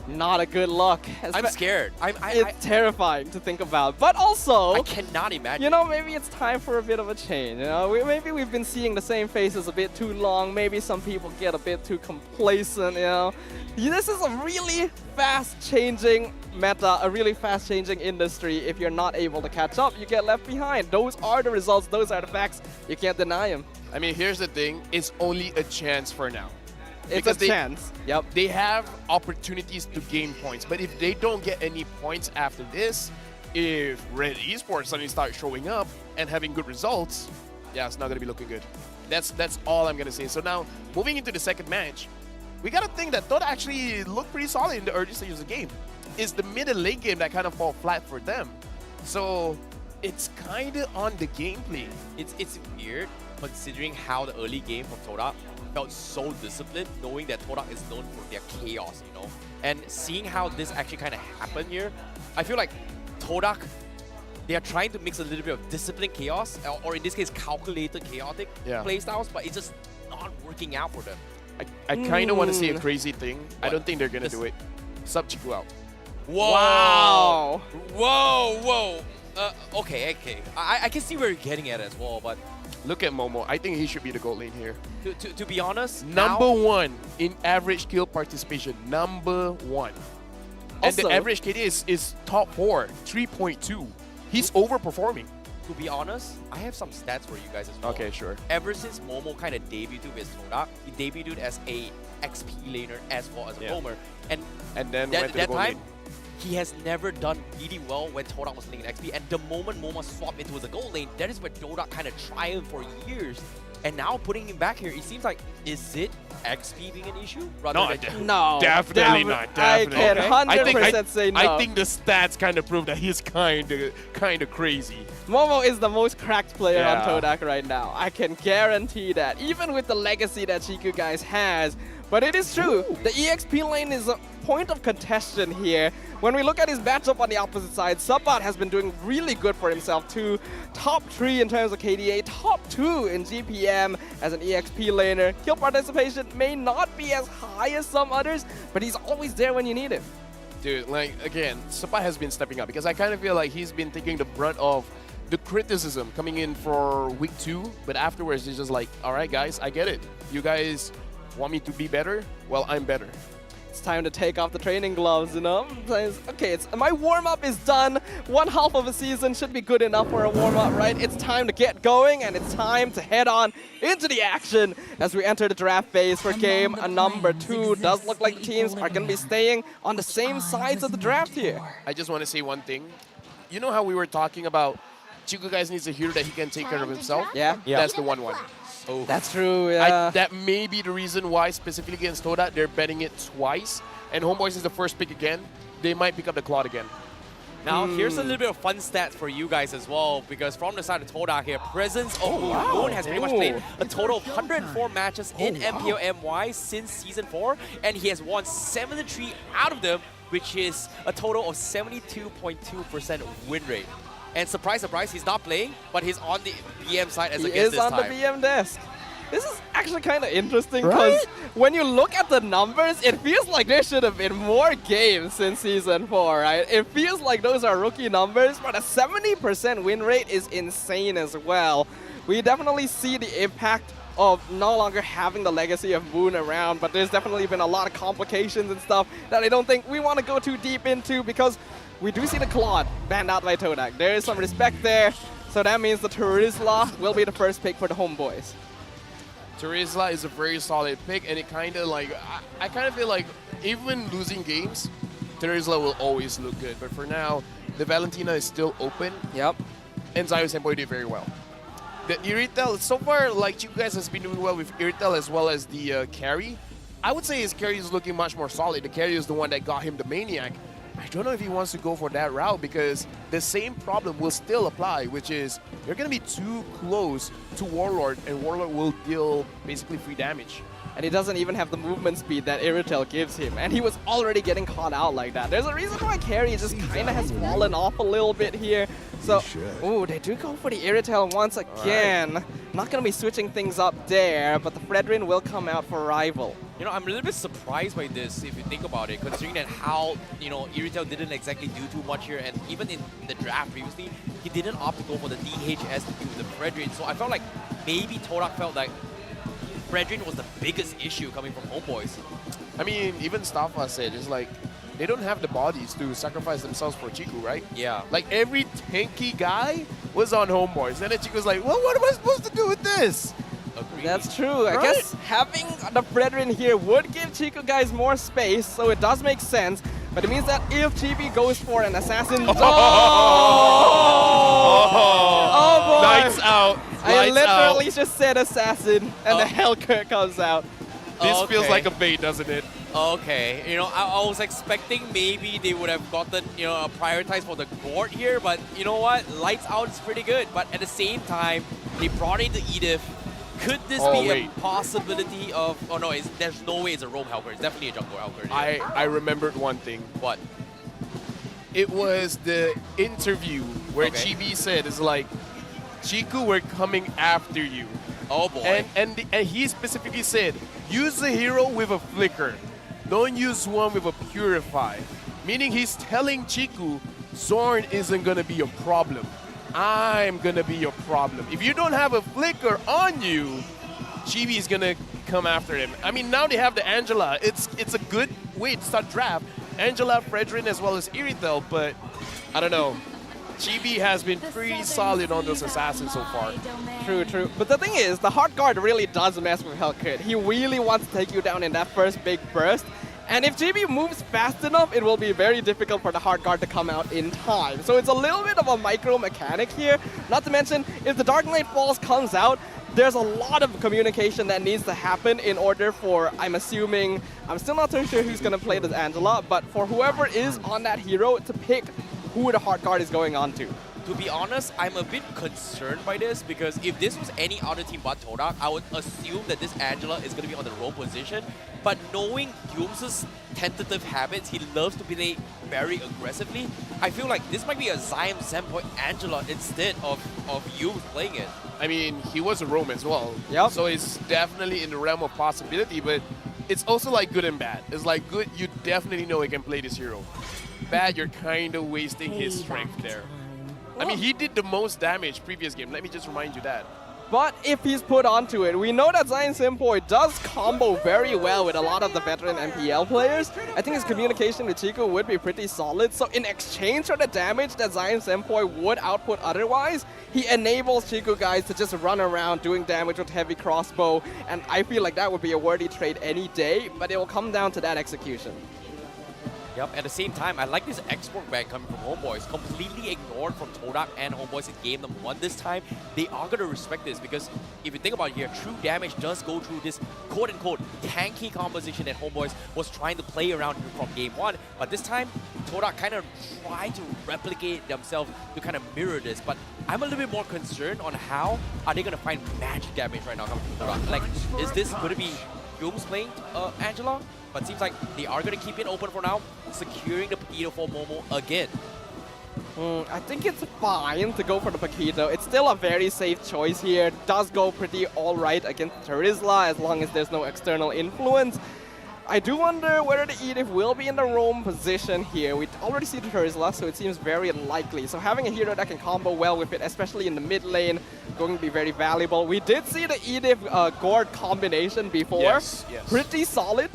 Not a good look. I'm scared. It's terrifying to think about. But also, I cannot imagine. You know, maybe it's time for a bit of a change. You know, maybe we've been seeing the same faces a bit too long. Maybe some people get a bit too complacent. You know, this is a really fast-changing meta, a really fast-changing industry. If you're not able to catch up, you get left behind. Those are the results. Those are the facts. You can't deny them. I mean, here's the thing. It's only a chance for now. It's a chance. Yep. They have opportunities to gain points, but if they don't get any points after this, if Red Esports suddenly start showing up and having good results, yeah, it's not going to be looking good. That's all I'm going to say. So now, moving into the second match, we got to think that Todak actually looked pretty solid in the early stages of the game. It's the mid and late game that kind of fall flat for them. So it's kind of on the gameplay. It's weird considering how the early game from Todak felt so disciplined, knowing that Todak is known for their chaos, you know? And seeing how this actually kind of happened here, I feel like Todak, they are trying to mix a little bit of disciplined chaos, or in this case, calculated chaotic playstyles, but it's just not working out for them. I kind of want to say a crazy thing. What? I don't think they're going to do it. Sub Chiku out. Whoa! Wow! Whoa! Okay. I can see where you're getting at as well, but look at Momo. I think he should be the gold lane here. To be honest, number 1 in average kill participation. Number 1. And Also, the average KD is top 4, 3.2. He's overperforming. To be honest, I have some stats for you guys as well. Okay, sure. Ever since Momo kind of debuted with Todak, he debuted as a XP laner as well as a roamer. And then went to the gold time, lane. he has never done really well when Todak was playing in XP. And the moment Momo swapped into the gold lane, that is where Todak kind of triumphed for years. And now putting him back here, it seems like, is it XP being an issue? No, definitely not. Definitely. I can 100% say no. I think the stats kind of prove that he's kind of crazy. Momo is the most cracked player on Todak right now. I can guarantee that, even with the legacy that Chiku guys has. But it is true, the EXP lane is a point of contention here. When we look at his matchup on the opposite side, Sabat has been doing really good for himself too. Top 3 in terms of KDA, top 2 in GPM as an EXP laner. Kill participation may not be as high as some others, but he's always there when you need him. Dude, like, again, Sabat has been stepping up because I kind of feel like he's been taking the brunt of the criticism coming in for week 2, but afterwards he's just like, all right, guys, I get it. You guys want me to be better? Well, I'm better. It's time to take off the training gloves, you know? Okay, my warm-up is done. 1/2 of a season should be good enough for a warm-up, right? It's time to get going, and it's time to head on into the action as we enter the draft phase for game number 2. Does look like the teams are going to be staying on the same sides of the draft here. I just want to say one thing. You know how we were talking about Chiku guys needs a hero that he can take care of himself? Yeah. That's the 1-1. Oh. That's true, yeah. That may be the reason why, specifically against Todak, they're betting it twice. And Homebois is the first pick again. They might pick up the Claude again. Now, here's a little bit of fun stats for you guys as well, because from the side of Todak here, Presence Moon has pretty much played a total of 104 matches in MPL MY since Season 4, and he has won 73 out of them, which is a total of 72.2% win rate. And surprise, surprise, he's not playing, but he's on the BM side as a guest this time. He is on the BM desk. This is actually kind of interesting because when you look at the numbers, it feels like there should have been more games since Season 4, right? It feels like those are rookie numbers, but a 70% win rate is insane as well. We definitely see the impact of no longer having the legacy of Moon around, but there's definitely been a lot of complications and stuff that I don't think we want to go too deep into because we do see the Claude banned out by Todak. There is some respect there, so that means the Turisla will be the first pick for the Homebois. Turisla is a very solid pick, and it kind of like, I kind of feel like even losing games, Turisla will always look good. But for now, the Valentina is still open. Yep. And Zion Senpai did very well. The Iritel, so far, like you guys has been doing well with Iritel as well as the carry. I would say his carry is looking much more solid. The carry is the one that got him the Maniac. I don't know if he wants to go for that route because the same problem will still apply, which is you're going to be too close to Warlord, and Warlord will deal basically free damage. And he doesn't even have the movement speed that Iritel gives him, and he was already getting caught out like that. There's a reason why carry just kind of has fallen off a little bit here. So, ooh, they do go for the Iritel once again. Not going to be switching things up there, but the Fredrin will come out for rival. You know, I'm a little bit surprised by this if you think about it, considering that how, you know, Iritel didn't exactly do too much here, and even in the draft previously, he didn't opt to go for the DHS to do the Fredrin. So I felt like maybe Todak felt like Fredrin was the biggest issue coming from Homebois. I mean, even Staffa said, it's like, they don't have the bodies to sacrifice themselves for Chiku, right? Yeah. Like, every tanky guy was on Homebois, and then Chiku's like, well, what am I supposed to do with this? Agreed. That's true. I guess having the Fredrin here would give Chiku guys more space, so it does make sense. But it means that if Chibi goes for an assassin... Oh, boy! Lights out. I literally just said assassin, and the Hellcurt comes out. This feels like a bait, doesn't it? Okay, you know, I was expecting maybe they would have gotten, you know, prioritized for the Gord here, but you know what? Lights out is pretty good, but at the same time, they brought in the Edith. Could this be a possibility of... Oh no, there's no way it's a roam Hellcurt. It's definitely a jungle Hellcurt. Yeah. I remembered one thing. What? It was the interview where Chibi said, it's like, Chiku, we're coming after you. Oh boy. And he specifically said, use the hero with a flicker. Don't use one with a purify. Meaning he's telling Chiku, Zorn isn't going to be a problem. I'm going to be your problem. If you don't have a flicker on you, Chibi is going to come after him. I mean, now they have the Angela. It's a good way to start draft. Angela, Fredrin, as well as Iritel, but I don't know. Chibi has been pretty solid on those assassins so far. True, true. But the thing is, the hard guard really does mess with Hellcurt. He really wants to take you down in that first big burst. And if GB moves fast enough, it will be very difficult for the hard guard to come out in time. So it's a little bit of a micro mechanic here. Not to mention, if the Dark Knight Falls comes out, there's a lot of communication that needs to happen in order for, I'm assuming, I'm still not too sure who's going to play this Angela, but for whoever is on that hero to pick who the hard guard is going on to. To be honest, I'm a bit concerned by this because if this was any other team but Todak, I would assume that this Angela is going to be on the roll position. But knowing Yum's tentative habits, he loves to play very aggressively. I feel like this might be a Zion Senpai Angela instead of Yum playing it. I mean, he was a roam as well. Yep. So it's definitely in the realm of possibility, but it's also like good and bad. It's like good, you definitely know he can play this hero. Bad, you're kind of wasting his strength there. I mean, he did the most damage previous game. Let me just remind you that. But if he's put onto it, we know that Zion Senpai does combo very well with a lot of the veteran MPL players. I think his communication with Chiku would be pretty solid. So in exchange for the damage that Zion Senpai would output otherwise, he enables Chiku guys to just run around doing damage with heavy crossbow. And I feel like that would be a worthy trade any day, but it will come down to that execution. Yep, at the same time, I like this export ban coming from Homebois. Completely ignored from Todak and Homebois in game number 1 this time. They are going to respect this because if you think about it here, true damage does go through this quote-unquote tanky composition that Homebois was trying to play around from game 1. But this time, Todak kind of tried to replicate themselves to kind of mirror this. But I'm a little bit more concerned on how are they going to find magic damage right now coming from Todak. Like, is this going to be Yums playing Angela? But seems like they are going to keep it open for now, securing the Paquito for Momo again. I think it's fine to go for the Paquito. It's still a very safe choice here. It does go pretty alright against Terizla as long as there's no external influence. I do wonder whether the Edith will be in the roam position here. We already see the Terizla, so it seems very unlikely. So having a hero that can combo well with it, especially in the mid lane, going to be very valuable. We did see the Edith Gord combination before. Yes. Pretty solid.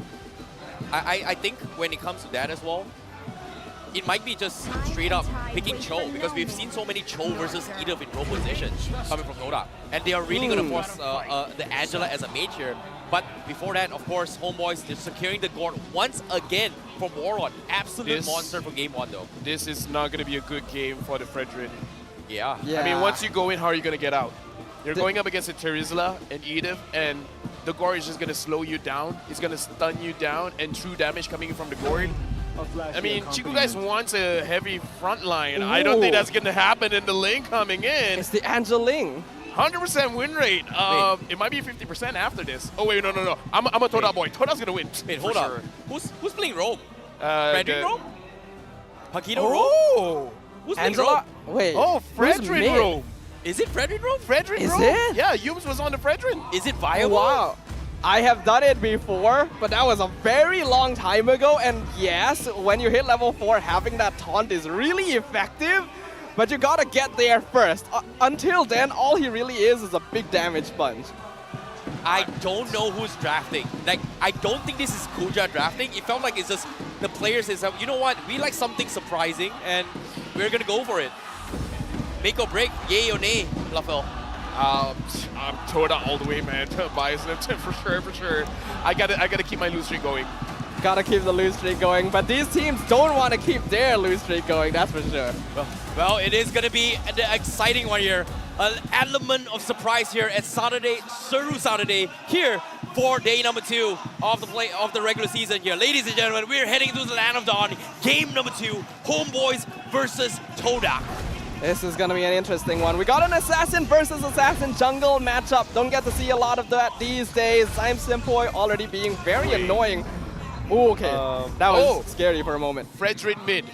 I think when it comes to that as well, it might be just straight up picking Cho because we've seen so many Cho versus Edith in roam position coming from Todak. And they are really going to force the Angela as a mage here. But before that, of course, Homebois, they're securing the Gord once again from Warlord. Absolute monster for game 1 though. This is not going to be a good game for the Fredrin. Yeah. I mean, once you go in, how are you going to get out? You're going up against a Terizla and Edith, and the Gord is just going to slow you down. It's going to stun you down, and true damage coming in from the Gord. I mean, Chiku guys wants a heavy front line. I don't think that's going to happen in the lane coming in. It's the Angeling. 100% win rate. It might be 50% after this. Oh, wait, no. I'm a Todak boy. Todak's going to win. Wait, hold on. Who's playing roam? Fredrin roam? Paquito roam? Oh! Who's playing Angela? roam? Wait. Oh, Fredrin roam. Is it Fredrin roam? Fredrin Is roam? it? Yeah, Yums was on the Fredrin. Is it viable? Wow. I have done it before, but that was a very long time ago. And yes, when you hit level 4, having that taunt is really effective. But you gotta get there first. Until then, all he really is a big damage sponge. I don't know who's drafting. Like, I don't think this is Kuja drafting. It felt like it's just the players is, you know what, we like something surprising and we're gonna go for it. Make or break, yay or nay, Lafel. I'm Todak all the way, man. Bias Lipton for sure. I gotta keep my lose streak going. Gotta keep the lose streak going, but these teams don't want to keep their lose streak going, that's for sure. Well, it is gonna be an exciting one here. An element of surprise here at Saturday, SERU Saturday, here for day number 2 of the regular season here. Ladies and gentlemen, we're heading to the Land of Dawn. Game number 2, Homebois versus Todak. This is gonna be an interesting one. We got an assassin versus assassin jungle matchup. Don't get to see a lot of that these days. I'm Simpoi already being very annoying. Ooh, okay, that was scary for a moment. Fredrin mid.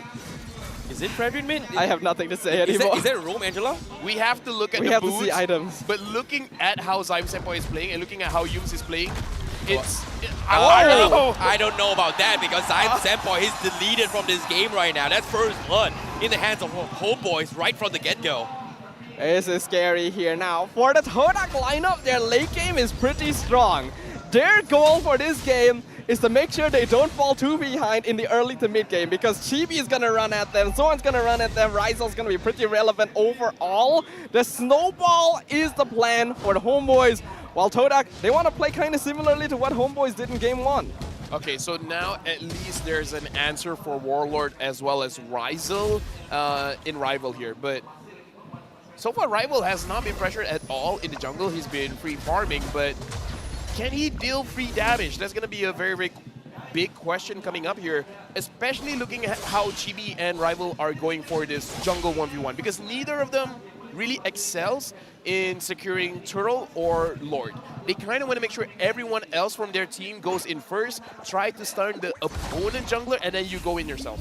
Is it Fredrin mid? I have nothing to say anymore. Is that a room, Angela? We have to look at we the have boots, to see items. But looking at how Zyme Senpai is playing and looking at how Yums is playing, it's... I don't know about that because Zyme Senpai is deleted from this game right now. That's first blood in the hands of Homebois right from the get-go. This is scary here now. For the Todak lineup, their late game is pretty strong. Their goal for this game is to make sure they don't fall too behind in the early to mid game because Chibi is gonna run at them, Zoan's gonna run at them, Ryzel's gonna be pretty relevant overall. The snowball is the plan for the Homebois, while Todak, they want to play kind of similarly to what Homebois did in game 1. Okay, so now at least there's an answer for Warlord as well as Ryzel in Rival here, but so far Rival has not been pressured at all in the jungle. He's been free farming, but can he deal free damage? That's going to be a very, very big question coming up here, especially looking at how Chibi and Rival are going for this jungle 1v1, because neither of them really excels in securing Turtle or Lord. They kind of want to make sure everyone else from their team goes in first, try to stun the opponent jungler, and then you go in yourself.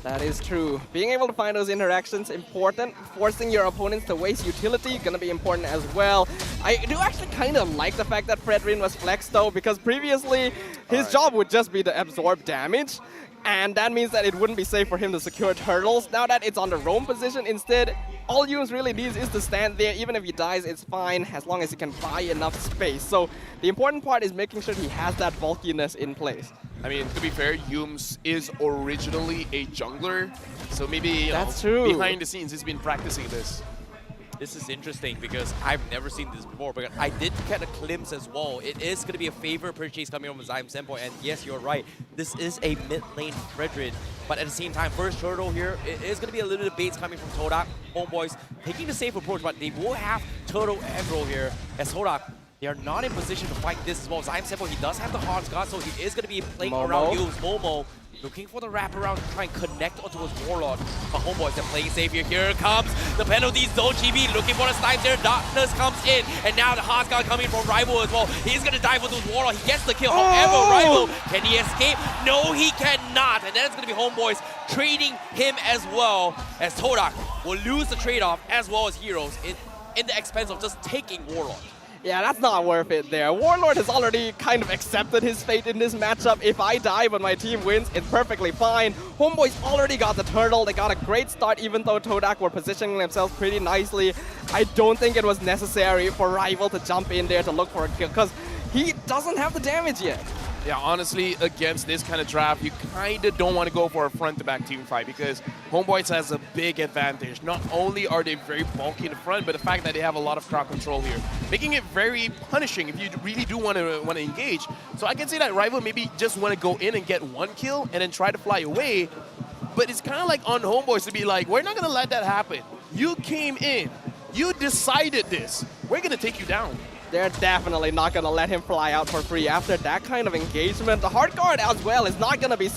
That is true. Being able to find those interactions important. Forcing your opponents to waste utility gonna be important as well. I do actually kind of like the fact that Fredrin was flexed though, because previously his job would just be to absorb damage, and that means that it wouldn't be safe for him to secure turtles. Now that it's on the roam position instead, all Yums really needs is to stand there. Even if he dies, it's fine as long as he can buy enough space. So the important part is making sure he has that bulkiness in place. I mean, to be fair, Yums is originally a jungler, so maybe That's true. behind the scenes he's been practicing this. This is interesting because I've never seen this before, but I did get a glimpse as well. It is going to be a favor purchase coming from Zyme Senpai, and yes, you're right. This is a mid-lane Fredrin, but at the same time, first turtle here, it is going to be a little bit of baits coming from Todak. Homebois taking the safe approach, but they will have turtle aggro here as Todak. They are not in position to fight this as well. Zyme Senpai, he does have the hard guard, so he is going to be playing around you. Momo looking for the wraparound to try and connect onto his Warlord. But Homeboys, they're playing safe here. Here comes the penalty zone. GB looking for the snipes there. Darkness comes in. And now the hard guard coming from Rival as well. He's going to dive with his Warlord. He gets the kill. However, Rival, can he escape? No, he cannot. And then it's going to be Homeboys trading him as well, as Todak will lose the trade-off as well as Heroes in the expense of just taking Warlord. Yeah, that's not worth it there. Warlord has already kind of accepted his fate in this matchup. If I die but my team wins, it's perfectly fine. Homeboys already got the turtle. They got a great start even though Todak were positioning themselves pretty nicely. I don't think it was necessary for Rival to jump in there to look for a kill because he doesn't have the damage yet. Yeah, honestly, against this kind of draft, you kind of don't want to go for a front-to-back team fight because Homeboys has a big advantage. Not only are they very bulky in the front, but the fact that they have a lot of crowd control here, making it very punishing if you really do want to engage. So I can say that Rival maybe just want to go in and get one kill and then try to fly away. But it's kind of like on Homeboys to be like, we're not going to let that happen. You came in. You decided this. We're going to take you down. They're definitely not going to let him fly out for free after that kind of engagement. The hard guard as well is not going to be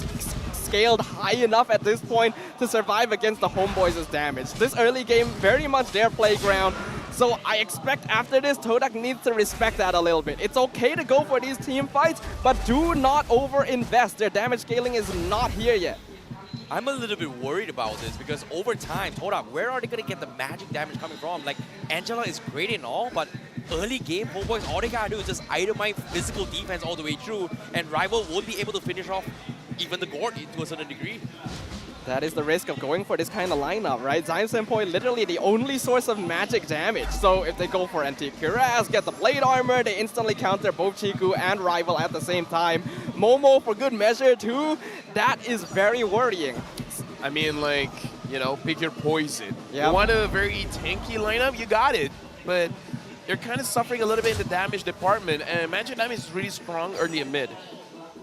scaled high enough at this point to survive against the Homeboys' damage. This early game, very much their playground. So I expect after this, Todak needs to respect that a little bit. It's okay to go for these team fights, but do not over-invest. Their damage scaling is not here yet. I'm a little bit worried about this because over time, Todak, where are they going to get the magic damage coming from? Like, Angela is great and all, but early game, Homeboys, all they got to do is just itemize physical defense all the way through, and Rival won't be able to finish off even the Gord to a certain degree. That is the risk of going for this kind of lineup, right? Zyme Senpai literally the only source of magic damage. So if they go for Antique Cuirass, get the Blade Armor, they instantly counter both Chiku and Rival at the same time. Momo for good measure too. That is very worrying. I mean, like, you know, pick your poison. Yep. You want a very tanky lineup, you got it. But you're kind of suffering a little bit in the damage department. And magic damage is really strong early and mid.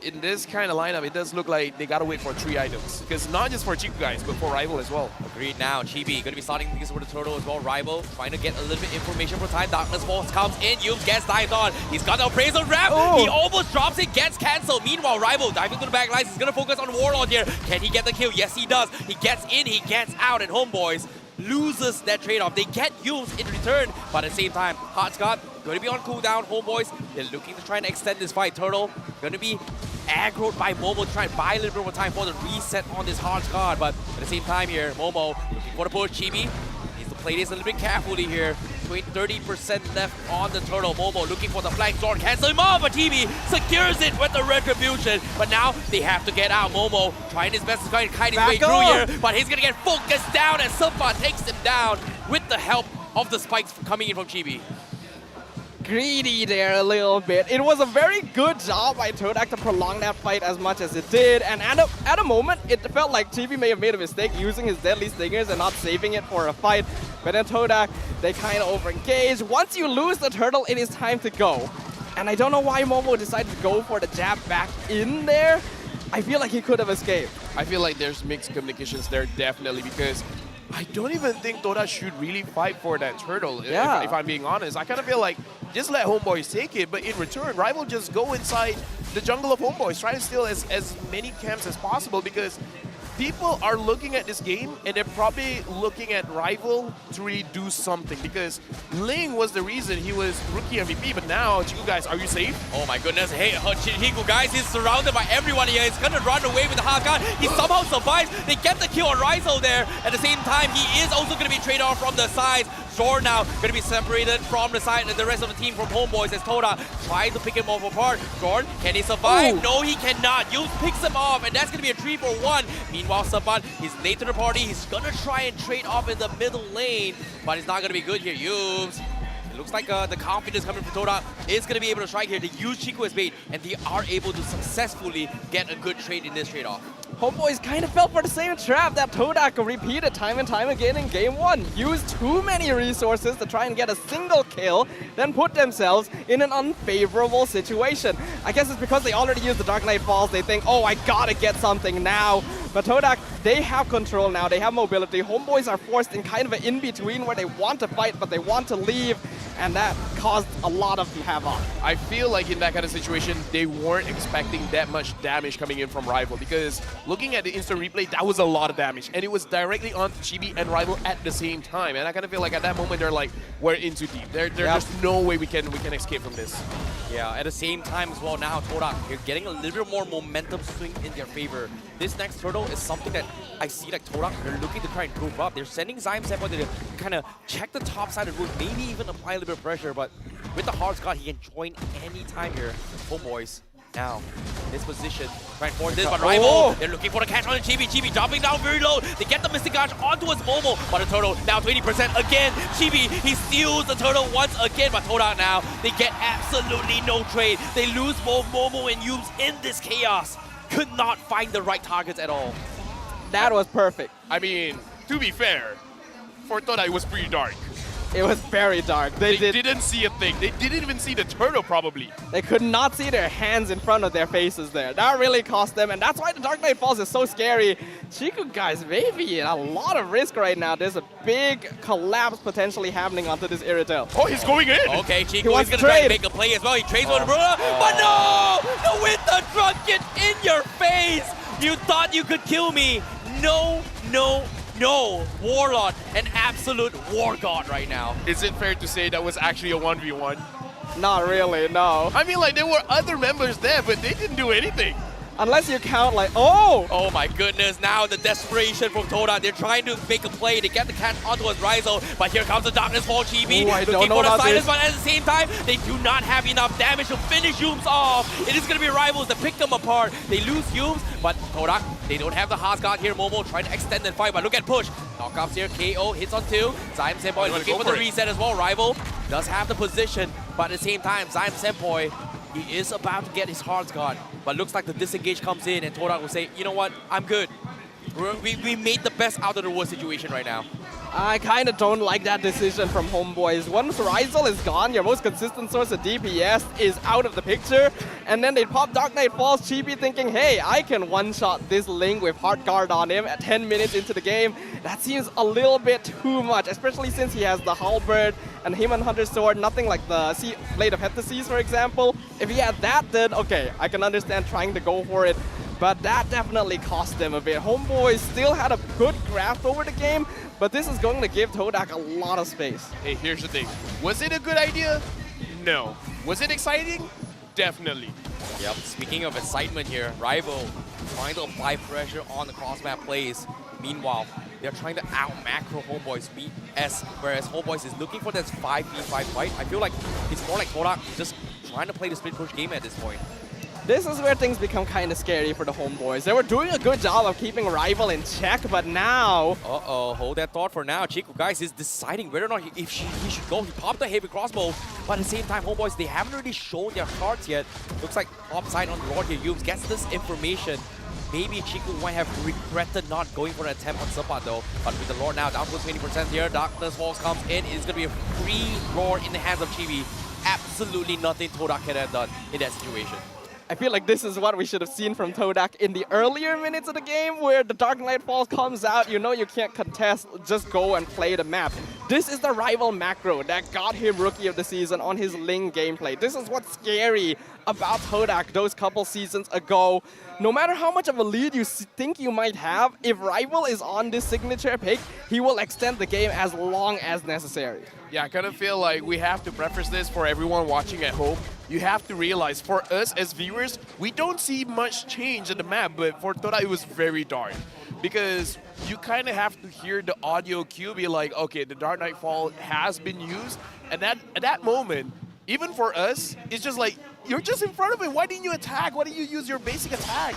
In this kind of lineup, it does look like they gotta wait for 3 items. Because not just for Chiku guys, but for Rival as well. Agreed now. Chibi gonna be starting things with the turtle as well. Rival trying to get a little bit information for time. Darkness Force comes in. Yume gets dived on. He's got the appraisal wrap. He almost drops it, gets cancelled. Meanwhile, Rival diving to the back lines. He's gonna focus on Warlord here. Can he get the kill? Yes, he does. He gets in, he gets out, and Homeboys loses that trade-off. They get Yumes in return, but at the same time, Heartsguard going to be on cooldown. Homeboys, they're looking to try and extend this fight. Turtle going to be aggroed by Momo to try and buy a little bit more time for the reset on this Heartsguard, but at the same time here, Momo looking for the push. Chibi needs to play this a little bit carefully here. 30% left on the Turtle. Momo looking for the flank. Zorn cancel him off, but Chibi secures it with the retribution. But now they have to get out. Momo trying his best to try and kite his way through here, but he's going to get focused down as Supa takes him down with the help of the spikes coming in from Chibi. Greedy there a little bit. It was a very good job by Todak to prolong that fight as much as it did. And at a moment, it felt like Chibi may have made a mistake using his deadly stingers and not saving it for a fight. But then Todak, they kind of over-engage. Once you lose the turtle, it is time to go. And I don't know why Momo decided to go for the jab back in there. I feel like he could have escaped. I feel like there's mixed communications there, definitely, because I don't even think Toda should really fight for that turtle, if I'm being honest. I kind of feel like just let Homeboys take it, but in return, Rival just go inside the jungle of Homeboys, try to steal as many camps as possible, because people are looking at this game and they're probably looking at Rival to really do something, because Ling was the reason he was rookie MVP, but now, Chiku guys, are you safe? Oh my goodness, hey, Chiku guys, he's surrounded by everyone here. He's gonna run away with the hard guard. He somehow survives. They get the kill on Rizel there. At the same time, he is also gonna be traded off from the sides. Zorn now gonna be separated from the side and the rest of the team from Homeboys as Toda tries to pick him off apart. Zorn, can he survive? No, he cannot. Yume picks him off, and that's gonna be a 3-for-1. Meanwhile, Saban, he's late to the party. He's gonna try and trade off in the middle lane, but it's not gonna be good here. Yumes It looks like the confidence coming from Todak is going to be able to strike here. They use Chico as bait, and they are able to successfully get a good trade in this trade-off. Homeboys kind of fell for the same trap that Todak repeated time and time again in game 1. Used too many resources to try and get a single kill, then put themselves in an unfavorable situation. I guess it's because they already used the Dark Knight Falls. They think, oh, I gotta get something now. But Todak, they have control now. They have mobility. Homeboys are forced in kind of an in-between where they want to fight, but they want to leave. And that caused a lot of havoc. I feel like in that kind of situation, they weren't expecting that much damage coming in from Rival, because looking at the instant replay, that was a lot of damage. And it was directly on Chibi and Rival at the same time. And I kind of feel like at that moment, they're like, we're in too deep. There's no way we can escape from this. Yeah, at the same time as well now, Todak, you're getting a little bit more momentum swing in their favor. This next turtle is something that I see like Todak, they're looking to try and move up. They're sending Zyme Senpai to kind of check the top side of the roof, maybe even apply a little bit of pressure, but with the hard Scott, he can join any time here. Homeboys now in this position, trying for this, but Rival, they're looking for the catch on the Chibi. Chibi dropping down very low. They get the Mystic Gouge onto his Momo, but the turtle now 20% again. Chibi, he steals the turtle once again, but Todak now, they get absolutely no trade. They lose both Momo and Yums in this chaos. Could not find the right targets at all. That was perfect. I mean, to be fair, for Todak, it was pretty dark. It was very dark. They didn't see a thing. They didn't even see the turtle, probably. They could not see their hands in front of their faces there. That really cost them, and that's why the Dark Knight Falls is so scary. Chico, guys, maybe a lot of risk right now. There's a big collapse potentially happening onto this Irritel. Oh, he's going in! Okay, Chico is going to try to make a play as well. He trades on the Bruna, but no! The Winter Drunken in your face! You thought you could kill me. No, no, no. Warlord, an absolute war god right now. Is it fair to say that was actually a 1v1? Not really, no. I mean, like, there were other members there, but they didn't do anything. Unless you count like, oh! Oh my goodness, now the desperation from Todak. They're trying to make a play. They get the catch onto his Rizo, but here comes the Darkness Fall Chibi. Looking for the silence, but at the same time, they do not have enough damage to finish Yums off. It is going to be Rivals to pick them apart. They lose Yums, but Todak, they don't have the Hasgard here. Momo trying to extend the fight, but look at push. Knockups here, KO hits on 2. Zyme Senpai looking for the reset as well. Rival does have the position, but at the same time, Zyme Senpai, he is about to get his hearts gone, but looks like the disengage comes in and Todak will say, you know what, I'm good. We made the best out of the worst situation right now. I kind of don't like that decision from Homeboys. Once Ryzel is gone, your most consistent source of DPS is out of the picture. And then they pop Dark Knight Falls, Chibi thinking, hey, I can one-shot this Ling with Heart Guard on him at 10 minutes into the game. That seems a little bit too much, especially since he has the Halberd and Human Hunter Sword, nothing like the Blade of Heptases, for example. If he had that, then okay, I can understand trying to go for it. But that definitely cost them a bit. Homeboys still had a good grasp over the game, but this is going to give Todak a lot of space. Hey, here's the thing. Was it a good idea? No. Was it exciting? Definitely. Yep, speaking of excitement here, Rival trying to apply pressure on the cross-map plays. Meanwhile, they're trying to out-macro Homeboys whereas Homeboys is looking for this 5v5 fight. I feel like it's more like Todak just trying to play the split push game at this point. This is where things become kind of scary for the Homeboys. They were doing a good job of keeping Rival in check, but now... Uh-oh, hold that thought for now. Chico, guys, is deciding whether or not he should go. He popped the heavy crossbow, but at the same time, Homeboys, they haven't really shown their cards yet. Looks like upside on the Lord here. Yums gets this information. Maybe Chico might have regretted not going for an attempt on Sapat though. But with the Lord now down to 20% here, Darkness Falls comes in. It's going to be a free Lord in the hands of Chibi. Absolutely nothing Todak could have done in that situation. I feel like this is what we should have seen from Todak in the earlier minutes of the game where the Dark Knight Falls comes out, you know you can't contest, just go and play the map. This is the Rival macro that got him Rookie of the Season on his Ling gameplay. This is what's scary about Todak those couple seasons ago. No matter how much of a lead you think you might have, if Rival is on this signature pick, he will extend the game as long as necessary. Yeah, I kind of feel like we have to preface this for everyone watching at home. You have to realize, for us as viewers, we don't see much change in the map, but for Todak, it was very dark. Because you kind of have to hear the audio cue be like, okay, the Dark Knight Fall has been used, and at that moment, even for us, it's just like, you're just in front of it. Why didn't you attack? Why didn't you use your basic attack?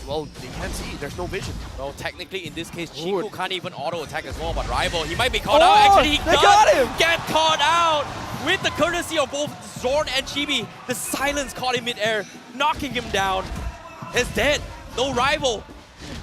Well, they can't see. There's no vision. Well, technically, in this case, Chico can't even auto-attack as well, but Rival, he might be caught out. Actually, he does got him. get caught out. with the courtesy of both Zorn and Chibi, the silence caught him mid-air, knocking him down. He's dead. No rival.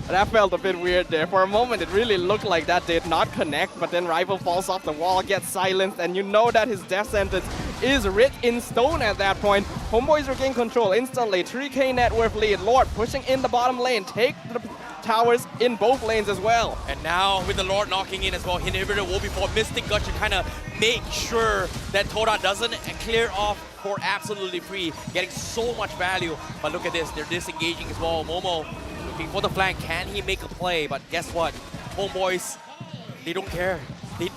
That felt a bit weird there. For a moment, it really looked like that did not connect, but then Rival falls off the wall, gets silenced, and you know that his death sentence is writ in stone at that point. Homeboys regain control instantly. 3K net worth lead. Lord pushing in the bottom lane. Take the towers in both lanes as well. And now with the Lord knocking in as well, Inhibitor will be for Mystic Gush to kind of make sure that Todak doesn't clear off for absolutely free, getting so much value. But look at this, they're disengaging as well. Momo looking for the flank. Can he make a play? But guess what? Homeboys, they don't care.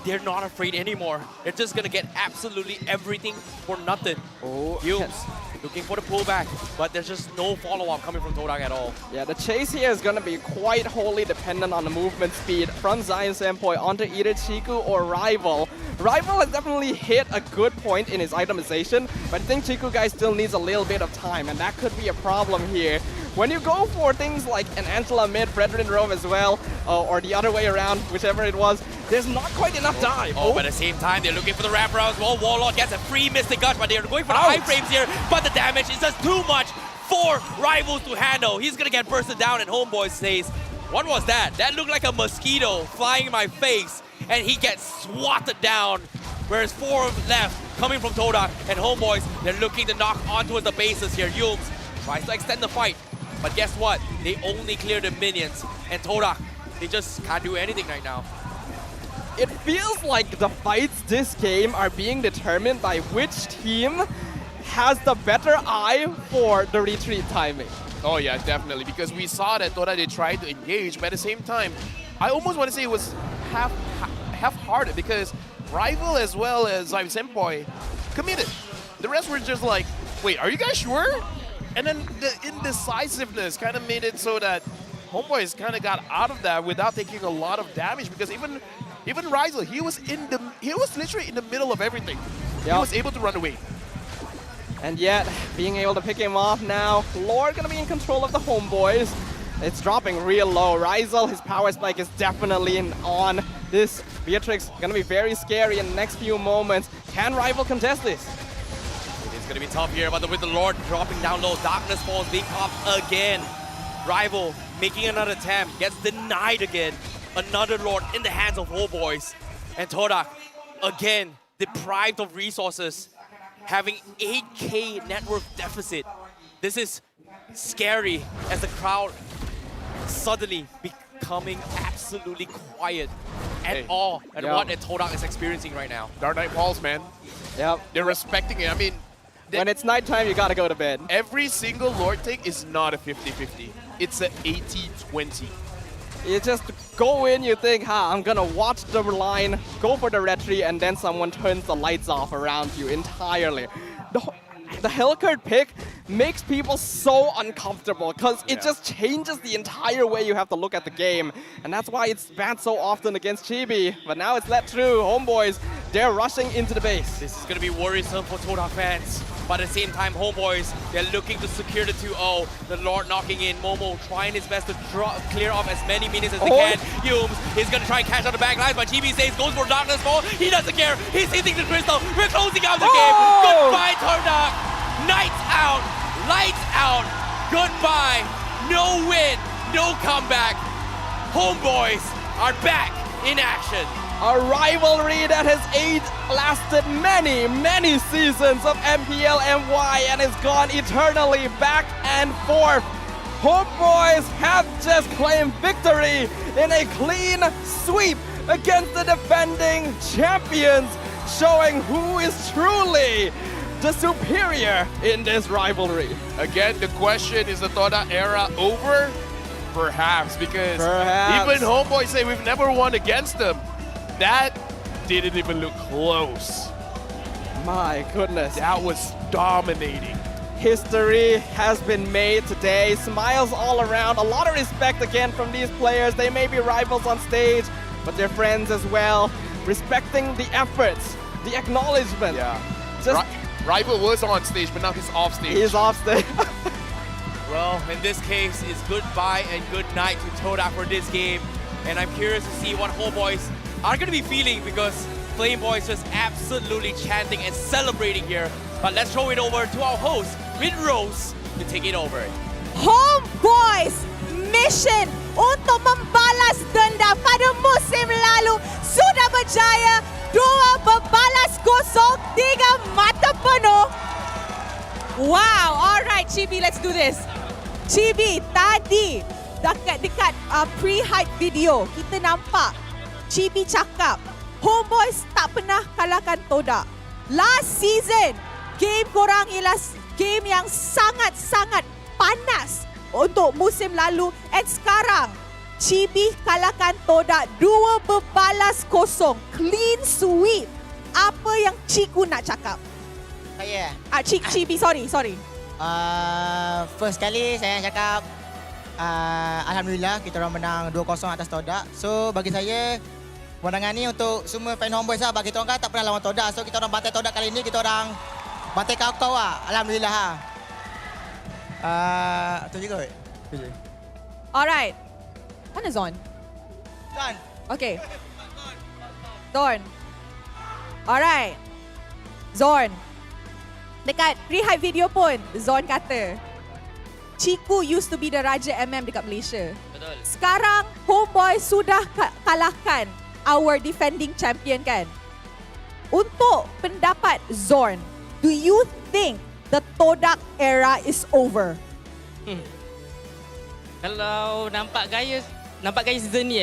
They're not afraid anymore. They're just going to get absolutely everything for nothing. Oh, Humes looking for the pullback, but there's just no follow-up coming from Todak at all. Yeah, the chase here is going to be quite wholly dependent on the movement speed from Zion Senpoi onto either Chiku or Rival. Rival has definitely hit a good point in his itemization, but I think Chiku guy still needs a little bit of time, and that could be a problem here. When you go for things like an Angela mid, Brethren Rove as well, or the other way around, whichever it was, there's not quite enough time. Oh, but at the same time, they're looking for the wraparound as well. Warlord gets a free Mystic Gush, but they're going for the high frames here, but the damage is just too much for Rivals to handle. He's gonna get bursted down, and Homeboy says, what was that? That looked like a mosquito flying in my face, and he gets swatted down. Whereas 4 left coming from Todak, and Homeboys, they're looking to knock on towards the bases here. Yumes tries to extend the fight, but guess what? They only clear the minions, and Todak, they just can't do anything right now. It feels like the fights this game are being determined by which team has the better eye for the retreat timing. Oh yeah, definitely, because we saw that Todak, they tried to engage, but at the same time, I almost want to say it was half-hearted, because Rival as well as Zion Senpoi committed. The rest were just like, wait, are you guys sure? And then the indecisiveness kind of made it so that Homeboys kind of got out of that without taking a lot of damage, because even Rizel, he was literally in the middle of everything. He was able to run away. And yet, being able to pick him off now, Lord gonna be in control of the Homeboys. It's dropping real low. Rizel, his power spike is definitely on. This Beatrix gonna be very scary in the next few moments. Can Rival contest this? It's gonna be tough here, but with the Lord dropping down low, Darkness Falls being popped again. Rival making another attempt, gets denied again. Another Lord in the hands of Homeboys. And Todak, again, deprived of resources, having 8K net worth deficit. This is scary as the crowd suddenly becoming absolutely quiet and awe at what Todak is experiencing right now. Dark Knight Falls, man. Yep. They're respecting it. I mean, when it's nighttime, you gotta go to bed. Every single Lord take is not a 50-50. It's an 80-20. You just go in, you think, I'm gonna watch the line, go for the retreat, and then someone turns the lights off around you entirely. The Hellcurt pick makes people so uncomfortable because it just changes the entire way you have to look at the game. And that's why it's banned so often against Chibi. But now it's let through. Homeboys, they're rushing into the base. This is going to be worrisome for Todak fans. But at the same time, Homeboys, they're looking to secure the 2-0. The Lord knocking in. Momo trying his best to clear off as many minions as they can. Humes is going to try and catch out the back lines, but Chibi says goes for Darkness Fall. He doesn't care. He's hitting the crystal. We're closing out the game. Goodbye, Todak. Nights out. Lights out. Goodbye. No win. No comeback. Homeboys are back in action. A rivalry that has lasted many, many seasons of MPL MY and has gone eternally back and forth. Homeboys have just claimed victory in a clean sweep against the defending champions, showing who is truly the superior in this rivalry. Again, the question, is the Todak era over? Perhaps, because even Homeboys say we've never won against them. That didn't even look close. My goodness. That was dominating. History has been made today. Smiles all around. A lot of respect again from these players. They may be rivals on stage, but they're friends as well. Respecting the efforts, the acknowledgement. Yeah. Rival was on stage, but now he's off stage. He's off stage. Well, in this case, it's goodbye and good night to Todak for this game. And I'm curious to see what Homeboys are going to be feeling, because Flame Boys just absolutely chanting and celebrating here. But let's throw it over to our host, Red Rose, to take it over. Homebois mission untuk membalas dendam pada musim lalu sudah berjaya. 2 berbalas kosong, 3 mata penuh. Wow, alright Chibi, let's do this. Chibi, tadi dekat pre-hype video, kita nampak Chibi cakap, Homebois tak pernah kalahkan Todak. Last season, game korang ialah game yang sangat-sangat panas untuk musim lalu. And sekarang, Chibi kalahkan Todak 2 berbalas kosong. Clean sweep. Apa yang Ciku nak cakap? Saya. Chibi, sorry. First kali saya nak cakap Alhamdulillah kita orang menang 2-0 atas Todak. So bagi saya kemenangan ni untuk semua fan Homebois lah. Bagi kita orang kan tak pernah lawan Todak. So kita orang bantai Todak kali ni, kita orang bantai kau-kau lah. Alhamdulillah lah. Tu juga. Alright. Mana Zon? Zon. Okay. Zon. Alright. Zon. Dekat pre-hype video pun, Zon kata, Ciku used to be the Raja MM dekat Malaysia. Betul. Sekarang, Homebois sudah kalahkan our defending champion kan? Untuk pendapat Zorn, do you think the Todak era is over? Kalau nampak gaya season ni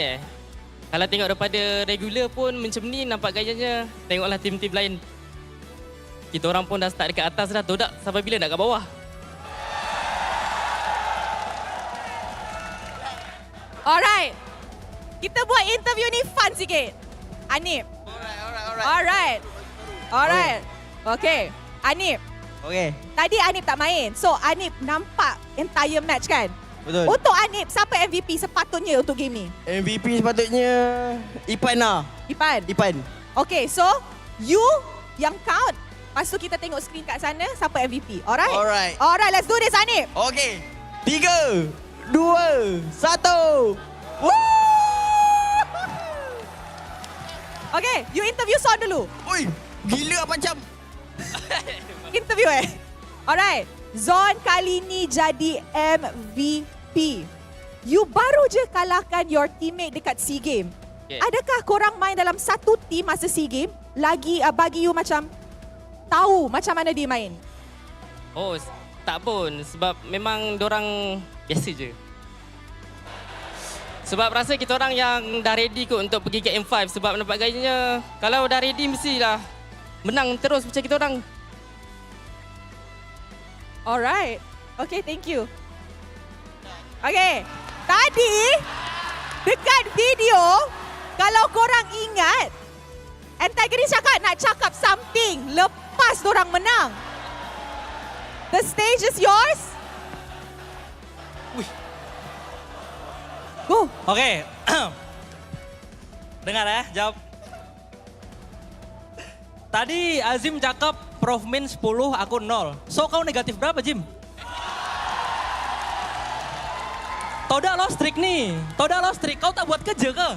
kalau tengok daripada regular pun macam ni nampak gayanya, tengoklah tim-tim lain. Kita orang pun dah start dekat atas dah, Todak sampai bila nak kat bawah? Alright. Kita buat interview ni fun sikit. Anip. Alright. Okay. Anip. Okay. Tadi Anip tak main. So Anip nampak entire match kan? Betul. Untuk Anip, siapa MVP sepatutnya untuk game ni? MVP sepatutnya Ipan lah. Ipan. Okay, so you yang count. Lepas tu kita tengok screen kat sana, siapa MVP. Alright, let's do this Anip. Okay. 3, 2, 1. Okay, you interview Son dulu. Oi, gila macam. Interview Alright, Zon kali ni jadi MVP. You baru je kalahkan your teammate dekat SEA Game. Okay. Adakah korang main dalam satu team masa SEA Game lagi bagi you macam tahu macam mana dia main? Oh, tak pun. Sebab memang dorang biasa je. Sebab rasa kita orang yang dah ready kot untuk pergi ke M5. Sebab nampak gayanya kalau dah ready mestilah menang terus macam kita orang. Alright. Okay, thank you. Okay, tadi dekat video, kalau korang ingat, antagonis nak cakap something lepas dorang menang. The stage is yours. Go. Okay. Dengar jawab. Tadi Azim cakap Prof Min 10, aku 0. So kau negatif berapa, Jim? Todak lost streak nih. Kau tak buat kerja ke?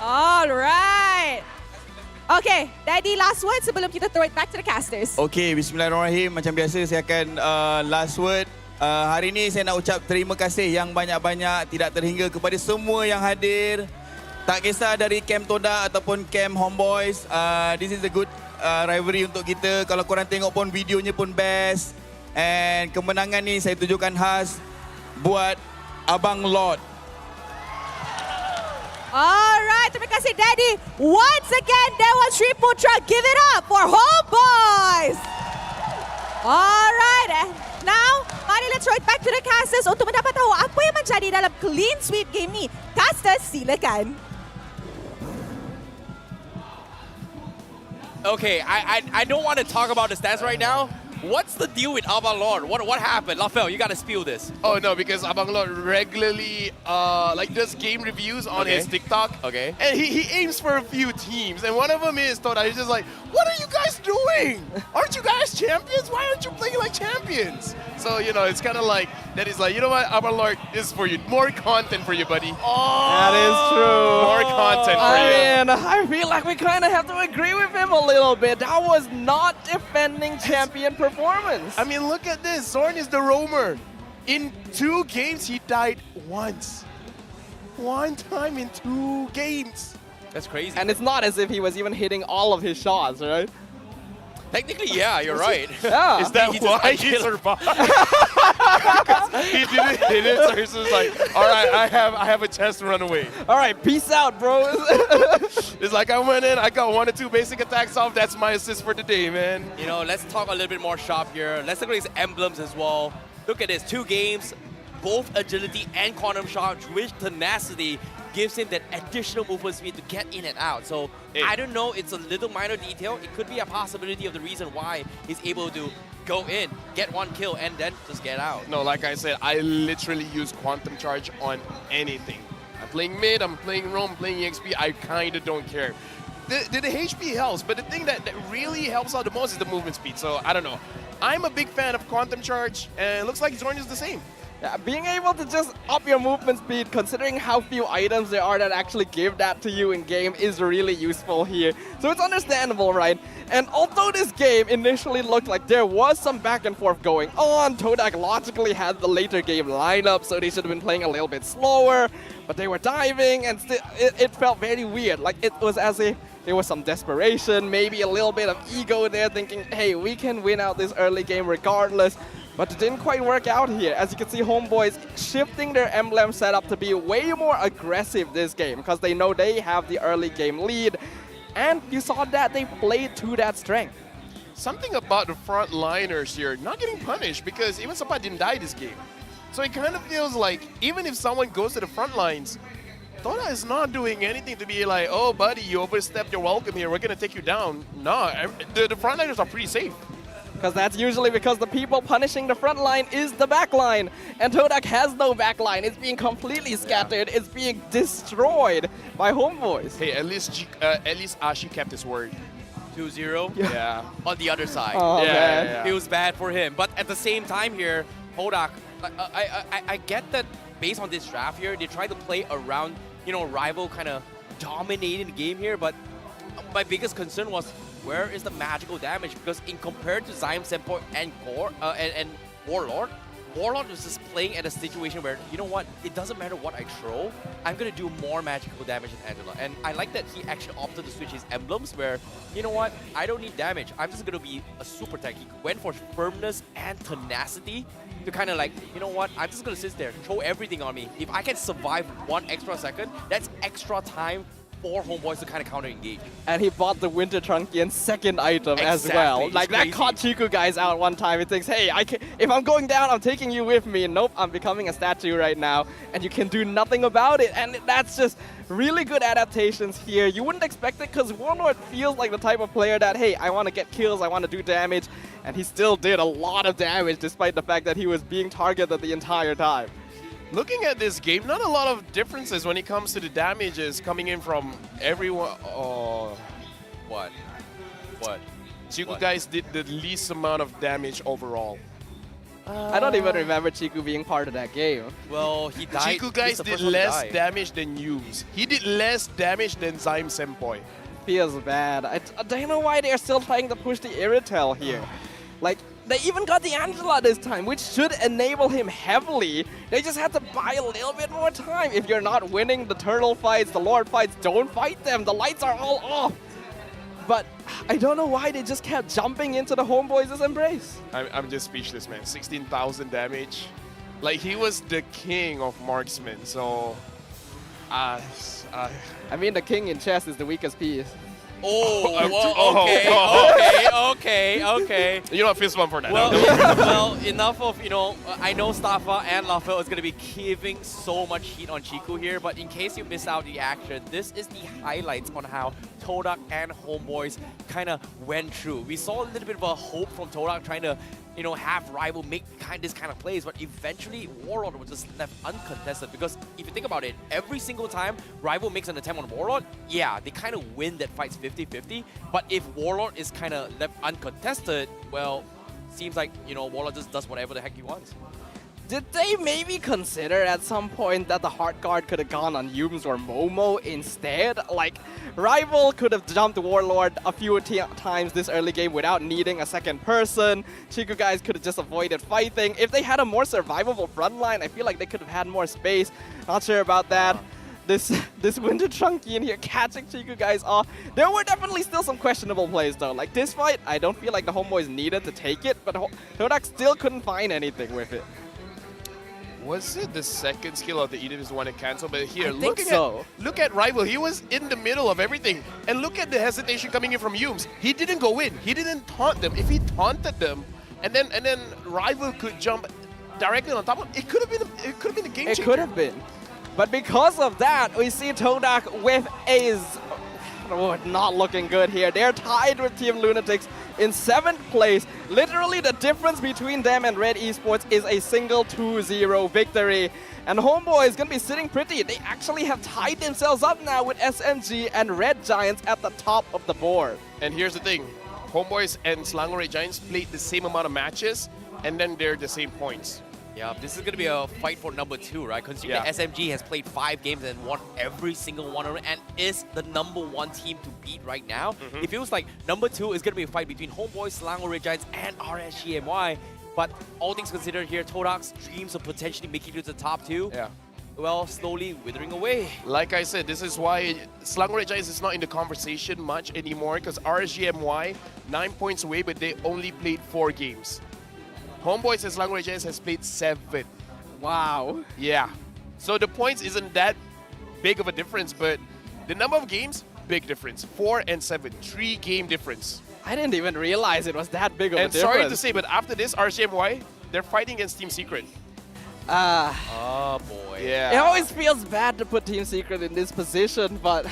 Alright. Okay, Daddy, last word sebelum kita throw it back to the casters. Okay, bismillahirrahmanirrahim. Macam biasa saya akan last word. Hari ini saya nak ucap terima kasih yang banyak-banyak tidak terhingga kepada semua yang hadir. Tak kisah dari camp Todak ataupun camp Homebois. This is a good rivalry untuk kita. Kalau korang tengok pun videonya pun best. And kemenangan ni saya tujukan khas buat Abang Lord. Alright, terima kasih Daddy. Once again, Dewan Sri Putra, give it up for Homebois. Alright, now mari let's throw it back to the casters untuk mendapat tahu apa yang menjadi dalam clean sweep game ni. Casters, silakan. Okay, I don't want to talk about the stats right now. What's the deal with Abang Lord? What happened? Lafel, you got to spill this. Oh no, because Abang Lord regularly does game reviews on his TikTok. Okay. And he aims for a few teams, and one of them is Todak. He's just like, what are you guys doing? Aren't you guys champions? Why aren't you playing like champions? So, you know, it's kind of like, that is like, you know what, Amarlord, this is for you. More content for you, buddy. That is true. More content for you. I mean, I feel like we kind of have to agree with him a little bit. That was not defending champion performance. I mean, look at this. Zorn is the roamer. In 2 games, he died once. One time in 2 games. That's crazy. And it's not as if he was even hitting all of his shots, right? Technically, yeah, you're right. Yeah. Is that He just why got he killed. survived? He didn't hit it, so he's just like, all right, I have a chance to run away. All right, peace out, bro. It's like I went in, I got 1 or 2 basic attacks off. That's my assist for the day, man. You know, let's talk a little bit more sharp here. Let's look at these emblems as well. Look at this, 2 games, both agility and quantum charge with tenacity gives him that additional movement speed to get in and out. So I don't know, it's a little minor detail. It could be a possibility of the reason why he's able to go in, get 1 kill, and then just get out. No, like I said, I literally use quantum charge on anything. I'm playing mid, I'm playing roam, playing EXP, I kind of don't care. The HP helps, but the thing that really helps out the most is the movement speed. So I don't know. I'm a big fan of quantum charge, and it looks like Zorn is the same. Yeah, being able to just up your movement speed, considering how few items there are that actually give that to you in game, is really useful here. So it's understandable, right? And although this game initially looked like there was some back and forth going on, Todak logically had the later game lineup, so they should have been playing a little bit slower, but they were diving, and still, it felt very weird. Like, it was as if there was some desperation, maybe a little bit of ego there, thinking, hey, we can win out this early game regardless. But it didn't quite work out here. As you can see, Homebois shifting their emblem setup to be way more aggressive this game because they know they have the early game lead. And you saw that they played to that strength. Something about the front liners here not getting punished because even somebody didn't die this game. So it kind of feels like even if someone goes to the front lines, Todak is not doing anything to be like, oh buddy, you overstepped your welcome here, we're going to take you down. No, the front liners are pretty safe. Because that's usually because the people punishing the front line is the back line. And Todak has no back line. It's being completely scattered. It's being destroyed by Homebois. Hey, at least Ashi kept his word. 2-0. Yeah. On the other side. Oh, man. Feels bad for him. But at the same time here, Todak, I get that based on this draft here, they try to play around, you know, rival kind of dominating the game here. But my biggest concern was, where is the magical damage? Because in compared to Zyme Senpai and and Warlord, Warlord was just playing at a situation where, you know what, it doesn't matter what I throw, I'm going to do more magical damage than Angela. And I like that he actually opted to switch his emblems where, you know what, I don't need damage. I'm just going to be a super tank. He went for firmness and tenacity to kind of like, you know what, I'm just going to sit there, throw everything on me. If I can survive 1 extra second, that's extra time for Homebois to kind of counter-engage. And he bought the Winter Trunkian second item as well. It's Like, crazy. that caught Chiku guys out one time. He thinks, hey, if I'm going down, I'm taking you with me. Nope, I'm becoming a statue right now. And you can do nothing about it. And that's just really good adaptations here. You wouldn't expect it because Warlord feels like the type of player that, hey, I want to get kills, I want to do damage. And he still did a lot of damage despite the fact that he was being targeted the entire time. Looking at this game, not a lot of differences when it comes to the damages coming in from everyone. Oh, what? Chiku guys did the least amount of damage overall. I don't even remember Chiku being part of that game. Well, he died. Chiku guys did less damage than Yums. He did less damage than Zyme Senpai. Feels bad. I don't know why they're still trying to push the Irritel here. Like, they even got the Angela this time, which should enable him heavily. They just had to buy a little bit more time. If you're not winning the turtle fights, the lord fights, don't fight them. The lights are all off. But I don't know why they just kept jumping into the Homeboys' embrace. I'm just speechless, man. 16,000 damage. Like, he was the king of marksmen, so... I mean, the king in chess is the weakest piece. Okay. You know what, fist bump for that. Well, enough of, you know, I know Staffa and Lafel is going to be giving so much heat on Chiku here, but in case you miss out the action, this is the highlights on how Todak and Homebois kind of went through. We saw a little bit of a hope from Todak trying to, you know, have Rival make this kind of plays, but eventually Warlord was just left uncontested because if you think about it, every single time Rival makes an attempt on Warlord, yeah, they kind of win that fight's 50-50, but if Warlord is kind of left uncontested, well, seems like, you know, Waller just does whatever the heck he wants. Did they maybe consider at some point that the hard card could have gone on Yums or Momo instead? Like, Rival could have jumped Warlord a few times this early game without needing a second person. Chiku guys could have just avoided fighting. If they had a more survivable front line, I feel like they could have had more space. Not sure about that. This Winter Chunky in here catching Chiku guys off. There were definitely still some questionable plays though. Like this fight, I don't feel like the Homeboys needed to take it, but Todak still couldn't find anything with it. Was it the second skill of the Edith is the one to cancel? But here, look at Rival. He was in the middle of everything. And look at the hesitation coming in from Yums. He didn't go in. He didn't taunt them. If he taunted them, and then Rival could jump directly on top of it, could have been a game changer. It could have been. But because of that, we see Todak with a not looking good here. They're tied with Team Lunatics in 7th place. Literally the difference between them and Red Esports is a single 2-0 victory. And Homeboy is going to be sitting pretty. They actually have tied themselves up now with SMG and Red Giants at the top of the board. And here's the thing. Homeboys and Selangor Red Giants played the same amount of matches, and then they're the same points. Yeah, this is going to be a fight for number 2, right? Considering that SMG has played 5 games and won every single one of them and is the number 1 team to beat right now. It feels like number 2 is going to be a fight between Homeboys, Selangor Red Giants, and RSG MY. But all things considered here, Todak's dreams of potentially making it to the top 2, well, slowly withering away. Like I said, this is why Selangor Red Giants is not in the conversation much anymore, because RSG MY, 9 points away, but they only played 4 games. Homeboys and Selangor Red Giants has played 7. Wow. Yeah. So the points isn't that big of a difference, but the number of games, big difference. 4 and 7, 3-game difference. I didn't even realize it was that big of a and difference. sorry to say, but after this, RCMY, they're fighting against Team Secret. Oh boy. Yeah. It always feels bad to put Team Secret in this position, but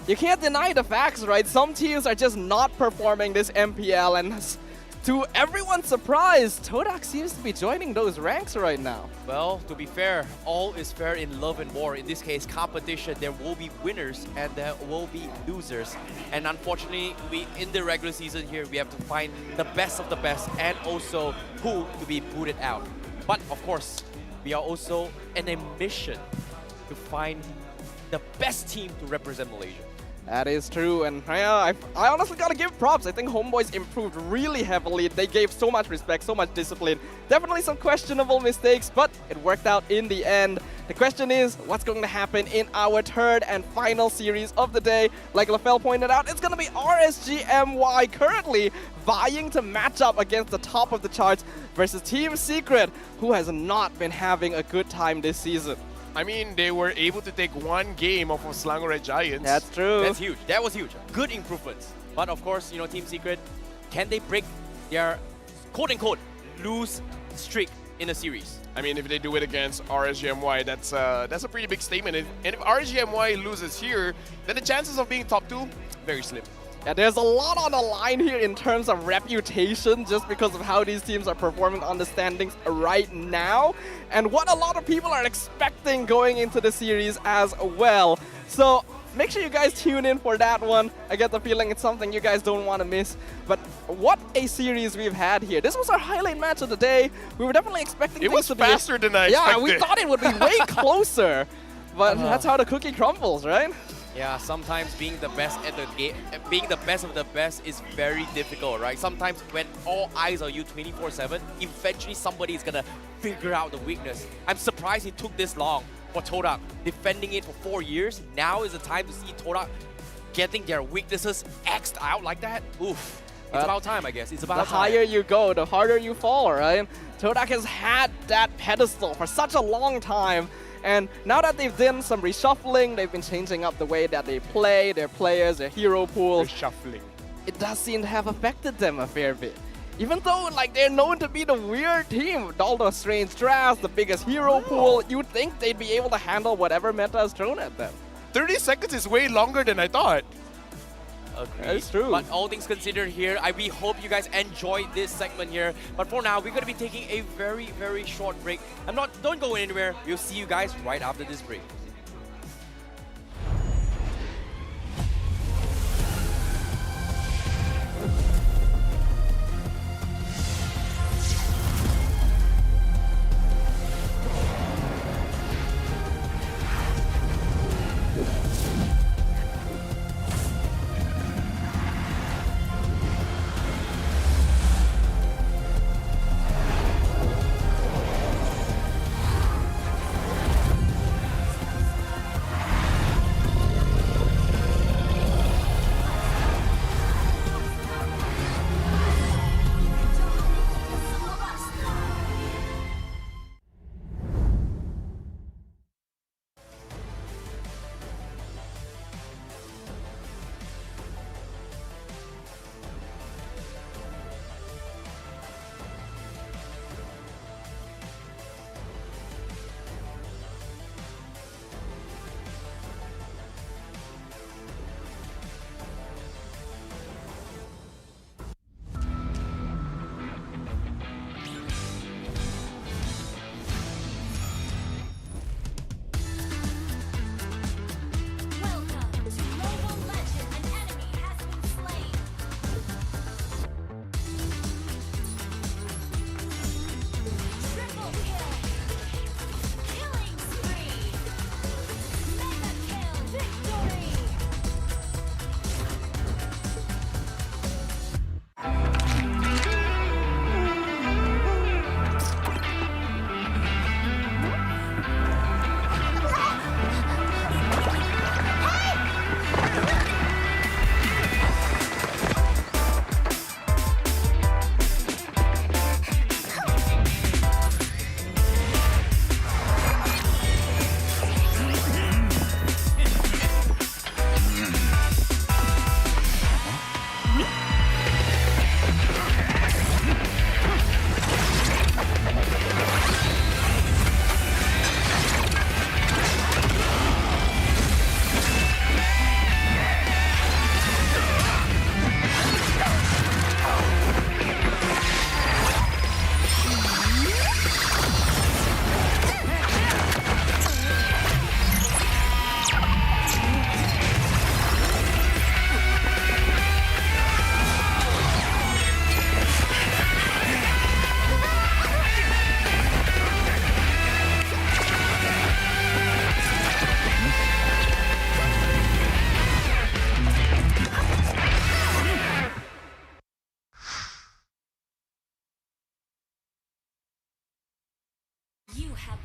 you can't deny the facts, right? Some teams are just not performing this MPL, and to everyone's surprise, Todak seems to be joining those ranks right now. Well, to be fair, all is fair in love and war. In this case, competition, there will be winners and there will be losers. And unfortunately, in the regular season here, we have to find the best of the best and also who to be booted out. But of course, we are also in a mission to find the best team to represent Malaysia. That is true, and I honestly gotta give props. I think Homeboys improved really heavily. They gave so much respect, so much discipline. Definitely some questionable mistakes, but it worked out in the end. The question is, what's going to happen in our 3rd and final series of the day? Like LaFell pointed out, it's gonna be RSG MY currently vying to match up against the top of the charts versus Team Secret, who has not been having a good time this season. I mean, they were able to take 1 game off of Selangor Red Giants. That's true. That's huge. That was huge. Good improvements. But of course, you know, Team Secret, can they break their quote-unquote lose streak in a series? I mean, if they do it against RSGMY, that's a pretty big statement. And if RSGMY loses here, then the chances of being top 2, very slim. Yeah, there's a lot on the line here in terms of reputation just because of how these teams are performing on the standings right now and what a lot of people are expecting going into the series as well. So make sure you guys tune in for that one. I get the feeling it's something you guys don't want to miss. But what a series we've had here. This was our highlight match of the day. We were definitely expecting it was to faster be... than I expected. Yeah, we thought it would be way closer. But that's how the cookie crumbles, right? Yeah, sometimes being the best at the game, being the best of the best is very difficult, right? Sometimes when all eyes are you 24/7, eventually somebody is gonna figure out the weakness. I'm surprised it took this long for Todak, defending it for 4 years. Now is the time to see Todak getting their weaknesses X'd out like that. Oof. It's about time, I guess. It's about time. The higher you go, the harder you fall, right? Todak has had that pedestal for such a long time. And now that they've done some reshuffling, they've been changing up the way that they play, their players, their hero pools. Reshuffling. It does seem to have affected them a fair bit. Even though like they're known to be the weird team with all those strange drafts, the biggest hero pool, you'd think they'd be able to handle whatever meta is thrown at them. 30 seconds is way longer than I thought. Agreed. That's true. But all things considered here, we hope you guys enjoyed this segment here. But for now, we're going to be taking a very, very short break. Don't go anywhere. We'll see you guys right after this break.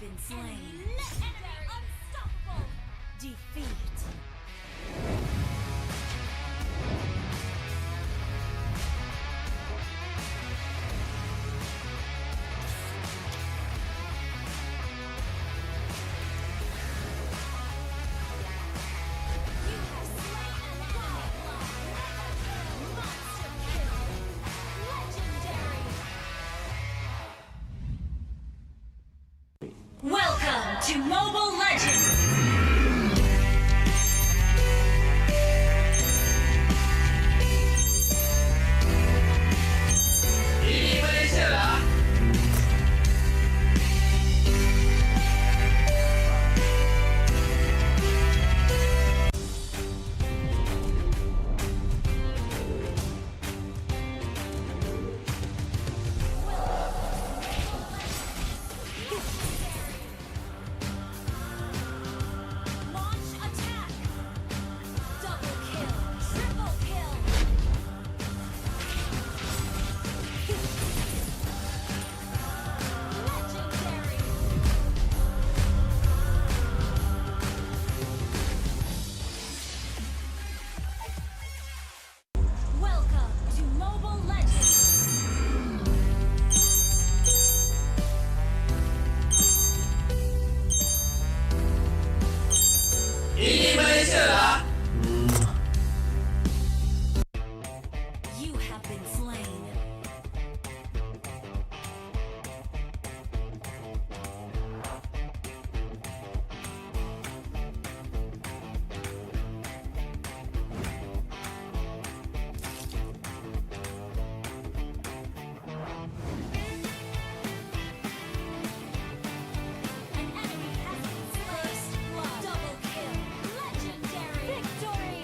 been slain. Unstoppable. Defeat. Welcome to Mobile Legends! Ini Malaysia lah. Launch attack! Double kill! Triple kill! Legendary! Welcome to Mobile Legends! Ini Malaysia lah. You have been slain. An enemy has been slain. Double kill. Legendary. Victory.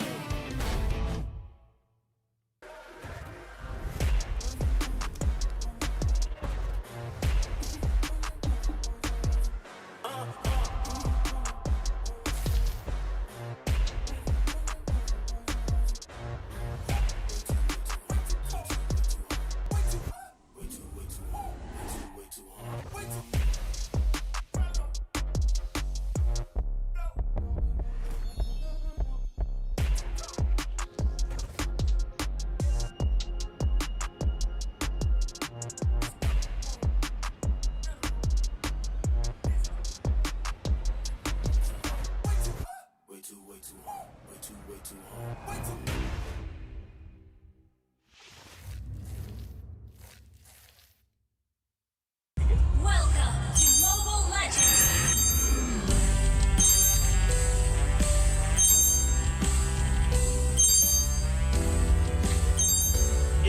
Welcome to Mobile Legends!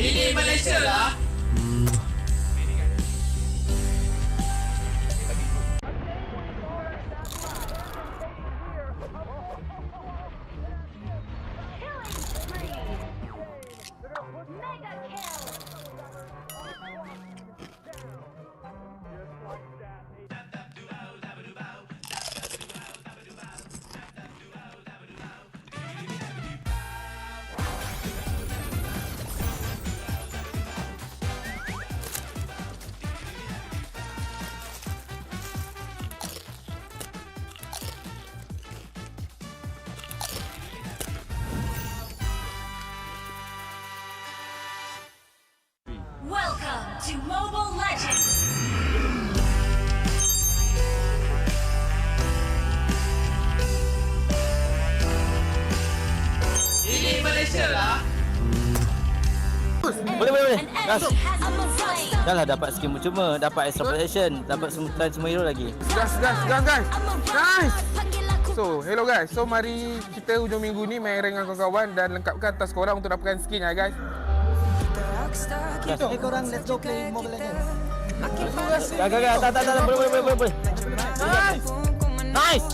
Ini Malaysia lah. Welcome to Mobile Legends! Ini Malaysia lah. Boleh. An enemy has been slain. Dah lah dapat skin percuma, dapat extra protection, dapat semua hero lagi. Gas guys. Nice. So, hello guys. So, mari kita hujung minggu ni main rank dengan kawan-kawan dan lengkapkan task korang untuk dapatkan skin ya guys. Hito, korang let's go play Mobile Legends. Gak, tak, boleh. Nice.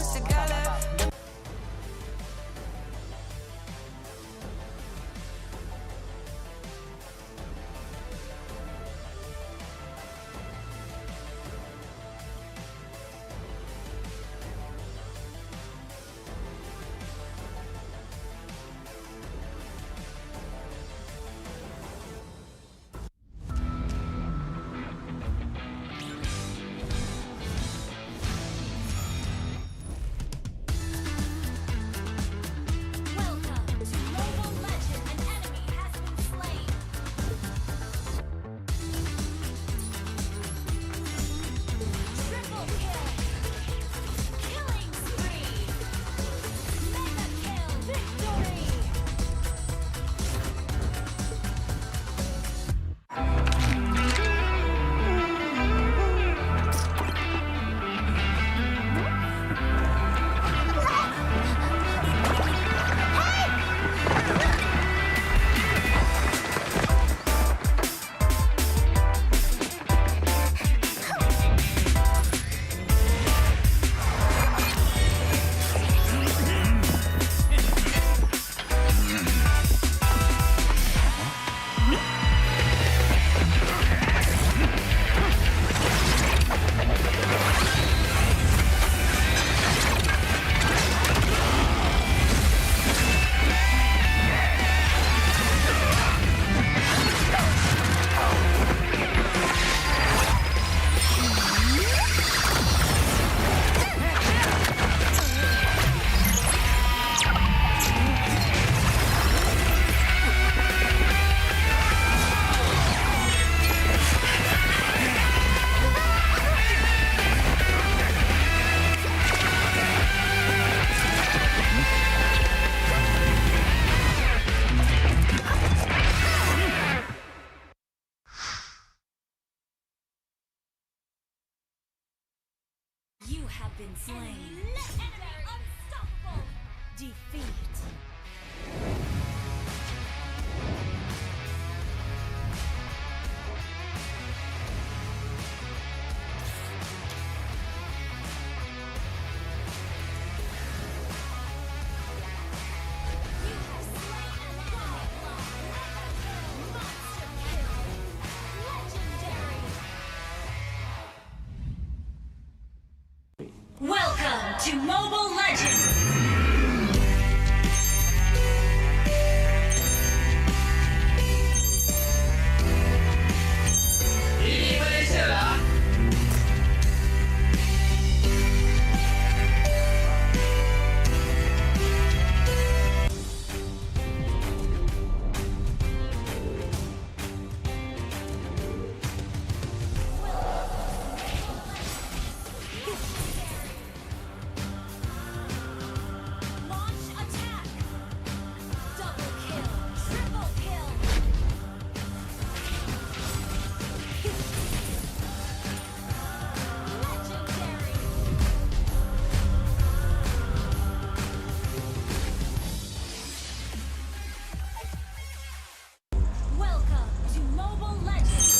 been slain. Enemy unstoppable. Defeat. Welcome to Mobile Legends! Ini Malaysia lah. Launch attack! Double kill! Triple kill! Legendary! Welcome to Mobile Legends!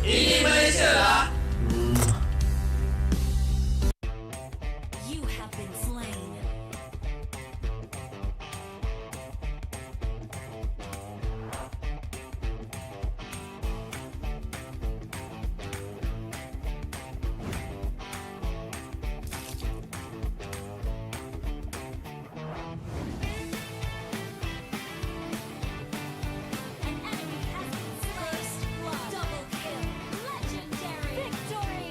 Ini Malaysia lah. You have been slain. An enemy has been slain. Double kill. Legendary. Victory.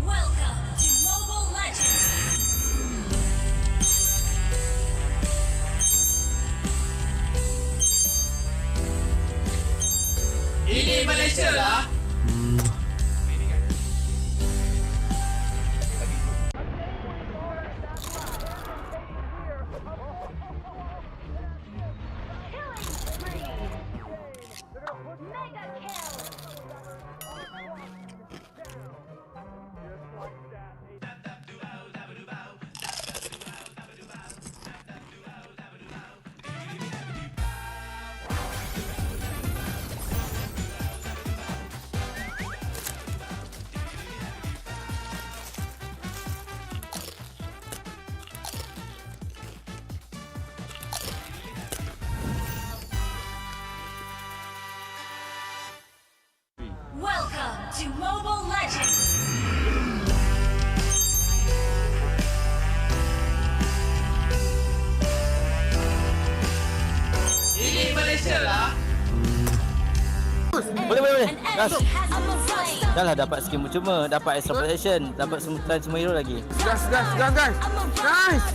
Welcome to Mobile Legends! Ini Malaysia lah. Welcome to Mobile Legends! Ini Malaysia lah. Boleh. Gas. Enemy has been slain. Dah lah dapat skill cuma, dapat extra protection, dapat semua hero lagi. Gas, guys. Nice.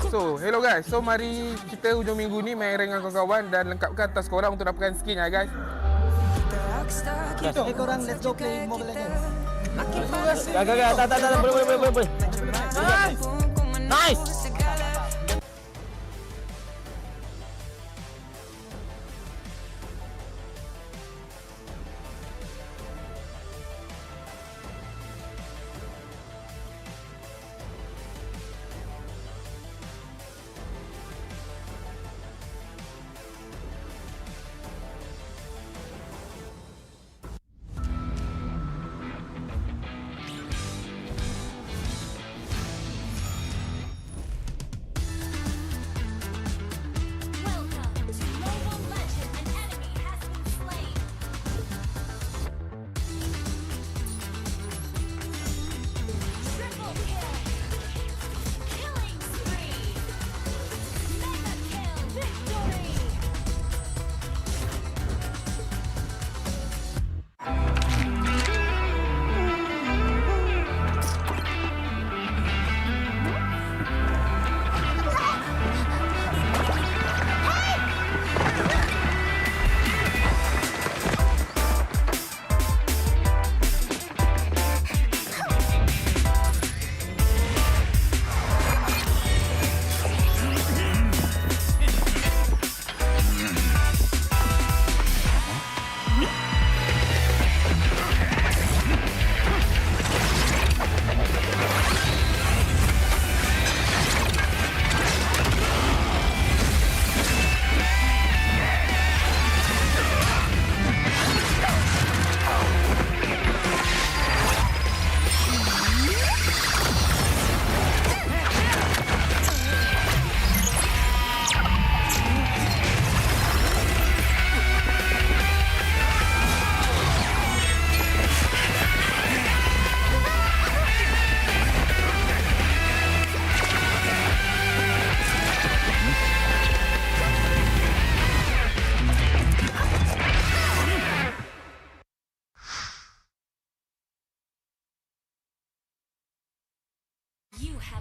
So, hello guys. So, mari kita hujung minggu ni main rank dengan kawan-kawan dan lengkapkan task korang untuk dapatkan skin ya guys. Hito, korang let's go play Mobile Legends. Gak, tak, boleh. Nice.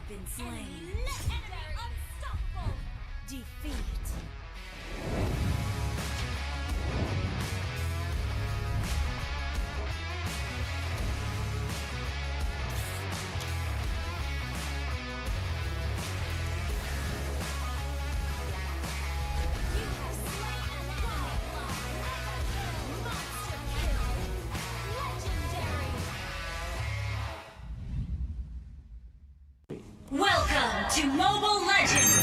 have been slain. Legendary. Unstoppable. Defeat. Welcome to Mobile Legends!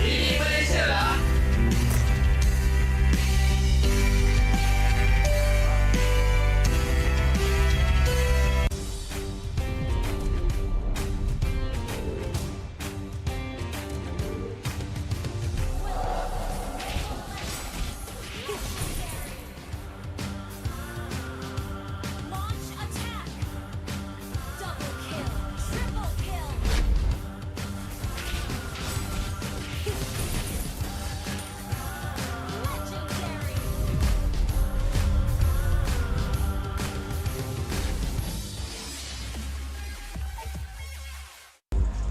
Ini Malaysia lah. Launch attack! Double kill! Triple kill! Legendary!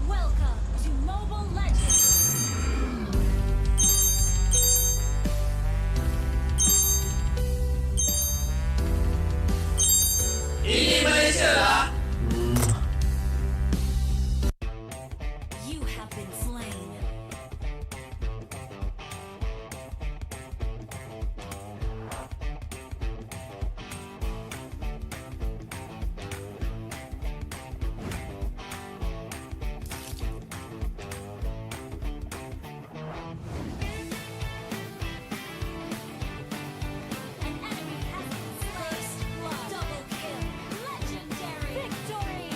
Welcome to Mobile Legends! Ini Malaysia lah. You have been slain. An enemy has been slain. Double kill. Legendary. Victory.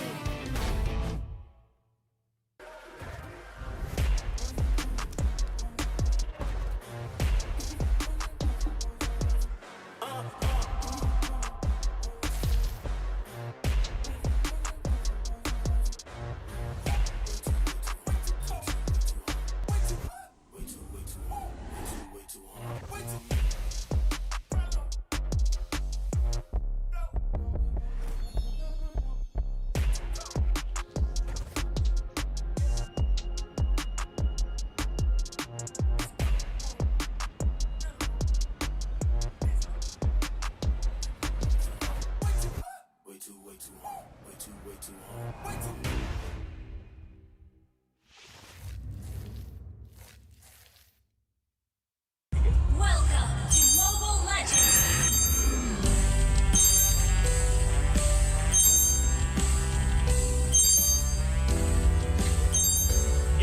Welcome to Mobile Legends!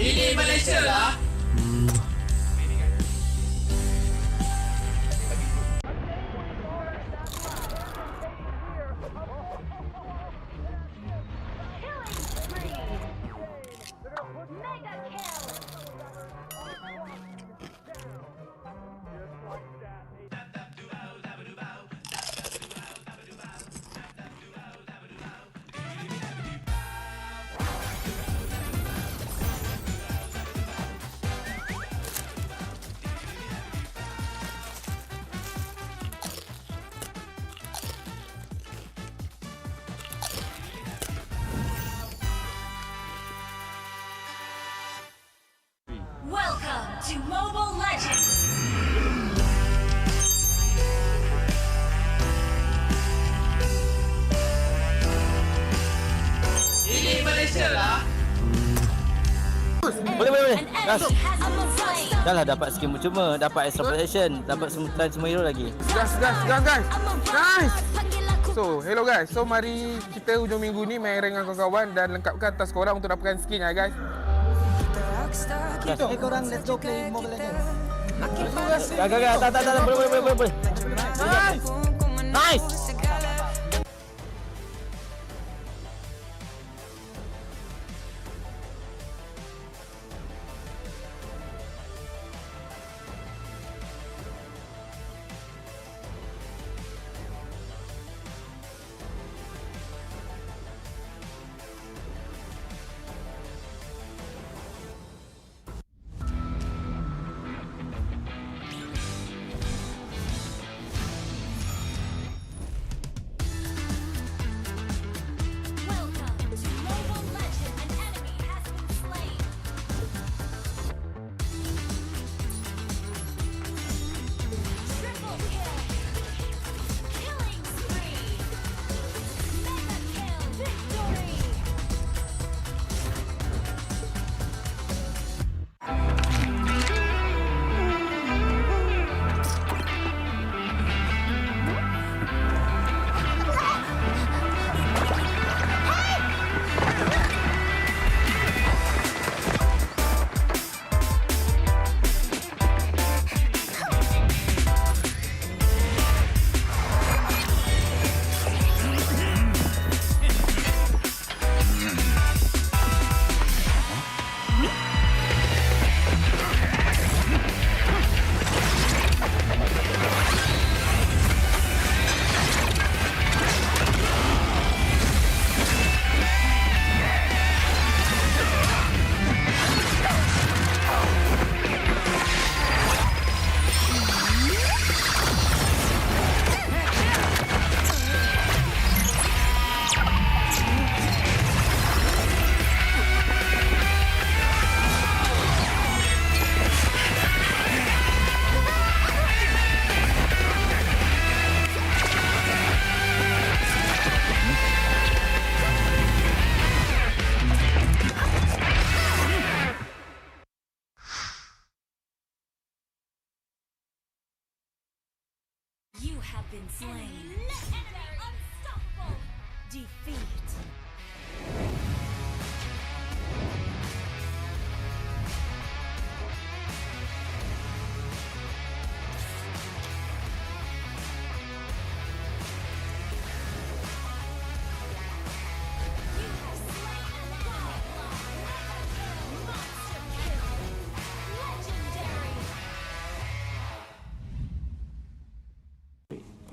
Ini Malaysia lah. Welcome to Mobile Legends! Ini Malaysia lah. Boleh. An Gas. enemy has been slain. Dah lah dapat skin cuma, dapat extra protection, dapat semua hero lagi. Gas guys. Nice. So, hello guys. So, mari kita hujung minggu ni main rank dengan kawan-kawan dan lengkapkan task korang untuk dapatkan skin ya guys. Korang let's go play Mobile Legends. Gak, tak, boleh. Nice. been slain. Unstoppable. Defeat.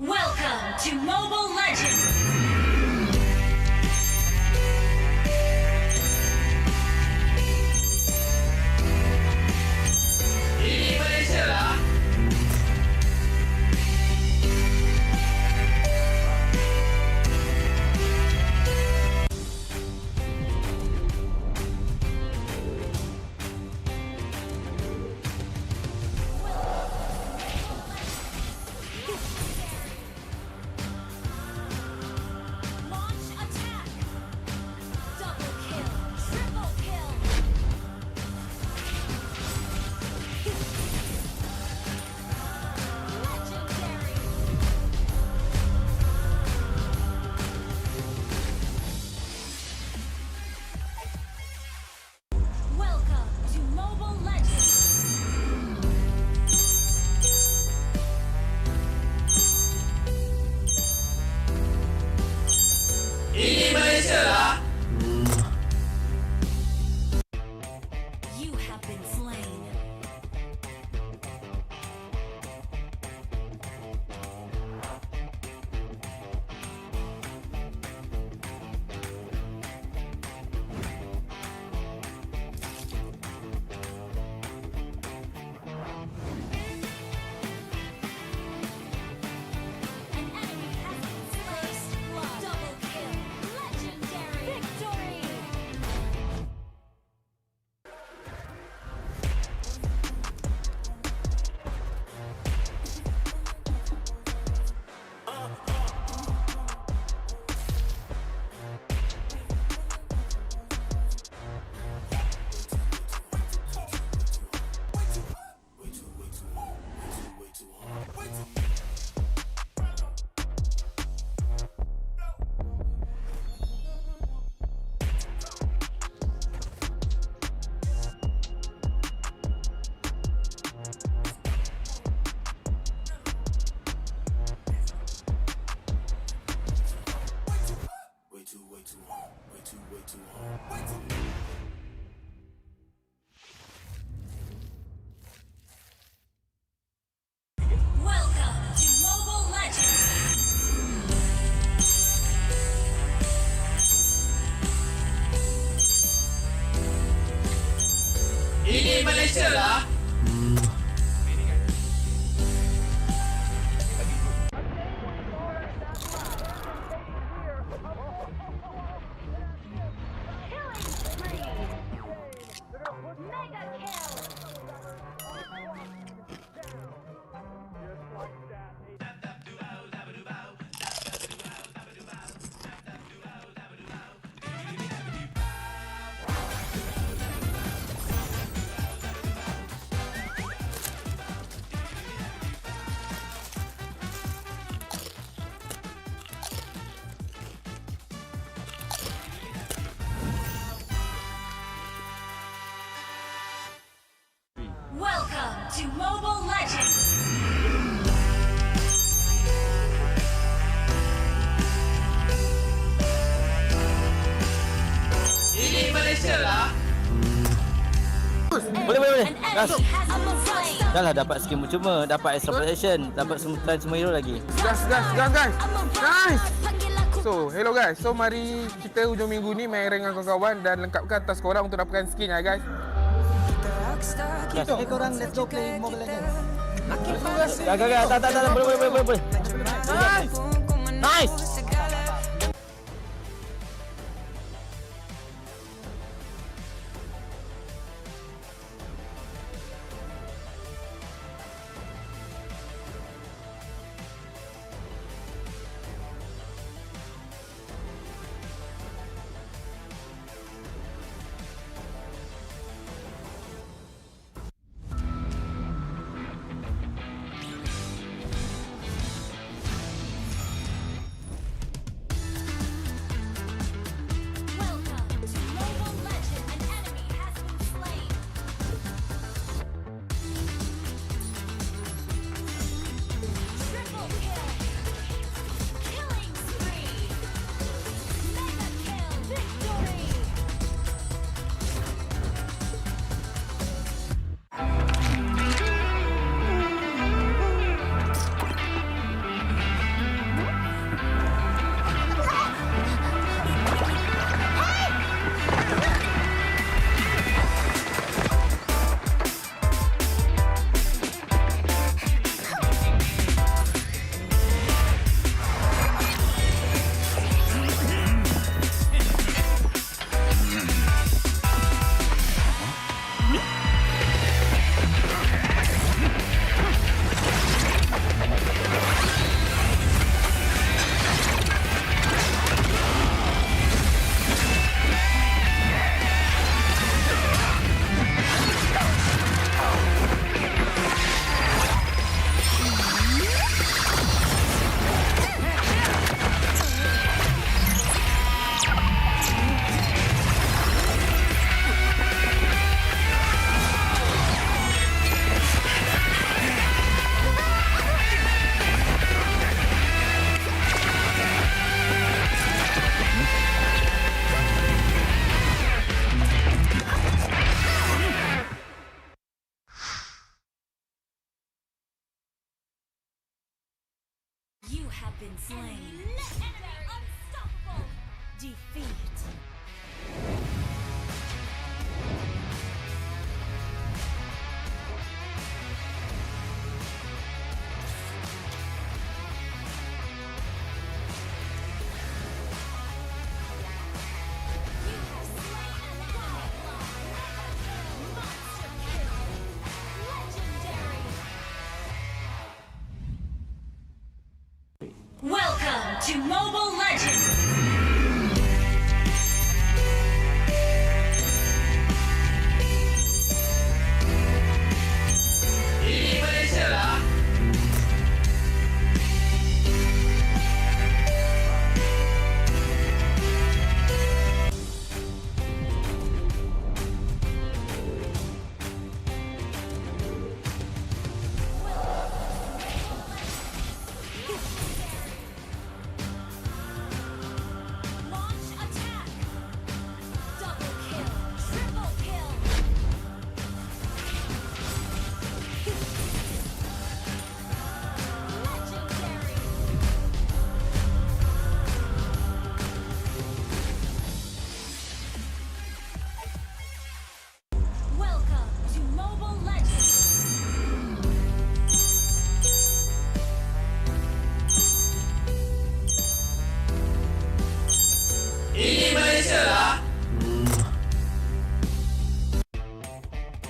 Welcome to Mobile Legends! Ini Malaysia lah. Launch attack! Double kill! Triple kill! Legendary! Welcome to Mobile Legends! Ini Malaysia lah. You have been slain. An enemy has been slain. Double kill. Legendary. Victory. Welcome to Mobile Legends! Ini Malaysia lah. Welcome to Mobile Legends! Ini Malaysia lah. Boleh. An Gas. enemy has been slain. Dah lah dapat skin cuma, dapat extra protection, dapat semua hero lagi. Gas, guys. Nice. So, hello guys. So, mari kita hujung minggu ni main rank dengan kawan-kawan dan lengkapkan task korang untuk dapatkan skin ya guys. Hito, korang let's go play Mobile Legends. Gak, tak, boleh. Nice. been slain. Enemy unstoppable. Defeat. Welcome to Mobile Legends! Ini Malaysia lah. Launch attack! Double kill! Triple kill! Legendary! Welcome to Mobile Legends! Ini Malaysia lah.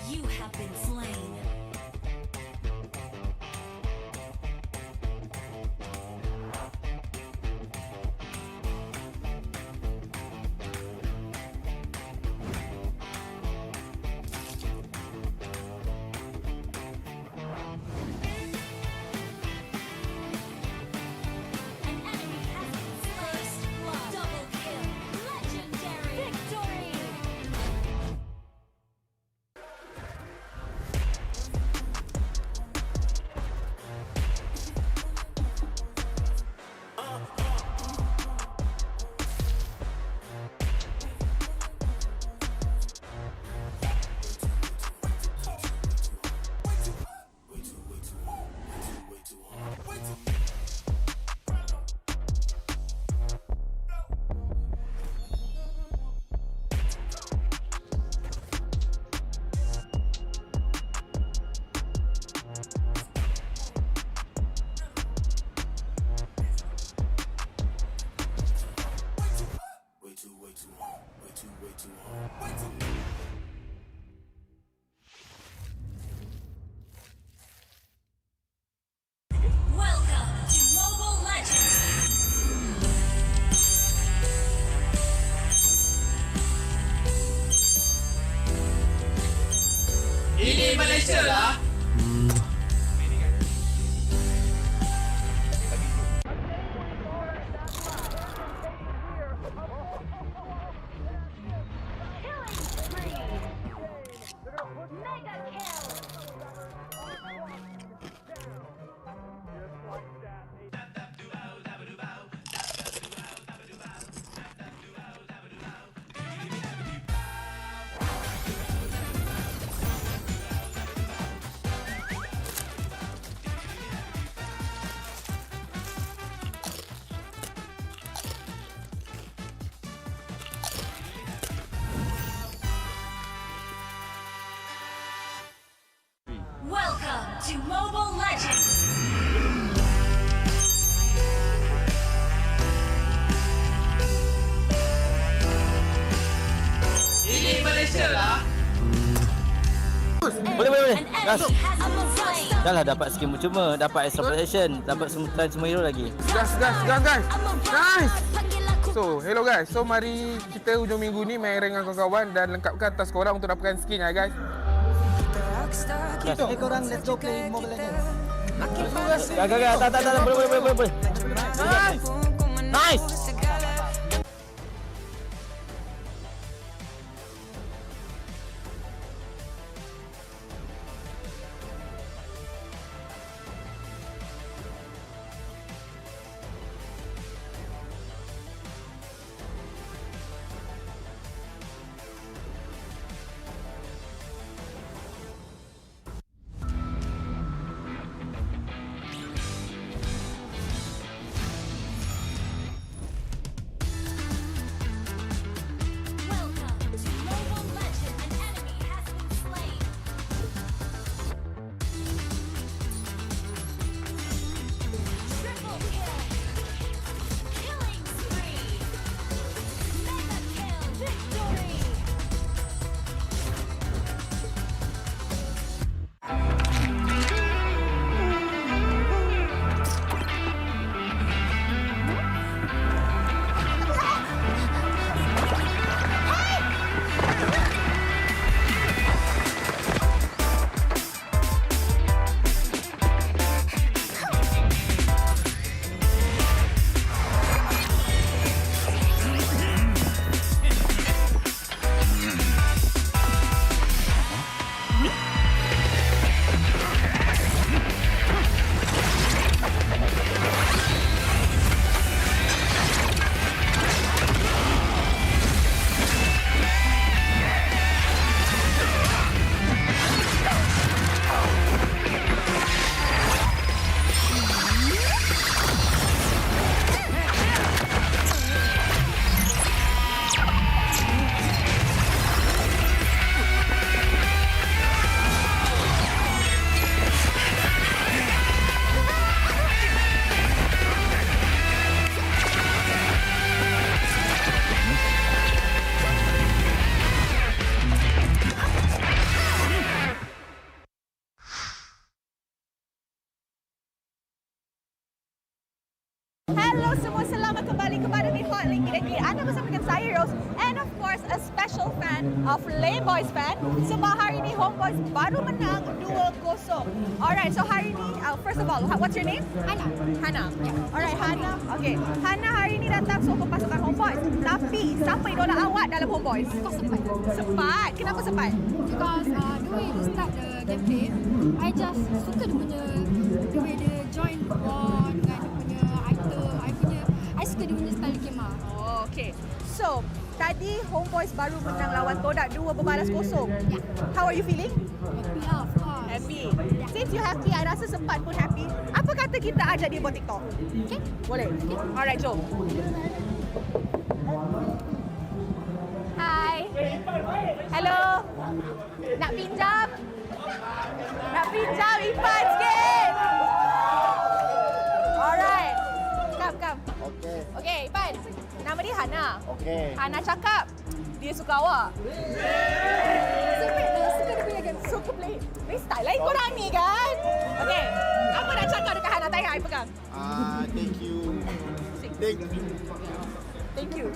You have been slain. An enemy has been slain. Double kill. Legendary. Victory. Welcome to Mobile Legends! Ini Malaysia lah. Mega kill! Welcome to Mobile Legends! Ini Malaysia lah. Boleh. Gas. I'm a rockstar. Dah lah dapat skin percuma, dapat extra protection, dapat semua hero lagi. Gas guys. Nice. So, hello guys. So, mari kita hujung minggu ni main rank dengan kawan-kawan dan lengkapkan task korang untuk dapatkan skin ya guys. korang let's go play Mobile Legends. Gak, tak, boleh. Nice. Hello semua, selamat kembali kepada di Hotlink ENG. Anda bersama dengan saya Rose and of course a special fan of Homebois fan sebab hari ini Homebois baru menang 2-0. Alright, so hari ini first of all, what's your name? Hana. Hana. Alright, Hana. Okay. Hana hari ini datang sokong pasukan Homebois. Tapi siapa idola awak dalam Homebois? Kau Sepat. Sepat. Kenapa Sepat? Because the way you start the gameplay, I just suka dia punya the way dia join war dengan dia punya item. I suka dia punya style game lah. Oh, okay. So, tadi Homebois baru menang lawan Todak 2-0. Yeah. How are you feeling? Happy lah, of course. Happy. Yeah. Since you happy, I rasa Sepat pun happy. Apa kata kita ajak dia buat TikTok? Okay. Boleh? Okay. Alright, jom. Hi. Hello. Nak pinjam? Nak pinjam Ipan sikit? Alright. Come. Okay. Okay, Ipan. Nama dia Hana. Okay. Hana cakap dia suka awak. Suka dia punya game. Suka play style lain korang ni kan? Okay. Apa nak cakap dekat Hana? Tanya, I pegang. Thank you. Thank you. Thank you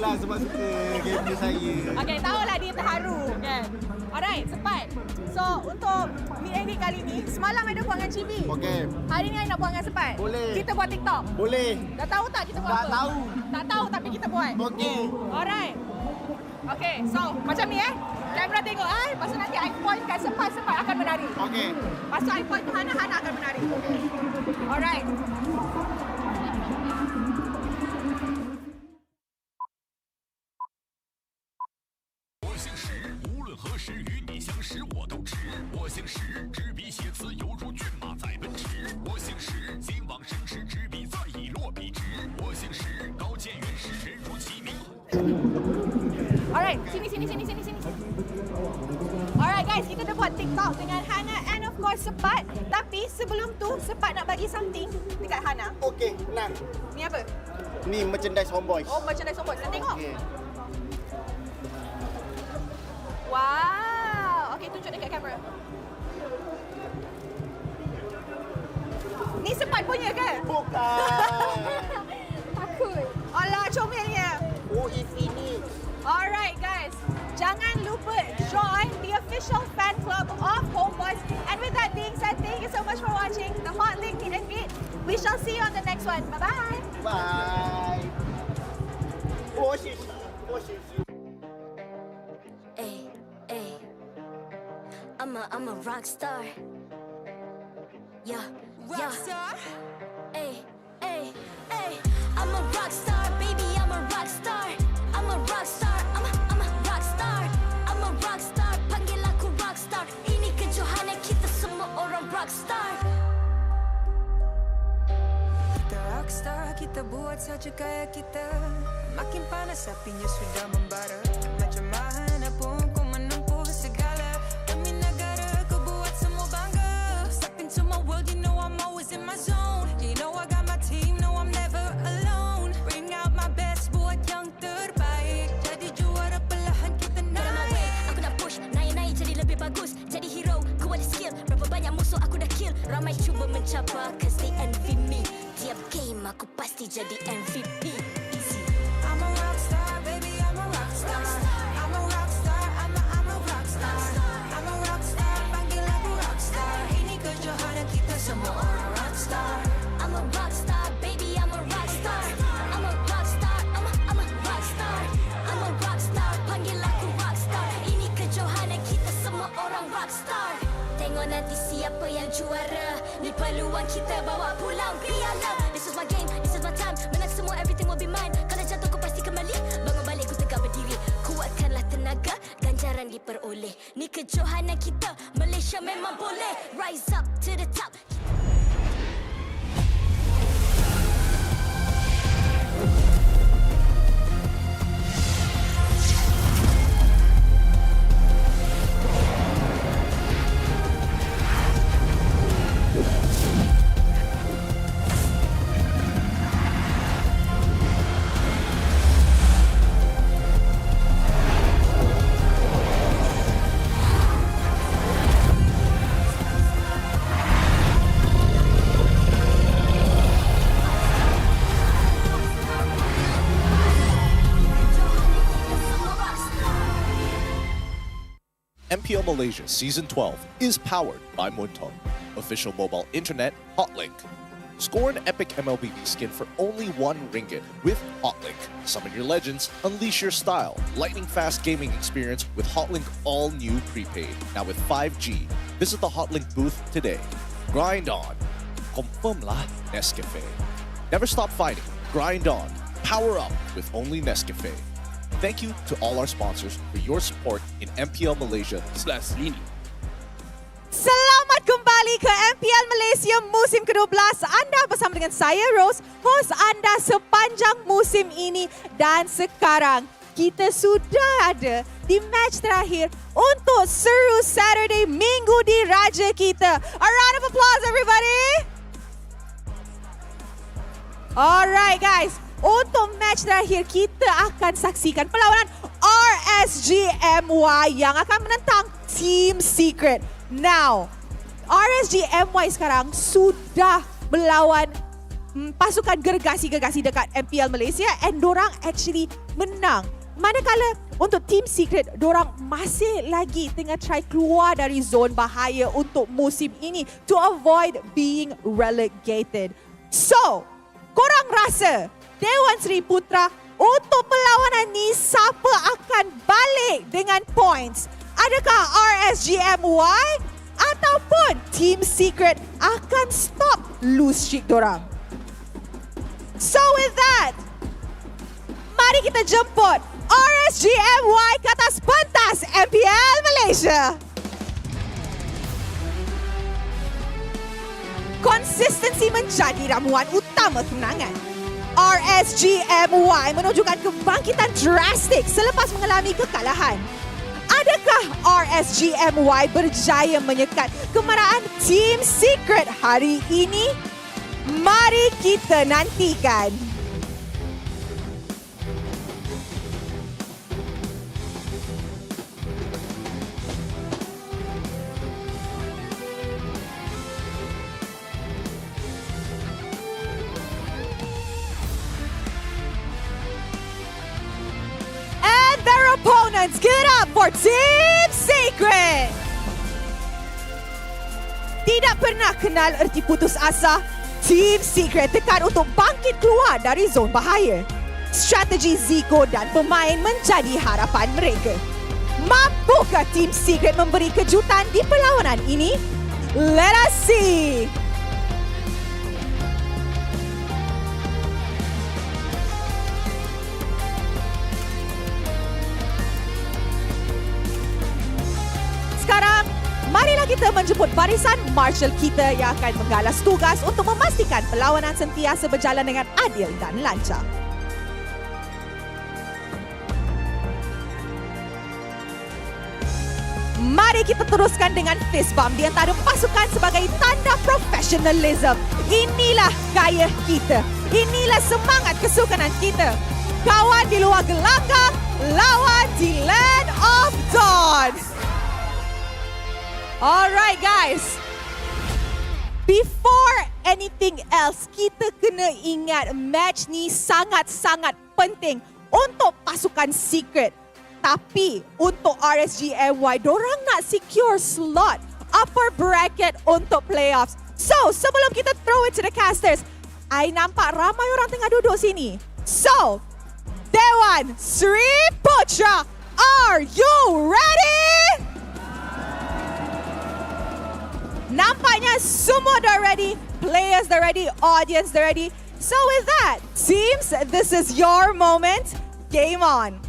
lah sebab suka game ni saya. Okay, tahulah dia terharu kan? Alright, Sepat. So, untuk meet and greet kali ni, semalam ada buat dengan Cibi. Okay. Hari ni I nak buat dengan Sepat. Boleh. Kita buat TikTok. Boleh. Dah tahu tak kita buat Tak apa? tahu. Tak tahu tapi kita buat. Okay. Alright. Okay, so macam ni kamera tengok pasal nanti I point kat Sepat akan menari. Okay. Pasal I point ke Hana akan menari. Alright. Alright, sini. Alright guys, kita dah buat TikTok dengan Hana and of course Sepat. Tapi sebelum tu, Sepat nak bagi something dekat Hana. Okay, tenang. Ni apa? Ni merchandise Homebois. Oh, merchandise Homebois. Nak tengok? Okay. Wow. Okay, tunjuk dekat kamera. Ni Sepat punya ke? Bukan. Takut. Alah, comelnya. Oh, ini. Alright guys, jangan lupa join the official fan club of Homebois. And with that being said, thank you so much for watching the Hotlink Meet and Greet. We shall see you on the next one. Bye-bye. Bye. Ay. I'm a rock star. Yeah. Rockstar? Ay. I'm a rock star, baby. I'm a rock star. I'm a rock star. I'm a rock star. I'm a rock star. Panggil aku rock star. Ini kejohanan kita semua orang rock star. Kita rockstar, kita buat saja gaya kita. Makin panas apinya sudah membara. Macam mana pun kau menempuh segala. Demi negara kau buat semua bangga. Step into my world, you know I'm always in my zone. You know I got my team, no I'm never alone. Bring out my best, buat yang terbaik. Jadi juara perlahan kita naik. Aku nak push, naik jadi lebih bagus. Jadi hero, ku ada skill. Berapa banyak musuh aku dah kill. Ramai cuba mencapai, cause they envy me. Tiap game aku pasti jadi MVP. Easy. I'm a rockstar, baby, I'm a rockstar. I'm a rockstar, I'm a rockstar. I'm a rockstar, panggil aku rockstar. Ini kejohanan kita semua orang rockstar. I'm a rockstar, baby, I'm a rockstar. I'm a rockstar, I'm a rockstar. I'm a rockstar, panggil aku rockstar. Ini kejohanan kita semua orang rockstar. Tengok nanti siapa yang juara. Ni peluang kita bawa pulang piala. This is my game, this is my time. Menang semua, everything will be mine. Kalau jatuh kau pasti kembali. Bangun balik ku tegak berdiri. Kuatkanlah tenaga, ganjaran diperoleh. Ni kejohanan kita, Malaysia memang boleh. Rise up to the top. MPL Malaysia Season 12 is powered by Montong, official mobile internet hotlink. Score an epic MLBB skin for only RM1 with Hotlink. Summon your legends, unleash your style. Lightning-fast gaming experience with Hotlink all-new prepaid. Now with 5G. Visit the Hotlink booth today. Grind on. Confirm lah, Nescafe. Never stop fighting. Grind on. Power up with only Nescafe. Thank you to all our sponsors for your support in MPL Malaysia /Lini. Selamat kembali ke MPL Malaysia musim ke-12. Anda bersama dengan saya Rose, host anda sepanjang musim ini. Dan sekarang kita sudah ada di match terakhir untuk SERU Saturday Minggu Diraja kita. A round of applause everybody. Alright guys, untuk match terakhir kita akan saksikan perlawanan RSG MY yang akan menentang Team Secret. Now, RSG MY sekarang sudah melawan pasukan gergasi-gergasi dekat MPL Malaysia and dorang actually menang. Manakala untuk Team Secret, dorang masih lagi tengah try keluar dari zon bahaya untuk musim ini to avoid being relegated. So, korang rasa Dewan Seri Putra untuk perlawanan ni siapa akan balik dengan points? Adakah RSG MY ataupun Team Secret akan stop lose streak dorang? So with that, mari kita jemput RSG MY ke atas pentas MPL Malaysia. Konsistensi menjadi ramuan utama kemenangan. RSG MY menunjukkan kebangkitan drastik selepas mengalami kekalahan. Adakah RSG MY berjaya menyekat kemarahan Team Secret hari ini? Mari kita nantikan. Opponents, get up for Team Secret! Tidak pernah kenal erti putus asa, Team Secret tekan untuk bangkit keluar dari zon bahaya. Strategi Zico dan pemain menjadi harapan mereka. Mampukah Team Secret memberi kejutan di perlawanan ini? Let us see! Sekarang, marilah kita menjemput barisan marshal kita yang akan menggalas tugas untuk memastikan perlawanan sentiasa berjalan dengan adil dan lancar. Mari kita teruskan dengan fist bump di antara pasukan sebagai tanda profesionalism. Inilah gaya kita. Inilah semangat kesukanan kita. Kawan di luar gelanggang, lawan di Land of Dawn. Alright guys, before anything else, kita kena ingat match ni sangat-sangat penting untuk pasukan Secret. Tapi untuk RSG MY, dorang nak secure slot upper bracket untuk playoffs. So, sebelum kita throw it to the casters, I nampak ramai orang tengah duduk sini. So, Dewan Seri Putra, are you ready? Nampaknya semua dah ready, players dah ready, audience dah ready. So with that, teams, this is your moment. Game on.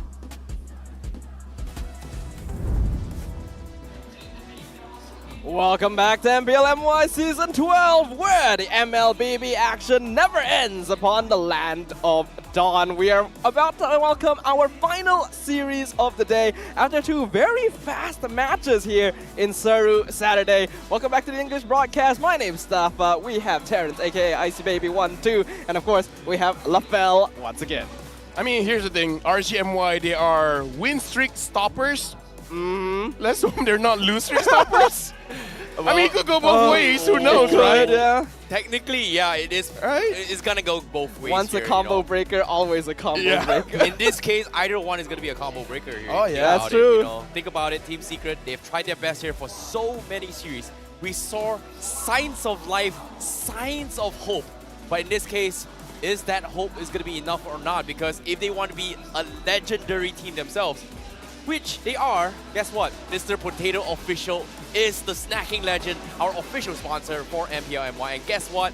Welcome back to MPL MY Season 12, where the MLBB action never ends upon the Land of Dawn. We are about to welcome our final series of the day after two very fast matches here in SERU Saturday. Welcome back to the English broadcast. My name's Stafa. We have Terrence, aka Icy Baby 1-2, and of course we have LaFell once again. I mean, here's the thing. RGMY, they are win streak stoppers. Let's hope they're not lose streak stoppers. I mean, it could go both ways. Who knows, right? Yeah. Technically, yeah, it is. Right? It's gonna go both ways. Once here, a combo you know. breaker, always a combo breaker. In this case, either one is gonna be a combo breaker here. Oh, Think yeah. That's about it, true. you know. Think about it, Team Secret. They've tried their best here for so many series. We saw signs of life, signs of hope. But in this case, is that hope is gonna be enough or not? Because if they want to be a legendary team themselves, which they are, guess what? Mr. Potato Official is the snacking legend, our official sponsor for MPL MY. And guess what?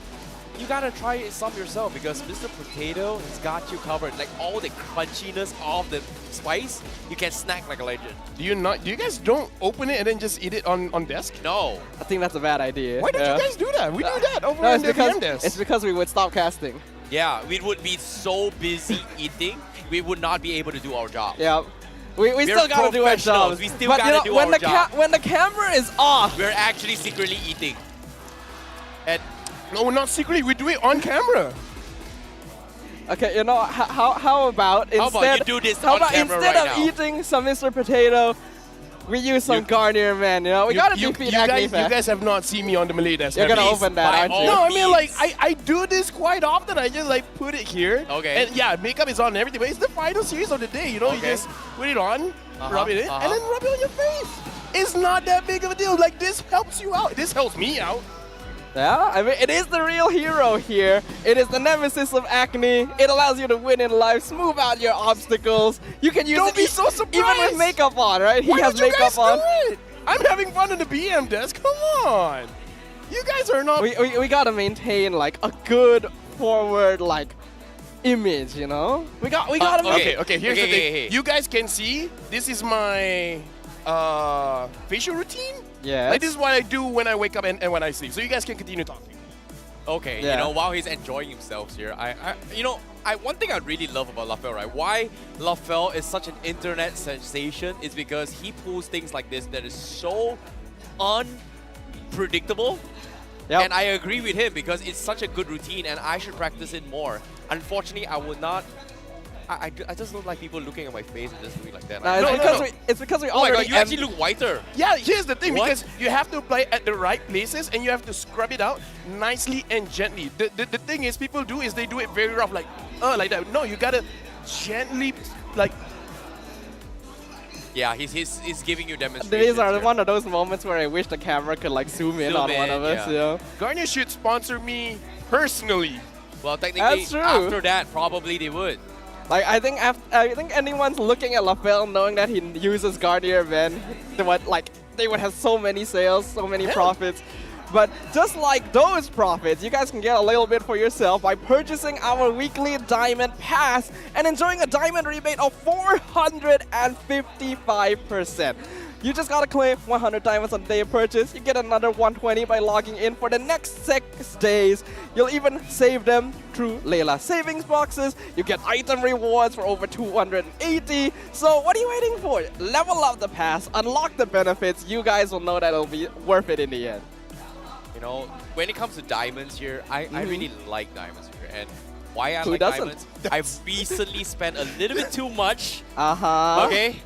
You gotta try it some yourself because Mr. Potato has got you covered. Like all the crunchiness of the spice, you can snack like a legend. Do you guys don't open it and then just eat it on desk? No. I think that's a bad idea. Why don't you guys do that? We do that over No, in the VM desk. it's because we would stop casting. Yeah, we would be so busy eating, we would not be able to do our job. Yeah. We We're still gotta do our professionals. jobs. We still But gotta you know, do when our the job. when the camera is off, We're actually secretly eating. And no, we're not secretly. We do it on camera. okay, you know how about instead? How about you do this how on about camera instead right of now? eating some Mr. Potato, we use some Garnier Man. You know, we gotta defeat acne you fast. guys have not seen me on the Melee desk. You're gonna Please, open that, by aren't you? all No, I mean means. like I do this quite often. I just like put it here. Okay. And yeah, makeup is on and everything, but it's the final series of the day. You know, you Okay. just put it on, rub it in, uh-huh. and then rub it on your face. It's not that big of a deal. Like this helps you out. This helps me out. Yeah, I mean, it is the real hero here. It is the nemesis of acne. It allows you to win in life, smooth out your obstacles. You can use Don't it be so surprised. even with makeup on, right? He Why has don't you makeup guys on. do it? I'm having fun on the BM desk. Come on. You guys are not. We gotta maintain like a good forward like image, you know? We gotta Okay, here's the thing. You guys can see, this is my facial routine. Yeah. Like this is what I do when I wake up and when I sleep. So you guys can continue talking. Okay, Yeah. you know, while he's enjoying himself here, one thing I really love about Lafel, right? Why Lafel is such an internet sensation is because he pulls things like this that is so unpredictable. Yep. And I agree with him because it's such a good routine and I should practice it more. Unfortunately, I will not. I just don't like people looking at my face and just doing like that. It's because we Oh my already god, you actually look whiter. Yeah, here's the thing, What? because you have to apply at the right places and you have to scrub it out nicely and gently. The thing is, people do is they do it very rough, like that. No, you gotta gently, like. Yeah, he's giving you demonstrations. These are here. one of those moments where I wish the camera could like zoom in on one of us, you know? Garnier should sponsor me personally. Well, technically, That's true. after that, probably they would. Like I think anyone's looking at Lafel knowing that he uses Garnier Men, they would have so many sales, so many profits. But just like those profits, you guys can get a little bit for yourself by purchasing our weekly Diamond Pass and enjoying a Diamond rebate of 455%. You just gotta claim 100 diamonds on the day of purchase. You get another 120 by logging in for the next 6 days. You'll even save them through Layla savings boxes. You get item rewards for over 280. So what are you waiting for? Level up the pass, unlock the benefits. You guys will know that it'll be worth it in the end. You know, when it comes to diamonds here, I really like diamonds here. And why I Who like doesn't? diamonds, I've recently spent a little bit too much. Uh-huh. Okay?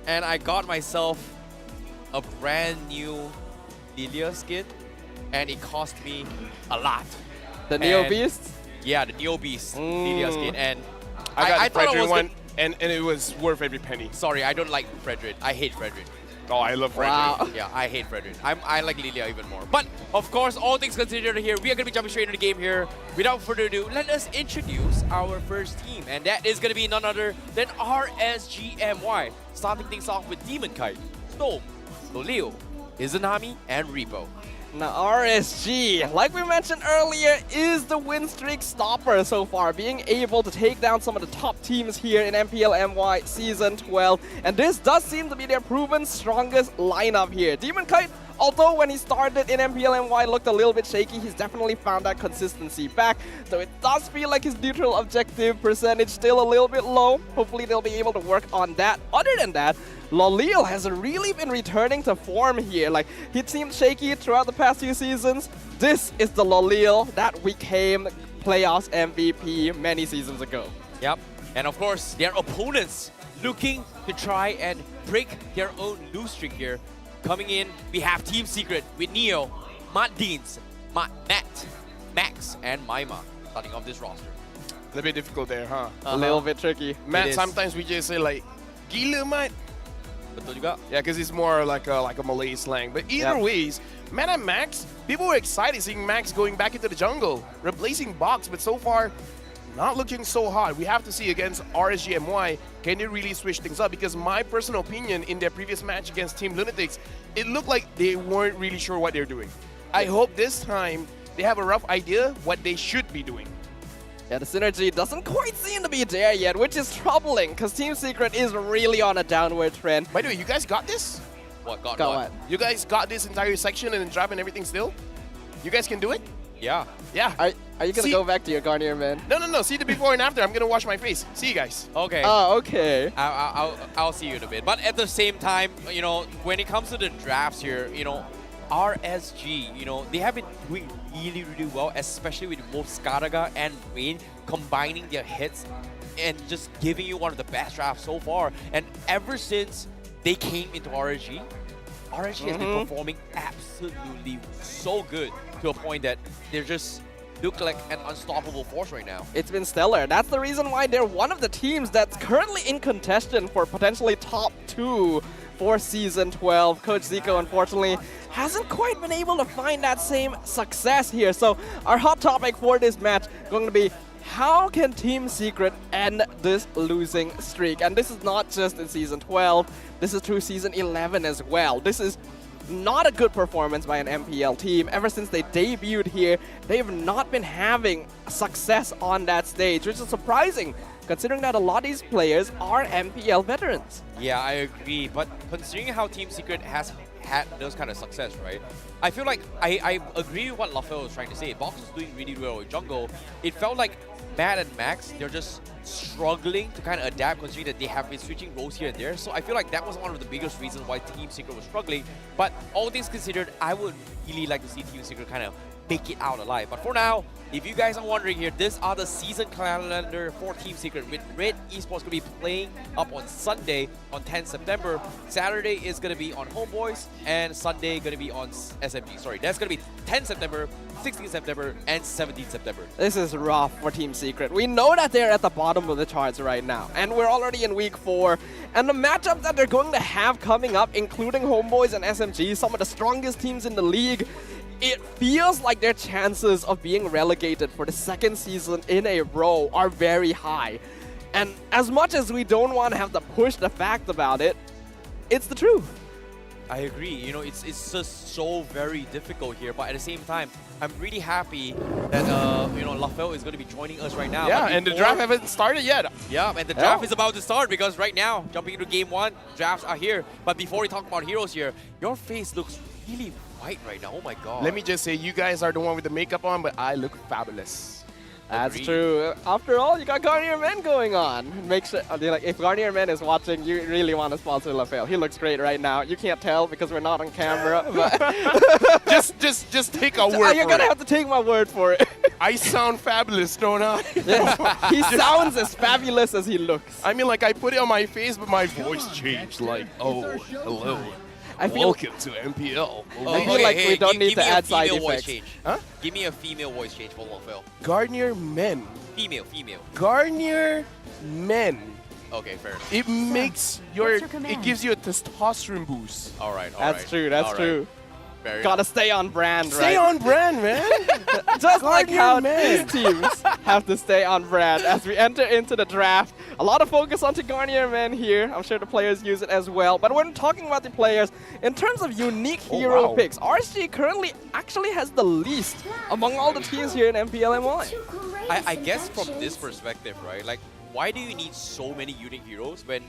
And I got myself a brand new Lilia skin. And it cost me a lot. The Neo Beast? Yeah, the Neo Beast Lilia skin. And I got the thought I Frederick was one, and it was worth every penny. Sorry, I don't like Frederick. I hate Frederick. Oh, I love Frederick. Wow. Yeah, I hate Frederick. I like Lilia even more. But, of course, all things considered here, we are going to be jumping straight into the game here. Without further ado, let us introduce our first team. And that is going to be none other than RSG MY. Starting things off with Demon Kite, Storm, Loleo, Izanami, and Repo. Now RSG, like we mentioned earlier, is the win streak stopper so far, being able to take down some of the top teams here in MPL MY Season 12. And this does seem to be their proven strongest lineup here. Demon Kite, although when he started in MPL MY looked a little bit shaky, he's definitely found that consistency back. So it does feel like his neutral objective percentage still a little bit low. Hopefully they'll be able to work on that. Other than that, Loleo has really been returning to form here. Like, he seemed shaky throughout the past few seasons. This is the Loleo that became playoffs MVP many seasons ago. Yep. And of course, their opponents looking to try and break their own lose streak here. coming in, we have Team Secret with Neo, Matt Deans, Matt, Max, and Maima starting off this roster. A little bit difficult there, huh? A little bit tricky. Matt, sometimes we just say like, gila Matt. Betul juga. Yeah, because it's more like a Malay slang. But either ways, Matt and Max, people were excited seeing Max going back into the jungle, replacing Box, but so far, not looking so hot. We have to see against RSG MY, can they really switch things up? Because my personal opinion, in their previous match against Team Lunatics, it looked like they weren't really sure what they're doing. I hope this time they have a rough idea what they should be doing. Yeah, the synergy doesn't quite seem to be there yet, which is troubling, because Team Secret is really on a downward trend. By the way, you guys got this? What? Got what? You guys got this entire section and draft and everything still? You guys can do it? Yeah. Yeah. Are you going to go back to your Garnier man? No. See the before and after. I'm going to wash my face. See you guys. Okay. Oh, okay. I'll see you in a bit. But at the same time, you know, when it comes to the drafts here, you know, RSG, you know, they have been doing really, really well, especially with both Skaraga and Rain combining their hits and just giving you one of the best drafts so far. And ever since they came into RSG has been performing absolutely so good to a point that they're just look like an unstoppable force right now. It's been stellar. That's the reason why they're one of the teams that's currently in contention for potentially top 2 for Season 12. Coach Zico, unfortunately, hasn't quite been able to find that same success here. So our hot topic for this match going to be, how can Team Secret end this losing streak? And this is not just in Season 12, this is through Season 11 as well. This is not a good performance by an MPL team. Ever since they debuted here, they've not been having success on that stage, which is surprising, considering that a lot of these players are MPL veterans. Yeah, I agree. But considering how Team Secret has had those kind of success, right? I feel like I agree with what LaFell was trying to say. Box is doing really well with jungle. It felt like Matt and Max, they're just struggling to kind of adapt, considering that they have been switching roles here and there. So I feel like that was one of the biggest reasons why Team Secret was struggling. But all things considered, I would really like to see Team Secret kind of make it out alive. But for now, if you guys are wondering here, these are the season calendar for Team Secret, with Red Esports going to be playing up on Sunday on 10 September. Saturday is going to be on Homebois, and Sunday going to be on SMG. Sorry, that's going to be 10 September, 16 September, and 17 September. This is rough for Team Secret. We know that they're at the bottom of the charts right now, and we're already in week 4. And the matchups that they're going to have coming up, including Homebois and SMG, some of the strongest teams in the league, it feels like their chances of being relegated for the second season in a row are very high. And as much as we don't want to have to push the fact about it, it's the truth. I agree. You know, it's just so very difficult here. But at the same time, I'm really happy that you know, LaFell is going to be joining us right now. Yeah, and the draft haven't started yet. Yeah, and the draft is about to start, because right now, jumping into game 1, drafts are here. But before we talk about heroes here, your face looks really white right now. Oh my god. Let me just say, you guys are the one with the makeup on, but I look fabulous. That's true. After all, you got Garnier Men going on. Make sure, like, if Garnier Men is watching, you really want to sponsor LaFell. He looks great right now. You can't tell because we're not on camera. But just take a word for it. You're gonna have to take my word for it. I sound fabulous, don't I? Yeah. He sounds as fabulous as he looks. I mean, like, I put it on my face, but my voice changed. Like, oh, hello. Welcome to MPL. I feel like we don't need to add side effects. Huh? Give me a female voice change for LaFell. Garnier Men. Female. Garnier Men. Okay, fair. It makes it gives you a testosterone boost. All right. That's true. That's true. Gotta stay on brand, right? Stay on brand, man. Just like how these teams have to stay on brand as we enter into the draft. A lot of focus onto Garnier Men here. I'm sure the players use it as well. But when talking about the players, in terms of unique hero picks, RSG currently actually has the least among all the teams here in MPL MY. I guess from this perspective, right? Like, why do you need so many unique heroes when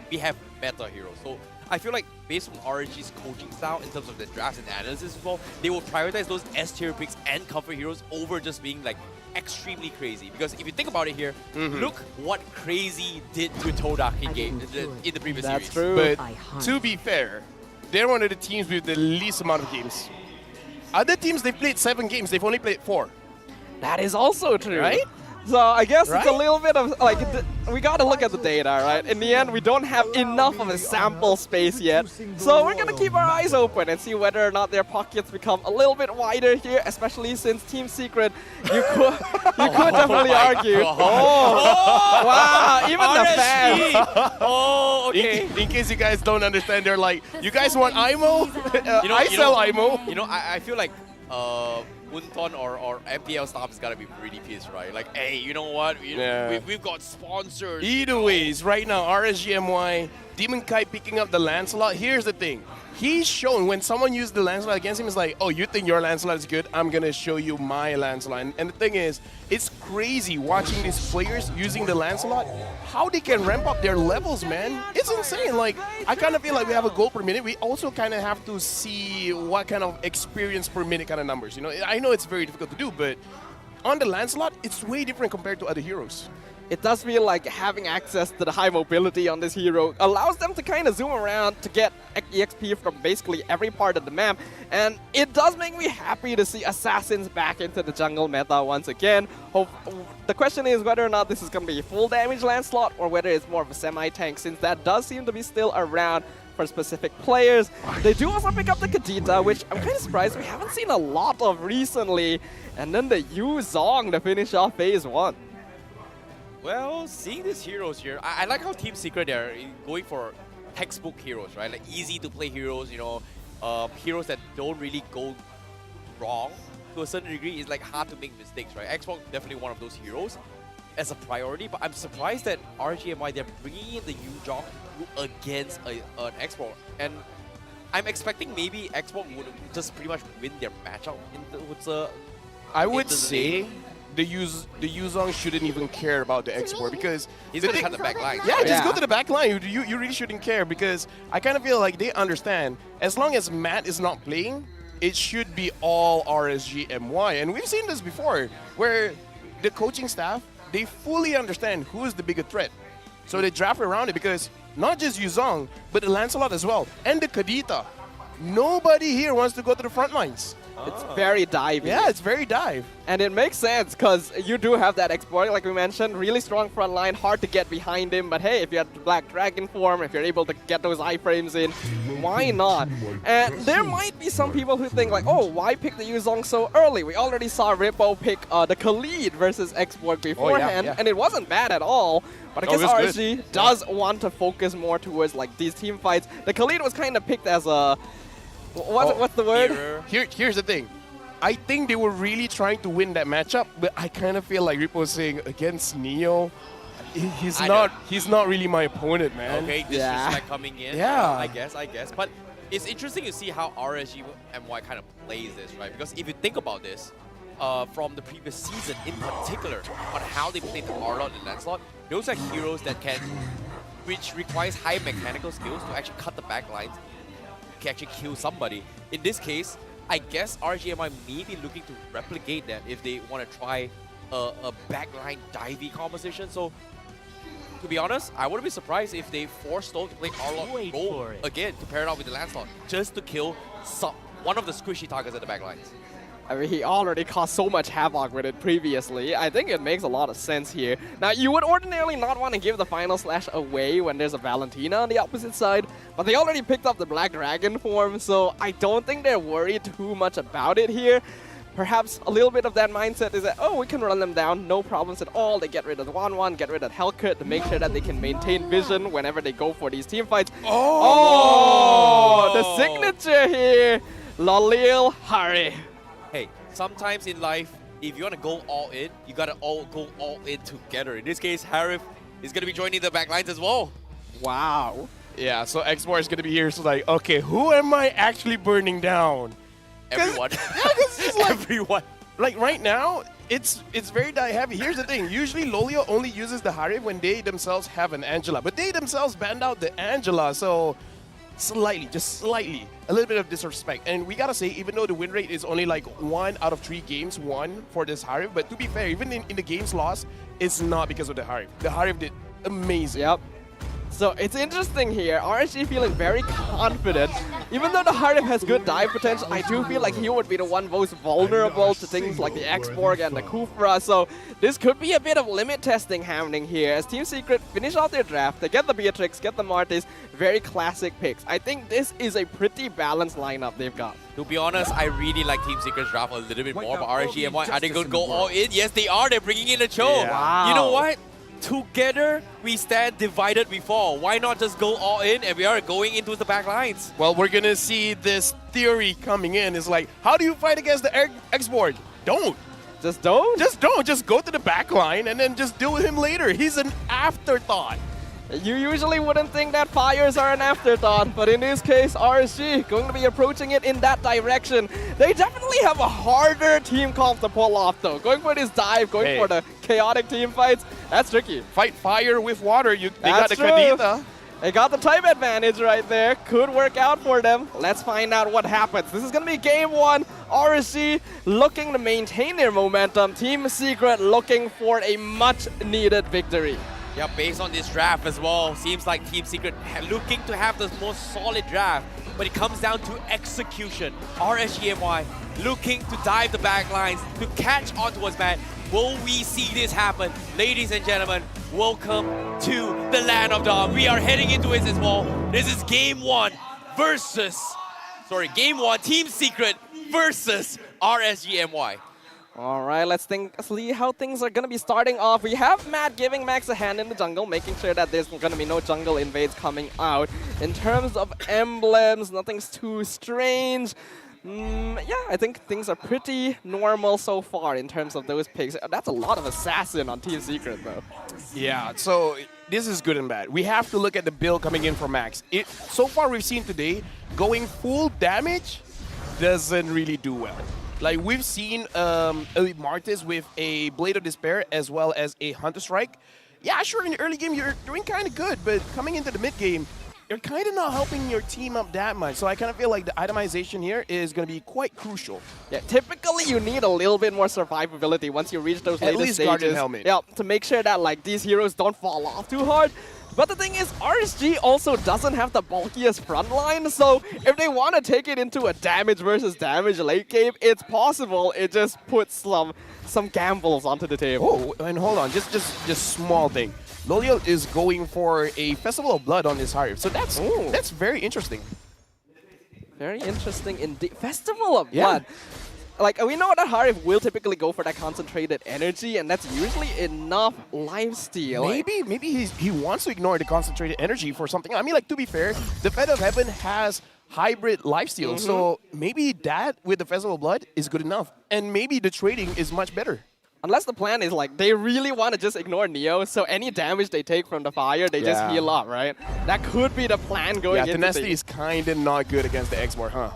we have meta heroes? So I feel like based on RSG's coaching style in terms of the drafts and analysis as well, they will prioritize those S-tier picks and comfort heroes over just being like extremely crazy. Because if you think about it here, look what crazy did to Todak in the previous series. That's true. But to be fair, they're one of the teams with the least amount of games. Other teams, they've played 7 games, they've only played 4. That is also true. Right? So I guess it's a Right? little bit of like, we gotta look at the data, right? In the end, we don't have enough of a sample space yet. So we're gonna keep our eyes open and see whether or not their pockets become a little bit wider here, especially since Team Secret, you could definitely argue. Oh, wow, even the fans. Oh, okay. In case you guys don't understand, they're like, you guys want IMO? I sell IMO. You know, I feel like Unton or MPL staff is gotta be pretty pissed, right? Like, hey, you know what? We've got sponsors. Either ways, right now, RSG MY, Demon Kai picking up the Lancelot. Here's the thing. He's shown when someone used the Lancelot against him, it's like, oh, you think your Lancelot is good? I'm going to show you my Lancelot. And the thing is, it's crazy watching these players using the Lancelot, how they can ramp up their levels, man. It's insane. Like, I kind of feel like we have a goal per minute. We also kind of have to see what kind of experience per minute kind of numbers. You know, I know it's very difficult to do, but on the Lancelot, it's way different compared to other heroes. It does feel like having access to the high mobility on this hero allows them to kind of zoom around to get EXP from basically every part of the map. And it does make me happy to see Assassins back into the jungle meta once again. The question is whether or not this is going to be a full damage Lancelot or whether it's more of a semi-tank, since that does seem to be still around for specific players. They do also pick up the Kadita, which I'm kind of surprised we haven't seen a lot of recently. And then the Yu Zong to finish off phase 1. Well, seeing these heroes here, I like how Team Secret are going for textbook heroes, right? Like easy to play heroes, you know, heroes that don't really go wrong to a certain degree. It's like hard to make mistakes, right? Xbox definitely one of those heroes as a priority, but I'm surprised that RGMI, they're bringing in the Yu-Jong against an Xbox. And I'm expecting maybe Xbox would just pretty much win their matchup I would say the Yuzong shouldn't even care about the export because he's gonna cut the back line. Yeah, just go to the back line. You really shouldn't care because I kind of feel like they understand as long as Matt is not playing, it should be all RSG MY. And we've seen this before where the coaching staff, they fully understand who is the bigger threat. So they draft around it because not just Yuzong, but the Lancelot as well and the Kadita. Nobody here wants to go to the front lines. It's very divey. Yeah, it's very dive. And it makes sense because you do have that exploit, like we mentioned, really strong front line, hard to get behind him. But hey, if you have the Black Dragon form, if you're able to get those iframes in, why not? And there might be some people who think like, oh, why pick the Yuzong so early? We already saw Rippo pick the Khalid versus Export beforehand, and it wasn't bad at all. But I guess RSG does want to focus more towards like these team fights. The Khalid was kind of picked as a... What's the word? Here's the thing. I think they were really trying to win that matchup, but I kind of feel like Rippo was saying against Neo, he's not really my opponent, man. Okay, disrespect coming in. Yeah. I guess. But it's interesting to see how RSG MY kind of plays this, right? Because if you think about this, from the previous season in particular, on how they played the Arlot and Lancelot, those are heroes that which requires high mechanical skills to actually cut the back lines, can actually kill somebody. In this case, I guess RGMI may be looking to replicate that if they want to try a backline divey composition. So, to be honest, I wouldn't be surprised if they force Stone to play Arlot Roll again to pair it up with the Lancelot, just to kill one of the squishy targets at the backlines. I mean, he already caused so much havoc with it previously. I think it makes a lot of sense here. Now, you would ordinarily not want to give the final slash away when there's a Valentina on the opposite side, but they already picked up the Black Dragon form, so I don't think they're worried too much about it here. Perhaps a little bit of that mindset is that, oh, we can run them down, no problems at all. They get rid of the 1-1, get rid of Hellcut to make sure that they can maintain vision whenever they go for these team fights. Oh, the signature here, Lolil Hari. Hey, sometimes in life, if you want to go all in, you gotta all go all in together. In this case, Harif is gonna be joining the back lines as well. Wow. Yeah, so X-Bar is gonna be here. So like, okay, who am I actually burning down? Everyone. Yeah, this is like everyone. Like right now, it's very die heavy. Here's the thing: usually Lolio only uses the Harif when they themselves have an Angela, but they themselves banned out the Angela, so. Slightly, just slightly, a little bit of disrespect. And we gotta say, even though the win rate is only like 1 out of 3 games won for this Harif, but to be fair, even in the games lost, it's not because of the Harif. The Harif did amazing. Yep. So it's interesting here. RSG feeling very confident. Even though the Harif has good dive potential, I do feel like he would be the one most vulnerable to things like the X-Borg and the Kufra. So this could be a bit of limit testing happening here as Team Secret finish out their draft. They get the Beatrix, get the Martis, very classic picks. I think this is a pretty balanced lineup they've got. To be honest, I really like Team Secret's draft a little bit more, but RSG MY, are they going to go all in? Yes, they are. They're bringing in a Cho. Yeah. Wow. You know what? Together, we stand, divided we fall. Why not just go all in and we are going into the back lines? Well, we're going to see this theory coming in. It's like, how do you fight against the X-Borg? Don't. Just don't? Just don't. Just go to the back line and then just deal with him later. He's an afterthought. You usually wouldn't think that fires are an afterthought, but in this case, RSG going to be approaching it in that direction. They definitely have a harder team comp to pull off though. Going for this dive, going for the chaotic team fights, that's tricky. Fight fire with water. They got the Kadita. They got the time advantage right there. Could work out for them. Let's find out what happens. This is going to be game one. RSG looking to maintain their momentum. Team Secret looking for a much needed victory. Yeah, based on this draft as well, seems like Team Secret looking to have the most solid draft, but it comes down to execution. RSG MY looking to dive the back lines, to catch onto us, man. Will we see this happen? Ladies and gentlemen, welcome to the land of Dom. We are heading into it as well. This is game one, Team Secret versus RSG MY. All right, let's see how things are going to be starting off. We have Matt giving Max a hand in the jungle, making sure that there's going to be no jungle invades coming out. In terms of emblems, nothing's too strange. Yeah, I think things are pretty normal so far in terms of those picks. That's a lot of assassin on Team Secret, though. Yeah, so this is good and bad. We have to look at the build coming in from Max. So far we've seen today, going full damage doesn't really do well. Like, we've seen a Martis with a Blade of Despair as well as a Hunter Strike. Yeah, sure, in the early game you're doing kind of good, but coming into the mid game, you're kind of not helping your team up that much. So I kind of feel like the itemization here is going to be quite crucial. Yeah, typically you need a little bit more survivability once you reach those later stages. At least Guardian Helmet. Yeah, to make sure that like these heroes don't fall off too hard. But the thing is, RSG also doesn't have the bulkiest front line, so if they want to take it into a damage versus damage late game, it's possible. It just puts some gambles onto the table. Oh, and hold on, just small thing. Loliel is going for a Festival of Blood on his Harif, so that's very interesting. Very interesting indeed. Festival of Blood. Like, we know that Harif will typically go for that concentrated energy, and that's usually enough lifesteal. Maybe he wants to ignore the concentrated energy for something. I mean, like, to be fair, the Fed of Heaven has hybrid lifesteal, so maybe that with the Festival of Blood is good enough, and maybe the trading is much better. Unless the plan is like they really want to just ignore Neo, so any damage they take from the fire, they just heal up, right? That could be the plan going into the Tenacity is kind of not good against the X-Borg, huh?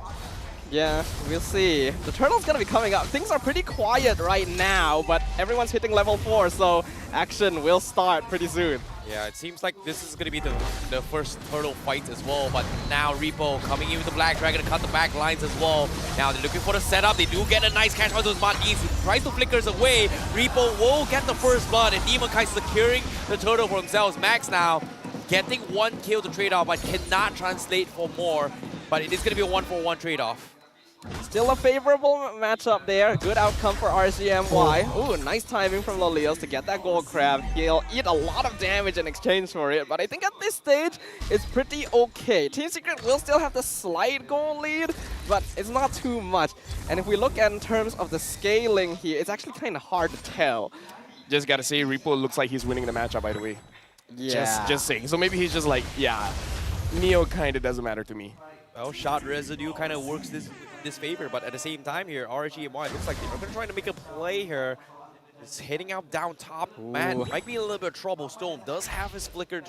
Yeah, we'll see. The turtle's gonna be coming up. Things are pretty quiet right now, but everyone's hitting level 4, so action will start pretty soon. Yeah, it seems like this is going to be the first turtle fight as well, but now Repo coming in with the Black Dragon to cut the back lines as well. Now they're looking for the setup. They do get a nice catch on those Martis. He tries to flickers away. Repo will get the first blood, and Demon Kai securing the turtle for themselves. Max now getting 1 kill to trade off, but cannot translate for more. But it is going to be a 1-for-1 trade-off. Still a favorable matchup there. Good outcome for RSG MY. Ooh, nice timing from Lolios to get that gold crab. He'll eat a lot of damage in exchange for it, but I think at this stage, it's pretty okay. Team Secret will still have the slight goal lead, but it's not too much. And if we look at in terms of the scaling here, it's actually kind of hard to tell. Just gotta say, Repo looks like he's winning the matchup, by the way. Yeah. Just saying. So maybe he's just like, yeah, Neo kind of doesn't matter to me. Well, shot residue kind of works this favor, but at the same time here, RSG MY looks like they're going to try to make a play here. It's heading out down top. Ooh. Man, might be a little bit of trouble. Stone does have his flicker,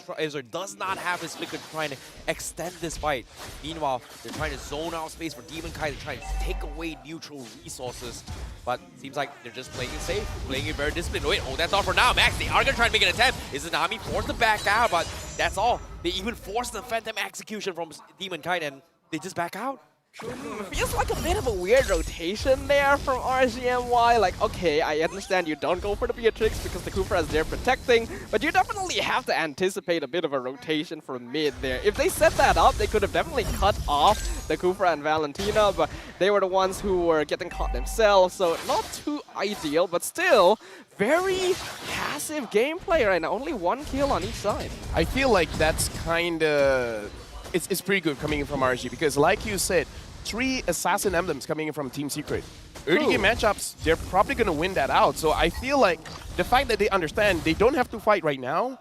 does not have his flicker trying to extend this fight. Meanwhile, they're trying to zone out space for Demon Kai to try and take away neutral resources. But seems like they're just playing it safe, playing it very disciplined. Wait, that's all for now. Max, they are going to try and make an attempt. Izanami forced to back out, but that's all. They even forced the Phantom Execution from Demon Kai, and they just back out. Feels like a bit of a weird rotation there from RSG MY. Like, okay, I understand you don't go for the Beatrix because the Kufra is there protecting, but you definitely have to anticipate a bit of a rotation from mid there. If they set that up, they could have definitely cut off the Kufra and Valentina, but they were the ones who were getting caught themselves, so not too ideal, but still very passive gameplay right now. Only 1 kill on each side. I feel like that's kind of... It's pretty good coming in from RSG because, like you said, 3 Assassin Emblems coming in from Team Secret. Early game matchups, they're probably going to win that out. So I feel like the fact that they understand they don't have to fight right now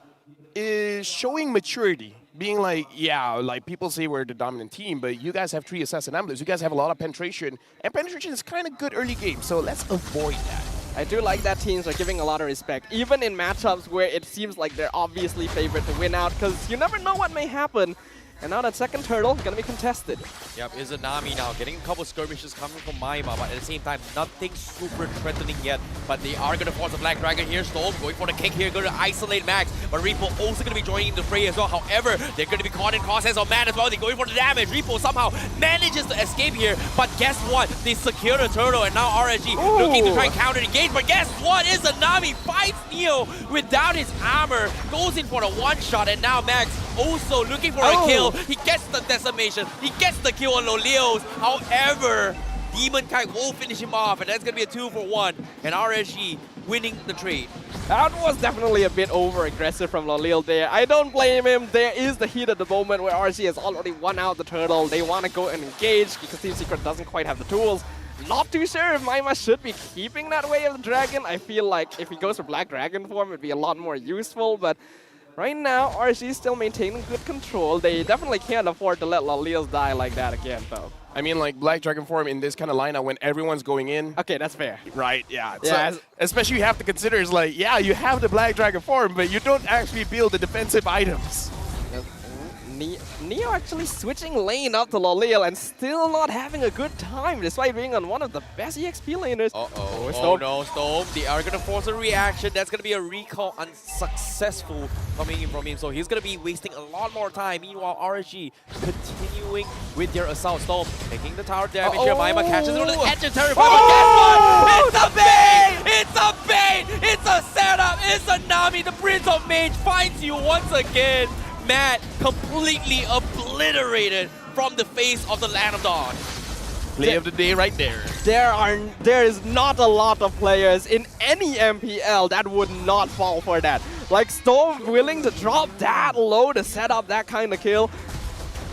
is showing maturity. Being like, yeah, like people say we're the dominant team, but you guys have 3 Assassin Emblems. You guys have a lot of penetration, and penetration is kind of good early game. So let's avoid that. I do like that teams are giving a lot of respect, even in matchups where it seems like they're obviously favored to win out, because you never know what may happen. And now that second turtle is going to be contested. Yep, Izanami now getting a couple skirmishes coming from Maima, but at the same time, nothing super threatening yet. But they are going to force a Black Dragon here. Storm going for the kick here, going to isolate Max. But Repo also going to be joining the fray as well. However, they're going to be caught in crosshairs on Matt as well. They're going for the damage. Repo somehow manages to escape here. But guess what? They secure the turtle, and now RSG looking to try and counter the engage. But guess what? Izanami fights Neo without his armor. Goes in for the one-shot, and now Max also looking for a kill. He gets the decimation. He gets the kill on Lolios. However, Demon Kite will finish him off, and that's going to be a 2-for-1. And RSG winning the trade. That was definitely a bit over-aggressive from Lolil there. I don't blame him. There is the heat at the moment where RSG has already won out the turtle. They want to go and engage because Team Secret doesn't quite have the tools. Not too sure if Maima should be keeping that way of the dragon. I feel like if he goes for Black Dragon form, it'd be a lot more useful, but right now, RSG is still maintaining good control. They definitely can't afford to let Lolils die like that again, though. I mean, like, Black Dragon form in this kind of lineup when everyone's going in. Okay, that's fair. Right, yeah. Yeah. So, especially you have to consider is like, yeah, you have the Black Dragon form, but you don't actually build the defensive items. Neo actually switching lane up to Lolil and still not having a good time despite being on one of the best EXP laners. Oh no, Storm. They are going to force a reaction. That's going to be a recall unsuccessful coming in from him. So he's going to be wasting a lot more time. Meanwhile, RSG continuing with their assault. Storm taking the tower damage here. Maima catches it on the edge of terrifying. But guess what? It's a bait! It's a bait! It's a setup! It's a Nami. The Prince of Mage finds you once again. Matt completely obliterated from the face of the Land of Dawn. Play of the day right there. There is not a lot of players in any MPL that would not fall for that. Like Storm willing to drop that low to set up that kind of kill.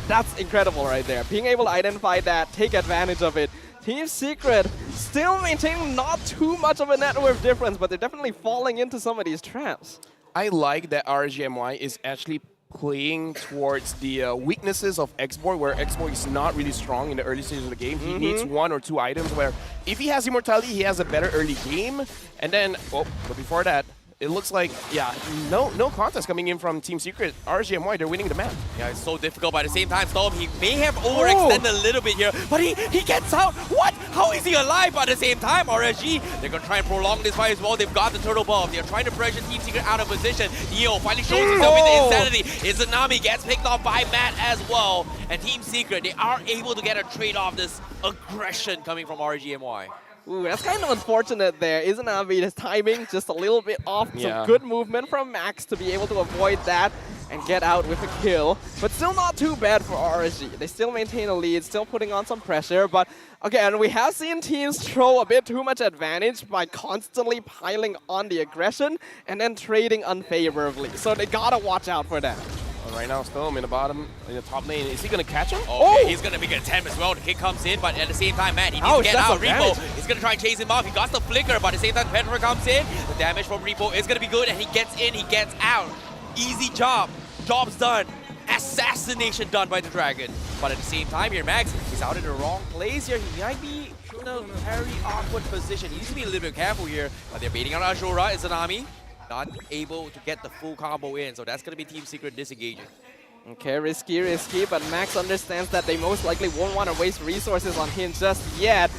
That's incredible right there. Being able to identify that, take advantage of it. Team Secret still maintaining not too much of a net worth difference, but they're definitely falling into some of these traps. I like that RSG MY is actually playing towards the weaknesses of X-Boy, where X-Boy is not really strong in the early stages of the game. He needs 1 or 2 items where if he has Immortality, he has a better early game. And then, but before that, it looks like, yeah, no contest coming in from Team Secret. RSG MY, they're winning the map. Yeah, it's so difficult, but at the same time, Storm, he may have overextended a little bit here, but he gets out. What? How is he alive? But at the same time, RSG, they're going to try and prolong this fight as well. They've got the turtle buff. They're trying to pressure Team Secret out of position. Neo finally shows himself with the insanity. Izanami gets picked off by Matt as well. And Team Secret, they are able to get a trade off this aggression coming from RSG MY. Ooh, that's kind of unfortunate there. Izanami, his timing just a little bit off. Yeah. Some good movement from Max to be able to avoid that and get out with a kill. But still not too bad for RSG. They still maintain a lead, still putting on some pressure. But again, we have seen teams throw a bit too much advantage by constantly piling on the aggression and then trading unfavorably. So they gotta watch out for that. Right now, Storm in the bottom, in the top lane. Is he going to catch him? Okay, he's going to make an attempt as well. The kick comes in, but at the same time, Matt, he needs to get out. Repo is going to try and chase him off. He got the flicker, but at the same time, Petra comes in. The damage from Repo is going to be good, and he gets in, he gets out. Easy job. Job's done. Assassination done by the Dragon. But at the same time here, Max, he's out in the wrong place here. He might be in a very awkward position. He needs to be a little bit careful here. But they're baiting on Ashura. Izanami not able to get the full combo in, so that's going to be Team Secret disengaging. Okay, risky, but Max understands that they most likely won't want to waste resources on him just yet.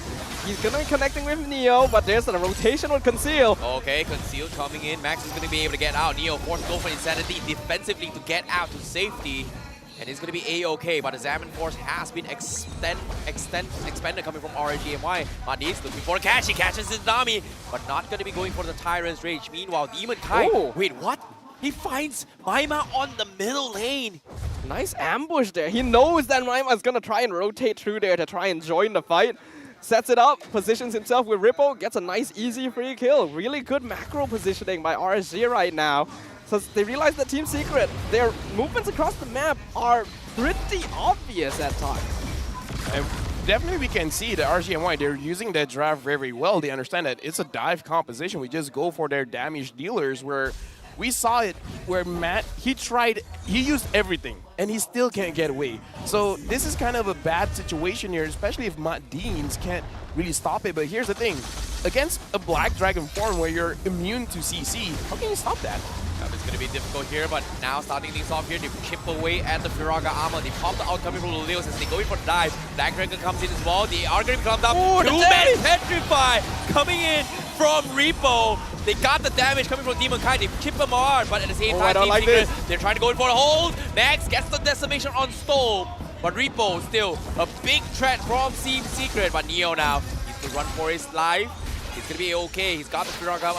He's going to be connecting with Neo, but there's a rotation with Conceal. Okay, Conceal coming in. Max is going to be able to get out. Neo forced to go for Insanity defensively to get out to safety. and it's going to be A-okay, but the Zaman Force has been expanded coming from RSG MY. Madis looking for a catch, he catches his Nami, but not going to be going for the Tyrant's Rage. Meanwhile, Demon Kai, wait, what? He finds Maima on the middle lane. Nice ambush there. He knows that Maima is going to try and rotate through there to try and join the fight. Sets it up, positions himself with Ripple, gets a nice easy free kill. Really good macro positioning by RSG right now. So they realize that Team Secret, their movements across the map are pretty obvious at times. And definitely we can see that RGMY, they're using that draft very well. They understand that it's a dive composition. We just go for their damage dealers, where we saw it where Matt, he used everything and he still can't get away. So this is kind of a bad situation here, especially if Matt Deans can't really stop it. But here's the thing, against a Black Dragon form where you're immune to CC, how can you stop that? It's going to be difficult here, but now starting things off here, they chip away at the Firaga armor. They pop the out coming from Lilios as they go in for the dive. Black Dragon comes in as well. They are going to come down. Two-man Petrify coming in from Repo. They got the damage coming from Demon Kai. They chip him hard, but at the same time, Team Secret, they're trying to go in for a hold. Max gets the decimation on Storm, but Repo still a big threat from Team Secret. But Neo now, he's to run for his life. He's going to be okay. He's got the Firaga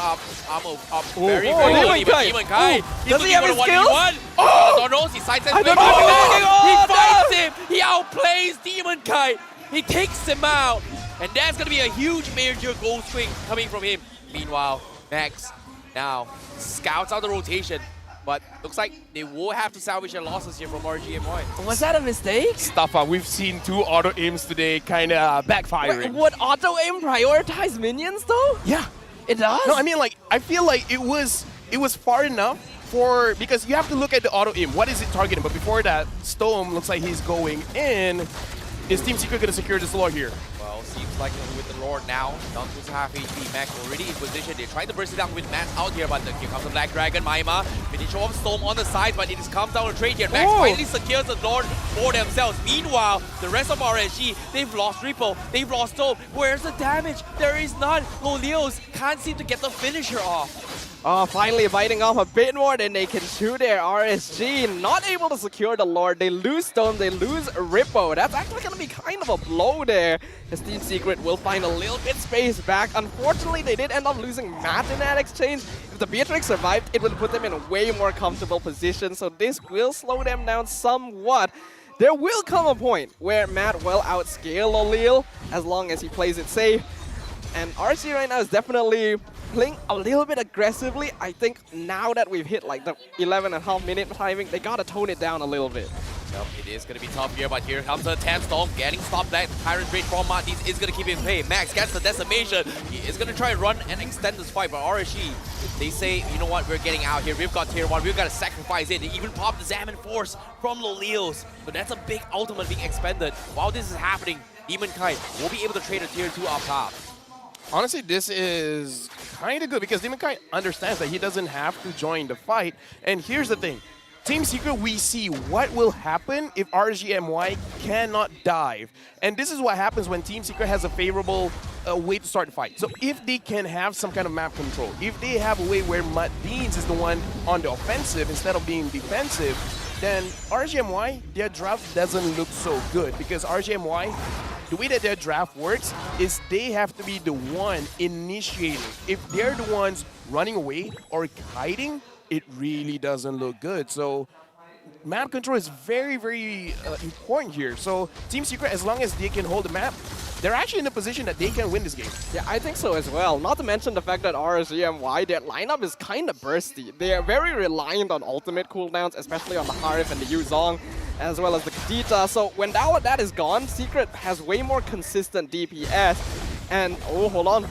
armor up very early, but Demon Kai, he's looking for a 1v1. Oh, no, he sidesteps. He fights him. He outplays Demon Kai. He takes him out. And that's going to be a huge major goal swing coming from him. Meanwhile, Max now scouts out the rotation, but looks like they will have to salvage their losses here from RSG MY. Was that a mistake? Staffa, we've seen 2 auto aims today kind of backfiring. Would auto aim prioritize minions though? Yeah. It does? No, I mean, like, I feel like it was far enough for, because you have to look at the auto aim. What is it targeting? But before that, Storm looks like he's going in. Is Team Secret going to secure this Lord here? Well, seems like with the Lord now, down to half HP, Max already in position. They try to burst it down with Max out here, but here comes the Black Dragon, Maima. Finish off Storm on the side, but it just comes down to trade here. Max finally secures the Lord for themselves. Meanwhile, the rest of RSG, they've lost Repo, they've lost Storm. Where's the damage? There is none. Lolios can't seem to get the finisher off. Oh, finally biting off a bit more than they can chew there. RSG not able to secure the Lord. They lose Stone, they lose Rippo. That's actually going to be kind of a blow there. As Team Secret will find a little bit space back. Unfortunately, they did end up losing Matt in that exchange. If the Beatrix survived, it would put them in a way more comfortable position. So this will slow them down somewhat. There will come a point where Matt will outscale Lolil as long as he plays it safe. And RSG right now is definitely playing a little bit aggressively. I think now that we've hit like the 11.5 minute timing, they gotta tone it down a little bit. Yep, it is going to be tough here, but here comes the 10 Storm getting stopped back. Tyrant's Rage from Martins is going to keep him pay. Max gets the decimation. He is going to try and run and extend this fight, but RSG, they say, you know what, we're getting out here. We've got tier 1, we've got to sacrifice it. They even pop the Zaman Force from Lolios. So that's a big ultimate being expended. While this is happening, Demon Kai will be able to trade a tier 2 up top. Honestly, this is kind of good because Demon Kai understands that he doesn't have to join the fight. And here's the thing. Team Secret, we see what will happen if RSG MY cannot dive. And this is what happens when Team Secret has a favorable way to start the fight. So if they can have some kind of map control, if they have a way where Matt Deans is the one on the offensive instead of being defensive, then RSG MY, their draft doesn't look so good because RSG MY, the way that their draft works is they have to be the one initiating. If they're the ones running away or hiding, it really doesn't look good. So map control is very, very important here. So Team Secret, as long as they can hold the map, they're actually in a position that they can win this game. Yeah, I think so as well. Not to mention the fact that RSG MY, their lineup is kind of bursty. They are very reliant on ultimate cooldowns, especially on the Harif and the Yuzong, as well as the Kadita. So when that is gone, Secret has way more consistent DPS. And, oh, hold on.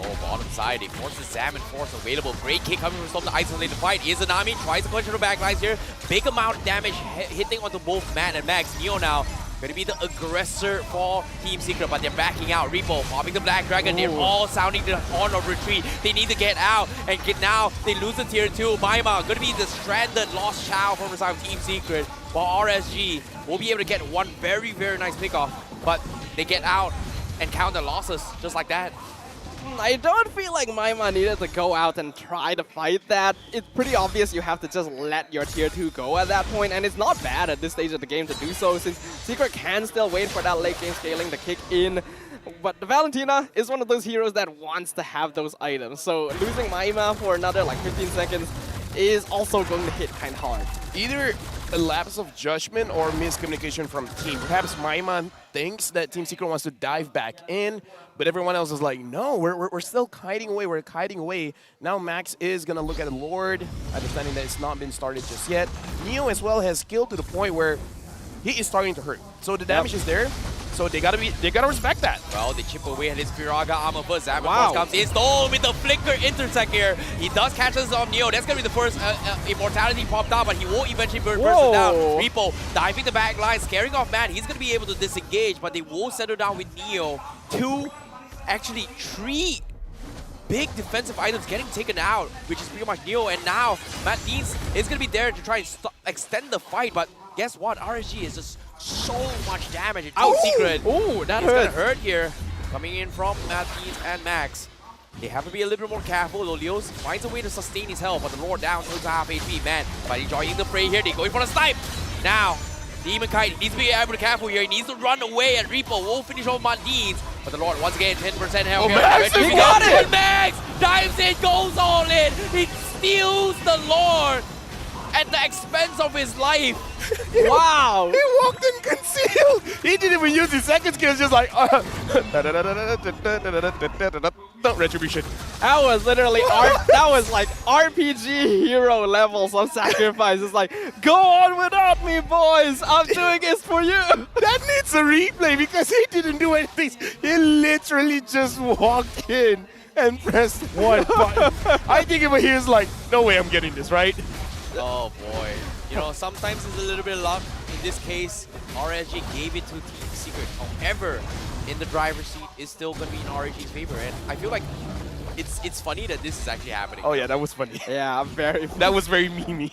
Oh, bottom side, they force the Zaman Force available. Great kick coming from Storm to isolate the fight. Izanami tries to punch through the backlines here. Big amount of damage hitting onto both Matt and Max. Neo now going to be the aggressor for Team Secret, but they're backing out. Repo popping the Black Dragon. They're all sounding the horn of retreat. They need to get out, and now they lose the tier 2. Maima going to be the stranded lost child from the side of Team Secret, while RSG will be able to get one very, very nice pick off, but they get out and count their losses just like that. I don't feel like Maima needed to go out and try to fight that. It's pretty obvious you have to just let your tier 2 go at that point, and it's not bad at this stage of the game to do so, since Secret can still wait for that late game scaling to kick in. But the Valentina is one of those heroes that wants to have those items, so losing Maima for another like 15 seconds is also going to hit kind of hard. Either a lapse of judgment or miscommunication from team. Perhaps Maima thinks that Team Secret wants to dive back in, but everyone else is like, no, we're still kiting away, we're kiting away. Now Max is going to look at the Lord, understanding that it's not been started just yet. Neo as well has skill to the point where he is starting to hurt. So the damage is there. So they gotta respect that. Well, they chip away at his Piraga armor first. Zamorphos comes in. Stone with the flicker intersect here. He does catch us on Neo. That's gonna be the first immortality popped out, but he won't eventually burst it down. Repo diving the back line, scaring off Matt. He's gonna be able to disengage, but they will settle down with Neo. Actually 3 big defensive items getting taken out, which is pretty much Neo. And now Matt Deans is gonna be there to try and extend the fight, but guess what? RSG is just so much damage in Team Secret. Ooh, that hurt. It's hurt. gonna hurt here. Coming in from Matthews and Max. They have to be a little bit more careful. Leos finds a way to sustain his health, but the Lord down to half HP. Man, but he's joining the fray here. They're going for a snipe. Now, Demon Kite needs to be able to careful here. He needs to run away, and Reaper will finish off Mandines. But the Lord, once again, 10% health here. Max, he got it! And Max dives in, goes all in. He steals the Lord at the expense of his life. Wow! He walked in concealed. He didn't even use his second skill. Just like retribution. That was literally that was like RPG hero levels of sacrifice. It's like, go on without me, boys. I'm doing this for you. That needs a replay because he didn't do anything. He literally just walked in and pressed one button. I think if he was like, no way, I'm getting this right. Oh boy. You know, sometimes it's a little bit of luck. In this case, RSG gave it to Team Secret. However, in the driver's seat is still going to be in RSG's favor. And I feel like it's funny that this is actually happening. Oh yeah, that was funny. Yeah, very. That was very memey.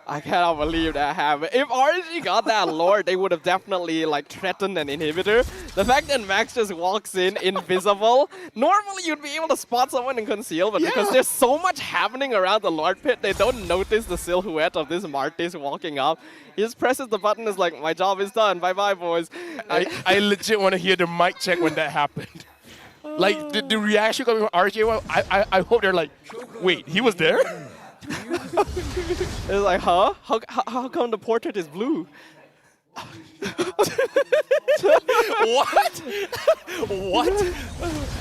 I cannot believe that happened. If RSG got that Lord, they would have definitely like threatened an inhibitor. The fact that Max just walks in invisible, normally you'd be able to spot someone and conceal, but because there's so much happening around the Lord pit, they don't notice the silhouette of this Martis walking up. He just presses the button, is like, my job is done, bye-bye, boys. I legit want to hear the mic check when that happened. Like, the reaction coming from RJ, I hope they're like, wait, he was there? It's like, huh? How come the portrait is blue? What? What?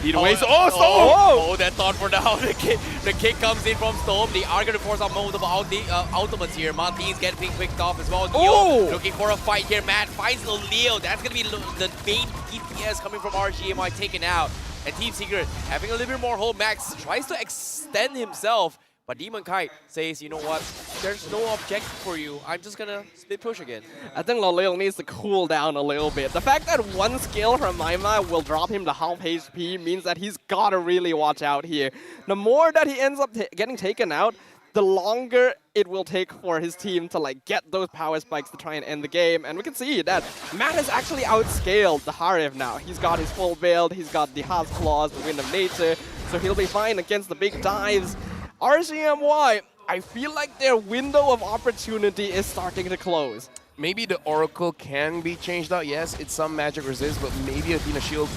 Either way, Storm! Oh, that thought for now. The kick comes in from Storm. They are going to force out multiple ultimates here. Martin's getting picked off as well. Neo looking for a fight here. Matt finds the Leo. That's going to be the main DPS coming from RSG MY taken out. And Team Secret having a little bit more hold. Max tries to extend himself. But Demon Kite says, you know what, there's no objective for you. I'm just gonna split push again. I think Loleo needs to cool down a little bit. The fact that one skill from Maima will drop him to half HP means that he's gotta really watch out here. The more that he ends up getting taken out, the longer it will take for his team to like get those power spikes to try and end the game. And we can see that Matt has actually outscaled the Harif now. He's got his full build, he's got the Heart's Claws, the Wind of Nature, so he'll be fine against the big dives. RSG MY, I feel like their window of opportunity is starting to close. Maybe the Oracle can be changed out. Yes, it's some magic resist, but maybe Athena Shield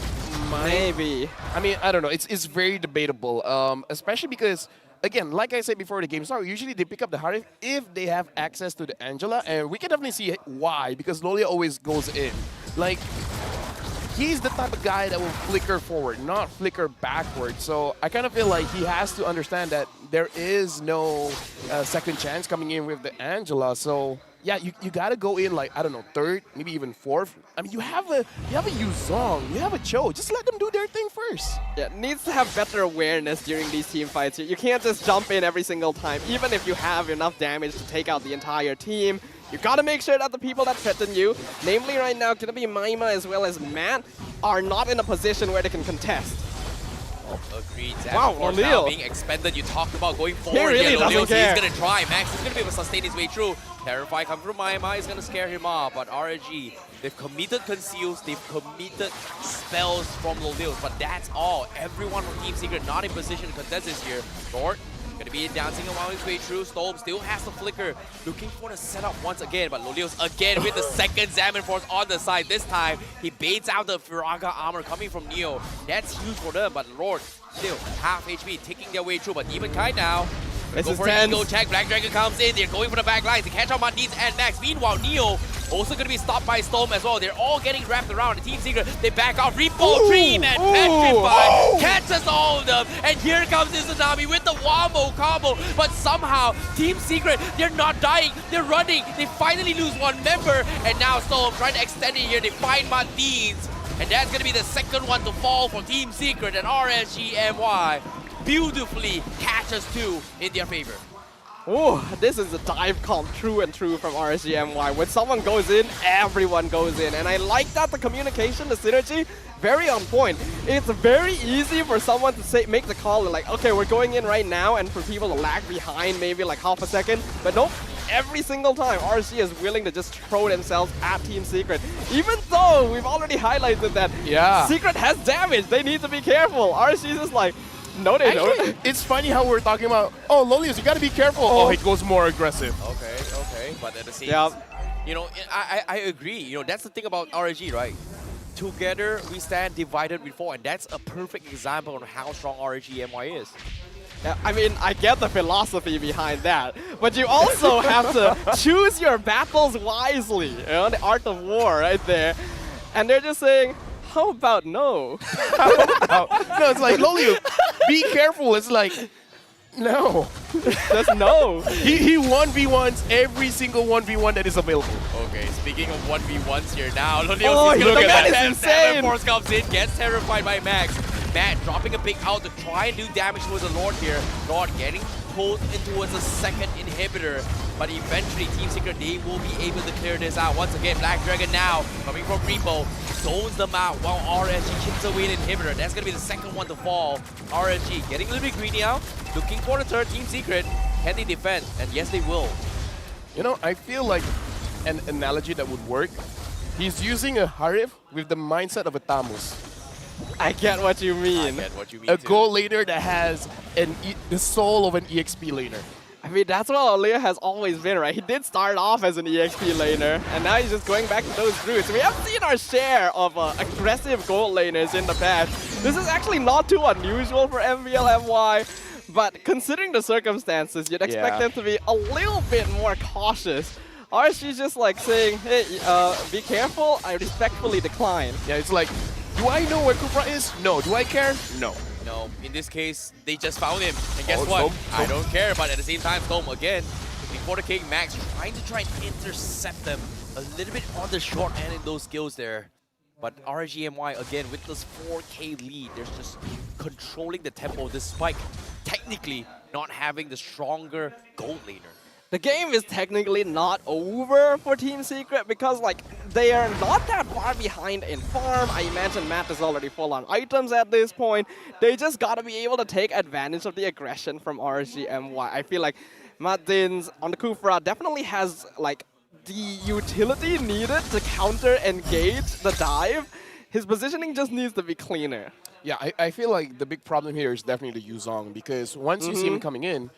might. Maybe. I mean, I don't know. It's very debatable, especially because, again, like I said before the game started, usually they pick up the Harif if they have access to the Angela, and we can definitely see why, because Lolia always goes in. Like, he's the type of guy that will flicker forward, not flicker backward. So I kind of feel like he has to understand that there is no second chance coming in with the Angela. So yeah, you gotta go in like, I don't know, third, maybe even fourth. I mean, you have a Yuzong, you have a Cho. Just let them do their thing first. Yeah, needs to have better awareness during these team fights. You can't just jump in every single time, even if you have enough damage to take out the entire team. You gotta make sure that the people that threaten you, namely right now, gonna be Maima as well as Matt, are not in a position where they can contest. Agreed. Wow, Wow, now Loleo. being expended. You talked about going forward. really here. doesn't Loleo, care. he's gonna try. Max is gonna be able to sustain his way through. Terrify coming from MY is gonna scare him off, but RSG, they've committed conceals, they've committed spells from Loleo, but that's all. Everyone from Team Secret not in position to contest this here. Lord gonna be dancing around his way through. Storm still has the flicker, looking for the setup once again, but Loleo's again with the second Xamarin Force on the side. This time, he baits out the Firaga armor coming from Neo. That's huge for them, but Lord still half HP, taking their way through, but even Kai now. This Go is for an tense. ego check. Black Dragon comes in. They're going for the back lines. They catch out Mandis and Max. Meanwhile, Neo also going to be stopped by Storm as well. They're all getting wrapped around. The Team Secret, they back off. Repo, Dream, and Petrify catches all of them. And here comes Izanami with the Wombo combo. But somehow, Team Secret, they're not dying. They're running. They finally lose one member. And now Storm trying to extend it here. They find Mandis. And that's going to be the second one to fall for Team Secret, and RSG MY beautifully catches two in their favor. Oh, this is a dive comp true and true from RSG MY. When someone goes in, everyone goes in. And I like that the communication, the synergy, very on point. It's very easy for someone to say, make the call like, okay, we're going in right now, and for people to lag behind maybe like half a second. But nope, every single time RSG is willing to just throw themselves at Team Secret. Even though we've already highlighted that Secret has damage, they need to be careful. RSG is just like, no, they don't. It's funny how we're talking about, oh, Lolius, you gotta be careful. Oh, it goes more aggressive. Okay. But at the same time, you know, I agree. You know, that's the thing about RSG, right? Together, we stand divided before, and that's a perfect example of how strong RSG MY is. Yeah, I mean, I get the philosophy behind that, but you also have to choose your battles wisely. You know, the art of war right there. And they're just saying, how about no? No, it's like, Lolio, be careful. It's like, no. Just no. He 1v1s every single 1v1 that is available. Okay, speaking of 1v1s here now, Lolio Oh, is going to the man get is insane. Force comes in, gets terrified by Max. Matt dropping a big out to try and do damage towards the Lord here. Lord getting pulled in towards the second inhibitor. But eventually, Team Secret, they will be able to clear this out. Once again, Black Dragon now coming from Repo, zones them out while RSG chips away an inhibitor. That's going to be the second one to fall. RSG getting a little bit greedy now, looking for the third. Team Secret, can they defend? And yes, they will. You know, I feel like an analogy that would work. He's using a Harif with the mindset of a Tamus. I get what you mean. A gold laner that has the soul of an EXP laner. I mean, that's what Olea has always been, right? He did start off as an EXP laner, and now he's just going back to those roots. We have seen our share of aggressive gold laners in the past. This is actually not too unusual for MPL MY, but considering the circumstances, you'd expect them to be a little bit more cautious. Or she's just like saying, hey, be careful, I respectfully decline. Yeah, it's like, do I know where Kufra is? No. Do I care? No. No, in this case, they just found him. And guess Oh, what? Storm. I don't care, but at the same time, Storm again, before the King, Max trying to intercept them a little bit on the short end in those skills there. But RGMY, again, with this 4K lead, they're just controlling the tempo despite technically not having the stronger gold laner. The game is technically not over for Team Secret because, like, they are not that far behind in farm. I imagine Matt is already full on items at this point. They just gotta be able to take advantage of the aggression from RSG MY. I feel like Mattins on the Kufra definitely has, like, the utility needed to counter-engage the dive. His positioning just needs to be cleaner. Yeah, I feel like the big problem here is definitely the Yuzong, because once you see him coming in,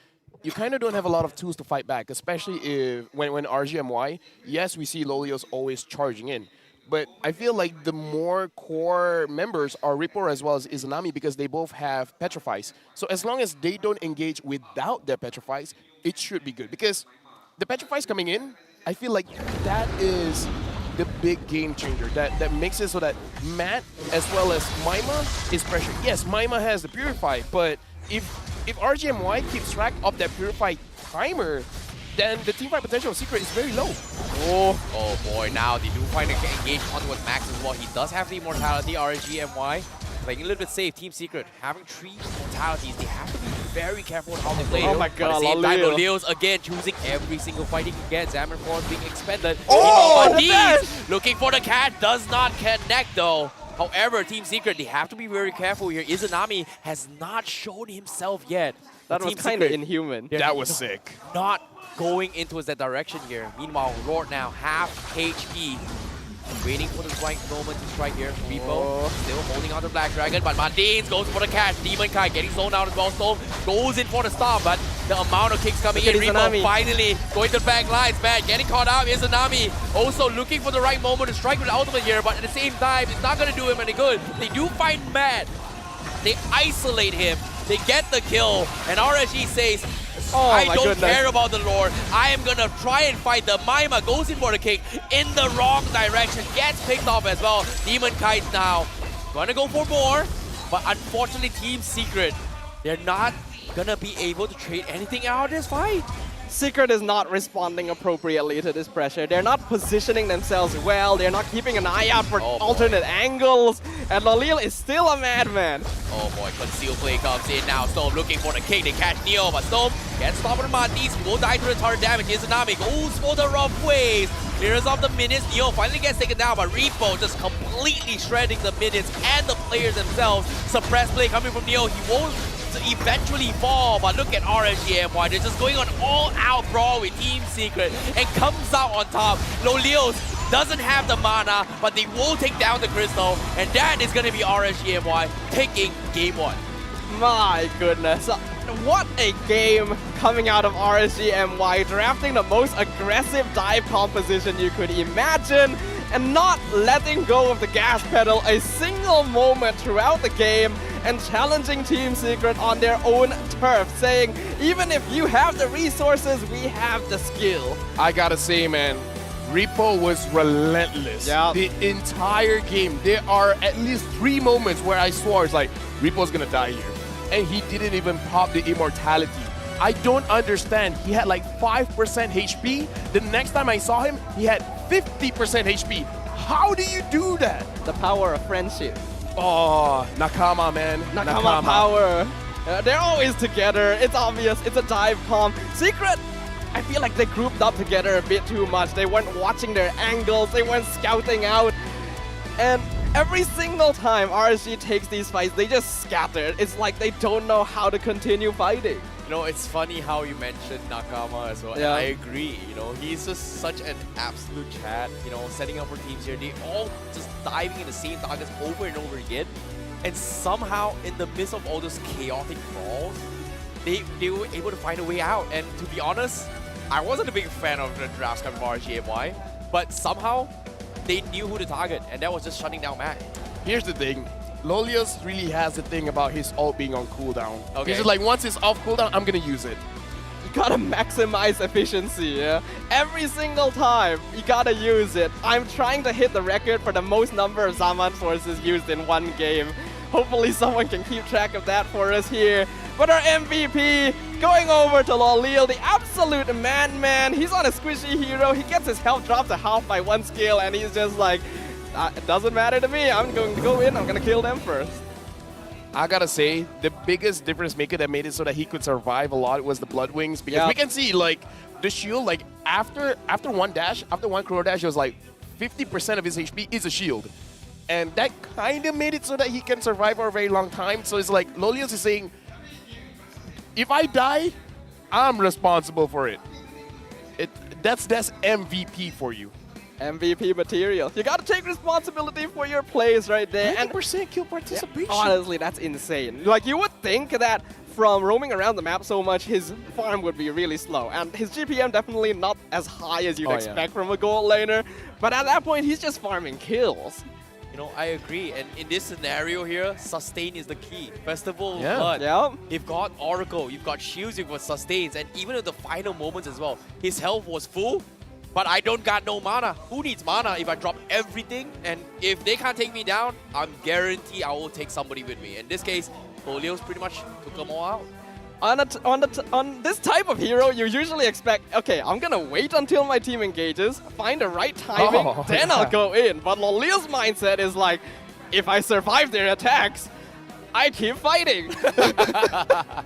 you kind of don't have a lot of tools to fight back, especially if when RGMY, yes, we see Lolios always charging in. But I feel like the more core members are Ripper as well as Izanami because they both have Petrifies. So as long as they don't engage without their Petrifies, it should be good. Because the Petrifies coming in, I feel like that is the big game changer that makes it so that Matt as well as Maima is pressured. Yes, Maima has the Purify, but if RGMY keeps track of that Purify timer, then the teamfight potential of Secret is very low. Oh boy, now they do find an engage on with Max as well. He does have the immortality, RGMY. Playing a little bit safe, Team Secret having 3 mortalities. They have to be very careful on how they play. Oh my But god, at the same time, Loleo. Loleo's again choosing every single fight he can get. Xamarin Force being expended. Oh, Meanwhile, the Mandis looking for the cat, does not connect though. However, Team Secret, they have to be very careful here. Izanami has not shown himself yet. That was Team kind of Secret, inhuman. That was sick. not going into that direction here. Meanwhile, Lord now half HP. Waiting for the right moment to strike here. Repo still holding on to Black Dragon, but Martins goes for the catch. Demon Kai getting zoned out as well. Storm goes in for the stop, but the amount of kicks coming Look in. at Repo Izanami. finally going to the back lines, man. Getting caught out. Izanami also looking for the right moment to strike with the ultimate here, but at the same time, it's not going to do him any good. They do find Matt. They isolate him. They get the kill, and RSG says, I my don't goodness. care about the Lord. I am gonna try and fight the Maima. Goes in for the kick in the wrong direction. Gets picked off as well. Demon Kite now gonna go for more, but unfortunately, Team Secret, they're not gonna be able to trade anything out of this fight. Secret is not responding appropriately to this pressure. They're not positioning themselves well. They're not keeping an eye out for alternate angles. And Lolil is still a madman. Oh boy, conceal play comes in now. Storm looking for the kick. They catch Neo, but Storm gets stopped with Martins. Will die to the target damage. Izanami goes for the rough waves. Clears off the minions. Neo finally gets taken down, but Repo just completely shredding the minions and the players themselves. Suppressed play coming from Neo. He won't eventually fall, but look at RSG MY. They're just going on all-out brawl with Team Secret and comes out on top. Lolios doesn't have the mana, but they will take down the crystal, and that is going to be RSG MY taking game 1. My goodness. What a game coming out of RSG MY, drafting the most aggressive dive composition you could imagine and not letting go of the gas pedal a single moment throughout the game, and challenging Team Secret on their own turf, saying, even if you have the resources, we have the skill. I gotta say, man, Repo was relentless. The entire game. There are at least 3 moments where I swore it's like, Repo's gonna die here. And he didn't even pop the immortality. I don't understand. He had like 5% HP. The next time I saw him, he had 50% HP. How do you do that? The power of friendship. Oh, Nakama, man. Nakama power. They're always together. It's obvious. It's a dive comp. Secret, I feel like they grouped up together a bit too much. They weren't watching their angles. They weren't scouting out. And every single time RSG takes these fights, they just scatter. It's like they don't know how to continue fighting. You know, it's funny how you mentioned Nakama as well. Yeah. And I agree. You know, he's just such an absolute chat. You know, setting up for teams here. They all just diving in the same targets over and over again. And somehow, in the midst of all those chaotic brawls, they were able to find a way out. And to be honest, I wasn't a big fan of the drafts coming from RSG MY, but somehow they knew who to target, and that was just shutting down Matt. Here's the thing. Lolios really has the thing about his ult being on cooldown. Okay. He's just like, once it's off cooldown, I'm gonna use it. You gotta maximize efficiency, yeah? Every single time, you gotta use it. I'm trying to hit the record for the most number of Zaman forces used in one game. Hopefully someone can keep track of that for us here. But our MVP going over to Lolil, the absolute man. He's on a squishy hero. He gets his health dropped to half by 1 skill, and he's just like, it doesn't matter to me. I'm going to go in. I'm going to kill them first. I gotta say, the biggest difference maker that made it so that he could survive a lot was the Blood Wings, because we can see like the shield, like after one chrono dash, it was like 50% of his HP is a shield. And that kind of made it so that he can survive for a very long time. So it's like Lolios is saying, if I die, I'm responsible for it. That's MVP for you. MVP material. You gotta take responsibility for your plays right there. 90% kill participation. Honestly, that's insane. Like, you would think that from roaming around the map so much, his farm would be really slow. And his GPM definitely not as high as you'd expect from a gold laner. But at that point, he's just farming kills. You know, I agree. And in this scenario here, sustain is the key. Festival of Blood. You've got Oracle, you've got shields, you've got sustains, and even at the final moments as well, his health was full, but I don't got no mana. Who needs mana if I drop everything? And if they can't take me down, I'm guaranteed I will take somebody with me. In this case, Lolios pretty much took them all out. On this type of hero, you usually expect, okay, I'm gonna wait until my team engages, find the right timing, then I'll go in. But Lolil's mindset is like, if I survive their attacks, I keep fighting.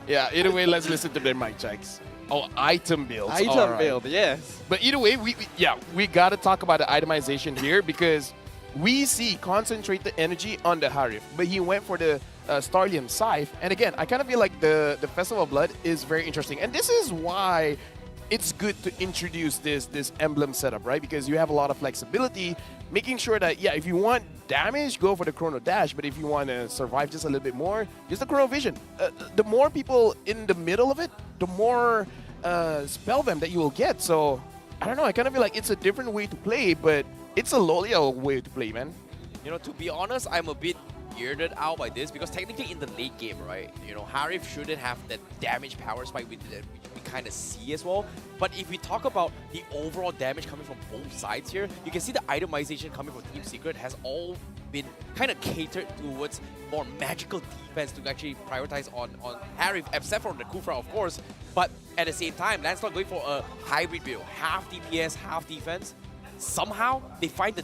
Yeah, either way, let's listen to their mic checks. Oh, item builds. Item build, yes. But either way, we gotta talk about the itemization here, because we see concentrated energy on the Harif, but he went for the Starlium Scythe. And again, I kind of feel like the Festival of Blood is very interesting. And this is why it's good to introduce this emblem setup, right? Because you have a lot of flexibility, making sure that, yeah, if you want damage, go for the Chrono Dash, but if you want to survive just a little bit more, use the Chrono Vision. The more people in the middle of it, the more spell them that you will get. So, I don't know, I kind of feel like it's a different way to play, but it's a loyal way to play, man. You know, to be honest, I'm a bit weirded out by this because technically in the late game, right, you know, Harif shouldn't have that damage power spike which we kind of see as well. But if we talk about the overall damage coming from both sides here, you can see the itemization coming from Team Secret has all been kind of catered towards more magical defense to actually prioritize on Harif, except for the Kufra, of course. But at the same time, Lancelot going for a hybrid build, half DPS, half defense. Somehow, they find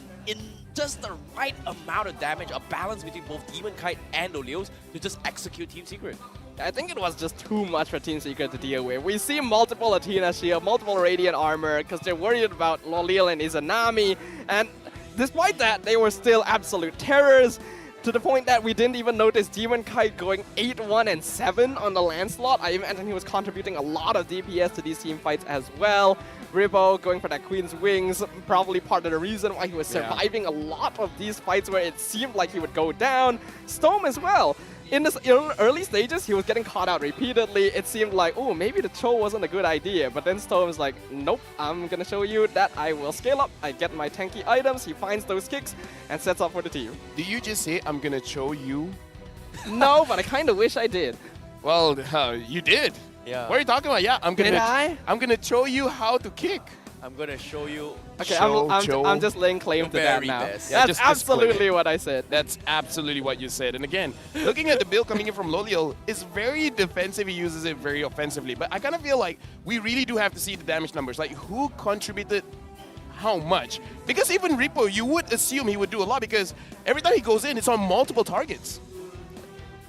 just the right amount of damage, a balance between both Demon Kite and Lolios to just execute Team Secret. I think it was just too much for Team Secret to deal with. We see multiple Athena shield, multiple Radiant armor, because they're worried about Lolil and Izanami, and despite that, they were still absolute terrors, to the point that we didn't even notice Demon Kite going 8-1 and 7 on the Lancelot. I imagine he was contributing a lot of DPS to these team fights as well. Ribbo going for that Queen's Wings, probably part of the reason why he was surviving a lot of these fights where it seemed like he would go down. Storm as well. In this early stages, he was getting caught out repeatedly. It seemed like, oh, maybe the Cho wasn't a good idea. But then Storm's like, nope, I'm going to show you that I will scale up. I get my tanky items. He finds those kicks and sets up for the team. Do you just say, I'm going to show you? No, but I kind of wish I did. Well, you did. Yeah. What are you talking about? Yeah, I'm gonna show you how to kick. I'm gonna show you. Okay, I'm just laying claim to that now. Best. Yeah, That's absolutely what I said. That's absolutely what you said. And again, looking at the build coming in from Loliel, is very defensive. He uses it very offensively. But I kind of feel like we really do have to see the damage numbers. Like, who contributed how much? Because even Repo, you would assume he would do a lot because every time he goes in, it's on multiple targets.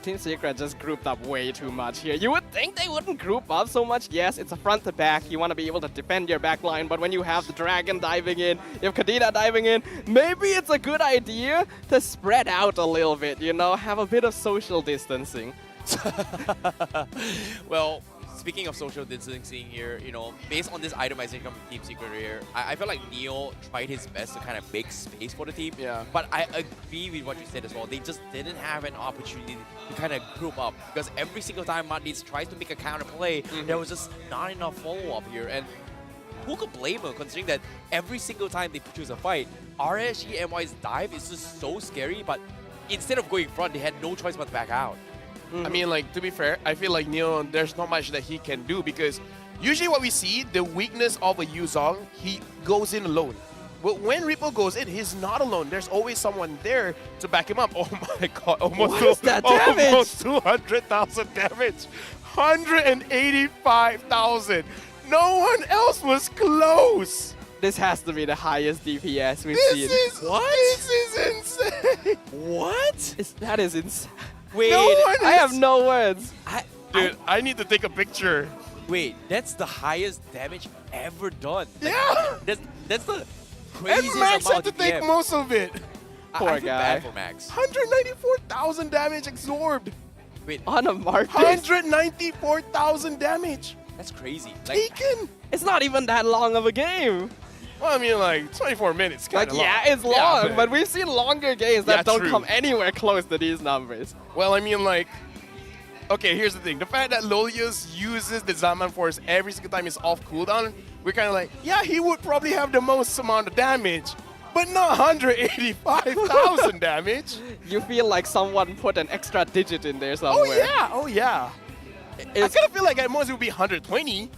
Team Secret just grouped up way too much here. You would think they wouldn't group up so much. Yes, it's a front to back. You want to be able to defend your back line, but when you have the Dragon diving in, you have Kadena diving in, maybe it's a good idea to spread out a little bit, you know, have a bit of social distancing. Well, speaking of social distancing here, you know, based on this itemization from Team Secret here, I feel like Neo tried his best to kind of make space for the team. Yeah. But I agree with what you said as well. They just didn't have an opportunity to kind of group up because every single time Matnitz tries to make a counter play, there was just not enough follow-up here. And who could blame him considering that every single time they choose a fight, RSG MY's dive is just so scary, but instead of going front, they had no choice but to back out. I mean, like, to be fair, I feel like Neo, there's not much that he can do because usually what we see, the weakness of a Yuzong, he goes in alone. But when Ripple goes in, he's not alone. There's always someone there to back him up. Oh my god, almost 200,000 damage. 185,000. No one else was close. This has to be the highest DPS we've seen. This is insane. What? That is insane. Wait, I have no words. Dude, I need to take a picture. Wait, that's the highest damage ever done. Like, Yeah. That's the And craziest Max amount had to of take DM. most of it. Poor I feel guy. bad for Max. 194,000 damage absorbed. Wait, On a market. 194,000 damage. that's crazy. Like, Taken. It's not even that long of a game. Well, I mean, like, 24 minutes. Like, Kinda long. yeah, it's long, but we've seen longer games that Yeah, don't true. come anywhere close to these numbers. Well, I mean, like, okay, here's the thing. The fact that Lolius uses the Zaman Force every single time it's off cooldown, we're kind of like, yeah, he would probably have the most amount of damage, but not 185,000 damage. You feel like someone put an extra digit in there somewhere. Oh yeah. I kind of feel like at most it would be 120.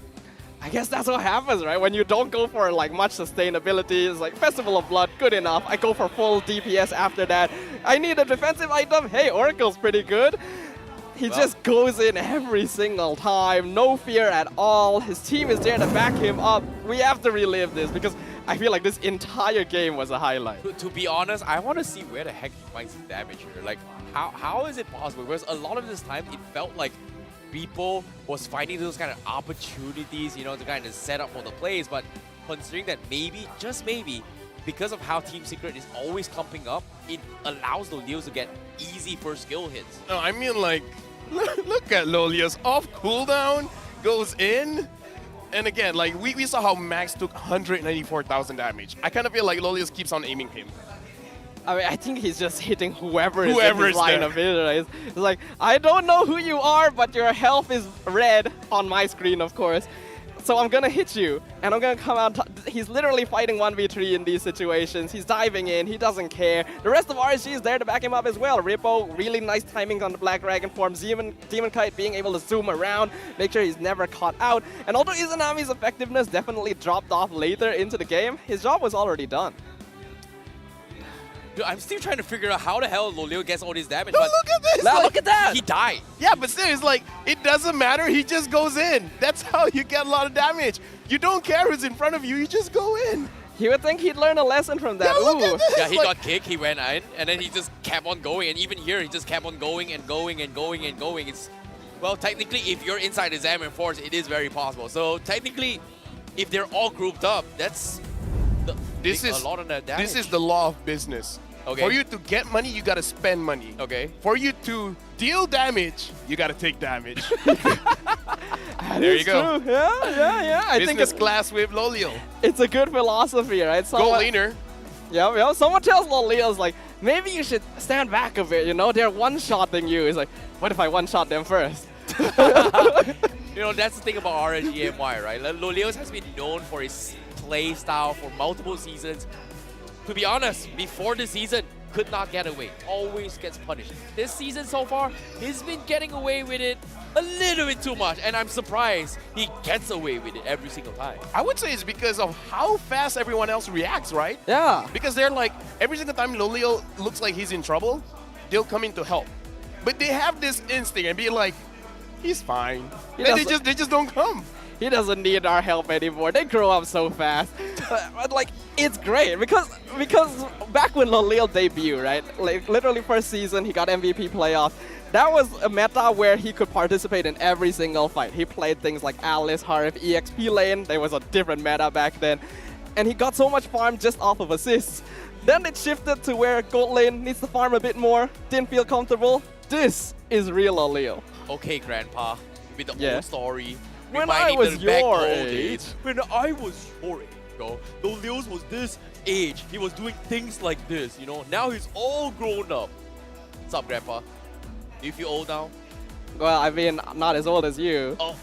I guess that's what happens, right? When you don't go for like much sustainability, it's like Festival of Blood, good enough. I go for full DPS after that. I need a defensive item. Hey, Oracle's pretty good. He just goes in every single time, no fear at all. His team is there to back him up. We have to relive this because I feel like this entire game was a highlight. to be honest, I want to see where the heck he finds his damage here. Like, how is it possible? Whereas a lot of this time, it felt like Repo was finding those kind of opportunities, you know, to kind of set up for the plays. But considering that maybe, just maybe, because of how Team Secret is always clumping up, it allows the Leos to get easy first skill hits. No, I mean like, look at Lolia's off cooldown, goes in, and again, like we saw how Max took 194,000 damage. I kind of feel like Lolia's keeps on aiming him. I mean, I think he's just hitting whoever is Whoever in is his line there. of vision. Right? It's like, I don't know who you are, but your health is red on my screen, of course. So I'm gonna hit you, and I'm gonna come out. He's literally fighting 1v3 in these situations. He's diving in, he doesn't care. The rest of RSG is there to back him up as well. Rippo, really nice timing on the Black Dragon form. Demon Kite being able to zoom around, make sure he's never caught out. And although Izanami's effectiveness definitely dropped off later into the game, his job was already done. Dude, I'm still trying to figure out how the hell Loleo gets all this damage. No, but look at this! Now like, look at that! He died. Yeah, but still, it's like, it doesn't matter, he just goes in. That's how you get a lot of damage. You don't care who's in front of you, you just go in. You would think he'd learn a lesson from that. Yeah, look at this. Yeah, he like, got kicked, he went in, and then he just kept on going. And even here, he just kept on going and going and going and going. It's, well, technically, if you're inside the Zam and Force, it is very possible. So technically, if they're all grouped up, that's a lot of that damage. This is the law of business. Okay. For you to get money, you gotta spend money. Okay. For you to deal damage, you gotta take damage. That There is you go. True. Yeah. I think Business class with Lolio. it's a good philosophy, right? Go leaner. Yeah. Someone tells Lolio's like, maybe you should stand back a bit, you know? They're one-shotting you. It's like, what if I one-shot them first? You know, that's the thing about RSG MY, right? Lolios has been known for his play style for multiple seasons. To be honest, before the season, could not get away. Always gets punished. This season so far, he's been getting away with it a little bit too much, and I'm surprised he gets away with it every single time. I would say it's because of how fast everyone else reacts, right? Yeah. Because they're like, every single time Lolio looks like he's in trouble, they'll come in to help. But they have this instinct and be like, he's fine. And they just don't come. He doesn't need our help anymore. They grow up so fast. But like, it's great because back when Loleo debuted, right? Like literally first season, he got MVP playoff. That was a meta where he could participate in every single fight. He played things like Alice, Harif, EXP lane. There was a different meta back then. And he got so much farm just off of assists. Then it shifted to where gold lane needs to farm a bit more. Didn't feel comfortable. This is real Loleo. Okay, Grandpa, with the old story. When I was your age. When I was your age, bro. Lolios was this age. He was doing things like this, you know. Now he's all grown up. What's up, Grandpa? Do you feel old now? Well, I mean, not as old as you. Oh.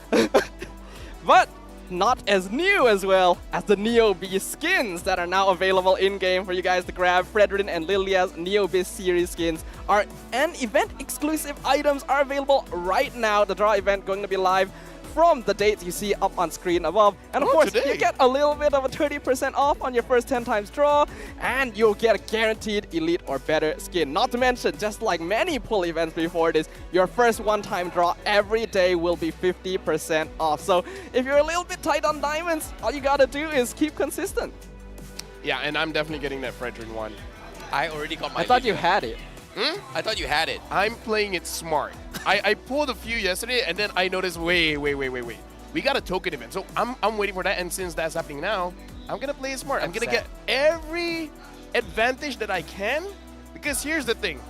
But not as new as well as the Neo Beast skins that are now available in-game for you guys to grab. Fredrin and Lilia's Neo Beast series skins are and event-exclusive items are available right now. The draw event going to be live from the dates you see up on screen above. And of course, today. you get a little bit of a 30% off on your first 10 times draw, and you'll get a guaranteed elite or better skin. Not to mention, just like many pull events before this, your first one-time draw every day will be 50% off. So if you're a little bit tight on diamonds, all you gotta do is keep consistent. Yeah, and I'm definitely getting that Fredrin one. I already got my I thought you video. had it. I thought you had it. I'm playing it smart. I pulled a few yesterday, and then I noticed, wait. We got a token event. So I'm waiting for that, and since that's happening now, I'm going to play it smart. I'm going to get every advantage that I can, because here's the thing.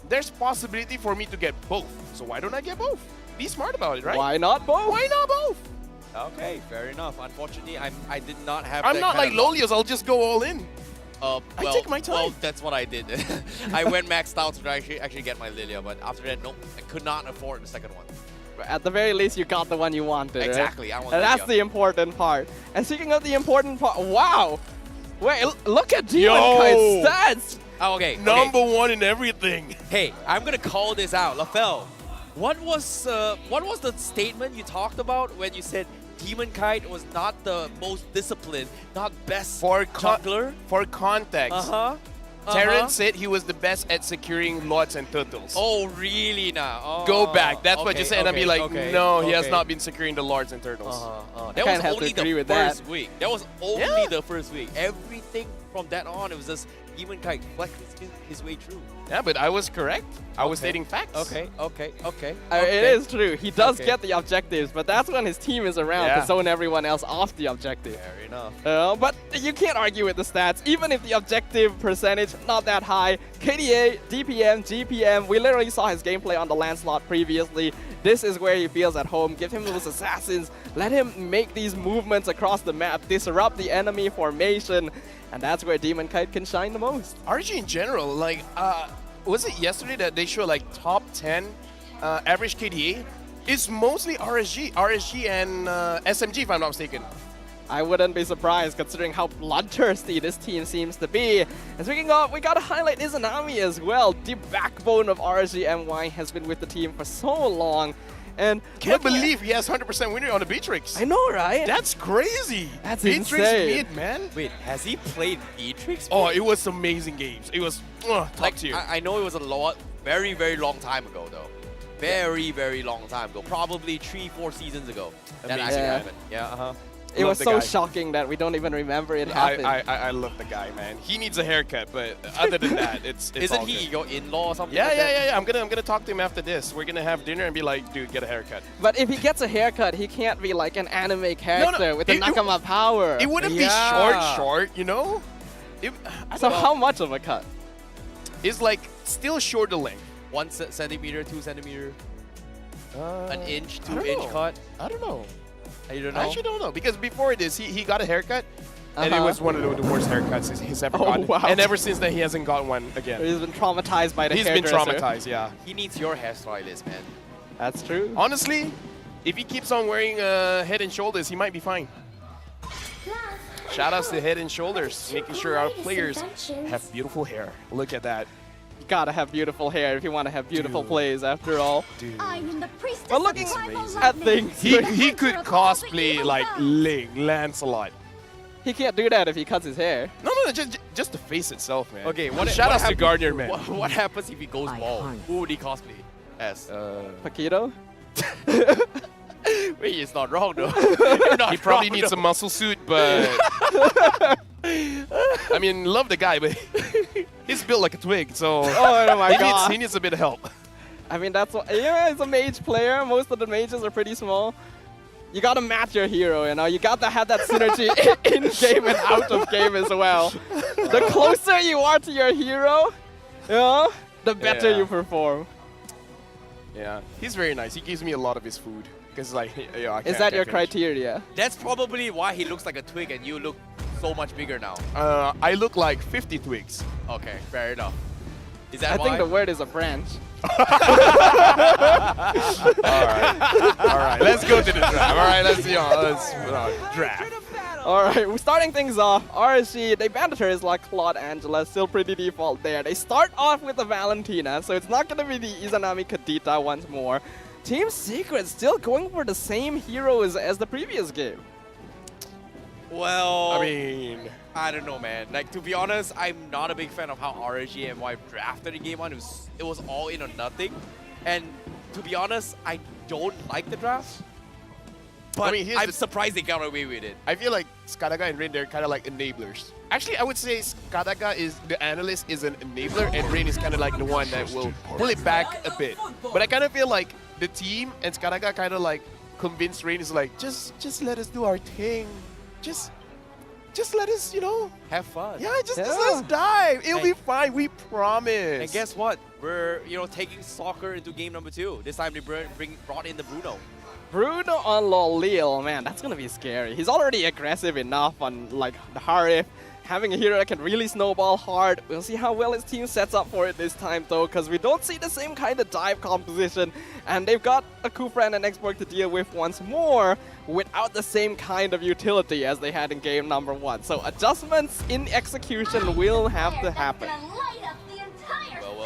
There's possibility for me to get both. So why don't I get both? Be smart about it, right? Why not both? Why not both? Okay, fair enough. Unfortunately, I did not have I'm that not kind like of luck. Lolios. I'll just go all in. I take my time. Well, that's what I did. I went maxed out to actually get my Lilia, but after that, nope, I could not afford the second one. At the very least, you got the one you wanted. Exactly, right? I want And that's Lilia. the important part. And speaking of the important part, wow! Wait, look at Demon Yo! Kite's stats! Oh, okay. Number one in everything. Hey, I'm gonna call this out, LaFell. What was the statement you talked about when you said Demon Kite was not the most disciplined, not best jungler? For context, Terrence said he was the best at securing lots and turtles. Oh, really now? Oh, Go back. That's what okay, you said. And I'd be like, okay, no, he has okay. not been securing the lords and turtles. That was only the first week. That was only Yeah. the first week. Everything from that on, it was just Demon Kite flexing his way through. Yeah, but I was correct. I was stating facts. Okay. It is true. He does get the objectives, but that's when his team is around to zone everyone else off the objective. Fair enough. But you can't argue with the stats. Even if the objective percentage not that high, KDA, DPM, GPM, we literally saw his gameplay on the land slot previously. This is where he feels at home. Give him those assassins. Let him make these movements across the map, disrupt the enemy formation, and that's where Demon Kite can shine the most. RG in general, like, was it yesterday that they showed like top 10 average KDA? It's mostly RSG and SMG, if I'm not mistaken. I wouldn't be surprised considering how bloodthirsty this team seems to be. And speaking of, we gotta highlight Izanami as well. The backbone of RSG MY has been with the team for so long. And can't believe he has 100% winner on the Beatrix. I know, right? That's crazy. That's Beatrix insane. mid, man. Wait, has he played Beatrix? Oh, it was amazing games. It was top tier. I know it was a very, very long time ago, though. Very, very long time ago. Probably 3-4 seasons ago. That actually happened. Yeah, It was so shocking that we don't even remember it happened. I love the guy, man. He needs a haircut, but other than that, it's Isn't all he good. your in-law or something? Yeah, like that? yeah. I'm gonna talk to him after this. We're gonna have dinner and be like, dude, get a haircut. But if he gets a haircut, he can't be like an anime character with the Nakama power. It wouldn't be short, you know? So how much of a cut? It's like still short the length. 1 centimeter, 2 centimeter, an inch, I don't 2 inch know. cut. I don't know. You don't know? I actually don't know because before this, he got a haircut, and it was one of the worst haircuts he's ever gotten. Wow. And ever since then, he hasn't gotten one again. He's been traumatized by the He's been hairdresser. traumatized, yeah. He needs your hairstylist, man. That's true. Honestly, if he keeps on wearing Head and Shoulders, he might be fine. Shout outs to Head and Shoulders, making sure our players have beautiful hair. Look at that. You gotta have beautiful hair if you want to have beautiful plays, after all. I am the priestess But looking of primal at lightning. things, He could cosplay like Ling, Lancelot. he can't do that if he cuts his hair. No, just the face itself, man. Okay, Shout outs to happens- Gardner, man. What happens if he goes bald? Who would he cosplay as? Paquito? Wait, it's not wrong though. He probably needs a muscle suit, but I mean, love the guy, but he's built like a twig, so Oh my god. he needs a bit of help. I mean, that's what. Yeah, he's a mage player. Most of the mages are pretty small. You gotta match your hero, you know. You gotta have that synergy in game and out of game as well. The closer you are to your hero, you know, the better Yeah. you perform. Yeah, he's very nice. He gives me a lot of his food because, like, yeah, I Is can't- that can't your finish. criteria? That's probably why he looks like a twig and you look so much bigger now. I look like 50 twigs. Okay, fair enough. Is that I why? think the word is a branch. All right, let's go to the draft. All right, let's see. Let's draft. All right, we're starting things off. RSG, they banned her is like Claude Angela, still pretty default there. They start off with the Valentina, so it's not going to be the Izanami Kadita once more. Team Secret still going for the same heroes as the previous game. Well, I mean, I don't know, man. Like, to be honest, I'm not a big fan of how RSG MY drafted in game 1. It was all in or nothing. And to be honest, I don't like the draft. But I mean, here's I'm the- surprised they got away with it. I feel like Skadaga and Rain, they're kind of like enablers. Actually, I would say Skadaga is the analyst is an enabler, and Rain is kind of like the one that will pull it back a bit. But I kind of feel like the team and Skadaga kind of like convinced Rain is like, just let us do our thing. Just let us, you know. Have fun. Yeah, just let us dive. It'll be fine. We promise. And guess what? We're, taking soccer into game number 2. This time they brought in the Bruno. Bruno on Lolil, man, that's gonna be scary. He's already aggressive enough on like the Harif. Having a hero that can really snowball hard. We'll see how well his team sets up for it this time though, because we don't see the same kind of dive composition. And they've got a Kufra and an Export to deal with once more without the same kind of utility as they had in game number 1. So adjustments in execution will have to happen.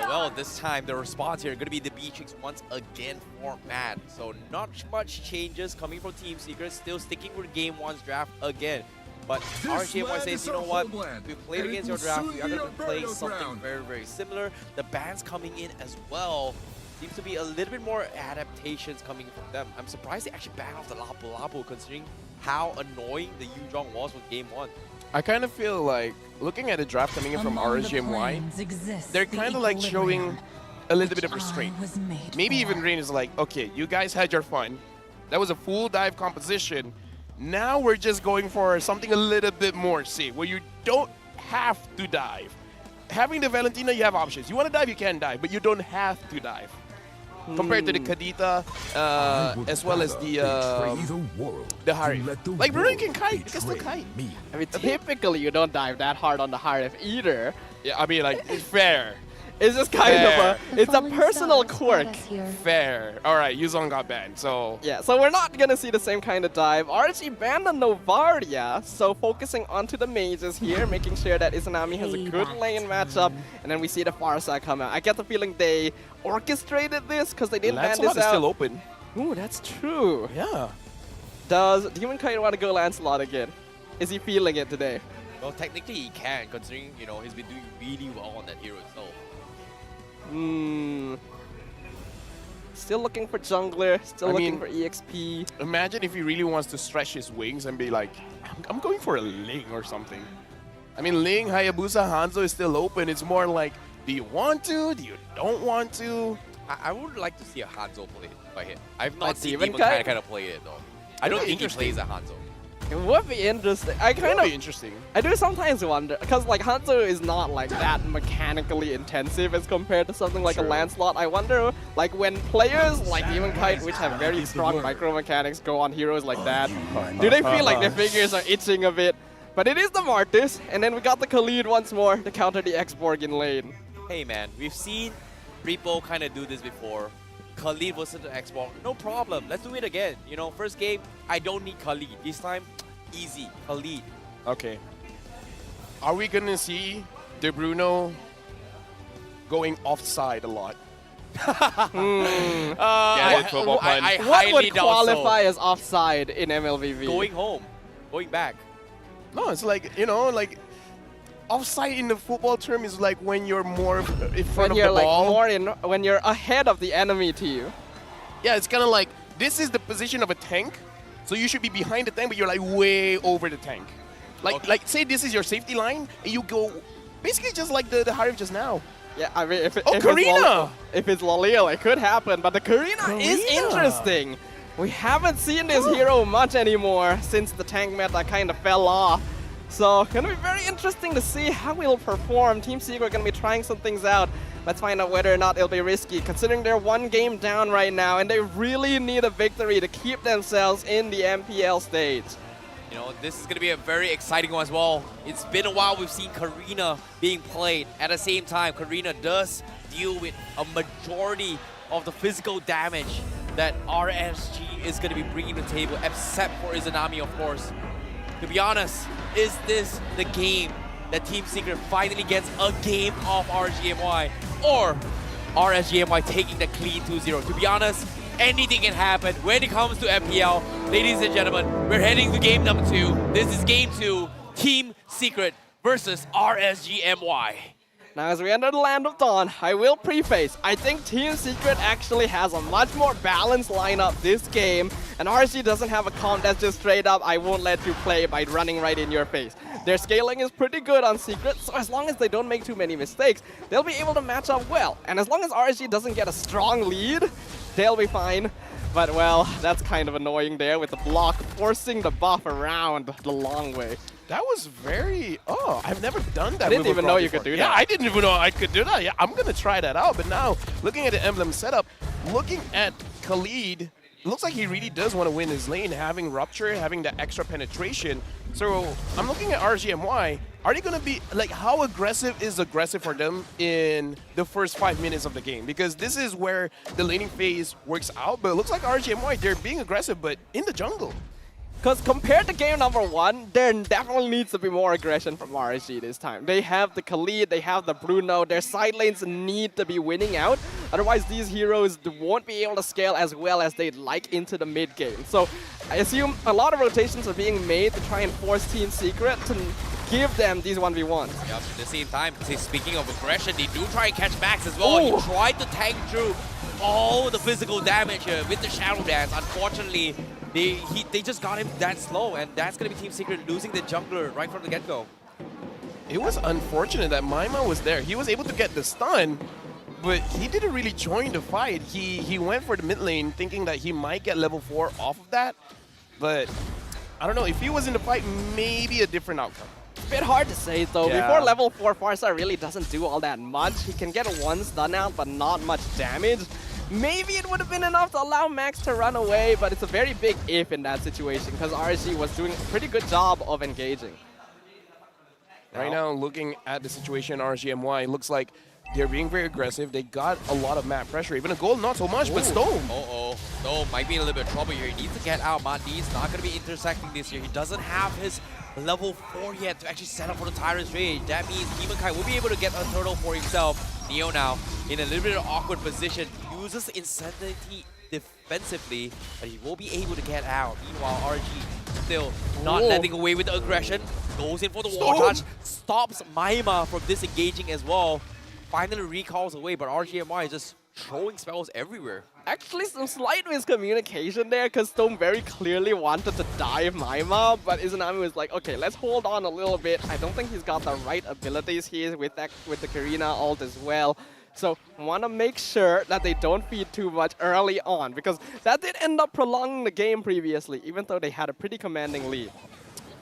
Well, this time the response here is going to be the Beatrix once again format. So not much changes coming from Team Secret, still sticking with game 1's draft again. But RSGMY says, you know what, we played against your draft, we are going to be playing something very, very similar. The bans coming in as well. Seems to be a little bit more adaptations coming from them. I'm surprised they actually banned off the Lapu Lapu considering how annoying the Yuzhong was with game 1. I kind of feel like looking at the draft coming in from RSG MY, they're kind of like showing a little bit of restraint. Maybe even Rain is like, okay, you guys had your fun. That was a full dive composition. Now we're just going for something a little bit more safe, where you don't have to dive. Having the Valentina, you have options. You want to dive, you can dive, but you don't have to dive. Compared to the Kadita, as well as the Harif. Like, Bruno, you can kite. You can still kite. I mean, typically you don't dive that hard on the Harif either. Yeah, I mean, like, it's fair. It's just kind of a, it's a personal quirk. Fair. All right, Yuzong got banned, so. Yeah, so we're not gonna see the same kind of dive. RSG banned on Novardia, so focusing onto the mages here, making sure that Izanami has a good lane matchup, and then we see the Farsa come out. I get the feeling they orchestrated this because they didn't ban this Lancelot is out. still open. Ooh, that's true. Yeah. Does Demon Kite want to go Lancelot again? Is he feeling it today? Well, technically he can, considering, you know, he's been doing really well on that hero itself. Still looking for jungler, still looking for EXP. Imagine if he really wants to stretch his wings and be like, I'm going for a Ling or something. I mean, Ling, Hayabusa, Hanzo is still open. It's more like, do you want to? Do you don't want to? I would like to see a Hanzo play by him. I've not Like seen Demon Demon Kite? kind of play it though. I don't think he plays a Hanzo. It would be interesting. I kind of interesting. I do sometimes wonder because like Hanzo is not like that mechanically intensive as compared to something like a Lancelot. I wonder like when players like Demon Kite, which have very strong micro mechanics, go on heroes like that, do they feel like their fingers are itching a bit? But it is the Martis, and then we got the Khalid once more to counter the X-Borg in lane. Hey man, we've seen Repo kind of do this before. Khalid versus the Xbox, no problem. Let's do it again. You know, first game, I don't need Khalid. This time, easy, Khalid. Okay. Are we going to see De Bruno going offside a lot? I what highly would doubt qualify so. as offside in MLVV? Going home, going back. No, it's like, you know, like offside in the football term is like when you're more in front of the ball. When you're ahead of the enemy team. Yeah, it's kind of like this is the position of a tank, so you should be behind the tank, but you're like way over the tank. Like say this is your safety line, and you go basically just like the Harif just now. Yeah, I mean, if Karina! If it's Loleo, it could happen, but the Karina is interesting. We haven't seen this hero much anymore since the tank meta kind of fell off. So, gonna be very interesting to see how he'll perform. Team Secret gonna be trying some things out. Let's find out whether or not it'll be risky, considering they're one game down right now, and they really need a victory to keep themselves in the MPL stage. You know, this is going to be a very exciting one as well. It's been a while we've seen Karina being played. At the same time, Karina does deal with a majority of the physical damage that RSG is going to be bringing to the table, except for Izanami, of course. To be honest, is this the game that Team Secret finally gets a game of RSG MY, or RSG MY taking the clean 2-0? To be honest, anything can happen when it comes to MPL. Ladies and gentlemen, we're heading to game number 2. This is game 2, Team Secret versus RSG MY. Now, as we enter the Land of Dawn, I will preface, I think Team Secret actually has a much more balanced lineup this game, and RSG doesn't have a comp that's just straight up, I won't let you play by running right in your face. Their scaling is pretty good on Secret, so as long as they don't make too many mistakes, they'll be able to match up well. And as long as RSG doesn't get a strong lead, they'll be fine. But well, that's kind of annoying there with the block forcing the buff around the long way. That was very... Oh, I've never done that. I didn't even know you could do that. Yeah, I didn't even know I could do that. Yeah, I'm going to try that out. But now, looking at the emblem setup, looking at Khalid, it looks like he really does want to win his lane, having Rupture, having the extra penetration. So I'm looking at RGMY. Are they going to be, like, how aggressive is aggressive for them in the first 5 minutes of the game? Because this is where the laning phase works out. But it looks like RGMY, they're being aggressive, but in the jungle. Because compared to game number 1, there definitely needs to be more aggression from RSG this time. They have the Khalid, they have the Bruno, their side lanes need to be winning out. Otherwise, these heroes won't be able to scale as well as they'd like into the mid game. So I assume a lot of rotations are being made to try and force Team Secret to give them these 1v1s. Yep, at the same time, speaking of aggression, they do try and catch Max as well. He tried to tank through all the physical damage here with the Shadow Dance. Unfortunately, They just got him that slow, and that's gonna be Team Secret losing the jungler right from the get-go. It was unfortunate that Maima was there. He was able to get the stun, but he didn't really join the fight. He went for the mid lane thinking that he might get level 4 off of that, but I don't know. If he was in the fight, maybe a different outcome. It's a bit hard to say though. Yeah. Before level 4, Farsa really doesn't do all that much. He can get one stun out, but not much damage. Maybe it would have been enough to allow Max to run away, but it's a very big if in that situation because RSG was doing a pretty good job of engaging. Right now, looking at the situation, RSG MY, it looks like they're being very aggressive. They got a lot of map pressure. Even a gold, not so much, but Stone. Stone might be in a little bit of trouble here. He needs to get out. He's not going to be intersecting this year. He doesn't have his level 4 yet to actually set up for the Tyrant's Rage. That means Demon Kai will be able to get a turtle for himself. Neo now in a little bit of awkward position. Uses Insanity defensively, but he will be able to get out. Meanwhile, RG still not letting away with the aggression. Goes in for the wall touch. Stops Maima from disengaging as well. Finally recalls away, but RGMY is just throwing spells everywhere. Actually, some slight miscommunication there because Stone very clearly wanted to dive Maima, but Izanami was like, okay, let's hold on a little bit. I don't think he's got the right abilities here with the Karina ult as well. So want to make sure that they don't feed too much early on because that did end up prolonging the game previously, even though they had a pretty commanding lead.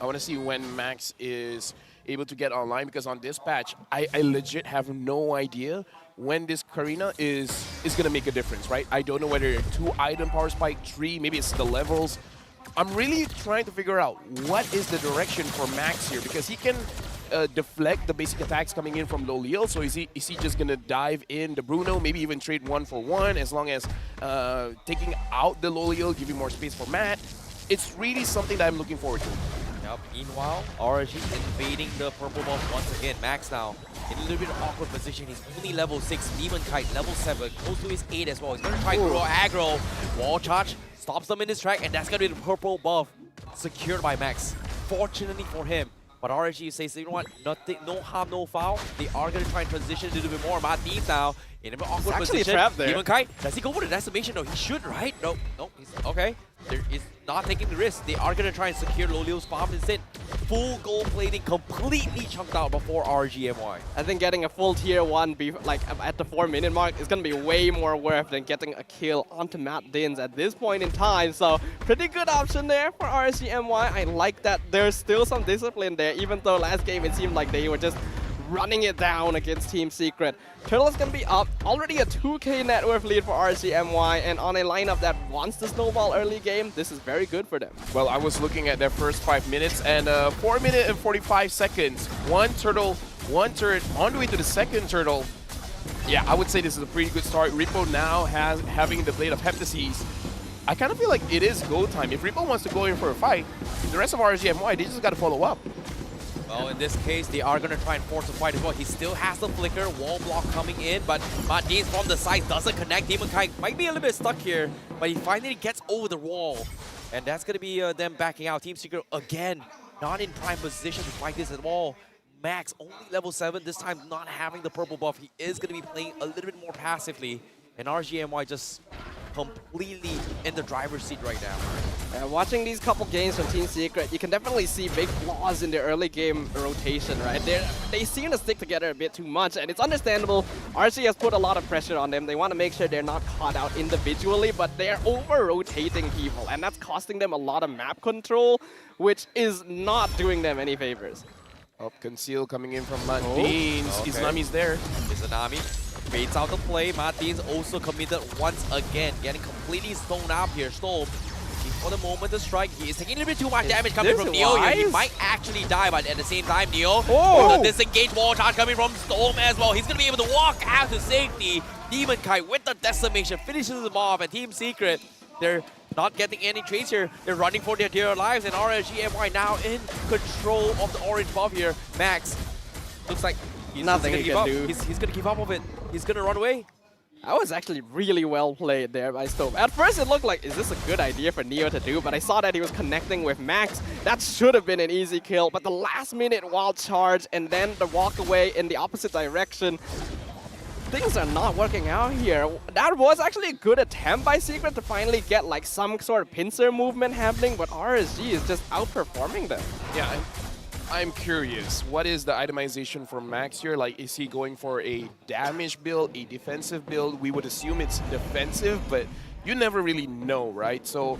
I want to see when Max is able to get online because on this patch, I legit have no idea when this Karina is going to make a difference, right? I don't know whether 2 item power spike, 3, maybe it's the levels. I'm really trying to figure out what is the direction for Max here because he can deflect the basic attacks coming in from Loliel. So is he just going to dive in the Bruno, maybe even trade 1 for 1 as long as taking out the Loliel, giving more space for Matt. It's really something that I'm looking forward to. Yep. Meanwhile, RSG invading the purple buff once again. Max now in a little bit of awkward position. He's only level 6. Demon Kite level 7. Close to his 8 as well. He's going to try to throw aggro. Wall charge. Stops them in his track. And that's going to be the purple buff secured by Max. Fortunately for him. But RSG says, you know what? Nothing, no harm, no foul. They are going to try and transition a little bit more. Martin's now in an awkward position. Trapped there. Demon Kite, does he go for the decimation? No, he should, right? No, he's okay. He's not taking the risk. They are going to try and secure Loliel's farm instead. Full gold plating completely chunked out before RGMY. I think getting a full tier 1 like at the 4-minute mark is going to be way more worth than getting a kill onto Matt Dins at this point in time. So pretty good option there for RSGMY. I like that there's still some discipline there, even though last game it seemed like they were just running it down against Team Secret. Turtle is going to be up. Already a 2k net worth lead for RSGMY, and on a lineup that wants to snowball early game, this is very good for them. Well, I was looking at their first 5 minutes, and 4 minutes and 45 seconds. 1 turtle, 1 turret, on the way to the second turtle. Yeah, I would say this is a pretty good start. Repo now having the Blade of Heptases. I kind of feel like it is go time. If Repo wants to go in for a fight, the rest of RSGMY, they just got to follow up. Well, in this case, they are going to try and force a fight as well. He still has the flicker, wall block coming in, but Martins from the side doesn't connect. Demon Kite might be a little bit stuck here, but he finally gets over the wall. And that's going to be them backing out. Team Secret, again, not in prime position to fight this at all. Max, only level 7, this time not having the purple buff. He is going to be playing a little bit more passively. And RGMY just completely in the driver's seat right now. Watching these couple games from Team Secret, you can definitely see big flaws in their early game rotation, right? They seem to stick together a bit too much, and it's understandable. RC has put a lot of pressure on them. They want to make sure they're not caught out individually, but they're over-rotating people, and that's costing them a lot of map control, which is not doing them any favors. Up conceal coming in from Martins. Izanami's there. Izanami fades out the play. Martins also committed once again, getting completely stoned out here. Storm, for the moment to strike. He is taking a little bit too much damage coming from Neo here. He might actually die, but at the same time, Neo, the disengaged wall charge coming from Storm as well. He's going to be able to walk out to safety. Demon Kite with the decimation finishes him off, and Team Secret, they're not getting any trades here. They're running for their dear lives, and RSG MY now in control of the orange buff here. Max, looks like he's nothing he can do. He's going to give up of it. He's going to run away. That was actually really well played there by Storm. At first it looked like, is this a good idea for Neo to do? But I saw that he was connecting with Max. That should have been an easy kill, but the last minute wild charge and then the walk away in the opposite direction things are not working out here. That was actually a good attempt by Secret to finally get like some sort of pincer movement happening, but RSG is just outperforming them. Yeah, I'm curious. What is the itemization for Max here? Like, is he going for a damage build, a defensive build? We would assume it's defensive, but you never really know, right? So,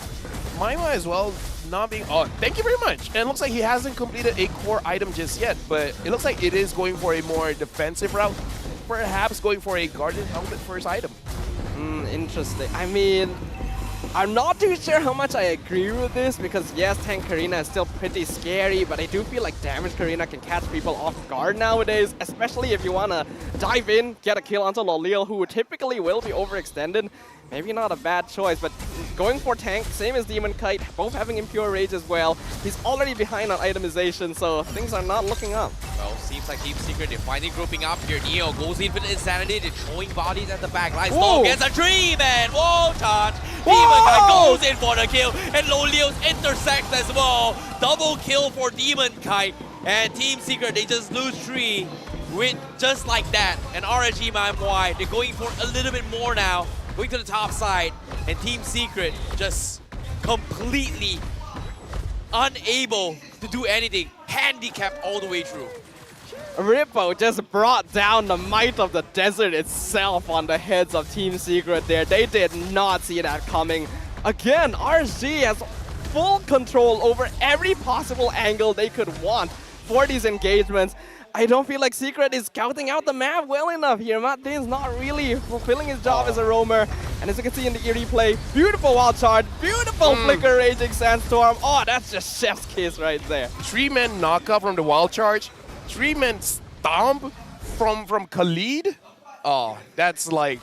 might as well not being... Oh, thank you very much. And it looks like he hasn't completed a core item just yet, but it looks like it is going for a more defensive route. Perhaps going for a Guardian Helmet first item. Interesting. I mean, I'm not too sure how much I agree with this because yes, Tank Karina is still pretty scary, but I do feel like Damage Karina can catch people off guard nowadays, especially if you want to dive in, get a kill onto Lolil, who typically will be overextended. Maybe not a bad choice, but going for Tank, same as Demon Kite, both having Impure Rage as well. He's already behind on itemization, so things are not looking up. Well, seems like Team Secret, they're finally grouping up here. Neo goes in for the Insanity, they're throwing bodies at the back line. Storm gets a Dream and whoa touch. Demon Kite goes in for the kill, and Lolios intersects as well. Double kill for Demon Kite, and Team Secret, they just lose 3 with just like that. And RSG MY, they're going for a little bit more now. Going to the top side, and Team Secret just completely unable to do anything, handicapped all the way through. Rippo just brought down the might of the desert itself on the heads of Team Secret there. They did not see that coming. Again, RSG has full control over every possible angle they could want for these engagements. I don't feel like Secret is scouting out the map well enough here. Matt Dane's not really fulfilling his job as a roamer. And as you can see in the replay, beautiful wild charge, beautiful flicker raging sandstorm. Oh, that's just chef's kiss right there. 3-man knockup from the wild charge. 3-man stomp from Khalid. Oh, that's like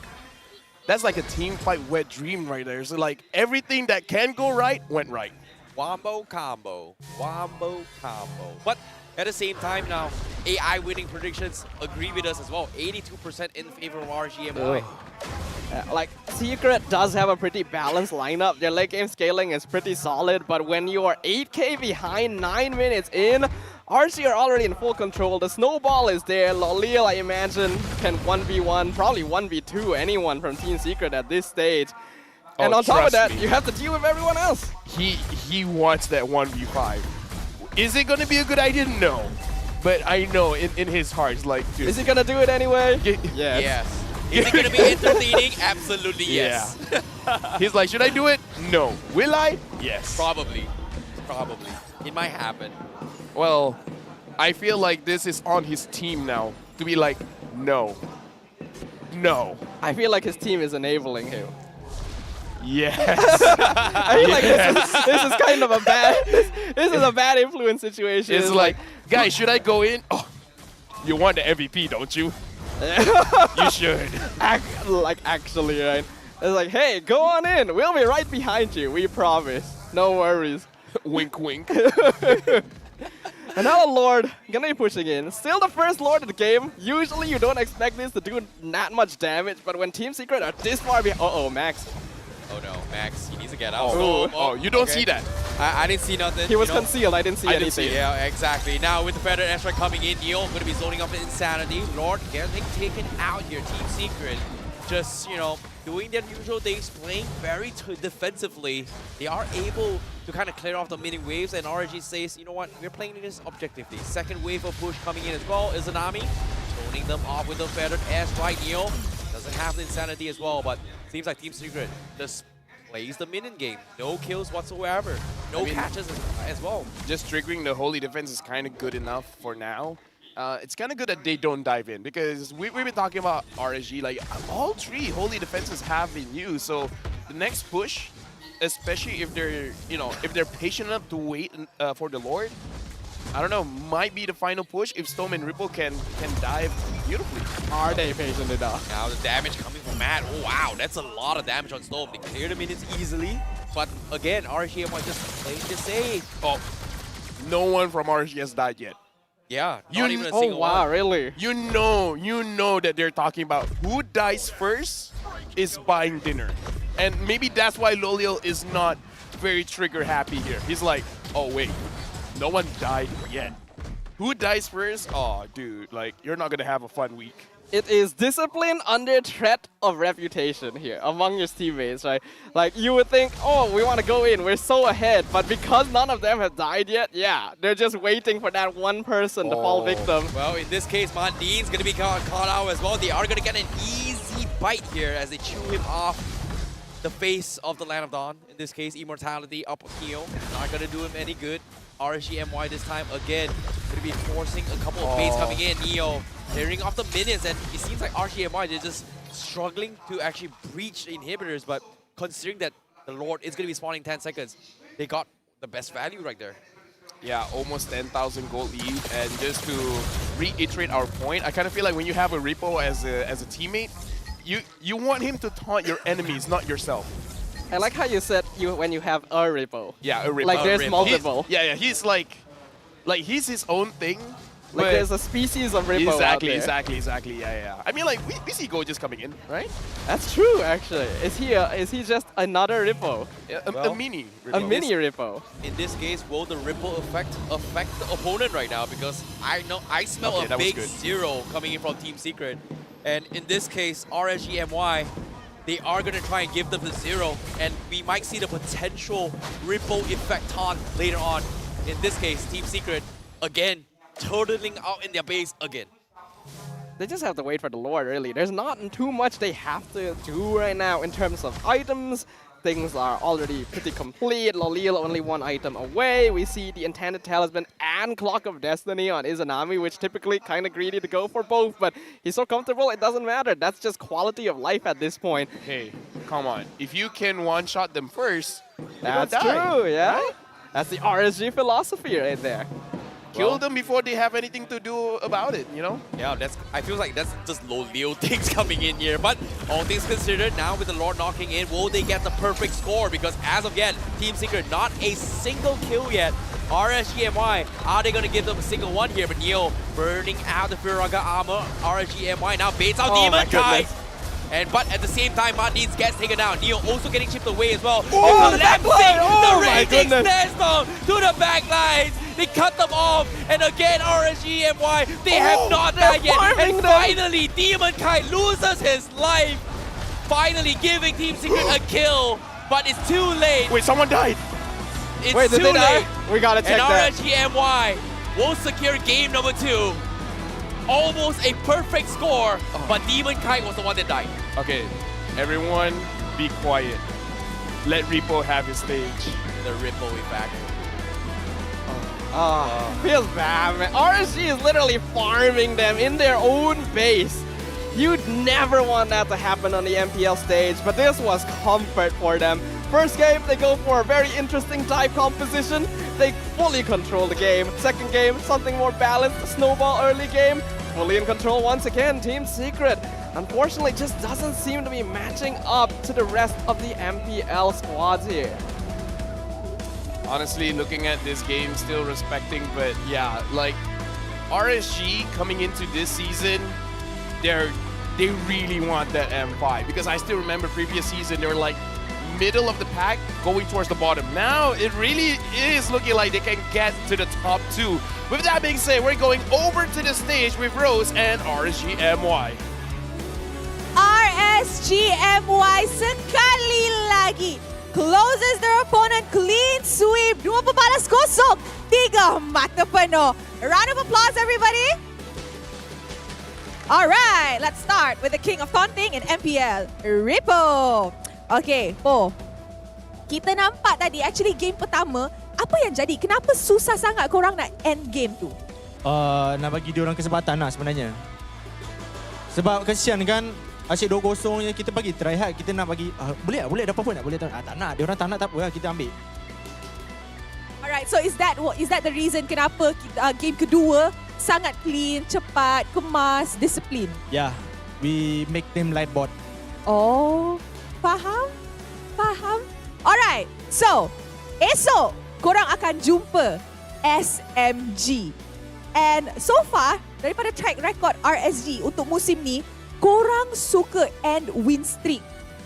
a team fight wet dream right there. So like everything that can go right went right. Wombo combo, wombo combo. But at the same time now, AI winning predictions agree with us as well. 82% in favor of RSG MY. Like, Secret does have a pretty balanced lineup. Their late game scaling is pretty solid, but when you are 8k behind 9 minutes in, RSG are already in full control. The snowball is there. Lolil, I imagine, can 1v1, probably 1v2 anyone from Team Secret at this stage. And on top of that, you have to deal with everyone else. He wants that 1v5. Is it going to be a good idea? No. But I know in his heart, it's like, dude. Is he going to do it anyway? Yes. Is it going to be entertaining? Absolutely yes. Yeah. He's like, should I do it? No. Will I? Yes. Probably. Probably. It might happen. Well, I feel like this is on his team now to be like, no. No. I feel like his team is enabling him. Yes. I feel like this is kind of a bad, this is a bad influence situation. It's like, guys, should I go in? Oh, you want the MVP, don't you? You should. Actually, right? It's like, hey, go on in. We'll be right behind you. We promise. No worries. Wink, wink. Another Lord gonna be pushing in. Still the first Lord of the game. Usually you don't expect this to do that much damage, but when Team Secret are this far behind, uh-oh, Max. Oh no, Max, he needs to get out. Oh, you don't see that. I didn't see nothing. He was concealed, I didn't see anything. Yeah, exactly. Now with the Feathered Extra coming in, Neo going to be zoning up the Insanity. Lord getting taken out here. Team Secret just, you know, doing their usual things, playing very defensively. They are able to kind of clear off the mini waves, and RSG says, you know what, we're playing this objectively. Second wave of push coming in as well. Izanami toning them off with the Feathered Airstrike. Neo doesn't have the Insanity as well, but seems like Team Secret just plays the minion game. No kills whatsoever. No catches as well. Just triggering the Holy Defense is kind of good enough for now. It's kind of good that they don't dive in because we've been talking about RSG, like all 3 Holy Defenses have been used. So the next push, especially if they're, you know, if they're patient enough to wait for the Lord, I don't know, might be the final push if Storm and Ripple can dive beautifully. Are they patient enough? Now the damage coming from Matt. Oh wow, that's a lot of damage on Storm. They clear the minions easily, but again, RSG MY just playing the safe. Oh, no one from RSG has died yet. Yeah, not even a single one. Oh wow, really? You know that they're talking about who dies first is buying dinner. And maybe that's why Lolil is not very trigger happy here. He's like, oh wait, no one died yet. Who dies first? Oh dude, like you're not gonna have a fun week. It is discipline under threat of reputation here among your teammates, right? Like you would think, oh, we want to go in, we're so ahead, but because none of them have died yet, yeah, they're just waiting for that one person to fall victim. Well, in this case, Mandin's going to be caught out as well. They are going to get an easy bite here as they chew him off the face of the Land of Dawn. In this case, Immortality up Neo. Not going to do him any good. RSG MY this time again. Going to be forcing a couple of baits coming in. Neo clearing off the minions, and it seems like RSG MY, they're just struggling to actually breach the inhibitors, but considering that the Lord is going to be spawning 10 seconds, they got the best value right there. Yeah, almost 10,000 gold lead. And just to reiterate our point, I kind of feel like when you have a Repo as a teammate, you want him to taunt your enemies, not yourself. I like how you said when you have a Repo. Yeah, a Repo. Like there's multiple. He's like he's his own thing. Like there's a species of Repo Exactly, out there. exactly. Yeah. I mean, like we see Go just coming in, right? That's true, actually. Is he just another Repo? Yeah, a mini Repo. A mini Repo. In this case, will the ripple effect affect the opponent right now? Because I smell a big 0 coming in from Team Secret. And in this case, RSG MY, they are going to try and give them the 0. And we might see the potential ripple effect taunt later on. In this case, Team Secret, again, turtling out in their base again. They just have to wait for the Lord, really. There's not too much they have to do right now in terms of items. Things are already pretty complete. Lolil only one item away. We see the Enchanted Talisman and Clock of Destiny on Izanami, which typically kind of greedy to go for both, but he's so comfortable, it doesn't matter. That's just quality of life at this point. Hey, come on. If you can one-shot them first, that's true, yeah? Right? That's the RSG philosophy right there. Kill them before they have anything to do about it, you know? Yeah, I feel like that's just low things coming in here. But all things considered, now with the Lord knocking in, will they get the perfect score? Because as of yet, Team Secret, not a single kill yet. RSG MY, are they going to give them a single one here? But Neo burning out the Firaga armor. RSG MY now baits out Demon Kai. But at the same time, Mandins gets taken out. Neo also getting chipped away as well. Oh, the backline! The Raging Snare to the backlines. They cut them off. And again, RSG MY, they have not died yet. And finally, Demon Kai loses his life. Finally giving Team Secret a kill. But it's too late. Wait, someone died. It's Wait, did too they late. die? We gotta check and that. RSG MY will secure game number 2. Almost a perfect score, but Demon Kite was the one that died. Okay, everyone be quiet. Let Repo have his stage. The Ripple effect. Feels bad, man. RSG is literally farming them in their own base. You'd never want that to happen on the MPL stage, but this was comfort for them. First game, they go for a very interesting type composition. They fully control the game. Second game, something more balanced. Snowball early game, fully in control once again. Team Secret, unfortunately, just doesn't seem to be matching up to the rest of the MPL squads here. Honestly, looking at this game, still respecting, but yeah, like RSG coming into this season, they really want that M5 because I still remember previous season they were like middle of the pack going towards the bottom. Now it really is looking like they can get to the top 2. With that being said, we're going over to the stage with Rose and RSG MY. RSG MY sekali lagi closes their opponent, clean sweep, 2 pebalas kosong, 3 mata penuh. A round of applause, everybody. Alright, let's start with the king of taunting in MPL, Repo. Okay, Po. Kita nampak tadi, actually game pertama, apa yang jadi? Kenapa susah sangat korang nak end game tu? Nak bagi dia orang kesempatan lah sebenarnya. Sebab kesian kan, asyik 2-0 je, kita bagi try hard, kita nak bagi, boleh dapat apa nak? Boleh tak? Tak nak, dia orang tak nak, tak apa, kita ambil. Alright, so is that the reason kenapa game kedua sangat clean, cepat, kemas, disiplin? Yeah, we make them light bot. Oh, faham? Alright, so esok korang akan jumpa SMG. And so far, daripada track record RSG untuk musim ni, korang suka end win streak.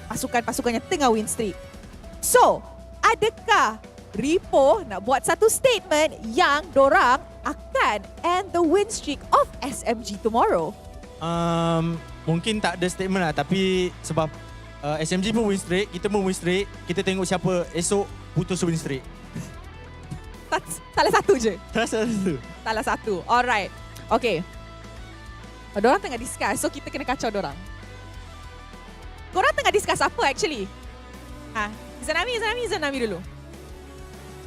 Pasukan-pasukannya tengah win streak. So, adakah Repo nak buat satu statement yang dorang akan end the win streak of SMG tomorrow? Mungkin tak ada statement lah, tapi sebab SMG pun win streak, kita pun win streak, kita tengok siapa esok putus win streak. Salah satu je. Salah satu. Salah satu. Alright. Okay. Diorang tengah discuss, so kita kena kacau diorang. Korang tengah discuss apa actually? Izanami dulu.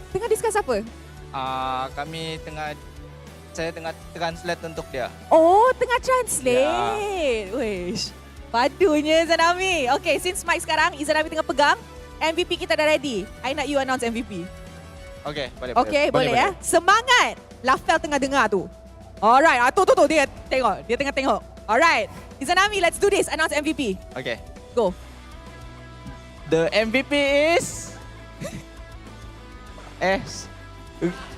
Tengah discuss apa? Saya tengah translate untuk dia. Oh, tengah translate. Wish. Padunya Izanami. Okay, since mic sekarang, Izanami tengah pegang. MVP kita dah ready. I nak you announce MVP. Okay, boleh. Okay, boleh ya. Semangat. Lafel tengah dengar tu. Alright, tu. Dia tengok. Dia tengah tengok. Alright. Izanami, let's do this. Announce MVP. Okay. Go. The MVP is...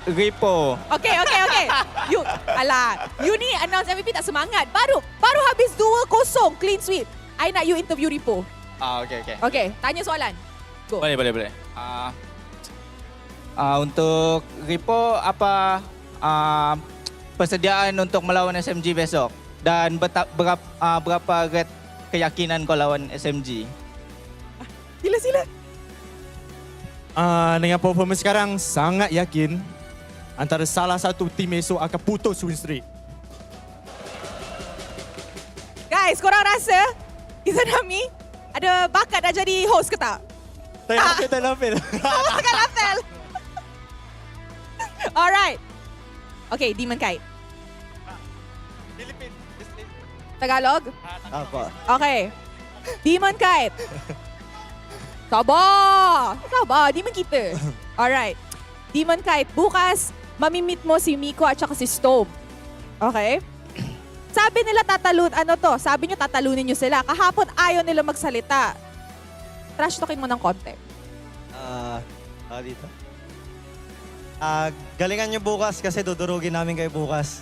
Ripo. Okay. You ni announce MVP tak semangat. Baru habis 2-0 clean sweep. I nak you interview Ripo. Okay. Okay, tanya soalan. Go. Boleh. Untuk Ripo, apa persediaan untuk melawan SMG besok? Dan berapa rate keyakinan kau lawan SMG? Sila. Dengan performance sekarang, sangat yakin antara salah satu tim esok akan putus win streak. Guys, korang rasa Izanami ada bakat nak jadi host ke tak? Tak lapel. Tengah lapel. Alright. Okay, Demon Kite. Tagalog? Apa? Okay. Demon Kite. Sabar, Demon kita. Alright. Demon Kite, bukas mamimit mo si Miko at saka si Storm. Okay? Sabi nila sabi nyo tatalunin nyo sila. Kahapon ayaw nila magsalita. Trash talkin mo ng konti. Dito. Galingan nyo bukas kasi dudurugin namin kayo bukas.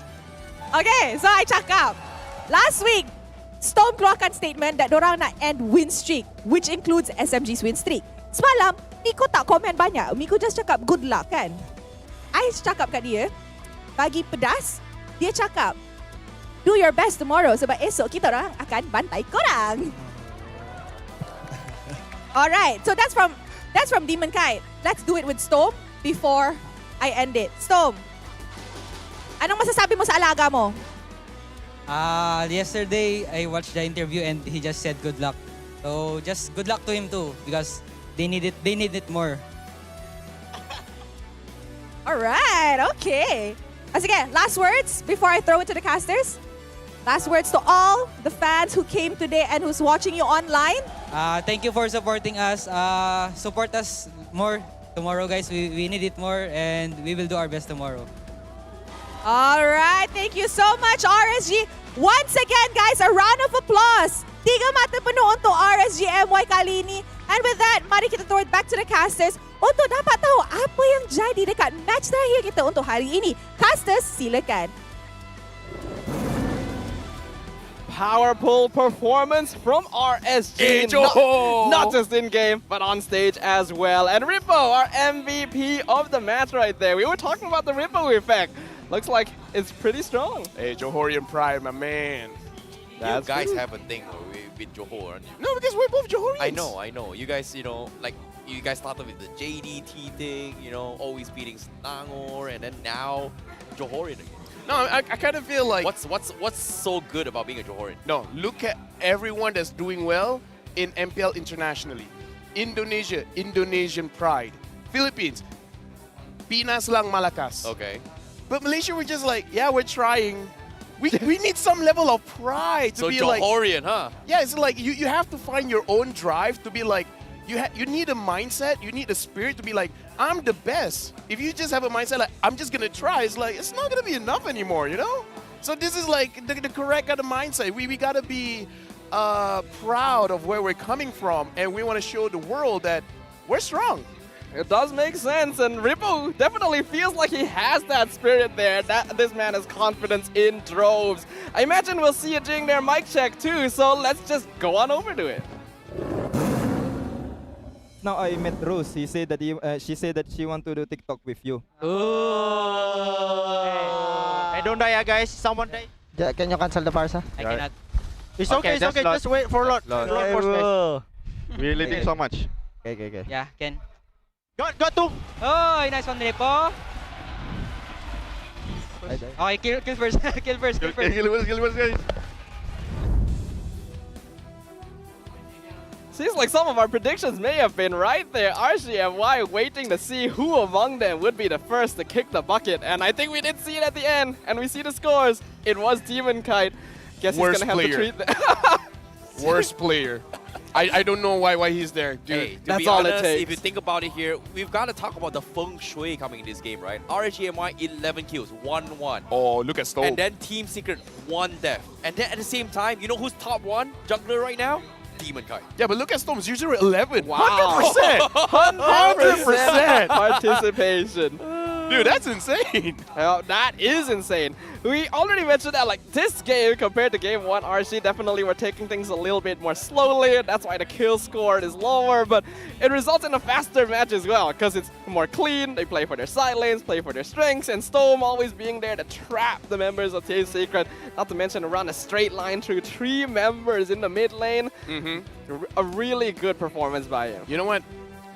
Okay, so I check up. Last week, Storm keluarkan statement that dorang nak end win streak, which includes SMG's win streak. Semalam, Miko tak komen banyak. Miko just cakap good luck kan. I cakap kat dia, bagi pedas, dia cakap, do your best tomorrow sebab esok kita orang akan bantai korang. Alright, so that's from Demon Kite. Let's do it with Storm before I end it. Storm, anong masasabi mo sa alaga mo? Yesterday, I watched the interview and he just said good luck. So just good luck to him too because they need it more. Alright, okay. Sige, last words before I throw it to the casters. Last words to all the fans who came today and who's watching you online. Thank you for supporting us. Support us more tomorrow, guys. We need it more and we will do our best tomorrow. Alright, thank you so much, RSG. Once again, guys, a round of applause. 3 mata penuh untuk RSG MY kali ini. And with that, mari kita throw it back to the casters untuk dapat tahu apa yang jadi dekat match terakhir kita untuk hari ini. Casters, silakan. Powerful performance from RSG, not just in game, but on stage as well. And Rippo, our MVP of the match right there. We were talking about the Rippo effect. Looks like it's pretty strong. Hey, Johorian Pride, my man. You guys have a thing with Johor, aren't you? No, because we're both Johorians. I know. You guys, you guys started with the JDT thing, always beating Nangor, and then now Johorian again. No, I kind of feel like... What's so good about being a Johorian? No, look at everyone that's doing well in MPL internationally. Indonesia, Indonesian Pride. Philippines, Pinas lang malakas. Okay. But Malaysia, we're just like, yeah, we're trying. We need some level of pride to so be Johorian, huh? Yeah, it's like you have to find your own drive to be like, you need a mindset, you need a spirit to be like, I'm the best. If you just have a mindset like, I'm just going to try, it's like, it's not going to be enough anymore, So this is like the correct kind of mindset. We got to be proud of where we're coming from, and we want to show the world that we're strong. It does make sense, and Rippo definitely feels like he has that spirit there. This man has confidence in droves. I imagine we'll see it during their mic check too, so let's just go on over to it. Now I met Rose. She said that she said that she want to do TikTok with you. Hey, don't die, guys. Someone die. Can you cancel the Barca? I cannot. It's okay, it's okay. Just wait for Lord. Lord force, guys. We're leading so much. Okay. Yeah, can. Got two. Oh, nice one, Repo. Okay, kill first. kill first. Kill first, guys. Seems like some of our predictions may have been right there. RSG MY waiting to see who among them would be the first to kick the bucket. And I think we did see it at the end. And we see the scores. It was Demon Kite. Guess Worst he's going to have player. to treat that. Worst player. I don't know why he's there, dude. Hey, to That's be all it honest, takes. if you think about it here, we've got to talk about the feng shui coming in this game, right? RSG MY 11 kills, 1-1. Oh, look at Stone. And then Team Secret 1 death. And then at the same time, you know who's top 1 jungler right now? Demon Kite. Yeah, but look at Storm's user 11. Wow. 100%. 100% participation. Dude, that's insane. Well, that is insane. We already mentioned that, like, this game compared to game 1, RSG definitely were taking things a little bit more slowly. That's why the kill score is lower, but it results in a faster match as well because it's more clean. They play for their side lanes, play for their strengths, and Storm always being there to trap the members of Team Secret. Not to mention run a straight line through 3 members in the mid lane. A really good performance by him. You know what?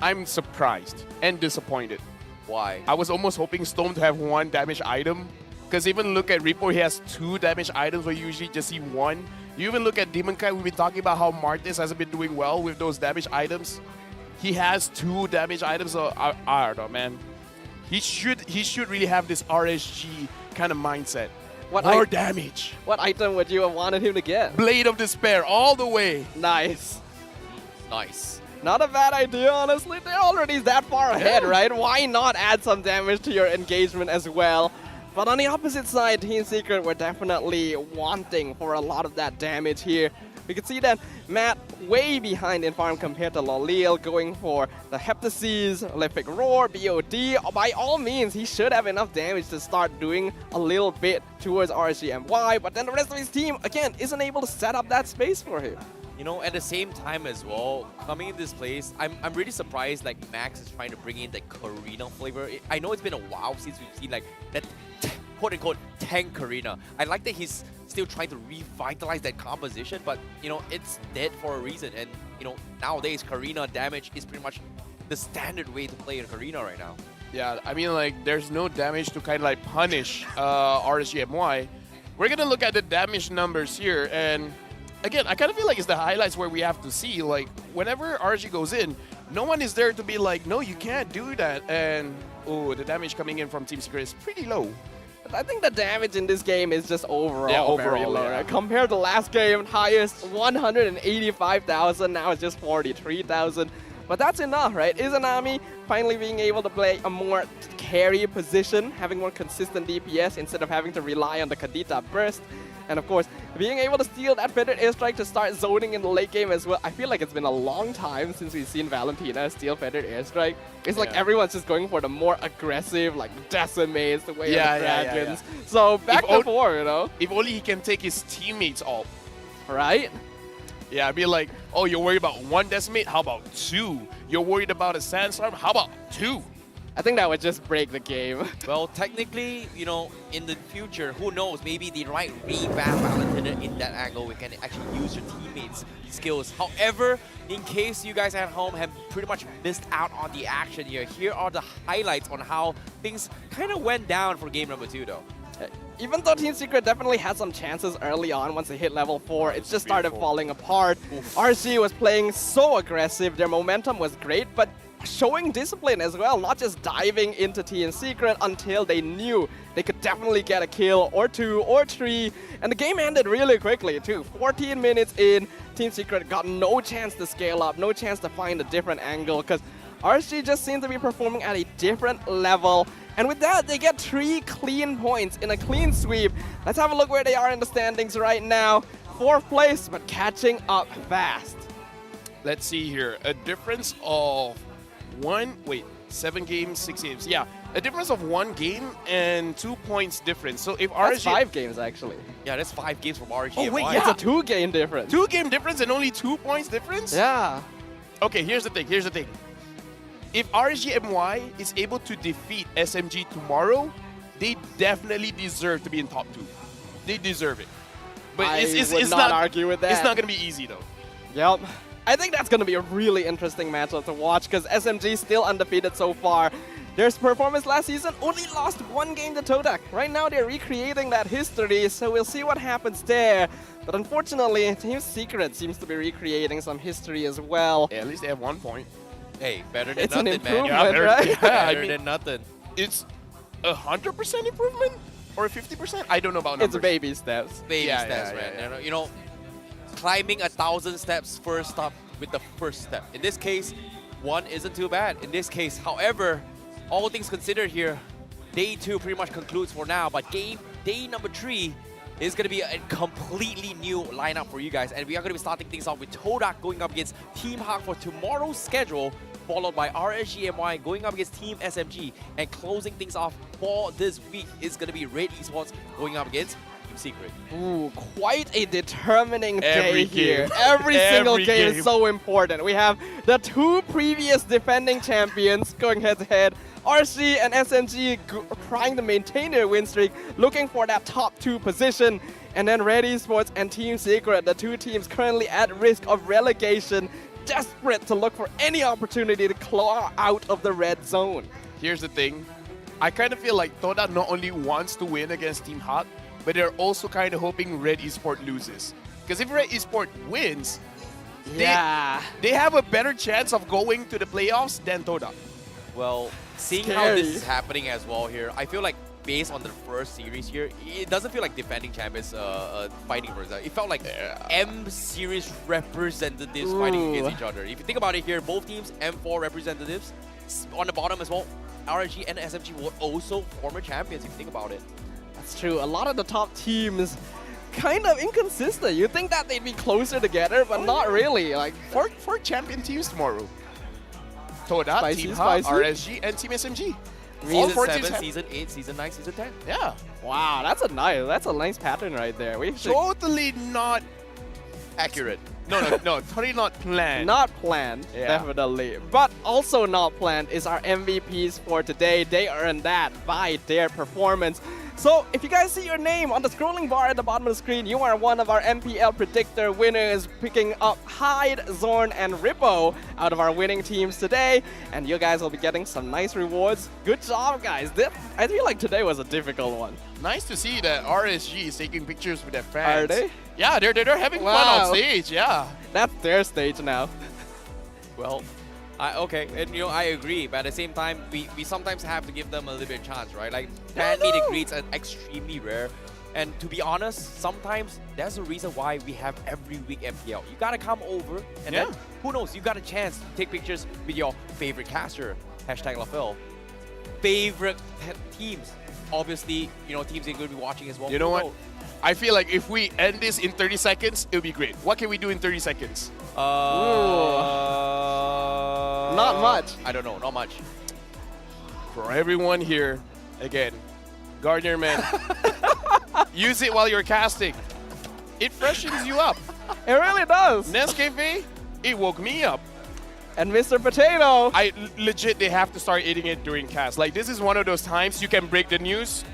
I'm surprised and disappointed. Why? I was almost hoping Storm to have 1 damage item. Because even look at Repo, he has 2 damage items where you usually just see 1. You even look at Demon Kite, we've been talking about how Martis hasn't been doing well with those damage items. He has 2 damage items, so I don't know, man. He should really have this RSG kind of mindset. More damage. What item would you have wanted him to get? Blade of Despair all the way. Nice. Nice. Not a bad idea, honestly. They're already that far ahead, right? Why not add some damage to your engagement as well? But on the opposite side, Team Secret were definitely wanting for a lot of that damage here. We can see that Matt way behind in farm compared to Lolil, going for the Heptases, Olympic Roar, BOD. By all means, he should have enough damage to start doing a little bit towards RSG MY, but then the rest of his team, again, isn't able to set up that space for him. You know, at the same time as well, coming in this place, I'm really surprised like Max is trying to bring in the Karina flavor. I know it's been a while since we've seen like that quote-unquote tank Karina. I like that he's still trying to revitalize that composition, but you know, it's dead for a reason. And you know, nowadays Karina damage is pretty much the standard way to play in Karina right now. Yeah, I mean like there's no damage to kind of like punish RSG MY. We're gonna look at the damage numbers here, and again, I kind of feel like it's the highlights where we have to see, like, whenever RSG goes in, no one is there to be like, no, you can't do that. And, oh, the damage coming in from Team Secret is pretty low. But I think the damage in this game is just overall very low. Right? Compared to last game, highest 185,000, now it's just 43,000. But that's enough, right? Izanami finally being able to play a more carry position, having more consistent DPS instead of having to rely on the Kadita burst. And of course, being able to steal that feathered airstrike to start zoning in the late game as well. I feel like it's been a long time since we've seen Valentina steal feathered airstrike. It's like everyone's just going for the more aggressive, like decimates, the way of the dragons. So back and forth, you know? If only he can take his teammates off. Right? Yeah, I'd be like, oh, you're worried about 1 decimate? How about 2? You're worried about a sandstorm? How about 2? I think that would just break the game. Well, technically, you know, in the future, who knows, maybe they might revamp Valentina in that angle. We can actually use your teammates' skills. However, in case you guys at home have pretty much missed out on the action here are the highlights on how things kind of went down for game number 2, though. Even though Team Secret definitely had some chances early on, once they hit level 4, it just started falling apart. RSG was playing so aggressive, their momentum was great, but showing discipline as well, not just diving into Team Secret until they knew they could definitely get a kill or 2 or 3. And the game ended really quickly too. 14 minutes in, Team Secret got no chance to scale up, no chance to find a different angle because RSG just seems to be performing at a different level. And with that, they get 3 clean points in a clean sweep. Let's have a look where they are in the standings right now. 4th place, but catching up fast. Let's see here. A difference of 7 games, 6 games. Yeah, a difference of 1 game and 2 points difference. So if RSG... That's 5 games, actually. Yeah, that's 5 games from RSG. Oh, wait, MY. It's a 2-game difference. 2-game difference and only 2 points difference? Yeah. Okay, here's the thing. If RSG MY is able to defeat SMG tomorrow, they definitely deserve to be in top 2. They deserve it. But I it's would not argue with that. It's not going to be easy, though. Yep. I think that's going to be a really interesting matchup to watch because SMG still undefeated so far. Their performance last season only lost 1 game to Todak. Right now they're recreating that history, so we'll see what happens there. But unfortunately, Team Secret seems to be recreating some history as well. Yeah, at least they have 1 point. Hey, better than It's an nothing, man. improvement, right? Better than nothing. It's 100% improvement or 50%? I don't know about numbers. It's baby steps. Baby steps, man. You know, climbing 1,000 steps first up with the first step. In this case, 1 isn't too bad. In this case, however, all things considered here, day 2 pretty much concludes for now, but day number 3 is going to be a completely new lineup for you guys, and we are going to be starting things off with Todak going up against Team Hawk for tomorrow's schedule, followed by RSG MY going up against Team SMG, and closing things off for this week is going to be Red Esports going up against Team Secret. Ooh, quite a determining Every day here. game. Every single Every game game. is so important. We have the 2 previous defending champions going head-to-head. RSG and SMG trying to maintain their win streak, looking for that top 2 position. And then Red Esports and Team Secret, the 2 teams currently at risk of relegation, desperate to look for any opportunity to claw out of the red zone. Here's the thing. I kind of feel like Todak not only wants to win against Team Hawk, but they're also kind of hoping Red Esport loses. Because if Red Esport wins, they have a better chance of going to the playoffs than Todak. Well, seeing how this is happening as well here, I feel like based on the first series here, it doesn't feel like defending champions fighting for it. It felt like M series representatives fighting against each other. If you think about it here, both teams M4 representatives. On the bottom as well, RSG and SMG were also former champions if you think about it. That's true. A lot of the top teams kind of inconsistent. You think that they'd be closer together, but not really. Like 4 champion teams tomorrow. Todak, Spicy, Team Hawk, spicy. RSG, and Team SMG. Season 7, Season 8, Season 9, Season 10. Yeah. Wow, that's a nice pattern right there. We should Totally not accurate. No, totally not planned. Not planned, Yeah. definitely. But also not planned is our MVPs for today. They earned that by their performance. So if you guys see your name on the scrolling bar at the bottom of the screen, you are one of our MPL Predictor winners, picking up Hyde, Zorn, and Rippo out of our winning teams today. And you guys will be getting some nice rewards. Good job, guys. I feel like today was a difficult one. Nice to see that RSG is taking pictures with their fans. Are they? Yeah, they're having fun Wow. on stage. Yeah. That's their stage now. Well, okay, and I agree, but at the same time, we sometimes have to give them a little bit of chance, right? Like, fan meet and greets are extremely rare. And to be honest, sometimes that's the reason why we have every week MPL. You gotta come over, and then, who knows, you got a chance to take pictures with your favorite caster, #LaFil. Favorite teams. Obviously, teams you're going to be watching as well. You know what? I feel like if we end this in 30 seconds, it'll be great. What can we do in 30 seconds? Not much. I don't know, not much. For everyone here, again, Gardner, man, use it while you're casting. It freshens you up. It really does. Nescafe, it woke me up. And Mr. Potato. Legit, they have to start eating it during cast. Like, this is one of those times you can break the news,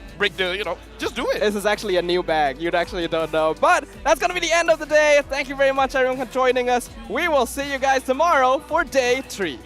just do it. This is actually a new bag. You actually don't know. But that's going to be the end of the day. Thank you very much, everyone, for joining us. We will see you guys tomorrow for day 3.